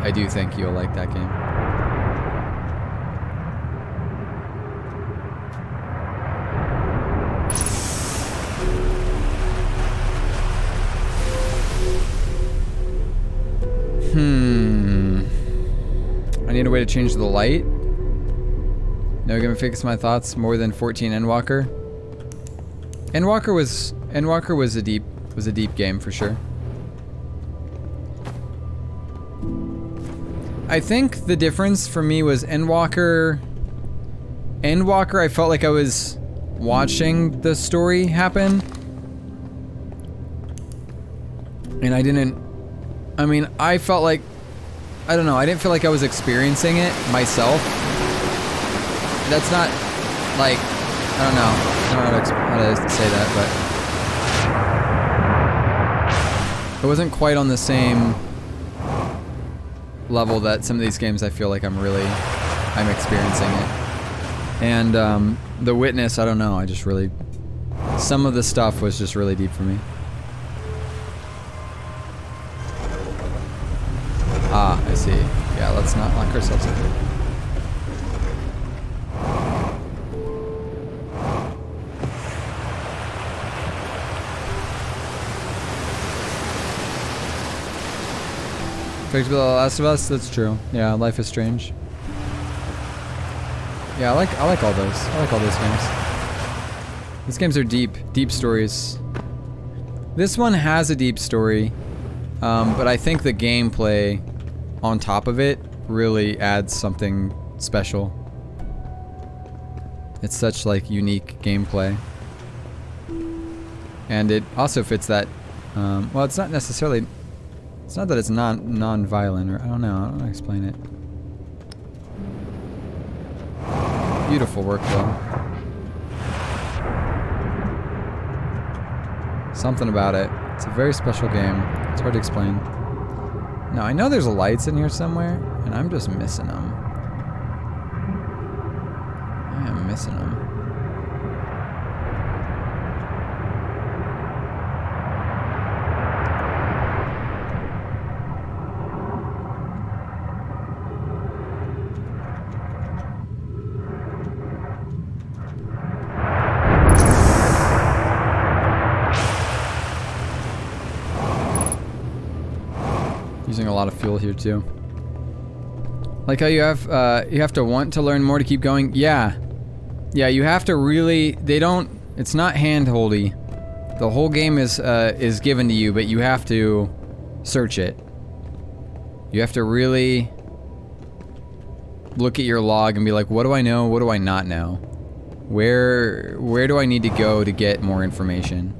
I do think you'll like that game. I need a way to change the light. No, gonna fix my thoughts more than 14 Endwalker. Endwalker was a deep game for sure. I think the difference for me was Endwalker I felt like I was watching the story happen. And I felt like, I don't know, I didn't feel like I was experiencing it myself. That's not, like, I don't know how to say that, but it wasn't quite on the same level that some of these games I feel like I'm experiencing it. And The Witness, I don't know, some of the stuff was just really deep for me. Ah, I see. Yeah, let's not lock ourselves in. Picked The Last of Us? That's true. Yeah, Life is Strange. Yeah, I like all those. I like all those games. These games are deep stories. This one has a deep story, but I think the gameplay on top of it really adds something special. It's such like unique gameplay. And it also fits that, well, it's not necessarily, it's not that it's non-violent, or I don't know how to explain it. Beautiful work though. Something about it. It's a very special game. It's hard to explain. Now, I know there's lights in here somewhere, and I'm just missing them. I am missing them. Using a lot of fuel here too. Like how you have to want to learn more to keep going. Yeah, you have to really. It's not hand-holdy. The whole game is given to you, but you have to search it. You have to really look at your log and be like, what do I know? What do I not know? Where do I need to go to get more information?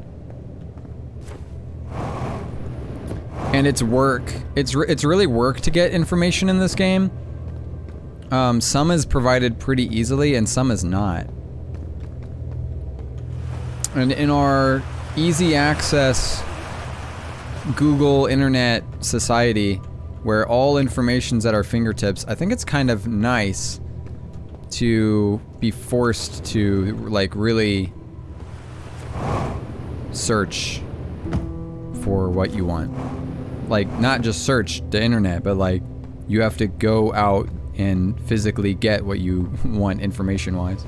And it's work. It's really work to get information in this game. Some is provided pretty easily, and some is not. And in our easy access Google Internet society, where all information's at our fingertips, I think it's kind of nice to be forced to like really search for what you want. Like, not just search the internet, but like, you have to go out and physically get what you want information-wise.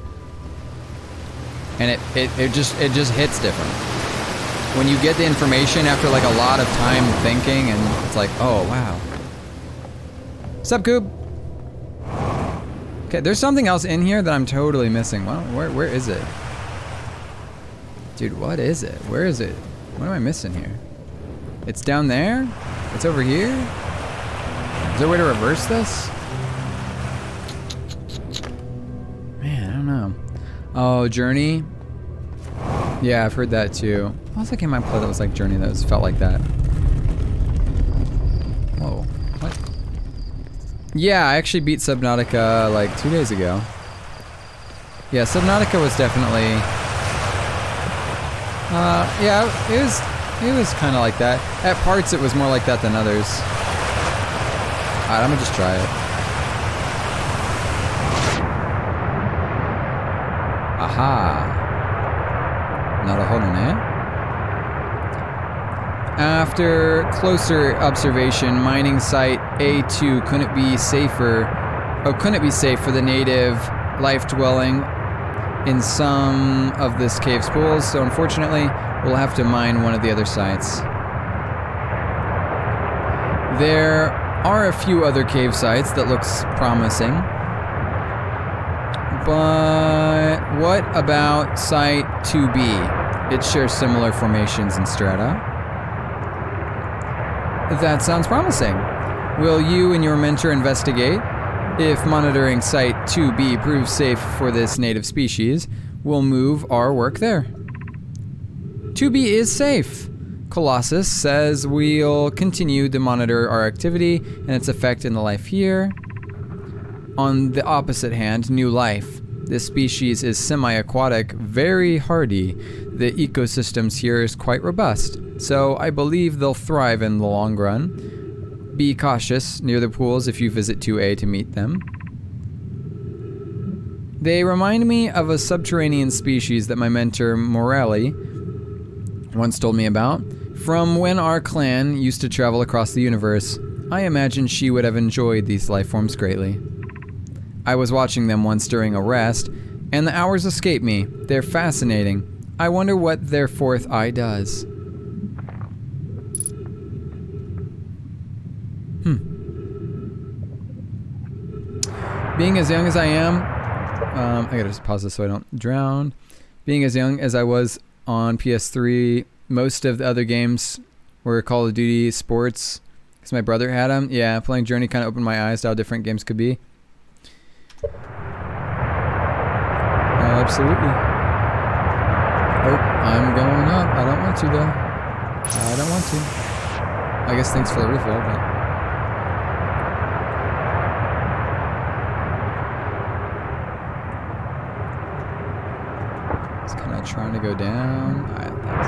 And it just hits different. When you get the information after like a lot of time thinking, and it's like, oh wow. Sup, Coop? Okay, there's something else in here that I'm totally missing. Well, where is it? Dude, what is it? Where is it? What am I missing here? It's down there? It's over here? Is there a way to reverse this? Man, I don't know. Oh, Journey? Yeah, I've heard that too. What was that game I played that was like Journey that felt like that? Whoa, what? Yeah, I actually beat Subnautica like 2 days ago. Yeah, Subnautica was definitely... yeah, it was kind of like that. At parts, it was more like that than others. Alright, I'm gonna just try it. Aha. Not a hole in it. After closer observation, mining site A2 couldn't be safe for the native life dwelling in some of this cave's pools, so unfortunately, we'll have to mine one of the other sites. There are a few other cave sites that looks promising, but what about site 2B? It shares similar formations and strata. That sounds promising. Will you and your mentor investigate? If monitoring Site 2B proves safe for this native species, we'll move our work there. 2B is safe. Colossus says we'll continue to monitor our activity and its effect in the life here. On the opposite hand, New Life. This species is semi-aquatic, very hardy. The ecosystems here is quite robust, so I believe they'll thrive in the long run. Be cautious near the pools if you visit 2A to meet them. They remind me of a subterranean species that my mentor Morelli once told me about. From when our clan used to travel across the universe, I imagine she would have enjoyed these life forms greatly. I was watching them once during a rest, and the hours escape me. They're fascinating. I wonder what their fourth eye does. Being as young as I am, I gotta just pause this so I don't drown. Being as young as I was on PS3, most of the other games were Call of Duty sports, because my brother had them. Yeah, playing Journey kind of opened my eyes to how different games could be. Absolutely. Oh, I'm going up. I don't want to though. I don't want to. I guess thanks for the refill, but... trying to go down. Alright, thanks.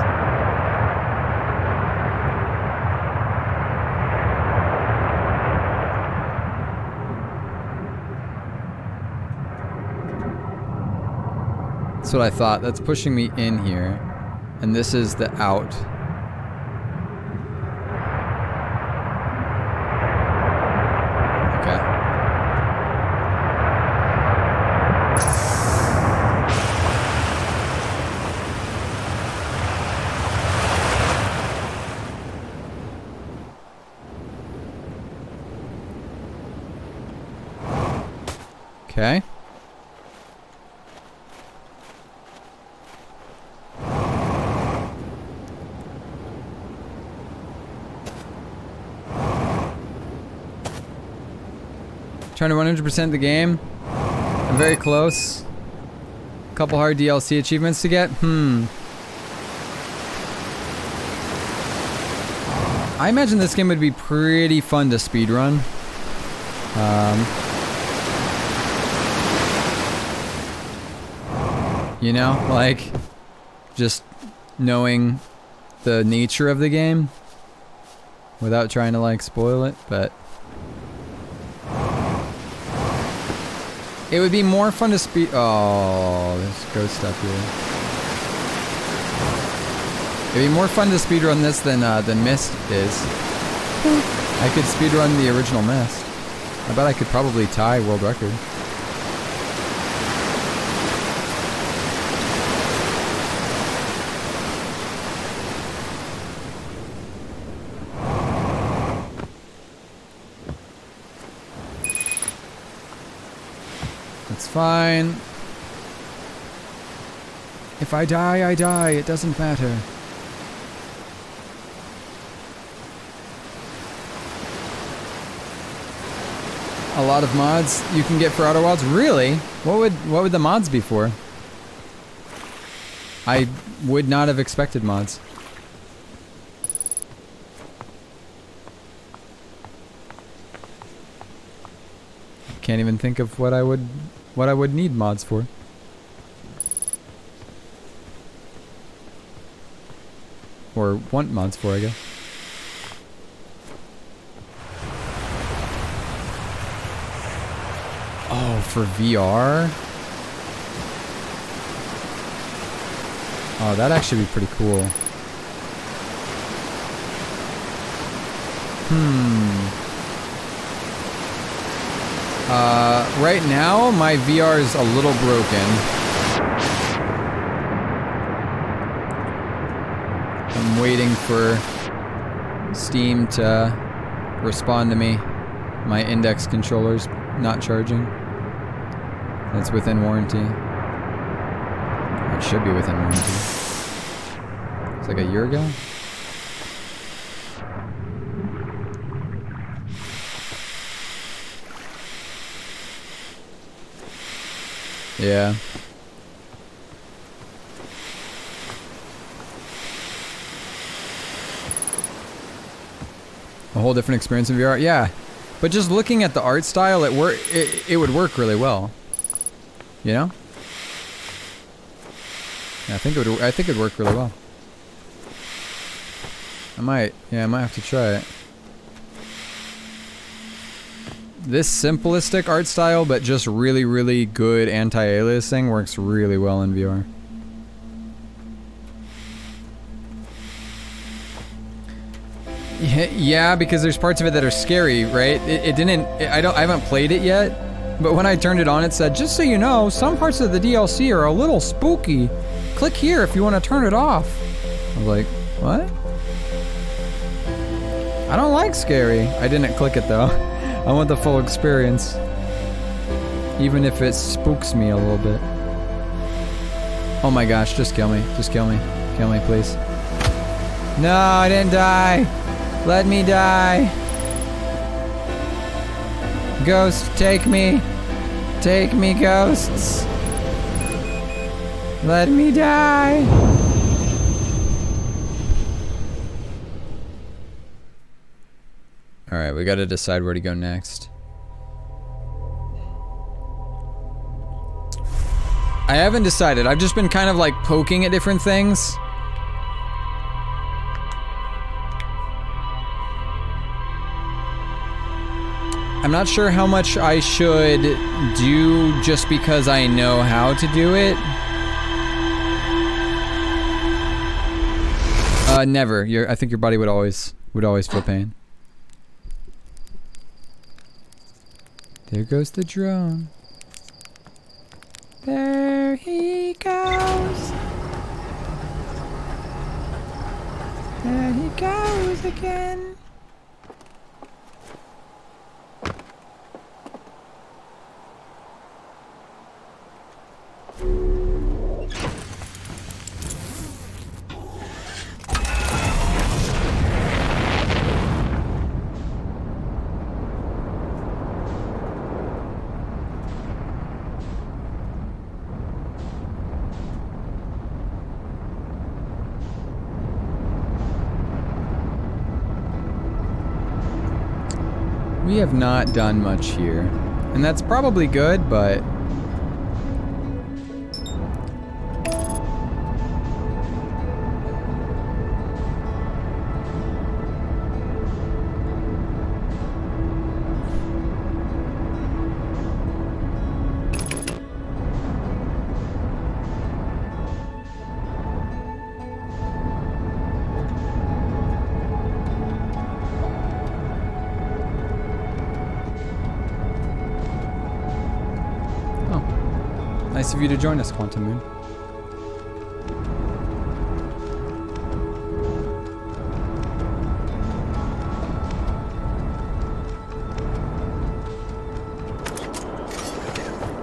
That's what I thought. That's pushing me in here. And this is the out. Okay. Okay. Trying to 100% the game. I'm very close. Couple hard DLC achievements to get. I imagine this game would be pretty fun to speedrun. You know, like, just knowing the nature of the game without trying to, like, spoil it, but it would be more fun to speed. Oh, there's ghost stuff here. It'd be more fun to speedrun this than Myst is. I could speedrun the original Myst. I bet I could probably tie world record. That's fine. If I die, I die. It doesn't matter. A lot of mods you can get for Outer Wilds? Really? What would the mods be for? I would not have expected mods. Can't even think of what I would need mods for. Or want mods for, I guess. Oh, for VR? Oh, that'd actually be pretty cool. Right now, my VR is a little broken. I'm waiting for Steam to respond to me. My index controller's not charging. That's within warranty. It should be within warranty. It's like a year ago? Yeah. A whole different experience in VR? Yeah. But just looking at the art style, it would work really well. You know? Yeah, I think it'd work really well. I might have to try it. This simplistic art style, but just really, really good anti-aliasing works really well in VR. Yeah, because there's parts of it that are scary, right? I haven't played it yet, but when I turned it on, it said, just so you know, some parts of the DLC are a little spooky. Click here if you want to turn it off. I was like, what? I don't like scary. I didn't click it though. I want the full experience. Even if it spooks me a little bit. Oh my gosh, just kill me. Just kill me. Kill me, please. No, I didn't die. Let me die. Ghost, take me. Take me, ghosts. Let me die. Alright, we gotta decide where to go next. I haven't decided. I've just been kind of like poking at different things. I'm not sure how much I should do just because I know how to do it. Never. I think your body would always feel pain. There goes the drone. There he goes. There he goes again. We have not done much here, and that's probably good, but Nice of you to join us, Quantum Moon.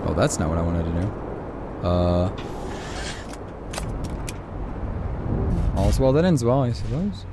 Oh, that's not what I wanted to do. All's well that ends well, I suppose.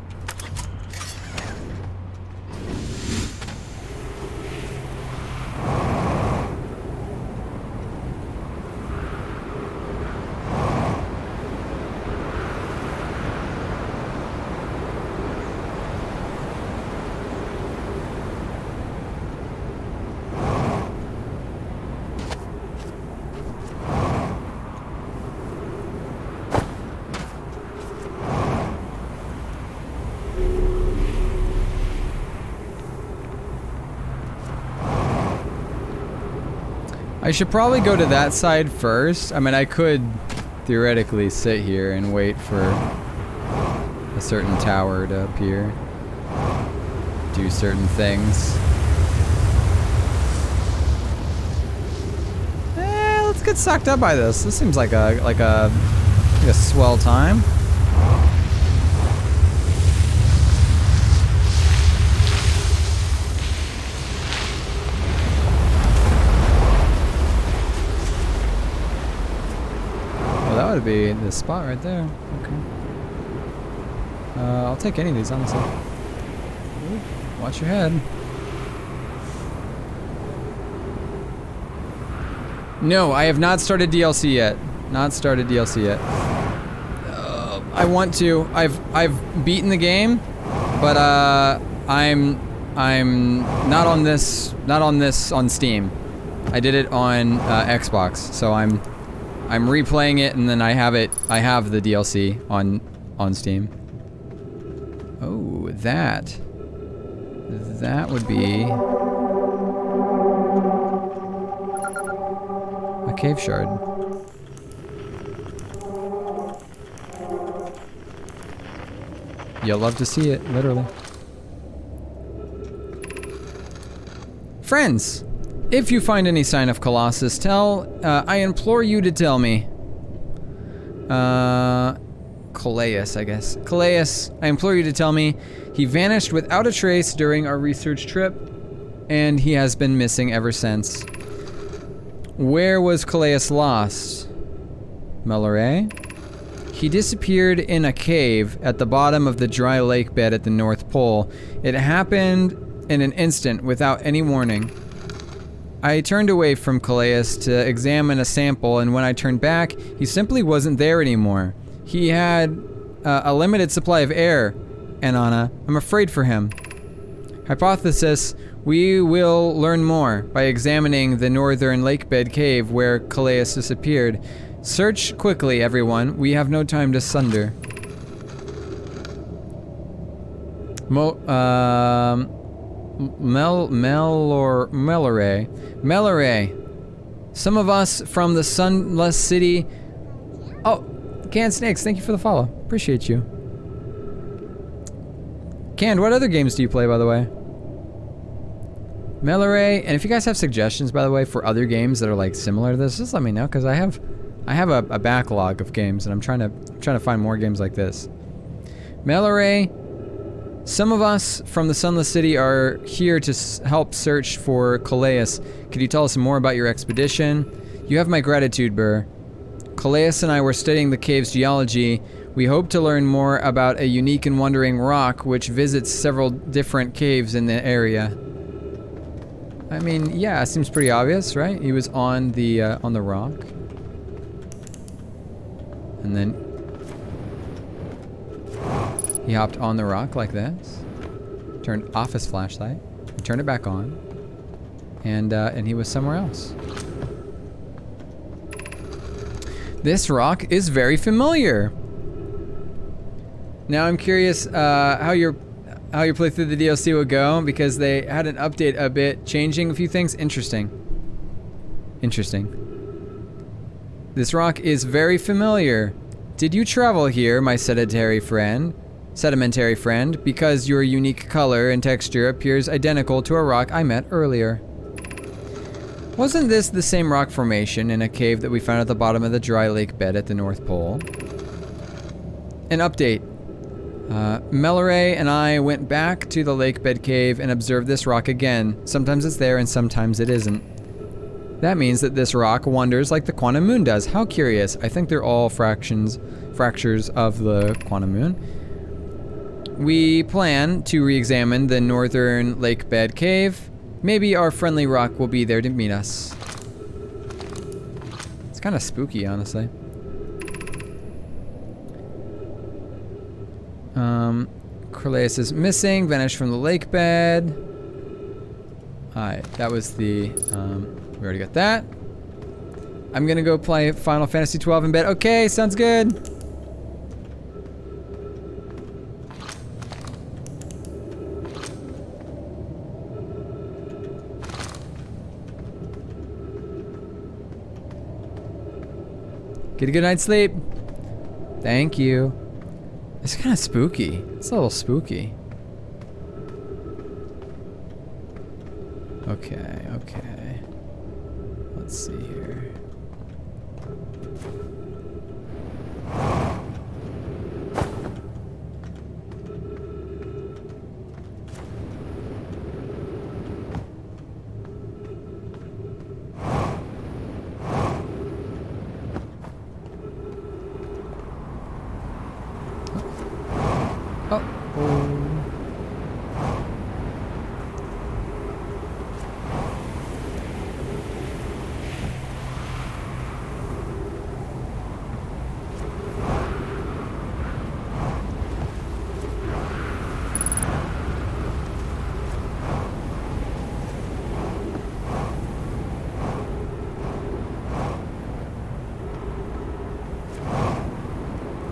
I should probably go to that side first. I mean, I could theoretically sit here and wait for a certain tower to appear. Do certain things. Let's get sucked up by this. This seems like a swell time. That would be the spot right there. Okay. I'll take any of these, honestly. Ooh, watch your head. No, I have not started DLC yet. Not started DLC yet. I want to. I've beaten the game, but I'm not on this. Not on this on Steam. I did it on Xbox, so I'm replaying it, and then I have the DLC on Steam. Oh, that would be a cave shard. You'll love to see it, literally. Friends! If you find any sign of Colossus, I implore you to tell me. Calais, I guess. Calais, I implore you to tell me. He vanished without a trace during our research trip, and he has been missing ever since. Where was Calais lost? Melloray? He disappeared in a cave at the bottom of the dry lake bed at the North Pole. It happened in an instant without any warning. I turned away from Calais to examine a sample, and when I turned back, he simply wasn't there anymore. He had a limited supply of air, and Anna, I'm afraid for him. Hypothesis, we will learn more by examining the northern lakebed cave where Calais disappeared. Search quickly, everyone. We have no time to sunder. Melloray. Some of us from the Sunless City. Oh, Canned Snakes, thank you for the follow. Appreciate you. Canned, what other games do you play, by the way? Melloray, and if you guys have suggestions, by the way, for other games that are like similar to this, just let me know, because I have a backlog of games, and I'm trying to find more games like this. Melloray. Some of us from the Sunless City are here to help search for Calais. Could you tell us more about your expedition? You have my gratitude, Burr. Calais and I were studying the cave's geology. We hope to learn more about a unique and wandering rock which visits several different caves in the area. I mean, yeah, it seems pretty obvious, right? He was on the rock. And then he hopped on the rock like this, turned off his flashlight, turned it back on, and he was somewhere else. This rock is very familiar. Now I'm curious how your playthrough of the DLC will go, because they had an update a bit, changing a few things. Interesting. This rock is very familiar. Did you travel here, my sedimentary friend? Because your unique color and texture appears identical to a rock I met earlier. Wasn't this the same rock formation in a cave that we found at the bottom of the dry lake bed at the North Pole? An update. Melore and I went back to the lake bed cave and observed this rock again. Sometimes it's there and sometimes it isn't. That means that this rock wanders like the quantum moon does. How curious. I think they're all fractures of the quantum moon. We plan to re-examine the northern lake bed cave. Maybe our friendly rock will be there to meet us. It's kind of spooky, honestly. Corleus is missing, vanished from the lake bed. Alright, that was the, we already got that. I'm gonna go play Final Fantasy 12 in bed. Okay, sounds good. Get a good night's sleep. Thank you. It's kind of spooky. It's a little spooky. Okay, okay. Let's see here.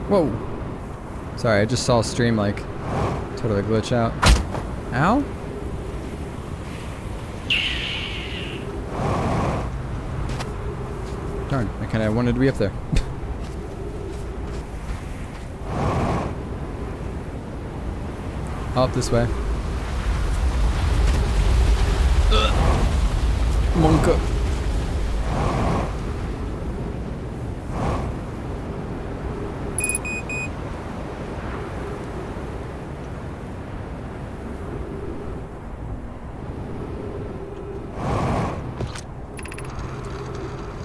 Whoa. Sorry, I just saw a stream like totally glitch out. Ow? Darn, I kinda wanted to be up there. Up this way. Monka.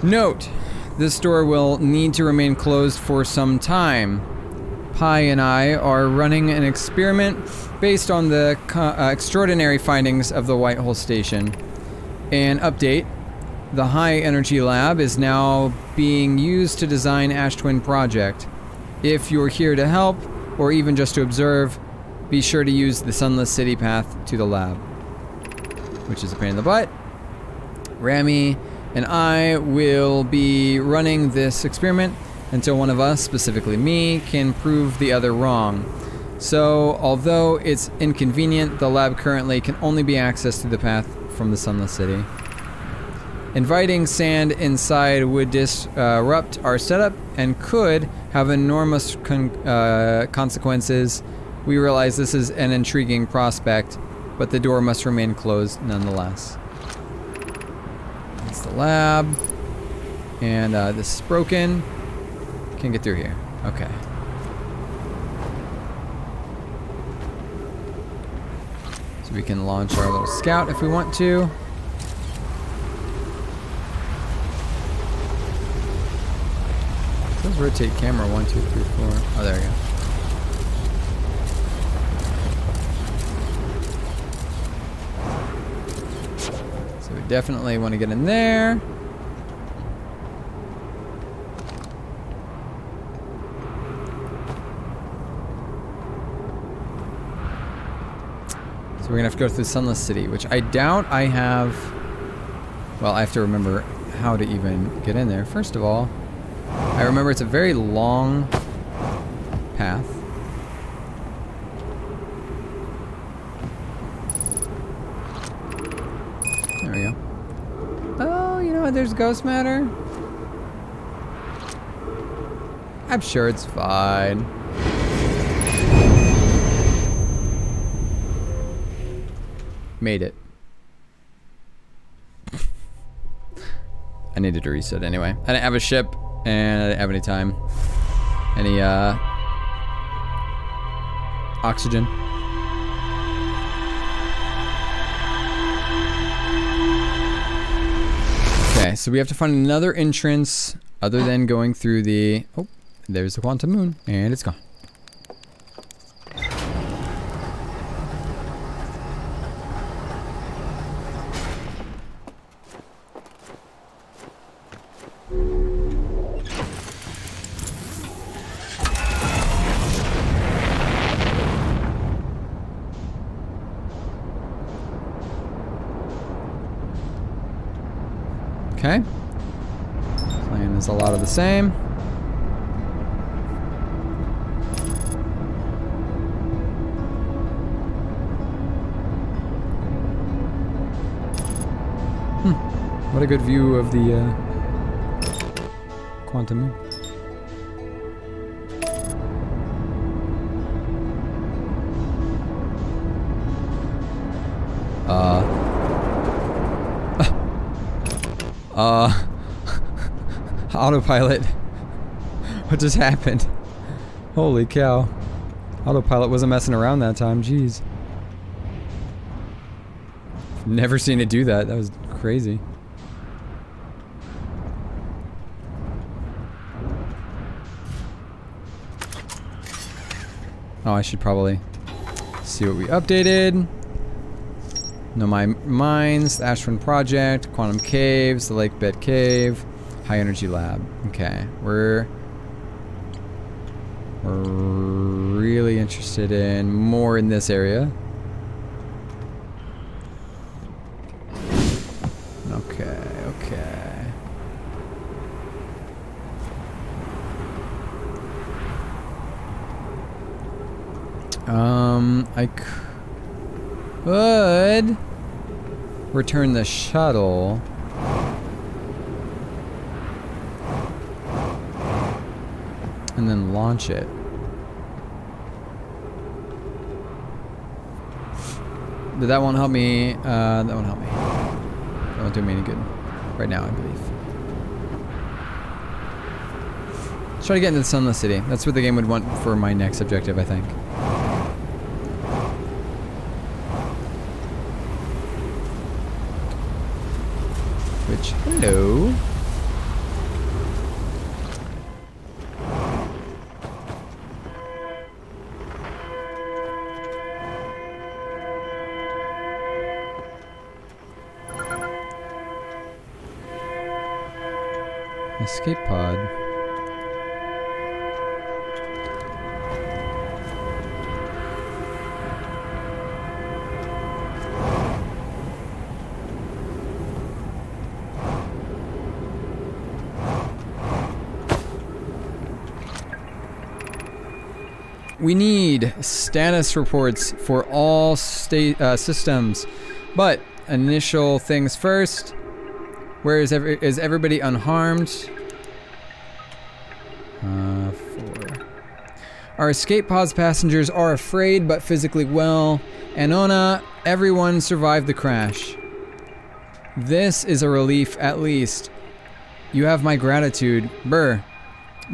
Note, this door will need to remain closed for some time. Pi and I are running an experiment based on the extraordinary findings of the White Hole Station. An update, the High Energy Lab is now being used to design Ash Twin Project. If you're here to help, or even just to observe, be sure to use the Sunless City path to the lab. Which is a pain in the butt. Rami and I will be running this experiment until one of us, specifically me, can prove the other wrong. So, although it's inconvenient, the lab currently can only be accessed through the path from the Sunless City. Inviting sand inside would disrupt our setup and could have enormous consequences. We realize this is an intriguing prospect, but the door must remain closed nonetheless. That's the lab. And this is broken. Can't get through here. Okay. So we can launch our little scout if we want to. It says rotate camera 1, 2, 3, 4. Oh, there we go. So we definitely want to get in there. So we're gonna have to go through Sunless City, which I doubt I have. Well, I have to remember how to even get in there. First of all, I remember it's a very long path. There we go. Oh, you know what? There's ghost matter. I'm sure it's fine. Made it. I needed to reset anyway. I didn't have a ship, and I didn't have any time. Any, oxygen. Okay, so we have to find another entrance other than going through the... Oh, there's the quantum moon, and it's gone. Okay. Plan is a lot of the same. What a good view of the quantum moon. Autopilot. What just happened? Holy cow. Autopilot wasn't messing around that time, jeez. Never seen it do that, that was crazy. Oh, I should probably see what we updated. No mines, the Ashford Project, Quantum Caves, the Lake Bed Cave, High Energy Lab. Okay, we're really interested in more in this area. Okay, okay. I could return the shuttle. And then launch it. But that won't help me. That won't help me. That won't do me any good right now, I believe. Let's try to get into the Sunless City. That's what the game would want for my next objective, I think. Which, hello. Escape pod. We need status reports for all systems, but initial things first. Where is everybody unharmed? 4. Our escape pod's passengers are afraid but physically well. Anona, everyone survived the crash. This is a relief at least. You have my gratitude. Burr,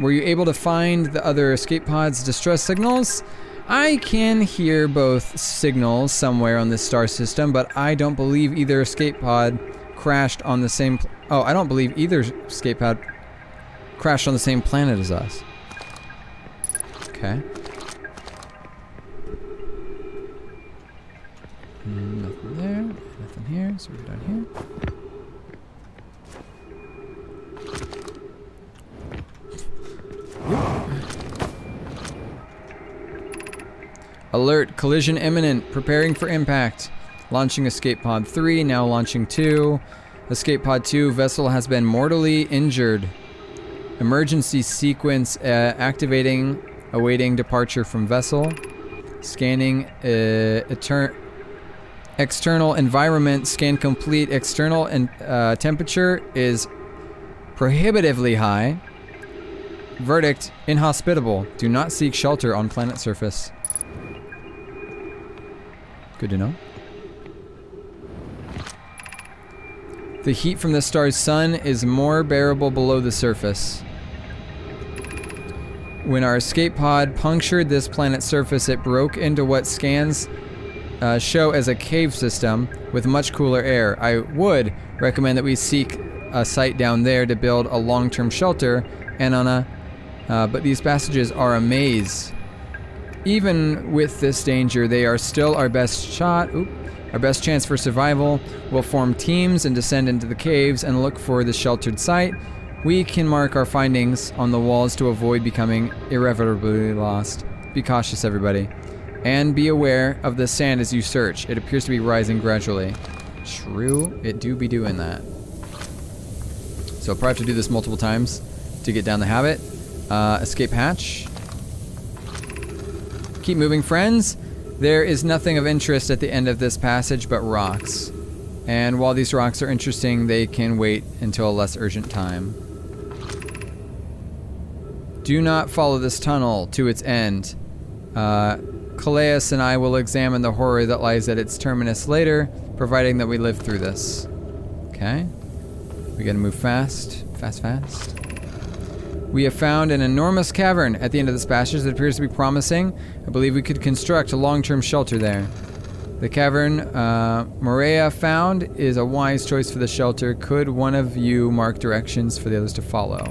were you able to find the other escape pod's distress signals? I can hear both signals somewhere on this star system, but I don't believe either escape pod crashed on the same... I don't believe either escape pod crashed on the same planet as us. Okay. Nothing there, nothing here, so we're down here. Alert, collision imminent, preparing for impact. Launching escape pod 3, now launching 2. Escape pod 2, vessel has been mortally injured. Emergency sequence activating, awaiting departure from vessel. Scanning external environment, scan complete. External temperature is prohibitively high. Verdict, inhospitable. Do not seek shelter on planet surface. Good to know. The heat from the star's sun is more bearable below the surface. When our escape pod punctured this planet's surface, it broke into what scans show as a cave system with much cooler air. I would recommend that we seek a site down there to build a long-term shelter, and on a but these passages are a maze. Even with this danger, they are still our best shot. Our best chance for survival. We'll form teams and descend into the caves and look for the sheltered site. We can mark our findings on the walls to avoid becoming irreparably lost. Be cautious, everybody. And be aware of the sand as you search. It appears to be rising gradually. True, it do be doing that. So I'll probably have to do this multiple times to get down the habit. Escape hatch. Keep moving, friends. There is nothing of interest at the end of this passage but rocks. And while these rocks are interesting, they can wait until a less urgent time. Do not follow this tunnel to its end. Calais and I will examine the horror that lies at its terminus later, providing that we live through this. Okay. We gotta move fast. Fast. We have found an enormous cavern at the end of this passage that appears to be promising. I believe we could construct a long-term shelter there. The cavern Maria found is a wise choice for the shelter. Could one of you mark directions for the others to follow?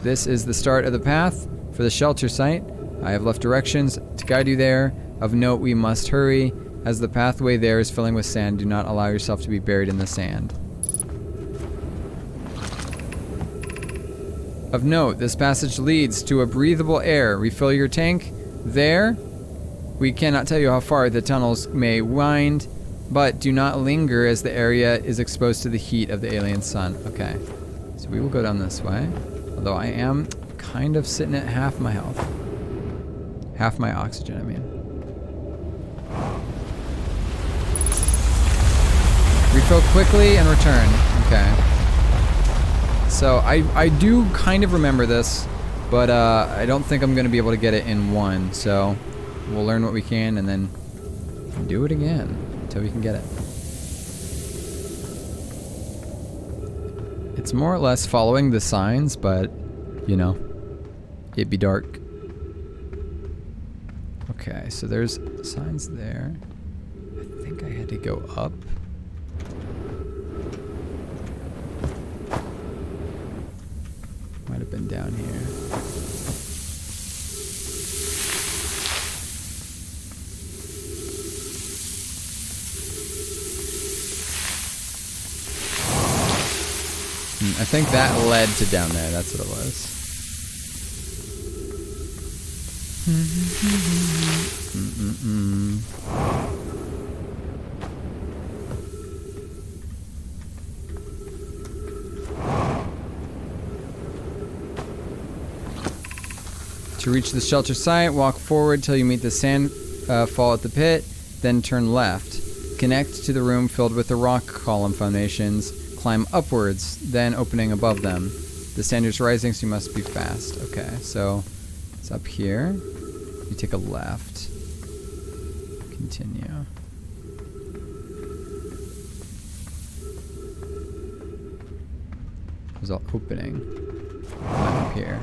This is the start of the path for the shelter site. I have left directions to guide you there. Of note, we must hurry, as the pathway there is filling with sand. Do not allow yourself to be buried in the sand. Of note, this passage leads to a breathable air. Refill your tank there. We cannot tell you how far the tunnels may wind, but do not linger as the area is exposed to the heat of the alien sun. Okay, so we will go down this way, although I am kind of sitting at half my health. Half my oxygen, I mean. Refill quickly and return. Okay. So I do kind of remember this, but I don't think I'm going to be able to get it in one. So we'll learn what we can and then do it again until we can get it. It's more or less following the signs, but, you know, it'd be dark. Okay, so there's signs there. I think I had to go up. Might have been down here. I think that led to down there. That's what it was. To reach the shelter site, walk forward till you meet the sand fall at the pit, then turn left. Connect to the room filled with the rock column formations. Climb upwards, then opening above them. The sand is rising, so you must be fast. Okay, so it's up here. You take a left. Continue. There's an opening. Climb up here.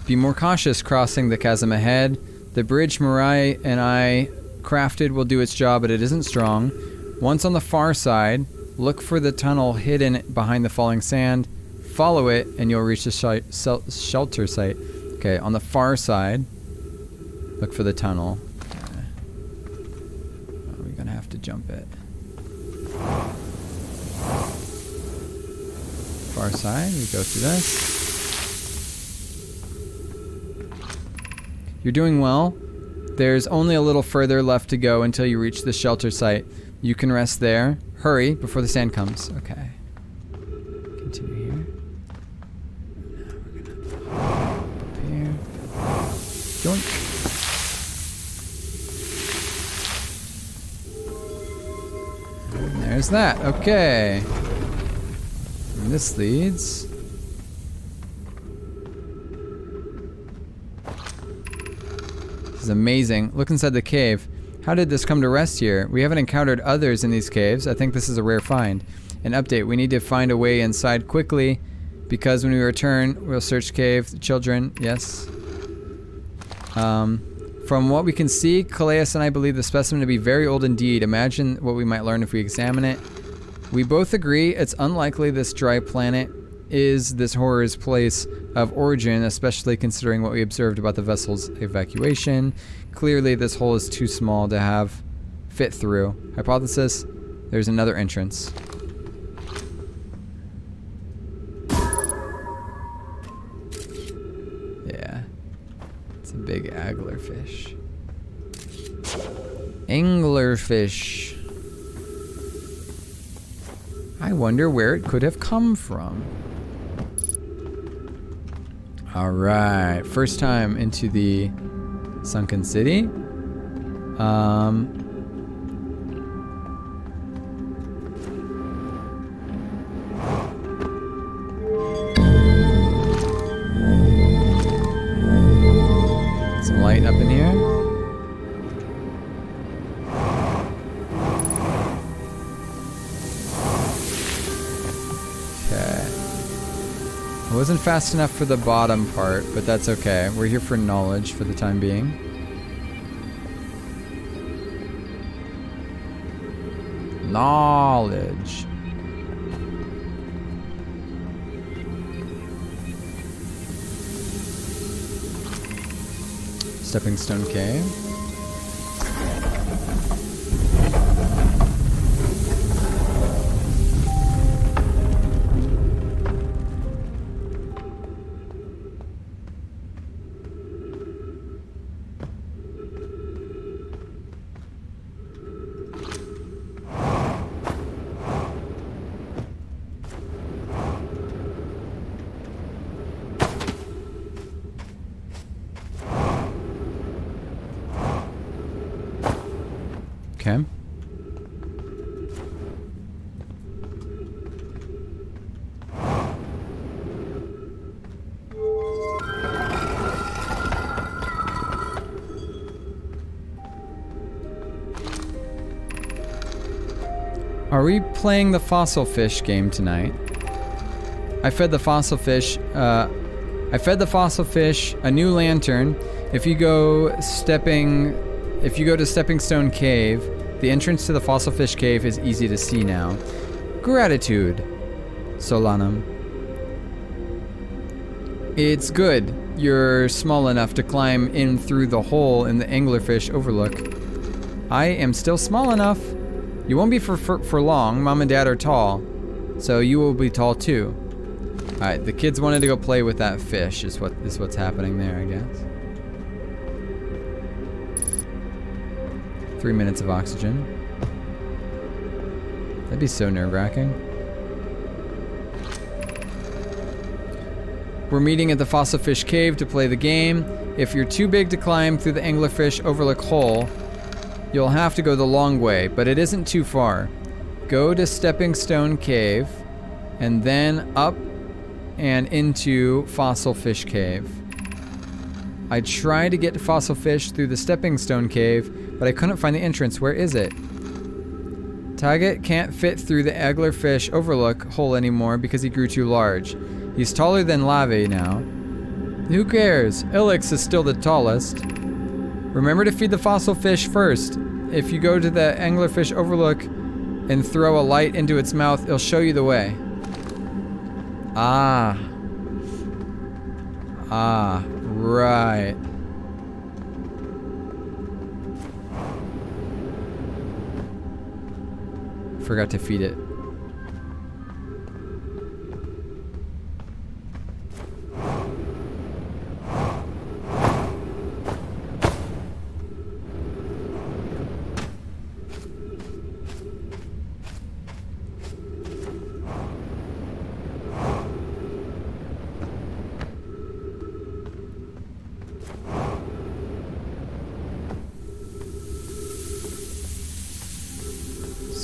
Be more cautious crossing the chasm ahead. The bridge Mirai and I crafted will do its job, but it isn't strong. Once on the far side, look for the tunnel hidden behind the falling sand. Follow it, and you'll reach the shelter site. Okay, on the far side, look for the tunnel. Okay. Oh, we're gonna have to jump it. Far side, we go through this. You're doing well. There's only a little further left to go until you reach the shelter site. You can rest there. Hurry before the sand comes. Okay. Continue here. Now we're gonna up here. Joink. And there's that. Okay. And this leads is amazing. Look inside the cave. How did this come to rest here? We haven't encountered others in these caves. I think this is a rare find. An update. We need to find a way inside quickly because when we return, we'll search cave. The children, yes. From what we can see, Calais and I believe the specimen to be very old indeed. Imagine what we might learn if we examine it. We both agree it's unlikely this dry planet is this horror's place of origin, especially considering what we observed about the vessel's evacuation. Clearly, this hole is too small to have fit through. Hypothesis, there's another entrance. Yeah. It's a big anglerfish. Anglerfish. I wonder where it could have come from. Alright, first time into the sunken city. Some light up in here. I wasn't fast enough for the bottom part, but that's okay. We're here for knowledge for the time being. Knowledge. Stepping stone cave. Okay. Are we playing the fossil fish game tonight? I fed the fossil fish a new lantern. If you go to Stepping Stone Cave, the entrance to the fossil fish cave is easy to see now. Gratitude, Solanum. It's good. You're small enough to climb in through the hole in the anglerfish overlook. I am still small enough. You won't be for long. Mom and Dad are tall, so you will be tall too. All right, the kids wanted to go play with that fish. Is what's happening there, I guess. 3 minutes of oxygen. That'd be so nerve-wracking. We're meeting at the Fossil Fish Cave to play the game. If you're too big to climb through the anglerfish overlook hole, you'll have to go the long way, but it isn't too far. Go to Stepping Stone Cave, and then up and into Fossil Fish Cave. I tried to get to Fossil Fish through the Stepping Stone Cave, but I couldn't find the entrance. Where is it? Target can't fit through the anglerfish overlook hole anymore because he grew too large. He's taller than Lave now. Who cares? Ilix is still the tallest. Remember to feed the fossil fish first. If you go to the anglerfish overlook and throw a light into its mouth, it'll show you the way. Ah, right. Forgot to feed it.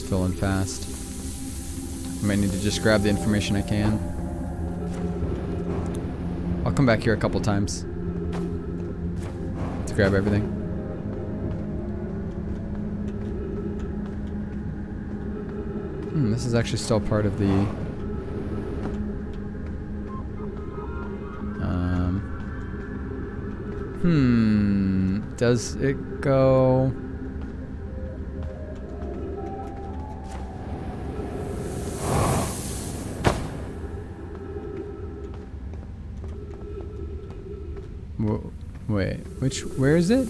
Filling fast. I might need to just grab the information I can. I'll come back here a couple times to grab everything. This is actually still part of the... Does it go... Wait, where is it?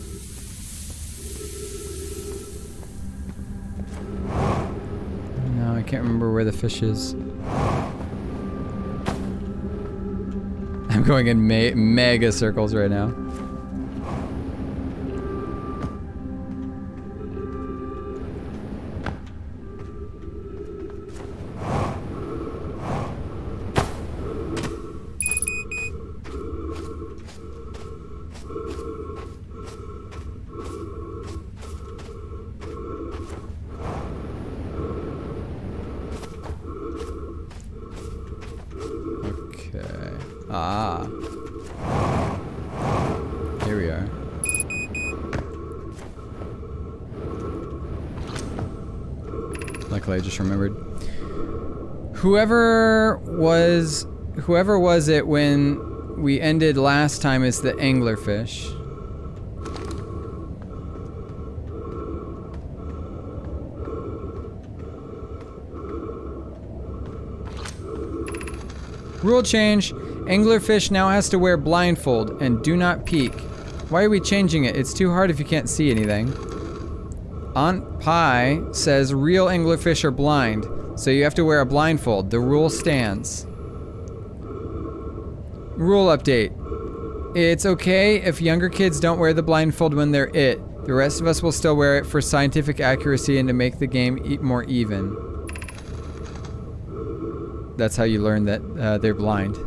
No, I can't remember where the fish is. I'm going in mega circles right now. Here we are. Luckily, I just remembered. Whoever was it when we ended last time is the anglerfish. Rule change. Anglerfish now has to wear blindfold and do not peek. Why are we changing it? It's too hard if you can't see anything. Aunt Pie says real anglerfish are blind, so you have to wear a blindfold. The rule stands. Rule update. It's okay if younger kids don't wear the blindfold when they're it. The rest of us will still wear it for scientific accuracy and to make the game more even. That's how you learn that they're blind.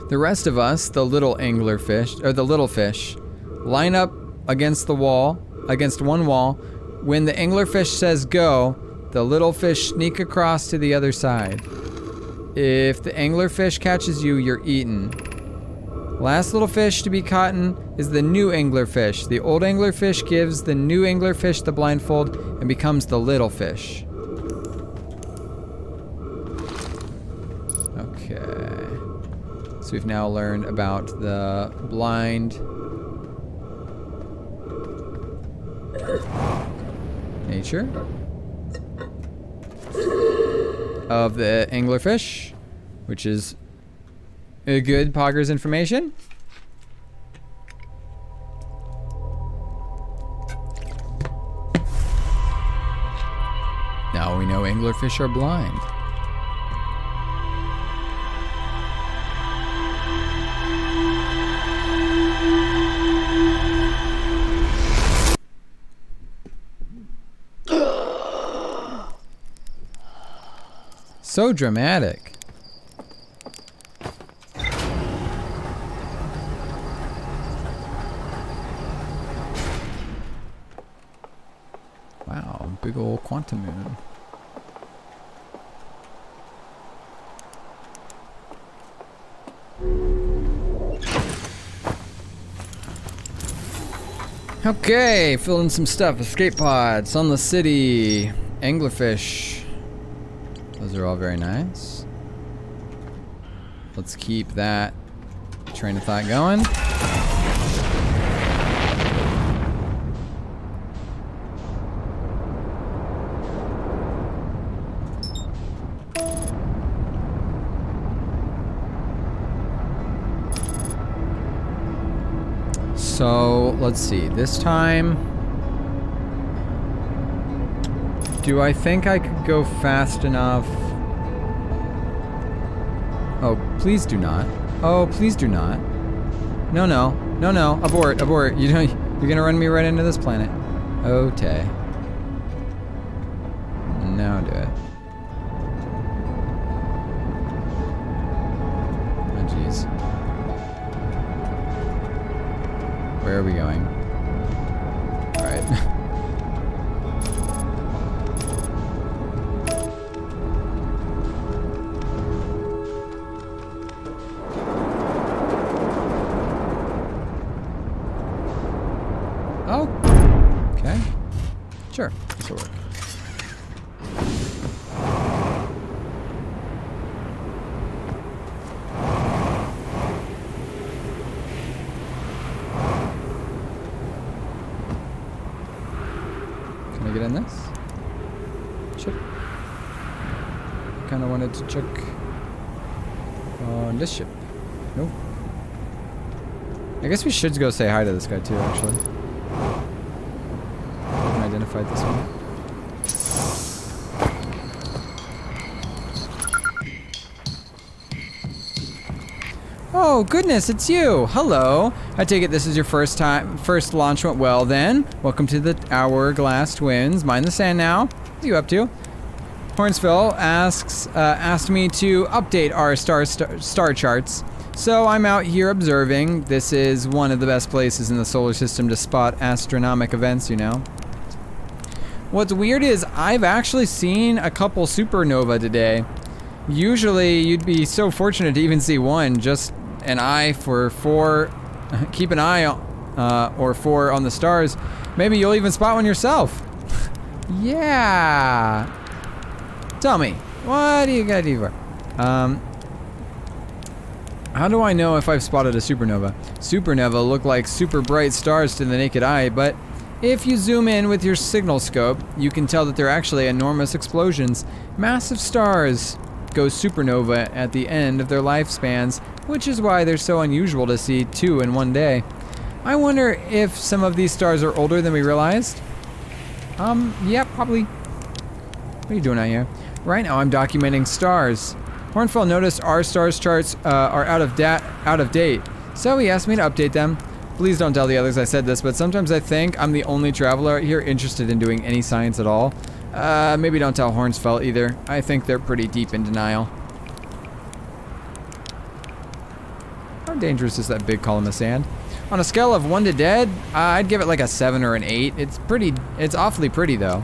The rest of us, the little anglerfish, or the little fish, line up against the wall, against one wall. When the anglerfish says go, the little fish sneak across to the other side. If the anglerfish catches you, you're eaten. Last little fish to be caught is the new anglerfish. The old anglerfish gives the new anglerfish the blindfold and becomes the little fish. So we've now learned about the blind nature of the anglerfish, which is a good Poggers information. Now we know anglerfish are blind. So dramatic. Wow, big old quantum moon. Okay, fill in some stuff. Escape pod, Sunless City, anglerfish. Those are all very nice. Let's keep that train of thought going. So, let's see. This time, do I think I could go fast enough? Oh, please do not. Oh, please do not. No, no. No, no. Abort, abort. You're gonna run me right into this planet. Okay. Now do it. Oh, jeez. Where are we going? Alright. Oh, okay. Sure, this will work. this. Chip. Kind of wanted to check on this ship. Nope. I guess we should go say hi to this guy too, actually. I haven't identified this one. Oh goodness, it's you! Hello! I take it this is your first launch went well then. Welcome to the Hourglass Twins. Mind the sand now. What are you up to? Hornsville asked me to update our star charts. So I'm out here observing. This is one of the best places in the solar system to spot astronomic events, you know. What's weird is I've actually seen a couple supernova today. Usually you'd be so fortunate to even see one, just an eye for 4. Keep an eye on, or 4 on the stars. Maybe you'll even spot one yourself. Yeah. Tell me, what do you gotta do for? How do I know if I've spotted a supernova? Supernova look like super bright stars to the naked eye, but if you zoom in with your signal scope, you can tell that they're actually enormous explosions. Massive stars go supernova at the end of their lifespans, which is why they're so unusual to see 2 in one day. I wonder if some of these stars are older than we realized. Yeah, probably. What are you doing out here? Right now I'm documenting stars. Hornfell noticed our stars charts are out of date, so he asked me to update them. Please don't tell the others I said this, but sometimes I think I'm the only traveler out here interested in doing any science at all. Maybe don't tell Hornsfell either. I think they're pretty deep in denial. How dangerous is that big column of sand? On a scale of 1 to dead, I'd give it like a 7 or an 8. It's awfully pretty though.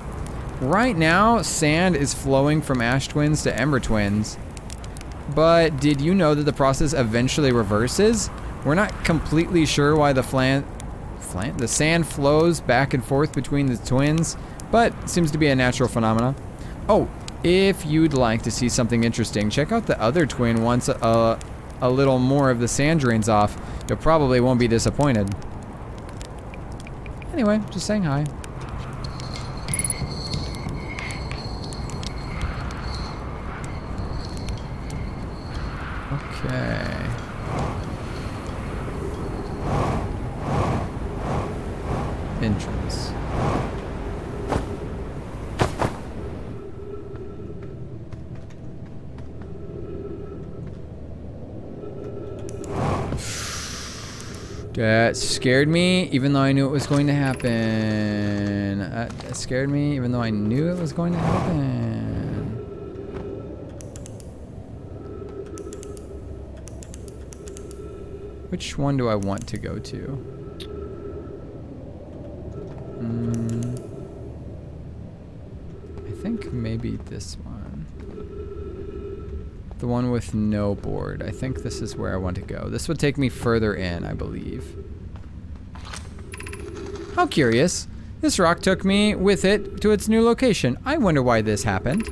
Right now, sand is flowing from ash twins to ember twins. But did you know that the process eventually reverses? We're not completely sure why the sand flows back and forth between the twins, but seems to be a natural phenomenon. Oh, if you'd like to see something interesting, check out the other twin once a little more of the sand drains off. You probably won't be disappointed. Anyway, just saying hi. Okay. Entrance. That scared me, even though I knew it was going to happen. That scared me, even though I knew it was going to happen. Which one do I want to go to? I think maybe this one. The one with no board. I think this is where I want to go. This would take me further in, I believe. How curious. This rock took me with it to its new location. I wonder why this happened.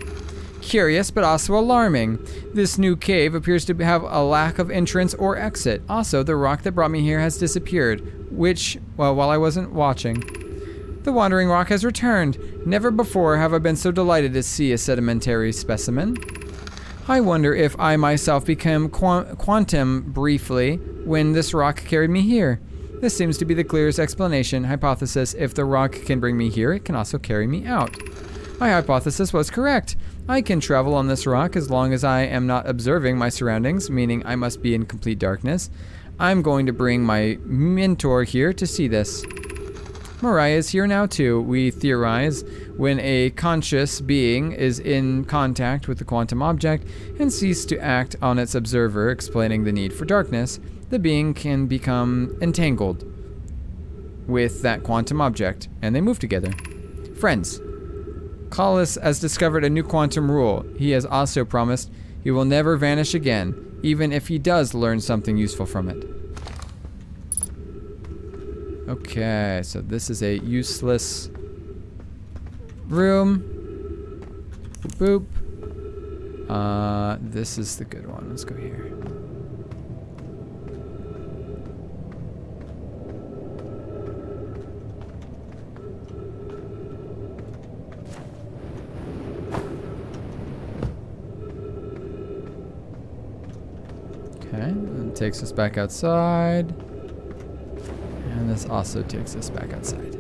Curious, but also alarming. This new cave appears to have a lack of entrance or exit. Also, the rock that brought me here has disappeared, which, well, while I wasn't watching. The wandering rock has returned. Never before have I been so delighted to see a sedimentary specimen. I wonder if I myself became quantum briefly when this rock carried me here. This seems to be the clearest explanation. Hypothesis, if the rock can bring me here, it can also carry me out. My hypothesis was correct. I can travel on this rock as long as I am not observing my surroundings, meaning I must be in complete darkness. I'm going to bring my mentor here to see this. Mariah is here now too. We theorize when a conscious being is in contact with the quantum object and ceases to act on its observer, explaining the need for darkness, the being can become entangled with that quantum object, and they move together. Friends, Collis has discovered a new quantum rule. He has also promised he will never vanish again, even if he does learn something useful from it. Okay, so this is a useless room. Boop, boop. This is the good one. Let's go here. Okay, and takes us back outside. And this also takes us back outside.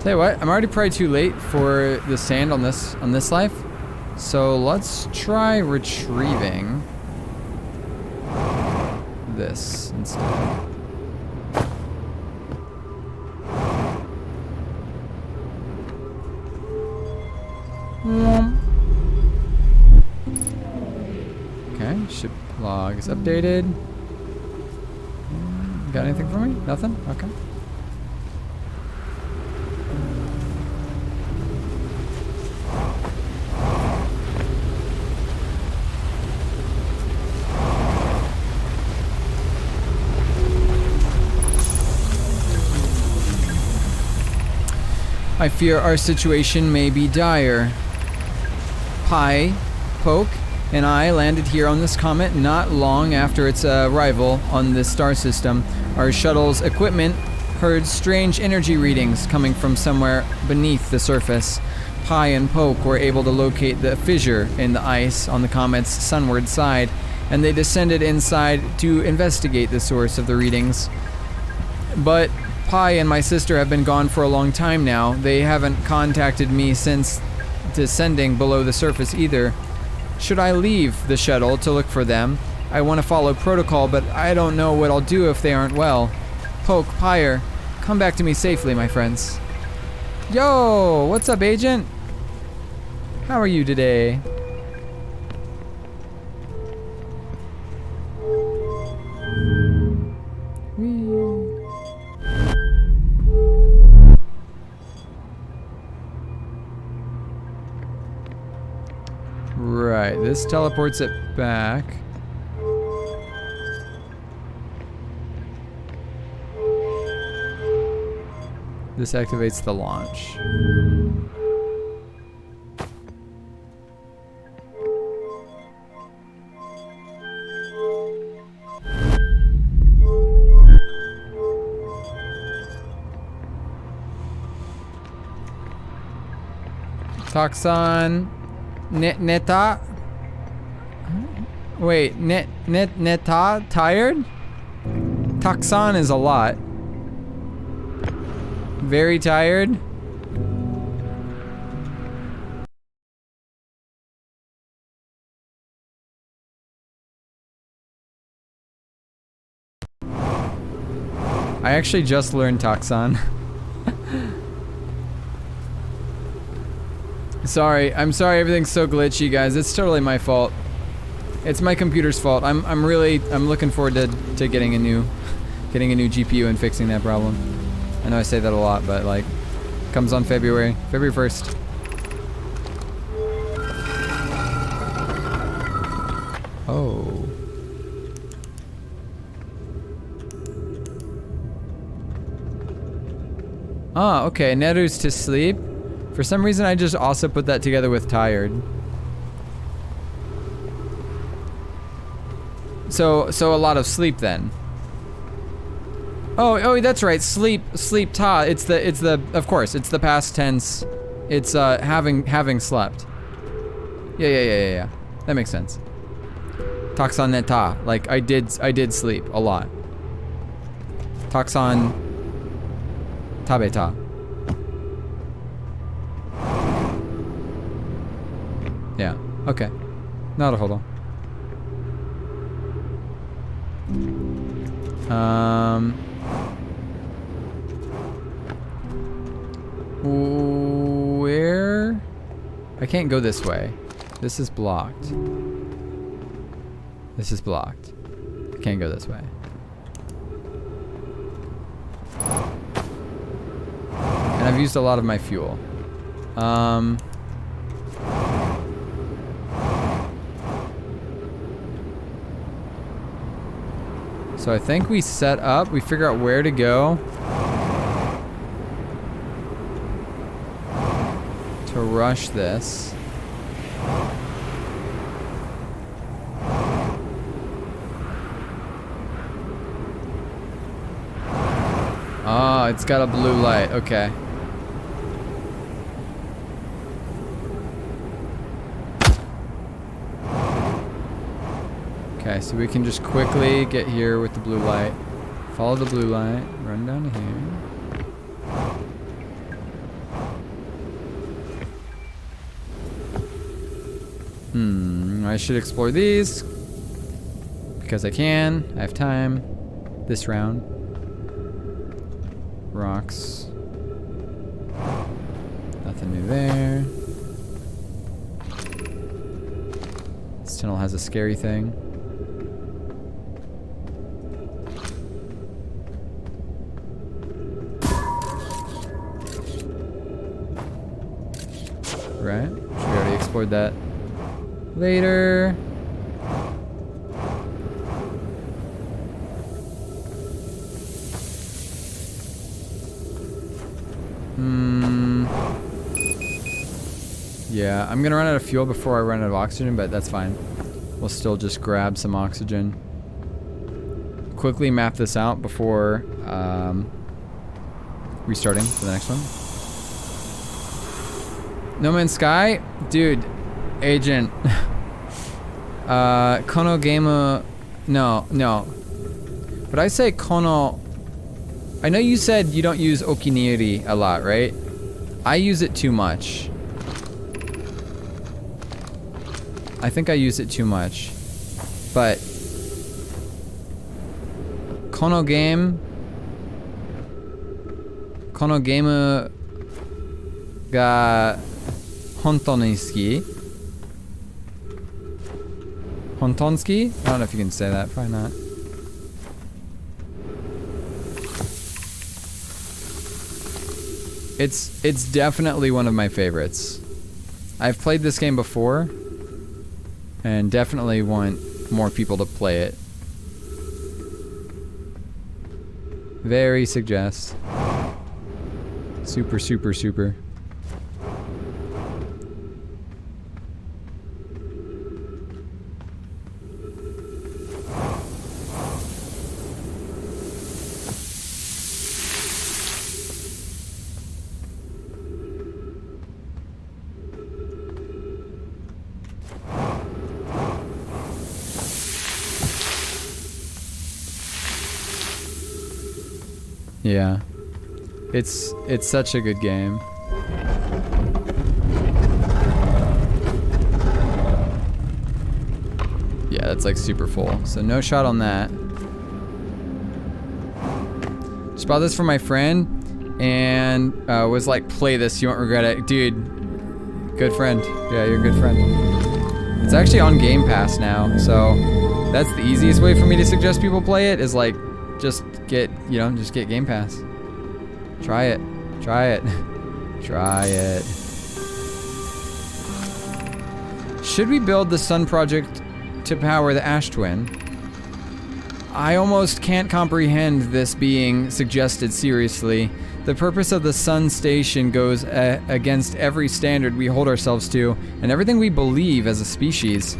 Tell you what, I'm already probably too late for the sand on this life. So let's try retrieving this instead. Okay, ship log is updated. Got anything for me? Nothing? Okay. I fear our situation may be dire. Pi, Poke, and I landed here on this comet not long after its arrival on this star system. Our shuttle's equipment heard strange energy readings coming from somewhere beneath the surface. Pi and Poke were able to locate the fissure in the ice on the comet's sunward side, and they descended inside to investigate the source of the readings. But Pi and my sister have been gone for a long time now. They haven't contacted me since descending below the surface either. Should I leave the shuttle to look for them? I want to follow protocol, but I don't know what I'll do if they aren't well. Poke, Pyre, come back to me safely, my friends. Yo, what's up, Agent? How are you today? Right, this teleports it back. This activates the launch. Toxon Neta? Wait, Neta tired? Toxon is a lot. Very tired? I actually just learned Toxon. Sorry, I'm sorry everything's so glitchy, guys. It's totally my fault. It's my computer's fault. I'm looking forward to getting a new GPU and fixing that problem. I know I say that a lot, but like comes on February 1st. Oh. Ah, okay, Neru's to sleep. For some reason, I just also put that together with tired. So a lot of sleep then. Oh, that's right. Sleep ta. It's the of course, it's the past tense. It's having slept. Yeah. That makes sense. Toxon neta. Like I did sleep a lot. Toxon tabeta. Yeah, okay. Not a hold on. Where? I can't go this way. This is blocked. This is blocked. I can't go this way. And I've used a lot of my fuel. So I think we set up, we figure out where to go. to rush this. Oh, it's got a blue light. Okay. Okay, so we can just quickly get here with the blue light. Follow the blue light. Run down to here. I should explore these. Because I can. I have time. This round. Rocks. Nothing new there. This tunnel has a scary thing. Right? We already explored that later. Yeah, I'm gonna run out of fuel before I run out of oxygen, but that's fine. We'll still just grab some oxygen. Quickly map this out before restarting for the next one. No Man's Sky? Dude, Agent. Kono game. No. But I say Kono. I know you said you don't use Okiniri a lot, right? I use it too much. I think I use it too much. But Kono game ga honton ni suki. Hontonski? I don't know if you can say that, probably not. It's definitely one of my favorites. I've played this game before and definitely want more people to play it. Very suggest. Super, super, super. Yeah. It's such a good game. Yeah, that's like super full. So no shot on that. Just bought this for my friend and was like, play this, you won't regret it. Dude, good friend. Yeah, you're a good friend. It's actually on Game Pass now, so that's the easiest way for me to suggest people play it, is like, just get Game Pass. Try it. Try it. Try it. Should we build the Sun Project to power the Ash Twin? I almost can't comprehend this being suggested seriously. The purpose of the Sun Station goes against every standard we hold ourselves to and everything we believe as a species.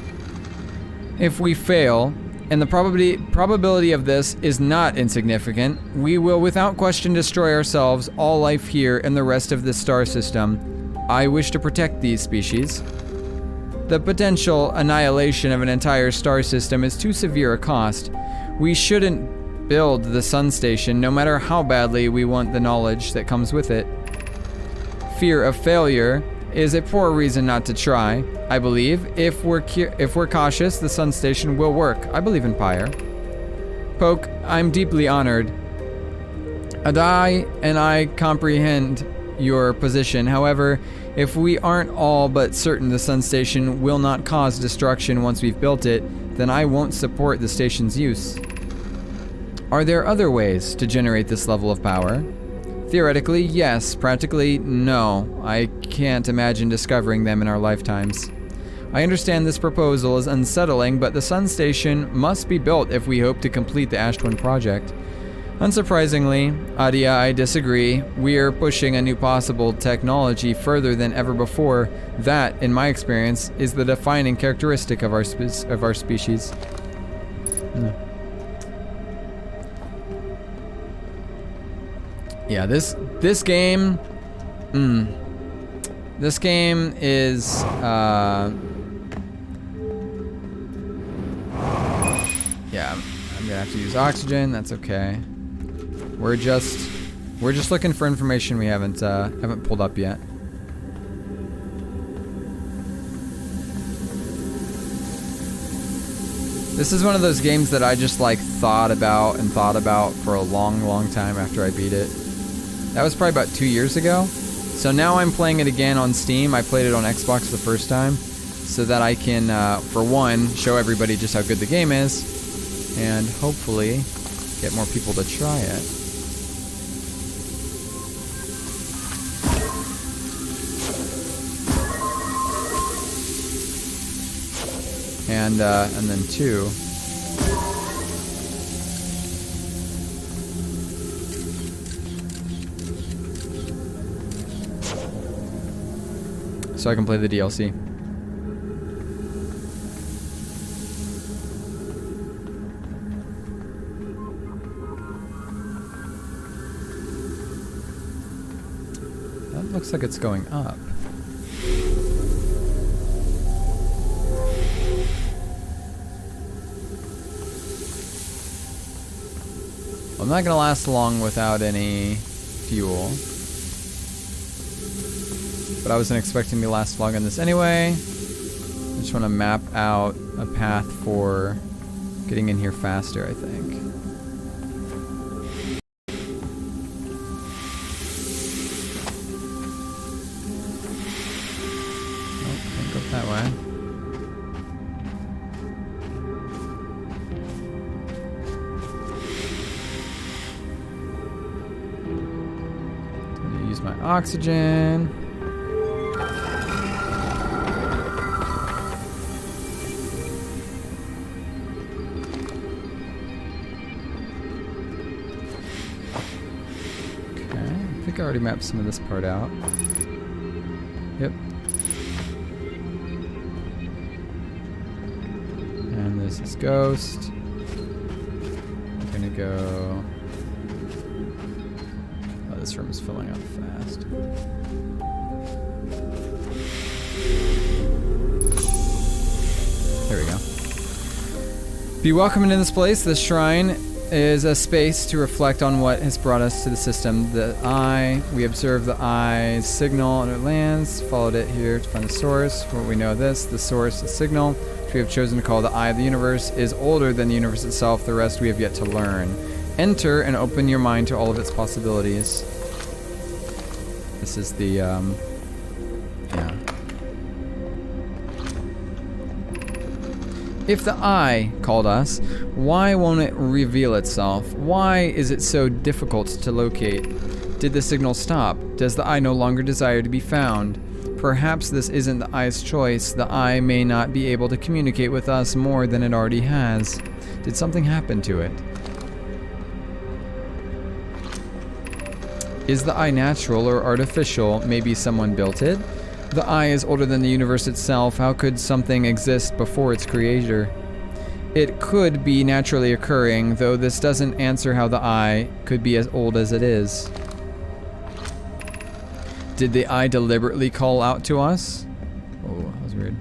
If we fail, and the probability of this is not insignificant, we will without question destroy ourselves, all life here, and the rest of this star system. I wish to protect these species. The potential annihilation of an entire star system is too severe a cost. We shouldn't build the Sun Station, no matter how badly we want the knowledge that comes with it. Fear of failure is a poor reason not to try. I believe if we're cautious, the Sun Station will work. I believe in Pyre. Poke, I'm deeply honored. Adai and I comprehend your position. However, if we aren't all but certain the Sun Station will not cause destruction once we've built it, then I won't support the station's use. Are there other ways to generate this level of power? Theoretically, yes. Practically, no. I can't imagine discovering them in our lifetimes. I understand this proposal is unsettling, but the Sun Station must be built if we hope to complete the Ash Twin project. Unsurprisingly, Adia, I disagree. We are pushing a new possible technology further than ever before. That, in my experience, is the defining characteristic of our species. No. Yeah, this game. This game is. Yeah, I'm gonna have to use oxygen. That's okay. We're just looking for information we haven't pulled up yet. This is one of those games that I just like thought about for a long time after I beat it. That was probably about 2 years ago. So now I'm playing it again on Steam. I played it on Xbox the first time, so that I can, for one, show everybody just how good the game is, and hopefully get more people to try it. And then two, so I can play the DLC. That looks like it's going up. I'm not gonna last long without any fuel. But I wasn't expecting to last long on this anyway. I just want to map out a path for getting in here faster, I think. Oh, can't go that way. I'm gonna use my oxygen. I already mapped some of this part out. Yep. And this is Ghost. I'm gonna go... Oh, this room is filling up fast. There we go. Be welcome into this place. This shrine is a space to reflect on what has brought us to the system. The eye, we observe the eye's signal and it lands, followed it here to find the source. For what we know of this, the source, the signal, which we have chosen to call the eye of the universe, is older than the universe itself. The rest we have yet to learn. Enter and open your mind to all of its possibilities. This is the, yeah. If the eye called us, why won't it reveal itself? Why is it so difficult to locate? Did the signal stop? Does the eye no longer desire to be found? Perhaps this isn't the eye's choice. The eye may not be able to communicate with us more than it already has. Did something happen to it? Is the eye natural or artificial? Maybe someone built it? The eye is older than the universe itself. How could something exist before its creator? It could be naturally occurring, though this doesn't answer how the eye could be as old as it is. Did the eye deliberately call out to us? Oh, that was weird.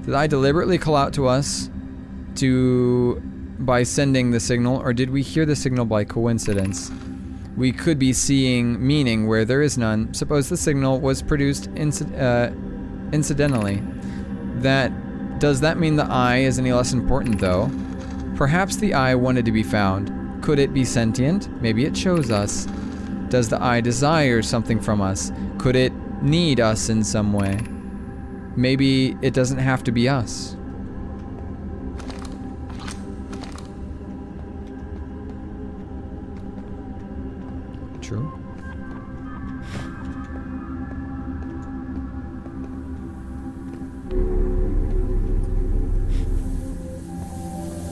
Did the eye deliberately call out to us by sending the signal, or did we hear the signal by coincidence? We could be seeing meaning where there is none. Suppose the signal was produced incidentally. Does that mean the eye is any less important, though? Perhaps the eye wanted to be found. Could it be sentient? Maybe it chose us. Does the eye desire something from us? Could it need us in some way? Maybe it doesn't have to be us. True.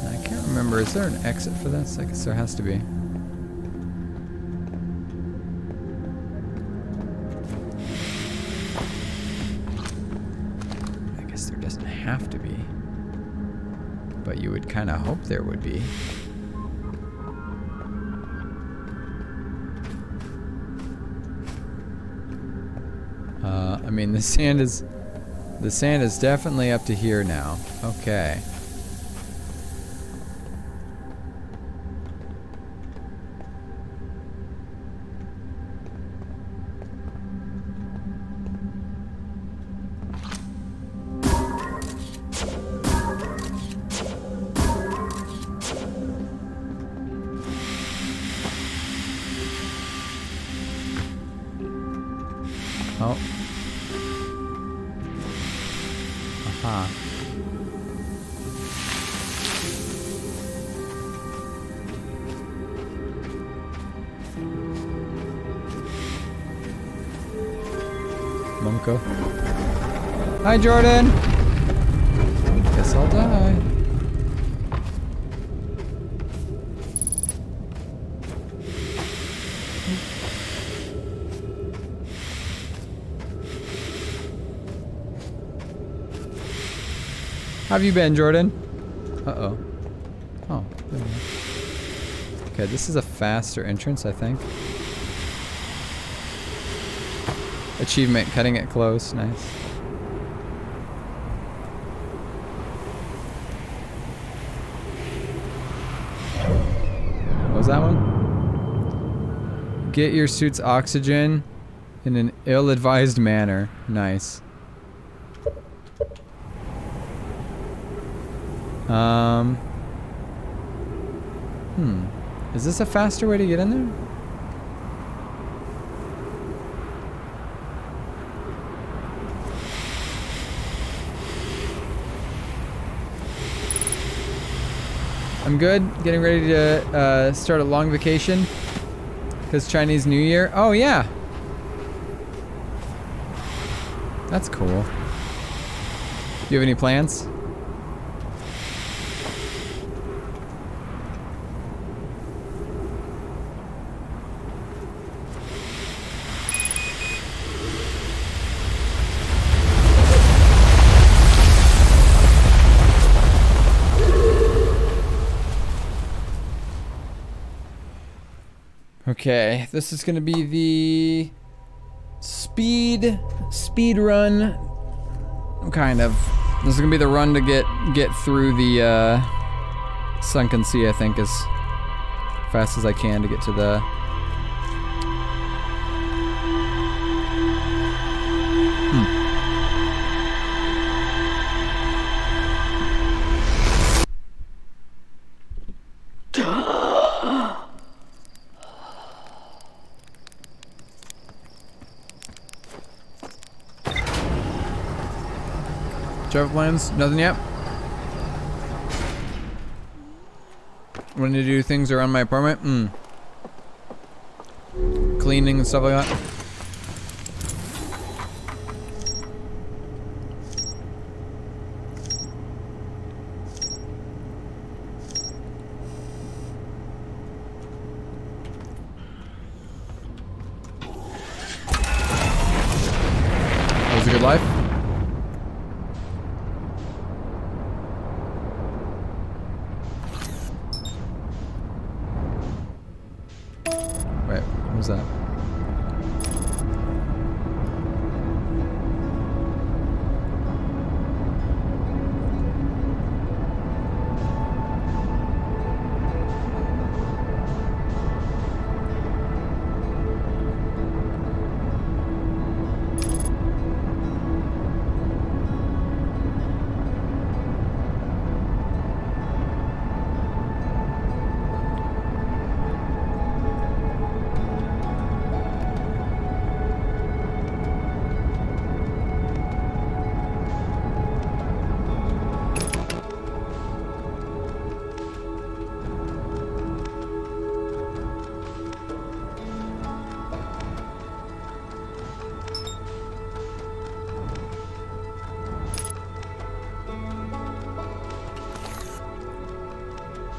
I can't remember. Is there an exit for this? I guess there has to be. have to be. But you would kind of hope there would be. I mean, the sand is definitely up to here now. Okay. Oh. Aha. Monko. Hi, Jordan! Guess I'll die. How have you been, Jordan? Uh-oh. Oh, there we go. Okay, this is a faster entrance, I think. Achievement, cutting it close. Nice. What was that one? Get your suit's oxygen in an ill-advised manner. Nice. Is this a faster way to get in there? I'm good. Getting ready to start a long vacation. Because Chinese New Year. Oh, yeah. That's cool. Do you have any plans? Okay, this is gonna be the speed run, kind of. This is gonna be the run to get through the Sunken Sea, I think, as fast as I can to get to the. Travel plans? Nothing yet? When to do things around my apartment? Cleaning and stuff like that. That was a good life. That?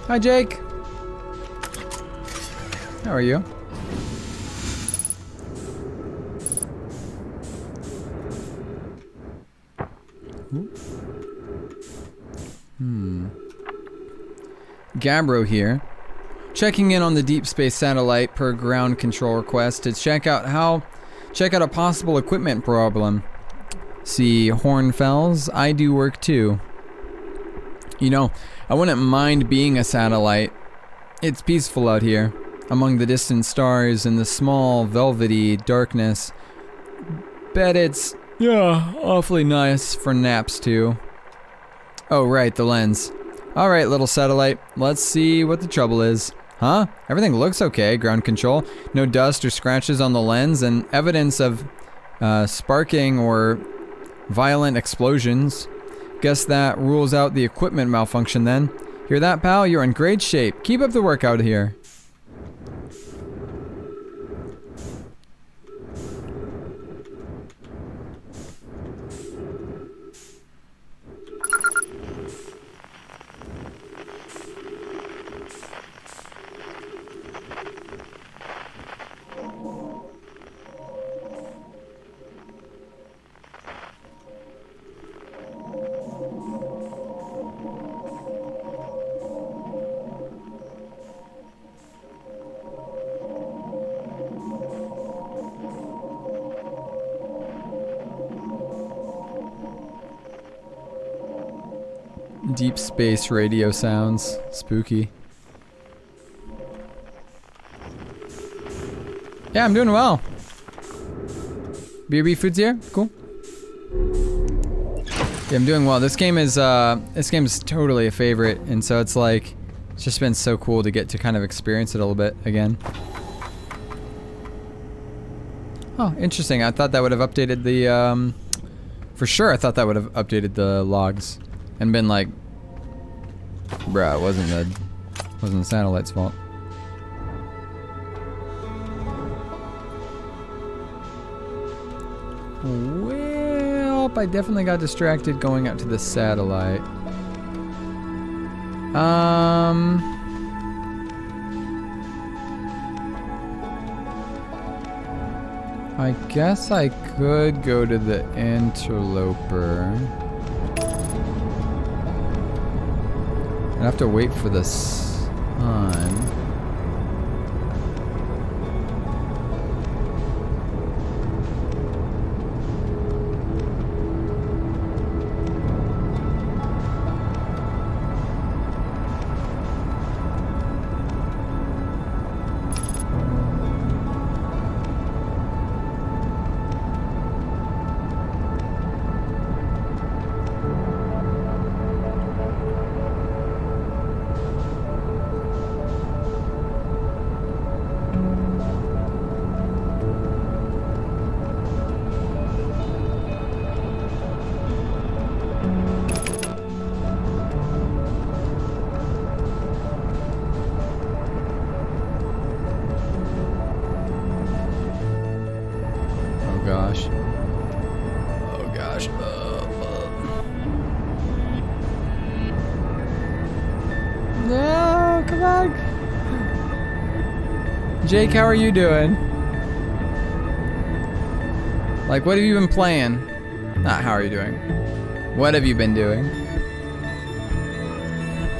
Hi, Jake. How are you? Ooh. Gabbro here, checking in on the deep space satellite per ground control request to check out a possible equipment problem. See, Hornfells, I do work too. You know, I wouldn't mind being a satellite. It's peaceful out here, among the distant stars and the small, velvety darkness. Bet it's, yeah, awfully nice for naps too. Oh right, the lens. Alright, little satellite, let's see what the trouble is. Huh? Everything looks okay, ground control. No dust or scratches on the lens, and evidence of sparking or violent explosions. Guess that rules out the equipment malfunction then. Hear that, pal? You're in great shape. Keep up the work out here. Deep space radio sounds. Spooky. Yeah, I'm doing well. BRB food's here? Cool. Yeah, I'm doing well. This game is totally a favorite, and so it's like, it's just been so cool to get to kind of experience it a little bit again. Oh, interesting. I thought that would have updated the, for sure I thought that would have updated the logs and been like, bruh, it wasn't the satellite's fault. Well, I definitely got distracted going out to the satellite. I guess I could go to the interloper. I'd have to wait for the sun. No, come on. Jake, how are you doing? Like, what have you been playing? Not how are you doing. What have you been doing?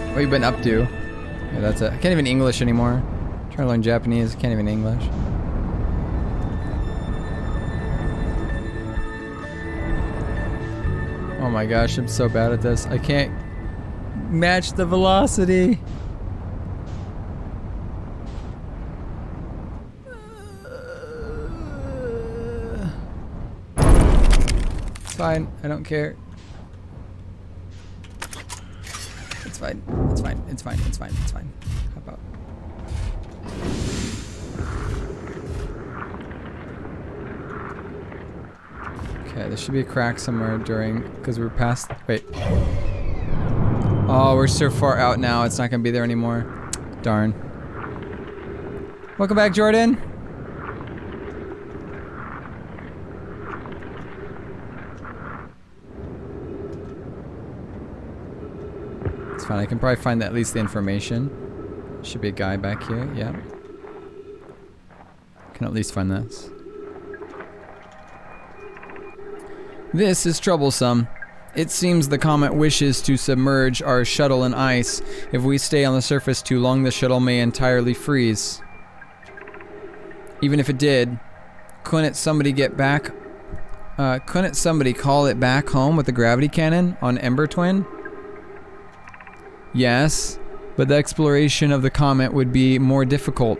What have you been up to? Yeah, that's it. I can't even English anymore. I'm trying to learn Japanese. Can't even English. Oh my gosh, I'm so bad at this. I can't match the velocity. It's fine. I don't care. It's fine. It's fine. It's fine. It's fine. It's fine. How about? Okay, there should be a crack somewhere during, because we're past, wait. Oh, we're so far out now, it's not gonna be there anymore. Darn. Welcome back, Jordan. It's fine, I can probably find at least the information. Should be a guy back here, yeah. Can at least find this. This is troublesome. It seems the comet wishes to submerge our shuttle in ice. If we stay on the surface too long, the shuttle may entirely freeze. Even if it did, couldn't somebody get back? Couldn't somebody call it back home with the gravity cannon on Ember Twin? Yes, but the exploration of the comet would be more difficult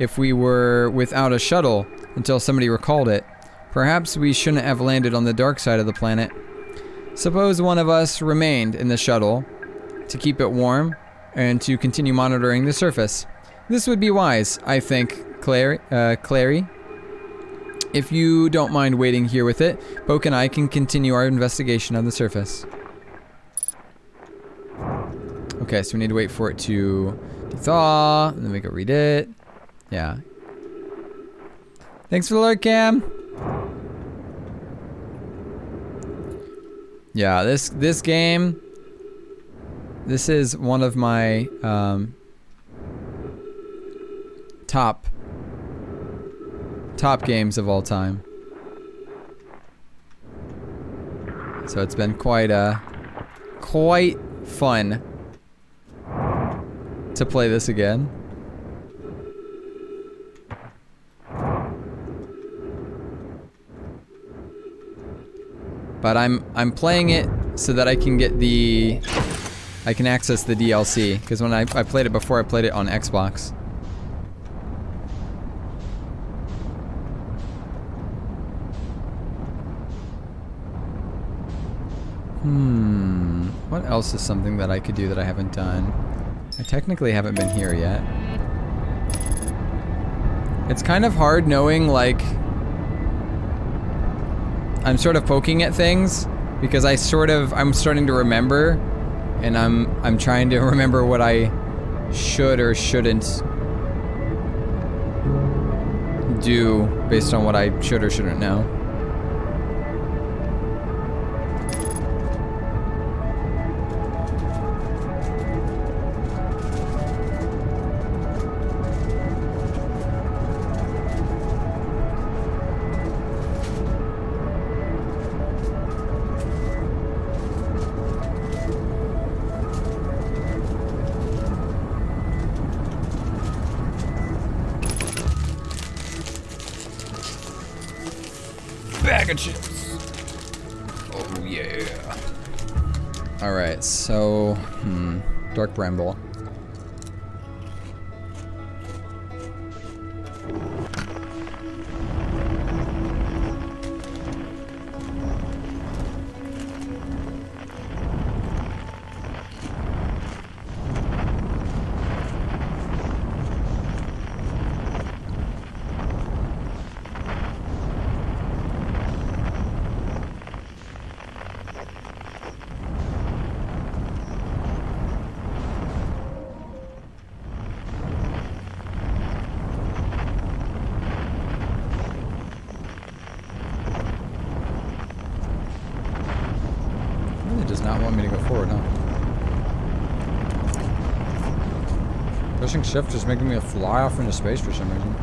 if we were without a shuttle until somebody recalled it. Perhaps we shouldn't have landed on the dark side of the planet. Suppose one of us remained in the shuttle to keep it warm and to continue monitoring the surface. This would be wise, I think, Clary. If you don't mind waiting here with it, Poke and I can continue our investigation of the surface. Okay, so we need to wait for it to thaw, and then we go read it. Yeah. Thanks for the lurk, Cam. Yeah, this game, this is one of my top games of all time. So it's been quite fun to play this again. But I'm playing it so that I can get I can access the DLC, because when I played it before, I played it on Xbox. What else is something that I could do that I haven't done? I technically haven't been here yet. It's kind of hard knowing, like, I'm sort of poking at things because I'm starting to remember, and I'm trying to remember what I should or shouldn't do based on what I should or shouldn't know. Bag of chips. Oh yeah. Alright, so Dark Bramble. Does not want me to go forward, huh? Pushing shift is making me fly off into space for some reason.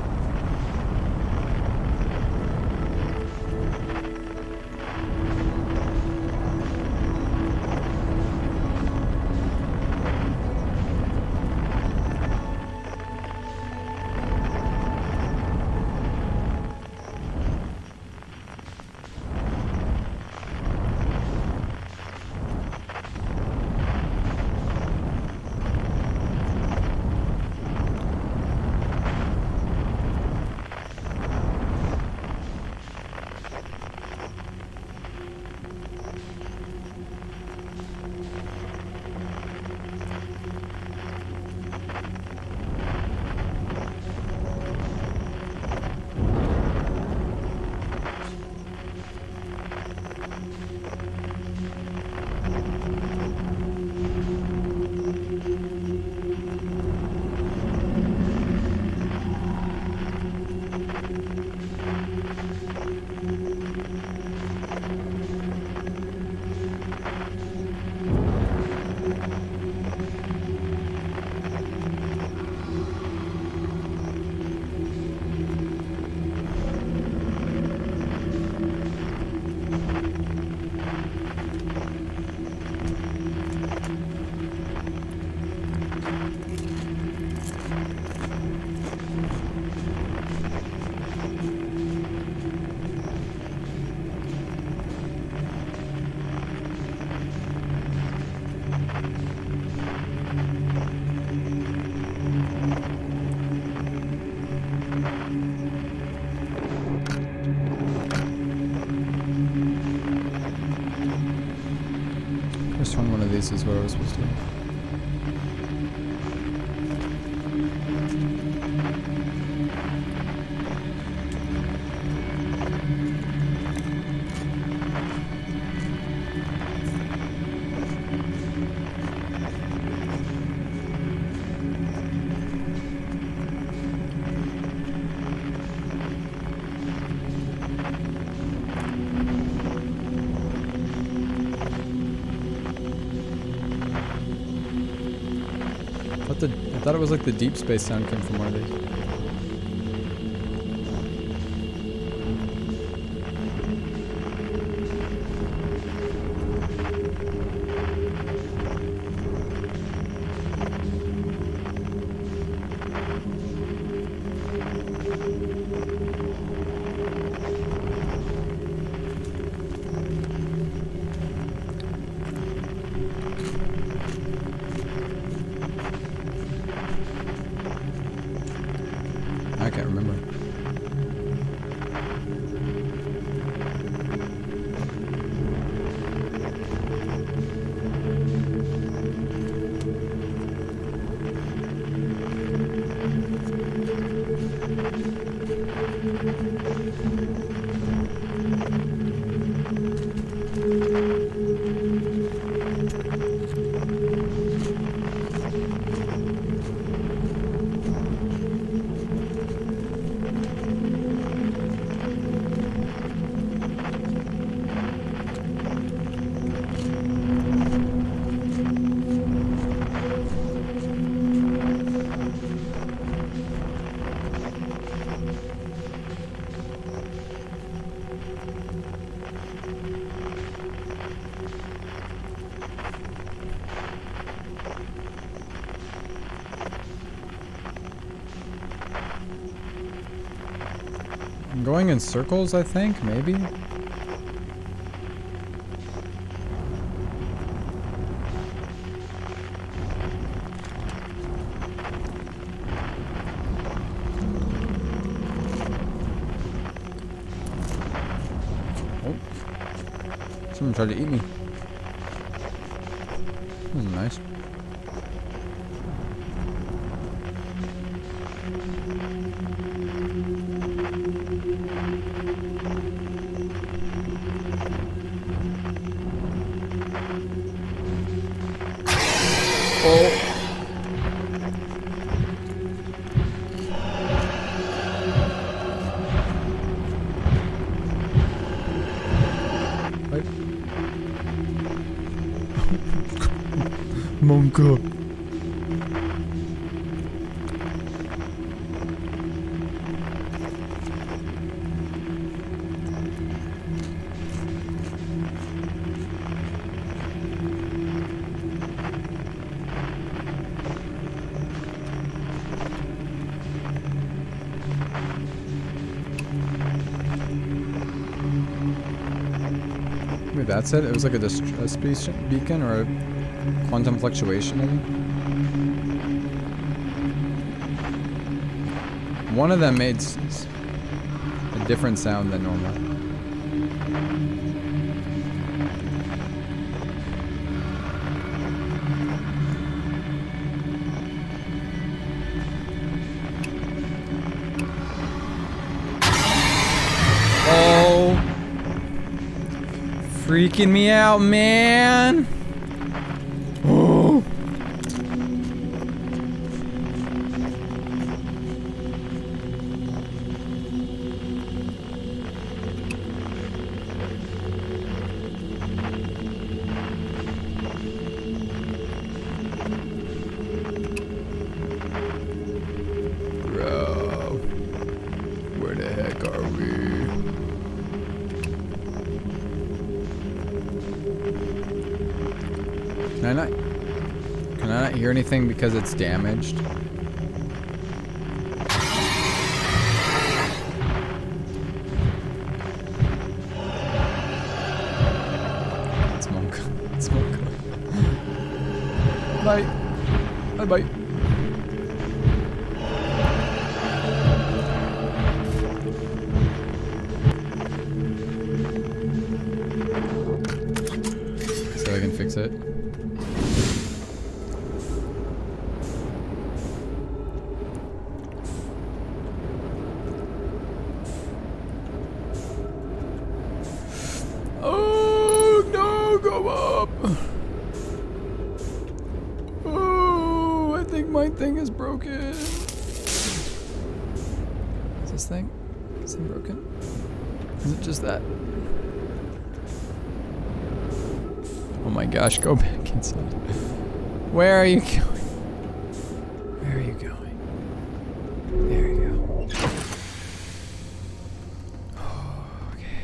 these is what I was supposed to do. I thought it was like the deep space sound came from one of these. I can't remember. I'm going in circles, I think, maybe? Oh. Someone tried to eat me. That was nice. Oh. Right. Monka. Maybe that's it? It was like a distress beacon or a quantum fluctuation, I think. One of them made a different sound than normal. Oh. Freaking me out, man. Oh. Bro. Where the heck are we? Can I not hear anything because it's damaged? It's Monk. It's Monk. Bye. Bye bye. So I can fix it. Oh, I think my thing is broken. Is this thing? Is it broken? Is it just that? Oh my gosh, go back inside. Where are you going? Where are you going? There you go. Okay.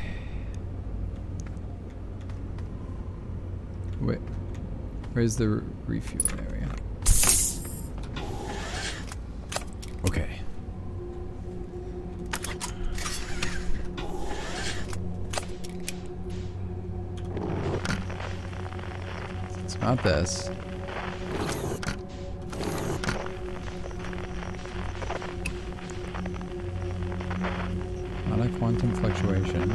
Wait. Where's the refuel? There we go. Okay. It's not this. Not a quantum fluctuation.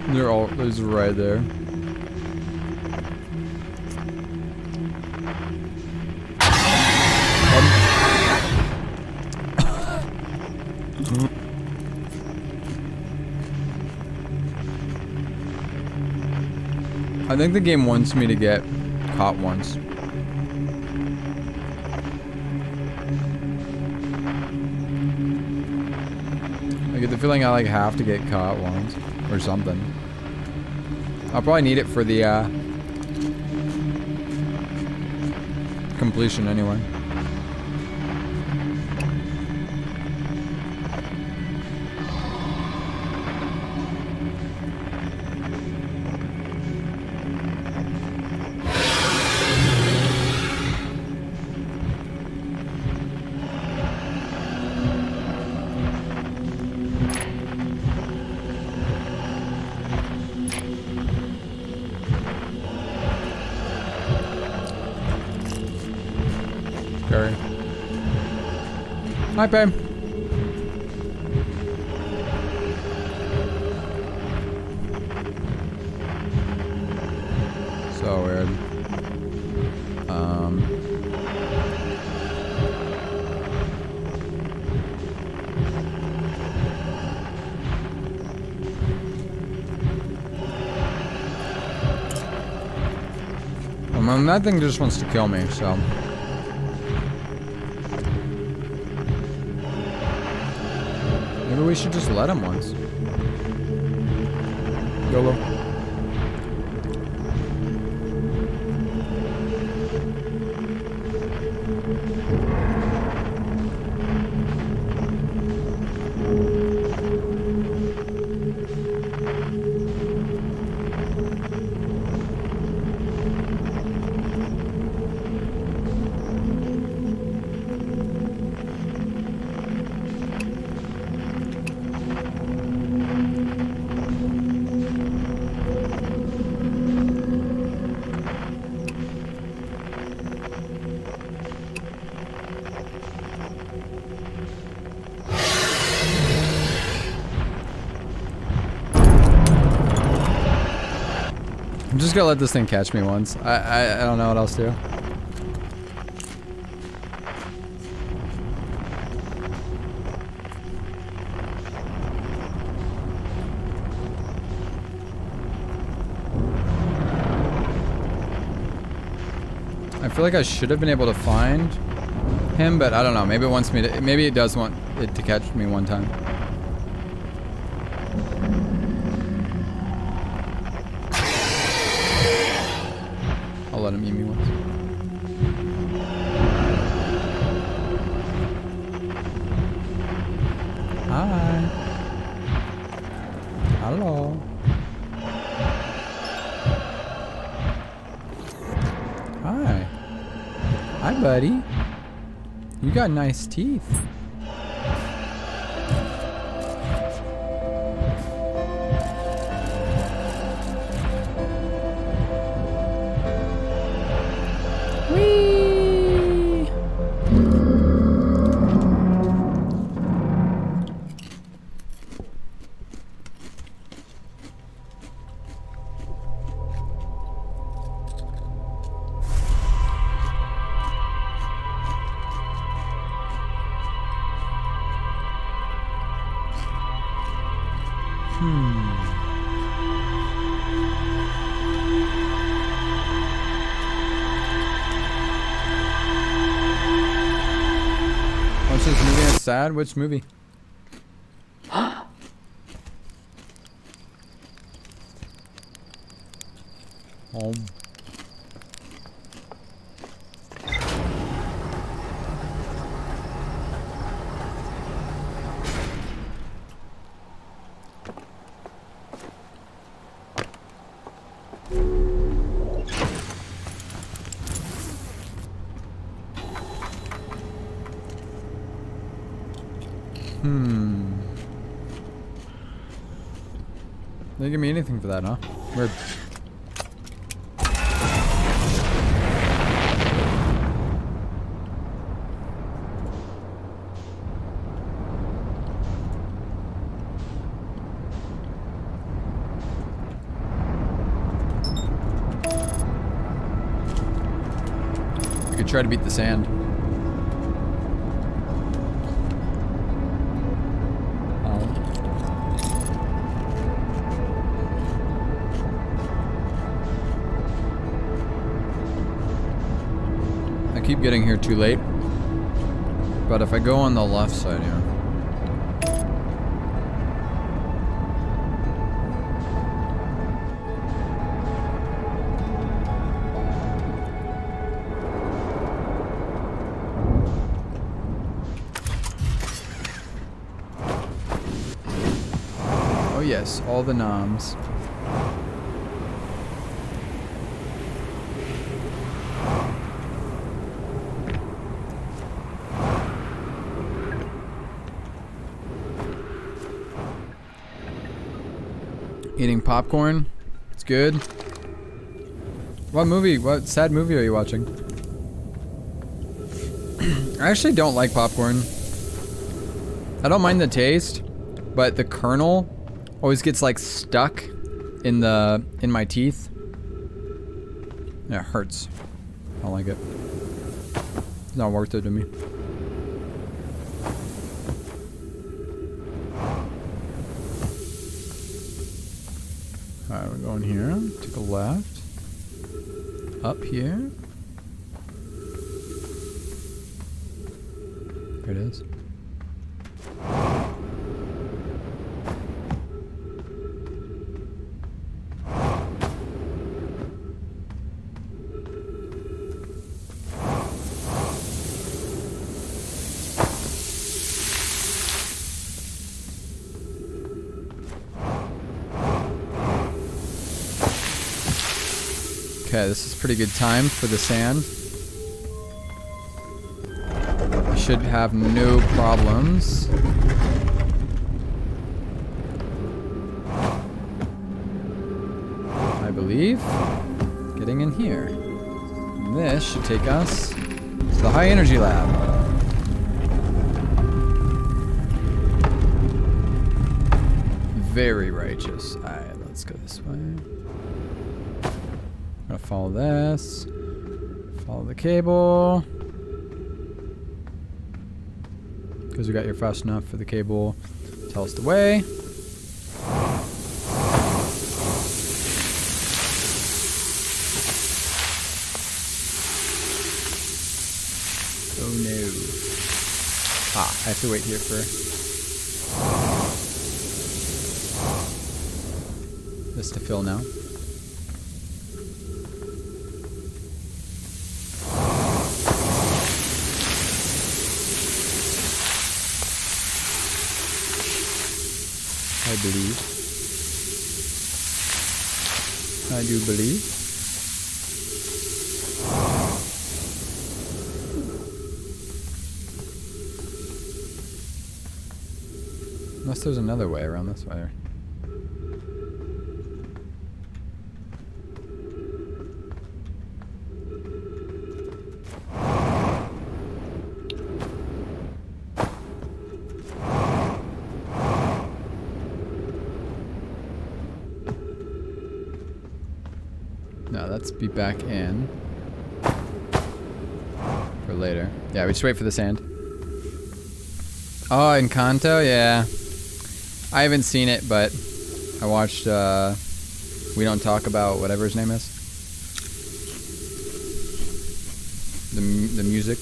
They're all, there's right there. I think the game wants me to get caught once. I get the feeling I like have to get caught once or something. I'll probably need it for the completion anyway. Hi, babe. So weird. That thing just wants to kill me, so. Maybe we should just let him once. YOLO. I'm just gonna let this thing catch me once. I don't know what else to do. I feel like I should have been able to find him, but I don't know. Maybe it wants me to. Maybe it does want it to catch me one time. I'll let him eat me once. Hi. Hello. Hi. Hi, buddy. You got nice teeth. What's this movie that's sad? Which movie? Home. They didn't give me anything for that, huh? Weird. I could try to beat the sand. Keep getting here too late, but if I go on the left side here, oh yes, all the noms. Eating popcorn. It's good. What sad movie are you watching? I actually don't like popcorn. I don't mind the taste, but the kernel always gets like stuck in my teeth. Yeah, it hurts. I don't like it. It's not worth it to me. Alright, we're going here. Take a left. Up here. There it is. Okay, this is pretty good time for the sand. I should have no problems. I believe. Getting in here. And this should take us to the high energy lab. Very righteous. Alright, let's go this way. I'm gonna follow this. Follow the cable. Because we got here fast enough for the cable. Tell us the way. Oh no. I have to wait here for this to fill now. I believe. I do believe. Unless there's another way around this way. No, let's be back in for later. Yeah, we just wait for the sand. Oh, Encanto? Yeah. I haven't seen it, but I watched We Don't Talk About whatever his name is. The music.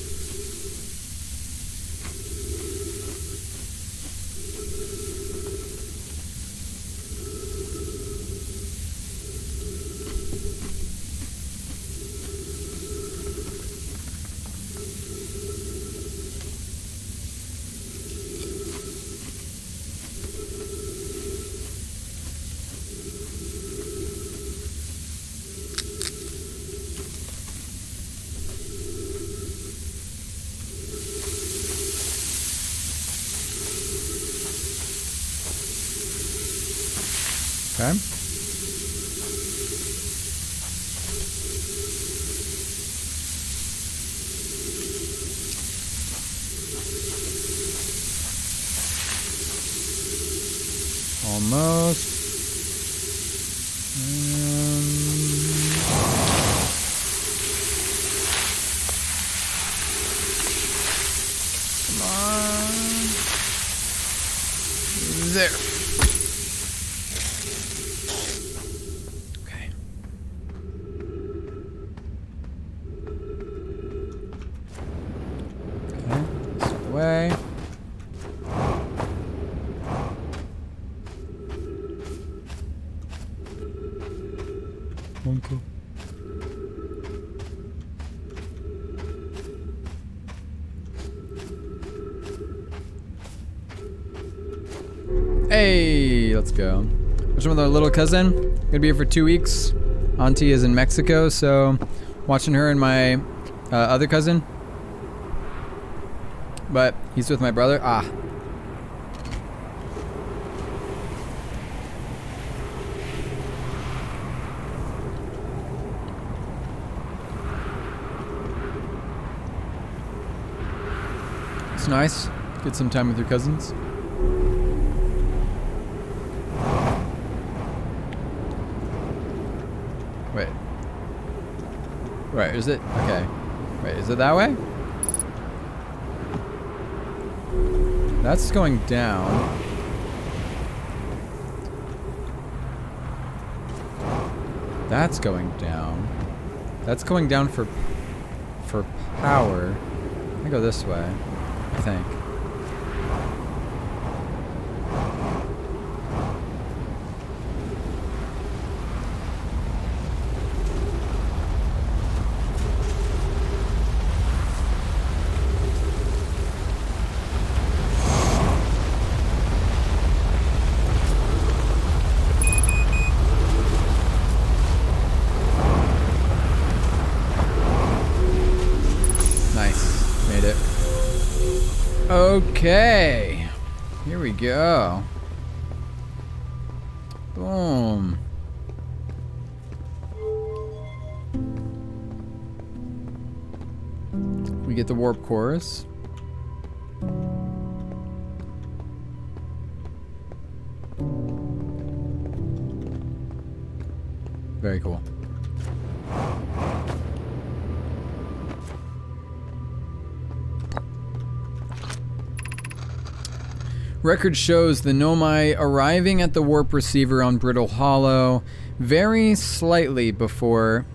Okay. Almost. Come on. There. Okay. Okay, this way. Okay. Hey, let's go. What's with our little cousin? Gonna be here for 2 weeks. Auntie is in Mexico, so watching her and my other cousin. But he's with my brother. Ah. It's nice. Get some time with your cousins. Wait. Right, is it? Okay. Wait, is it that way? That's going down. That's going down. That's going down for power. I go this way, I think. Okay, here we go. Boom. We get the warp cores. Very cool. Record shows the Nomai arriving at the warp receiver on Brittle Hollow very slightly before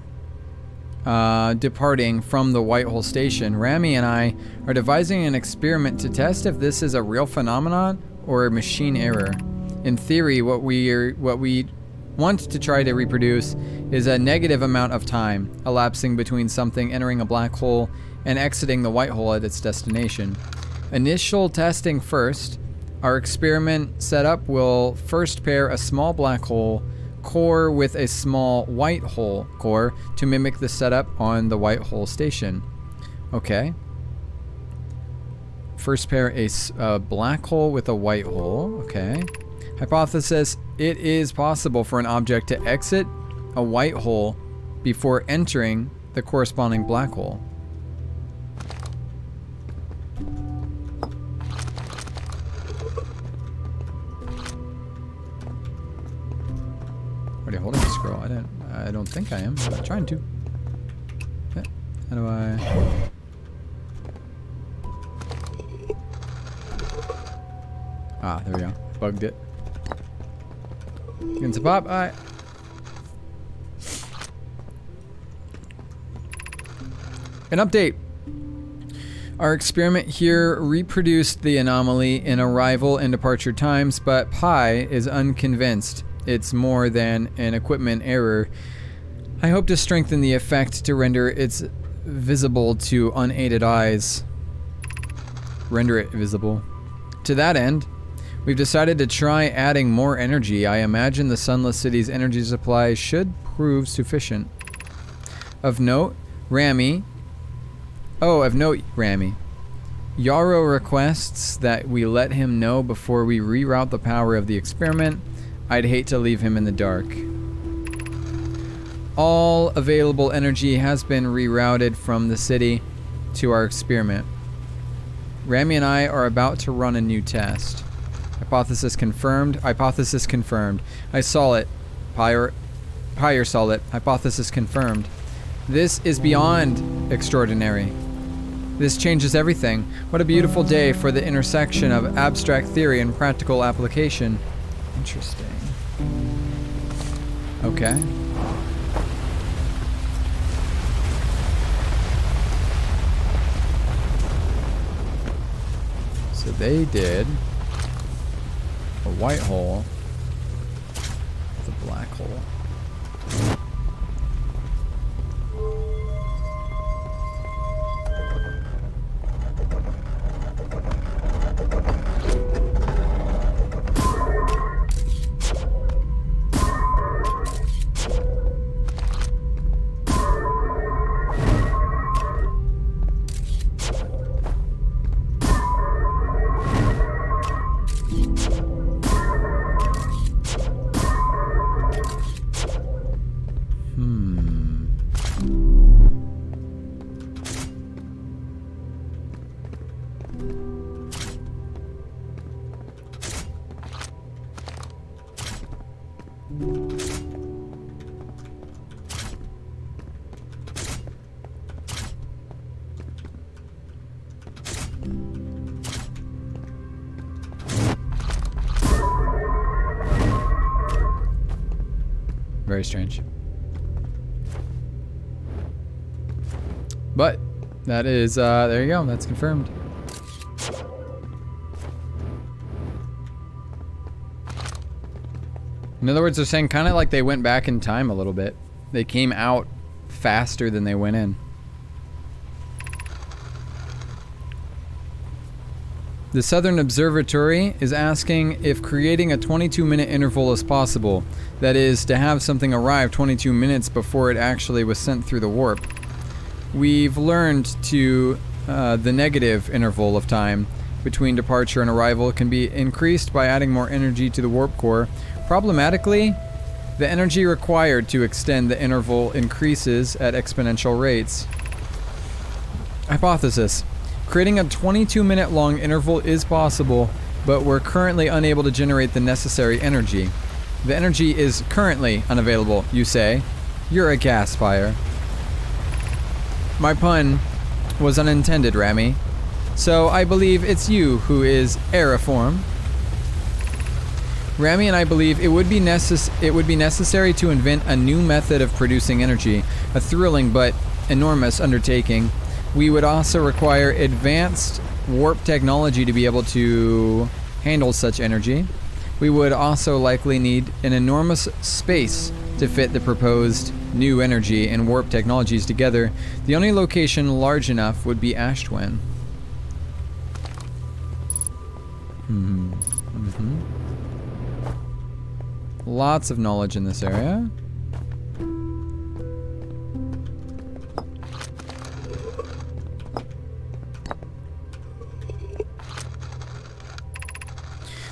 departing from the Whitehole station. Rami and I are devising an experiment to test if this is a real phenomenon or a machine error. In theory, what we want to try to reproduce is a negative amount of time elapsing between something entering a black hole and exiting the white hole at its destination. Initial testing first. Our experiment setup will first pair a small black hole core with a small white hole core to mimic the setup on the white hole station. Okay. First pair a black hole with a white hole. Okay. Hypothesis: it is possible for an object to exit a white hole before entering the corresponding black hole. Already holding the scroll. I don't think I am. I'm trying to. Okay. How do I? Ah, there we go. Bugged it. Getting some pop. Alright. An update. Our experiment here reproduced the anomaly in arrival and departure times, but Pi is unconvinced it's more than an equipment error. I hope to strengthen the effect to render it visible to unaided eyes. Render it visible. To that end, we've decided to try adding more energy. I imagine the Sunless City's energy supply should prove sufficient. Of note, Rami. Yarrow requests that we let him know before we reroute the power of the experiment. I'd hate to leave him in the dark. All available energy has been rerouted from the city to our experiment. Rami and I are about to run a new test. Hypothesis confirmed. Hypothesis confirmed. I saw it. Pyre saw it. Hypothesis confirmed. This is beyond extraordinary. This changes everything. What a beautiful day for the intersection of abstract theory and practical application. Interesting. Okay. So they did a white hole with a black hole. Very strange. But that is, there you go, that's confirmed. In other words, they're saying kind of like they went back in time a little bit. They came out faster than they went in. The Southern Observatory is asking if creating a 22-minute interval is possible. That is, to have something arrive 22 minutes before it actually was sent through the warp. We've learned to the negative interval of time between departure and arrival can be increased by adding more energy to the warp core. Problematically, the energy required to extend the interval increases at exponential rates. Hypothesis. Creating a 22-minute long interval is possible, but we're currently unable to generate the necessary energy. The energy is currently unavailable, you say. You're a gas fire. My pun was unintended, Rami. So I believe it's you who is aeriform. Rami and I believe it would be necessary to invent a new method of producing energy, a thrilling but enormous undertaking. We would also require advanced warp technology to be able to handle such energy. We would also likely need an enormous space to fit the proposed new energy and warp technologies together. The only location large enough would be Ashtwin. Lots of knowledge in this area.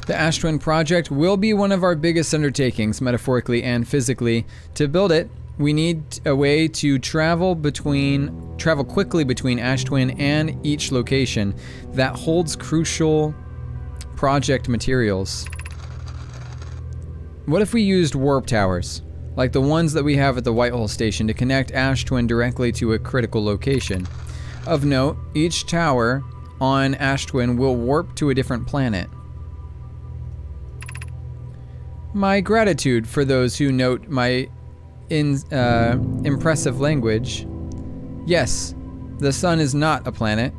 The Ashtwin project will be one of our biggest undertakings, metaphorically and physically. To build it, we need a way to travel quickly between Ashtwin and each location that holds crucial project materials. What if we used warp towers, like the ones that we have at the Whitehole station, to connect Ashtwin directly to a critical location? Of note, each tower on Ashtwin will warp to a different planet. my gratitude for those who note my impressive language. Yes, the sun is not a planet.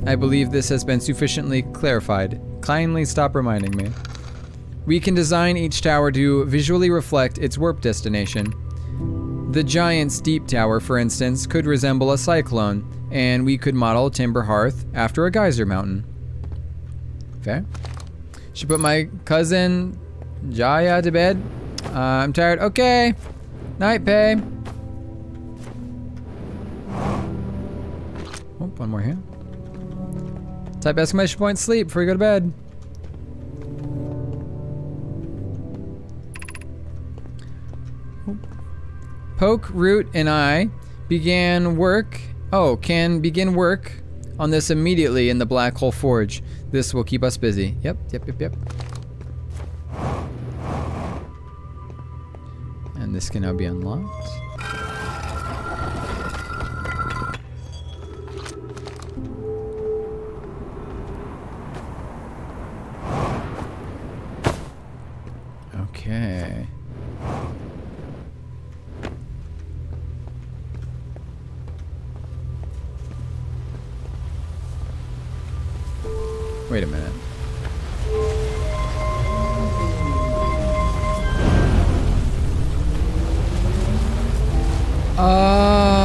I believe this has been sufficiently clarified. Kindly stop reminding me. We can design each tower to visually reflect its warp destination. The giant steep tower, for instance, could resemble a cyclone, and we could model TimberHearth after a geyser mountain. Okay. Should put my cousin Jaya to bed. I'm tired. Okay. Night, Pay. Oh, one more here. Type exclamation point sleep before you go to bed. Poke, Root, and I can begin work on this immediately in the Black Hole Forge. This will keep us busy. Yep. And this can now be unlocked. Okay. Wait a minute. Oh,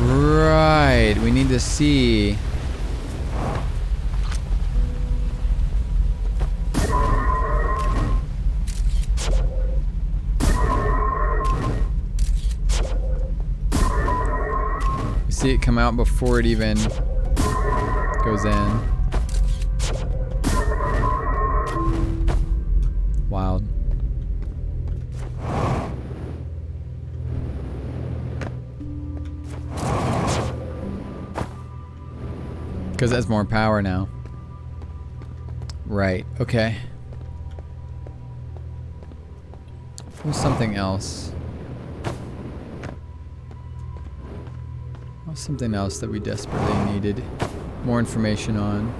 right. We need to see. We see it come out before it even goes in. Wild. Because it has more power now. Right, okay. What's something else? What's something else that we desperately needed more information on?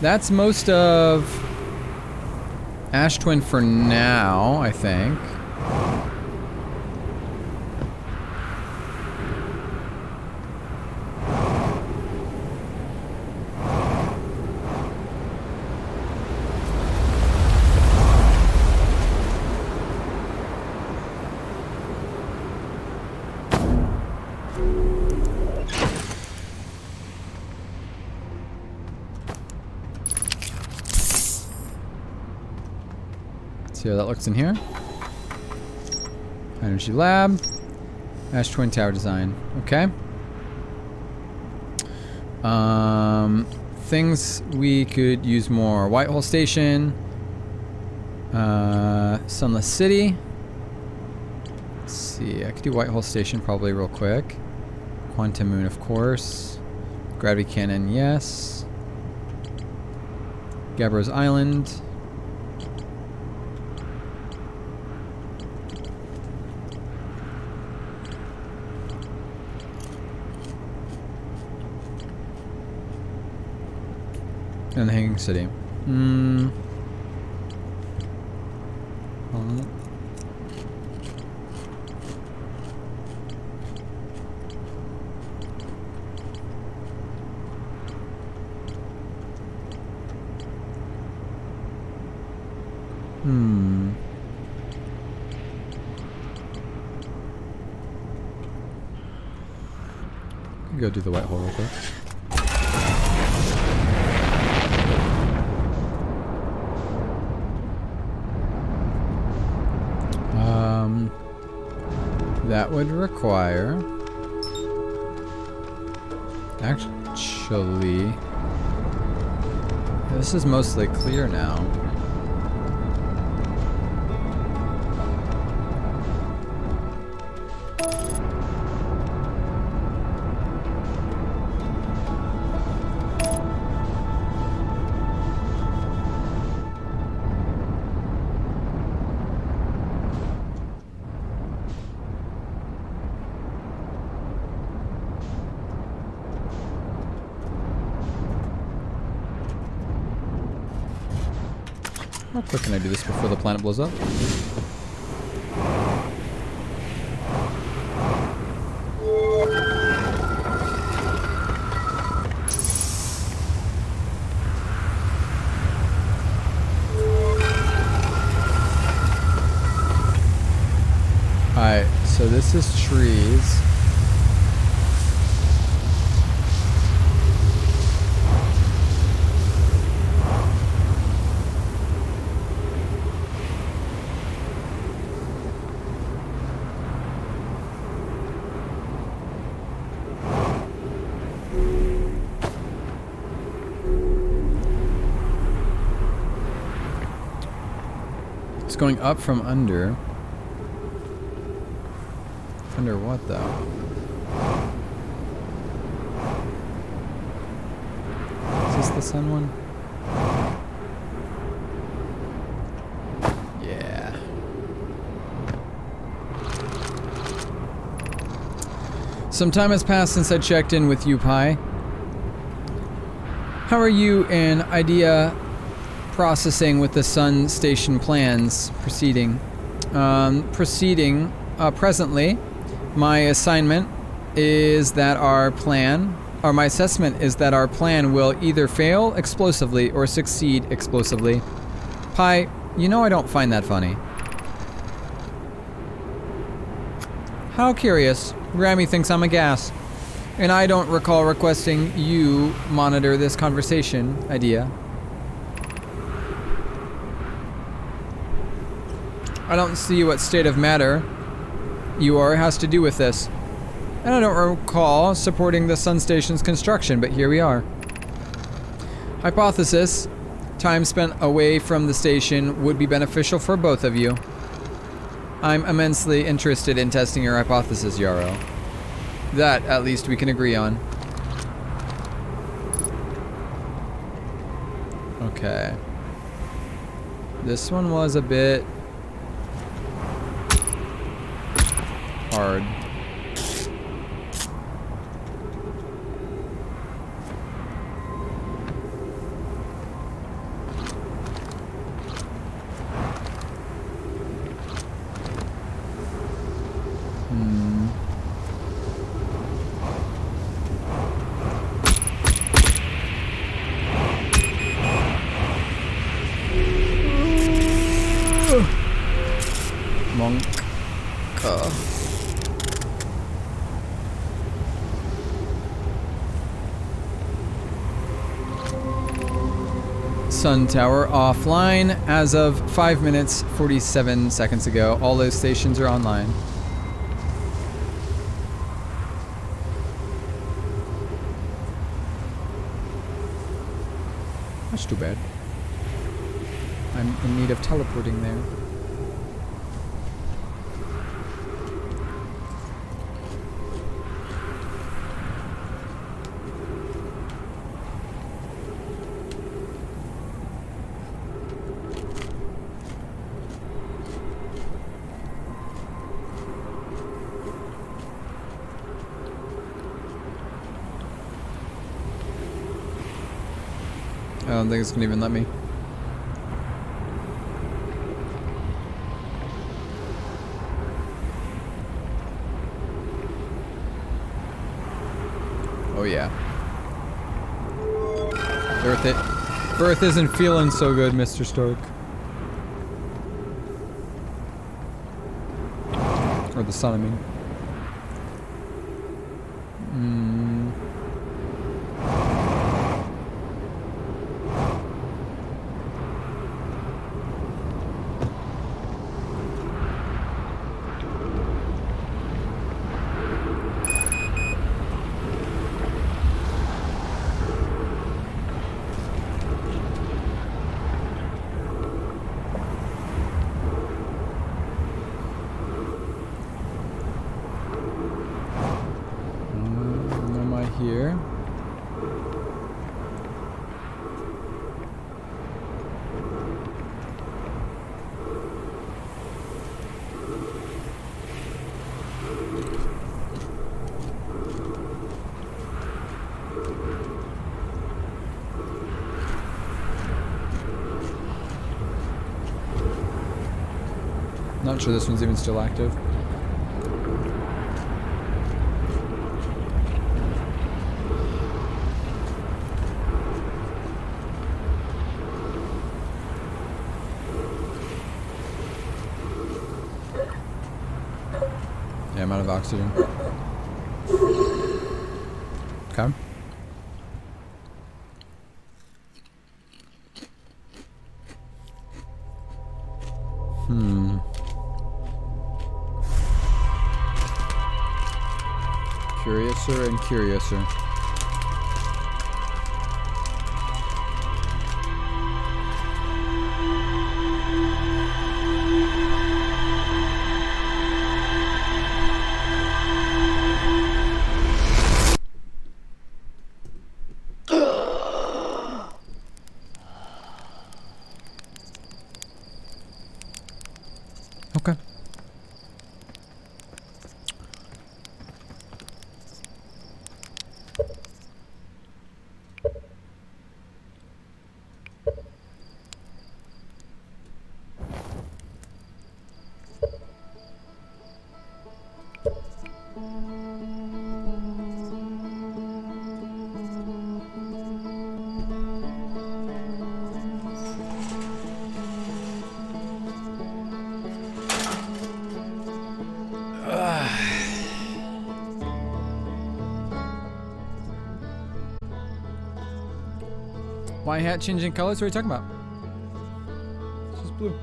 That's most of Ash Twin for now, I think. See how that looks in here. Energy Lab. Ash Twin Tower Design. Okay. Things we could use more. Whitehole Station. Sunless City. Let's see. I could do Whitehole Station probably real quick. Quantum Moon, of course. Gravity Cannon, yes. Gabbro's Island. And the Hanging City. Go do the white hole real quick. That would require... Actually... This is mostly clear now. How quick can I do this before the planet blows up? Alright, so this is trees. It's going up from under. Under what, though? Is this the sun one? Yeah. Some time has passed since I checked in with you, Pi. How are you and idea processing with the Sun Station plans proceeding? Presently, my assessment is that our plan will either fail explosively or succeed explosively. Pi, you know I don't find that funny. How curious. Grammy thinks I'm a gas. And I don't recall requesting you monitor this conversation, idea. I don't see what state of matter you are has to do with this. And I don't recall supporting the Sun Station's construction, but here we are. Hypothesis: time spent away from the station would be beneficial for both of you. I'm immensely interested in testing your hypothesis, Yarrow. That, at least, we can agree on. Okay. This one was a bit hard. Monk. Sun Tower offline as of 5 minutes 47 seconds ago. All those stations are online. That's too bad. I'm in need of teleporting there. I don't think it's gonna even let me. Oh yeah. Earth isn't feeling so good, Mr. Stark. Or the sun, I mean. Here. not sure this one's even still active. Yeah, I'm out of oxygen. Okay. Curiouser and curiouser. Okay. Why hat changing colors? What are you talking about? It's just blue.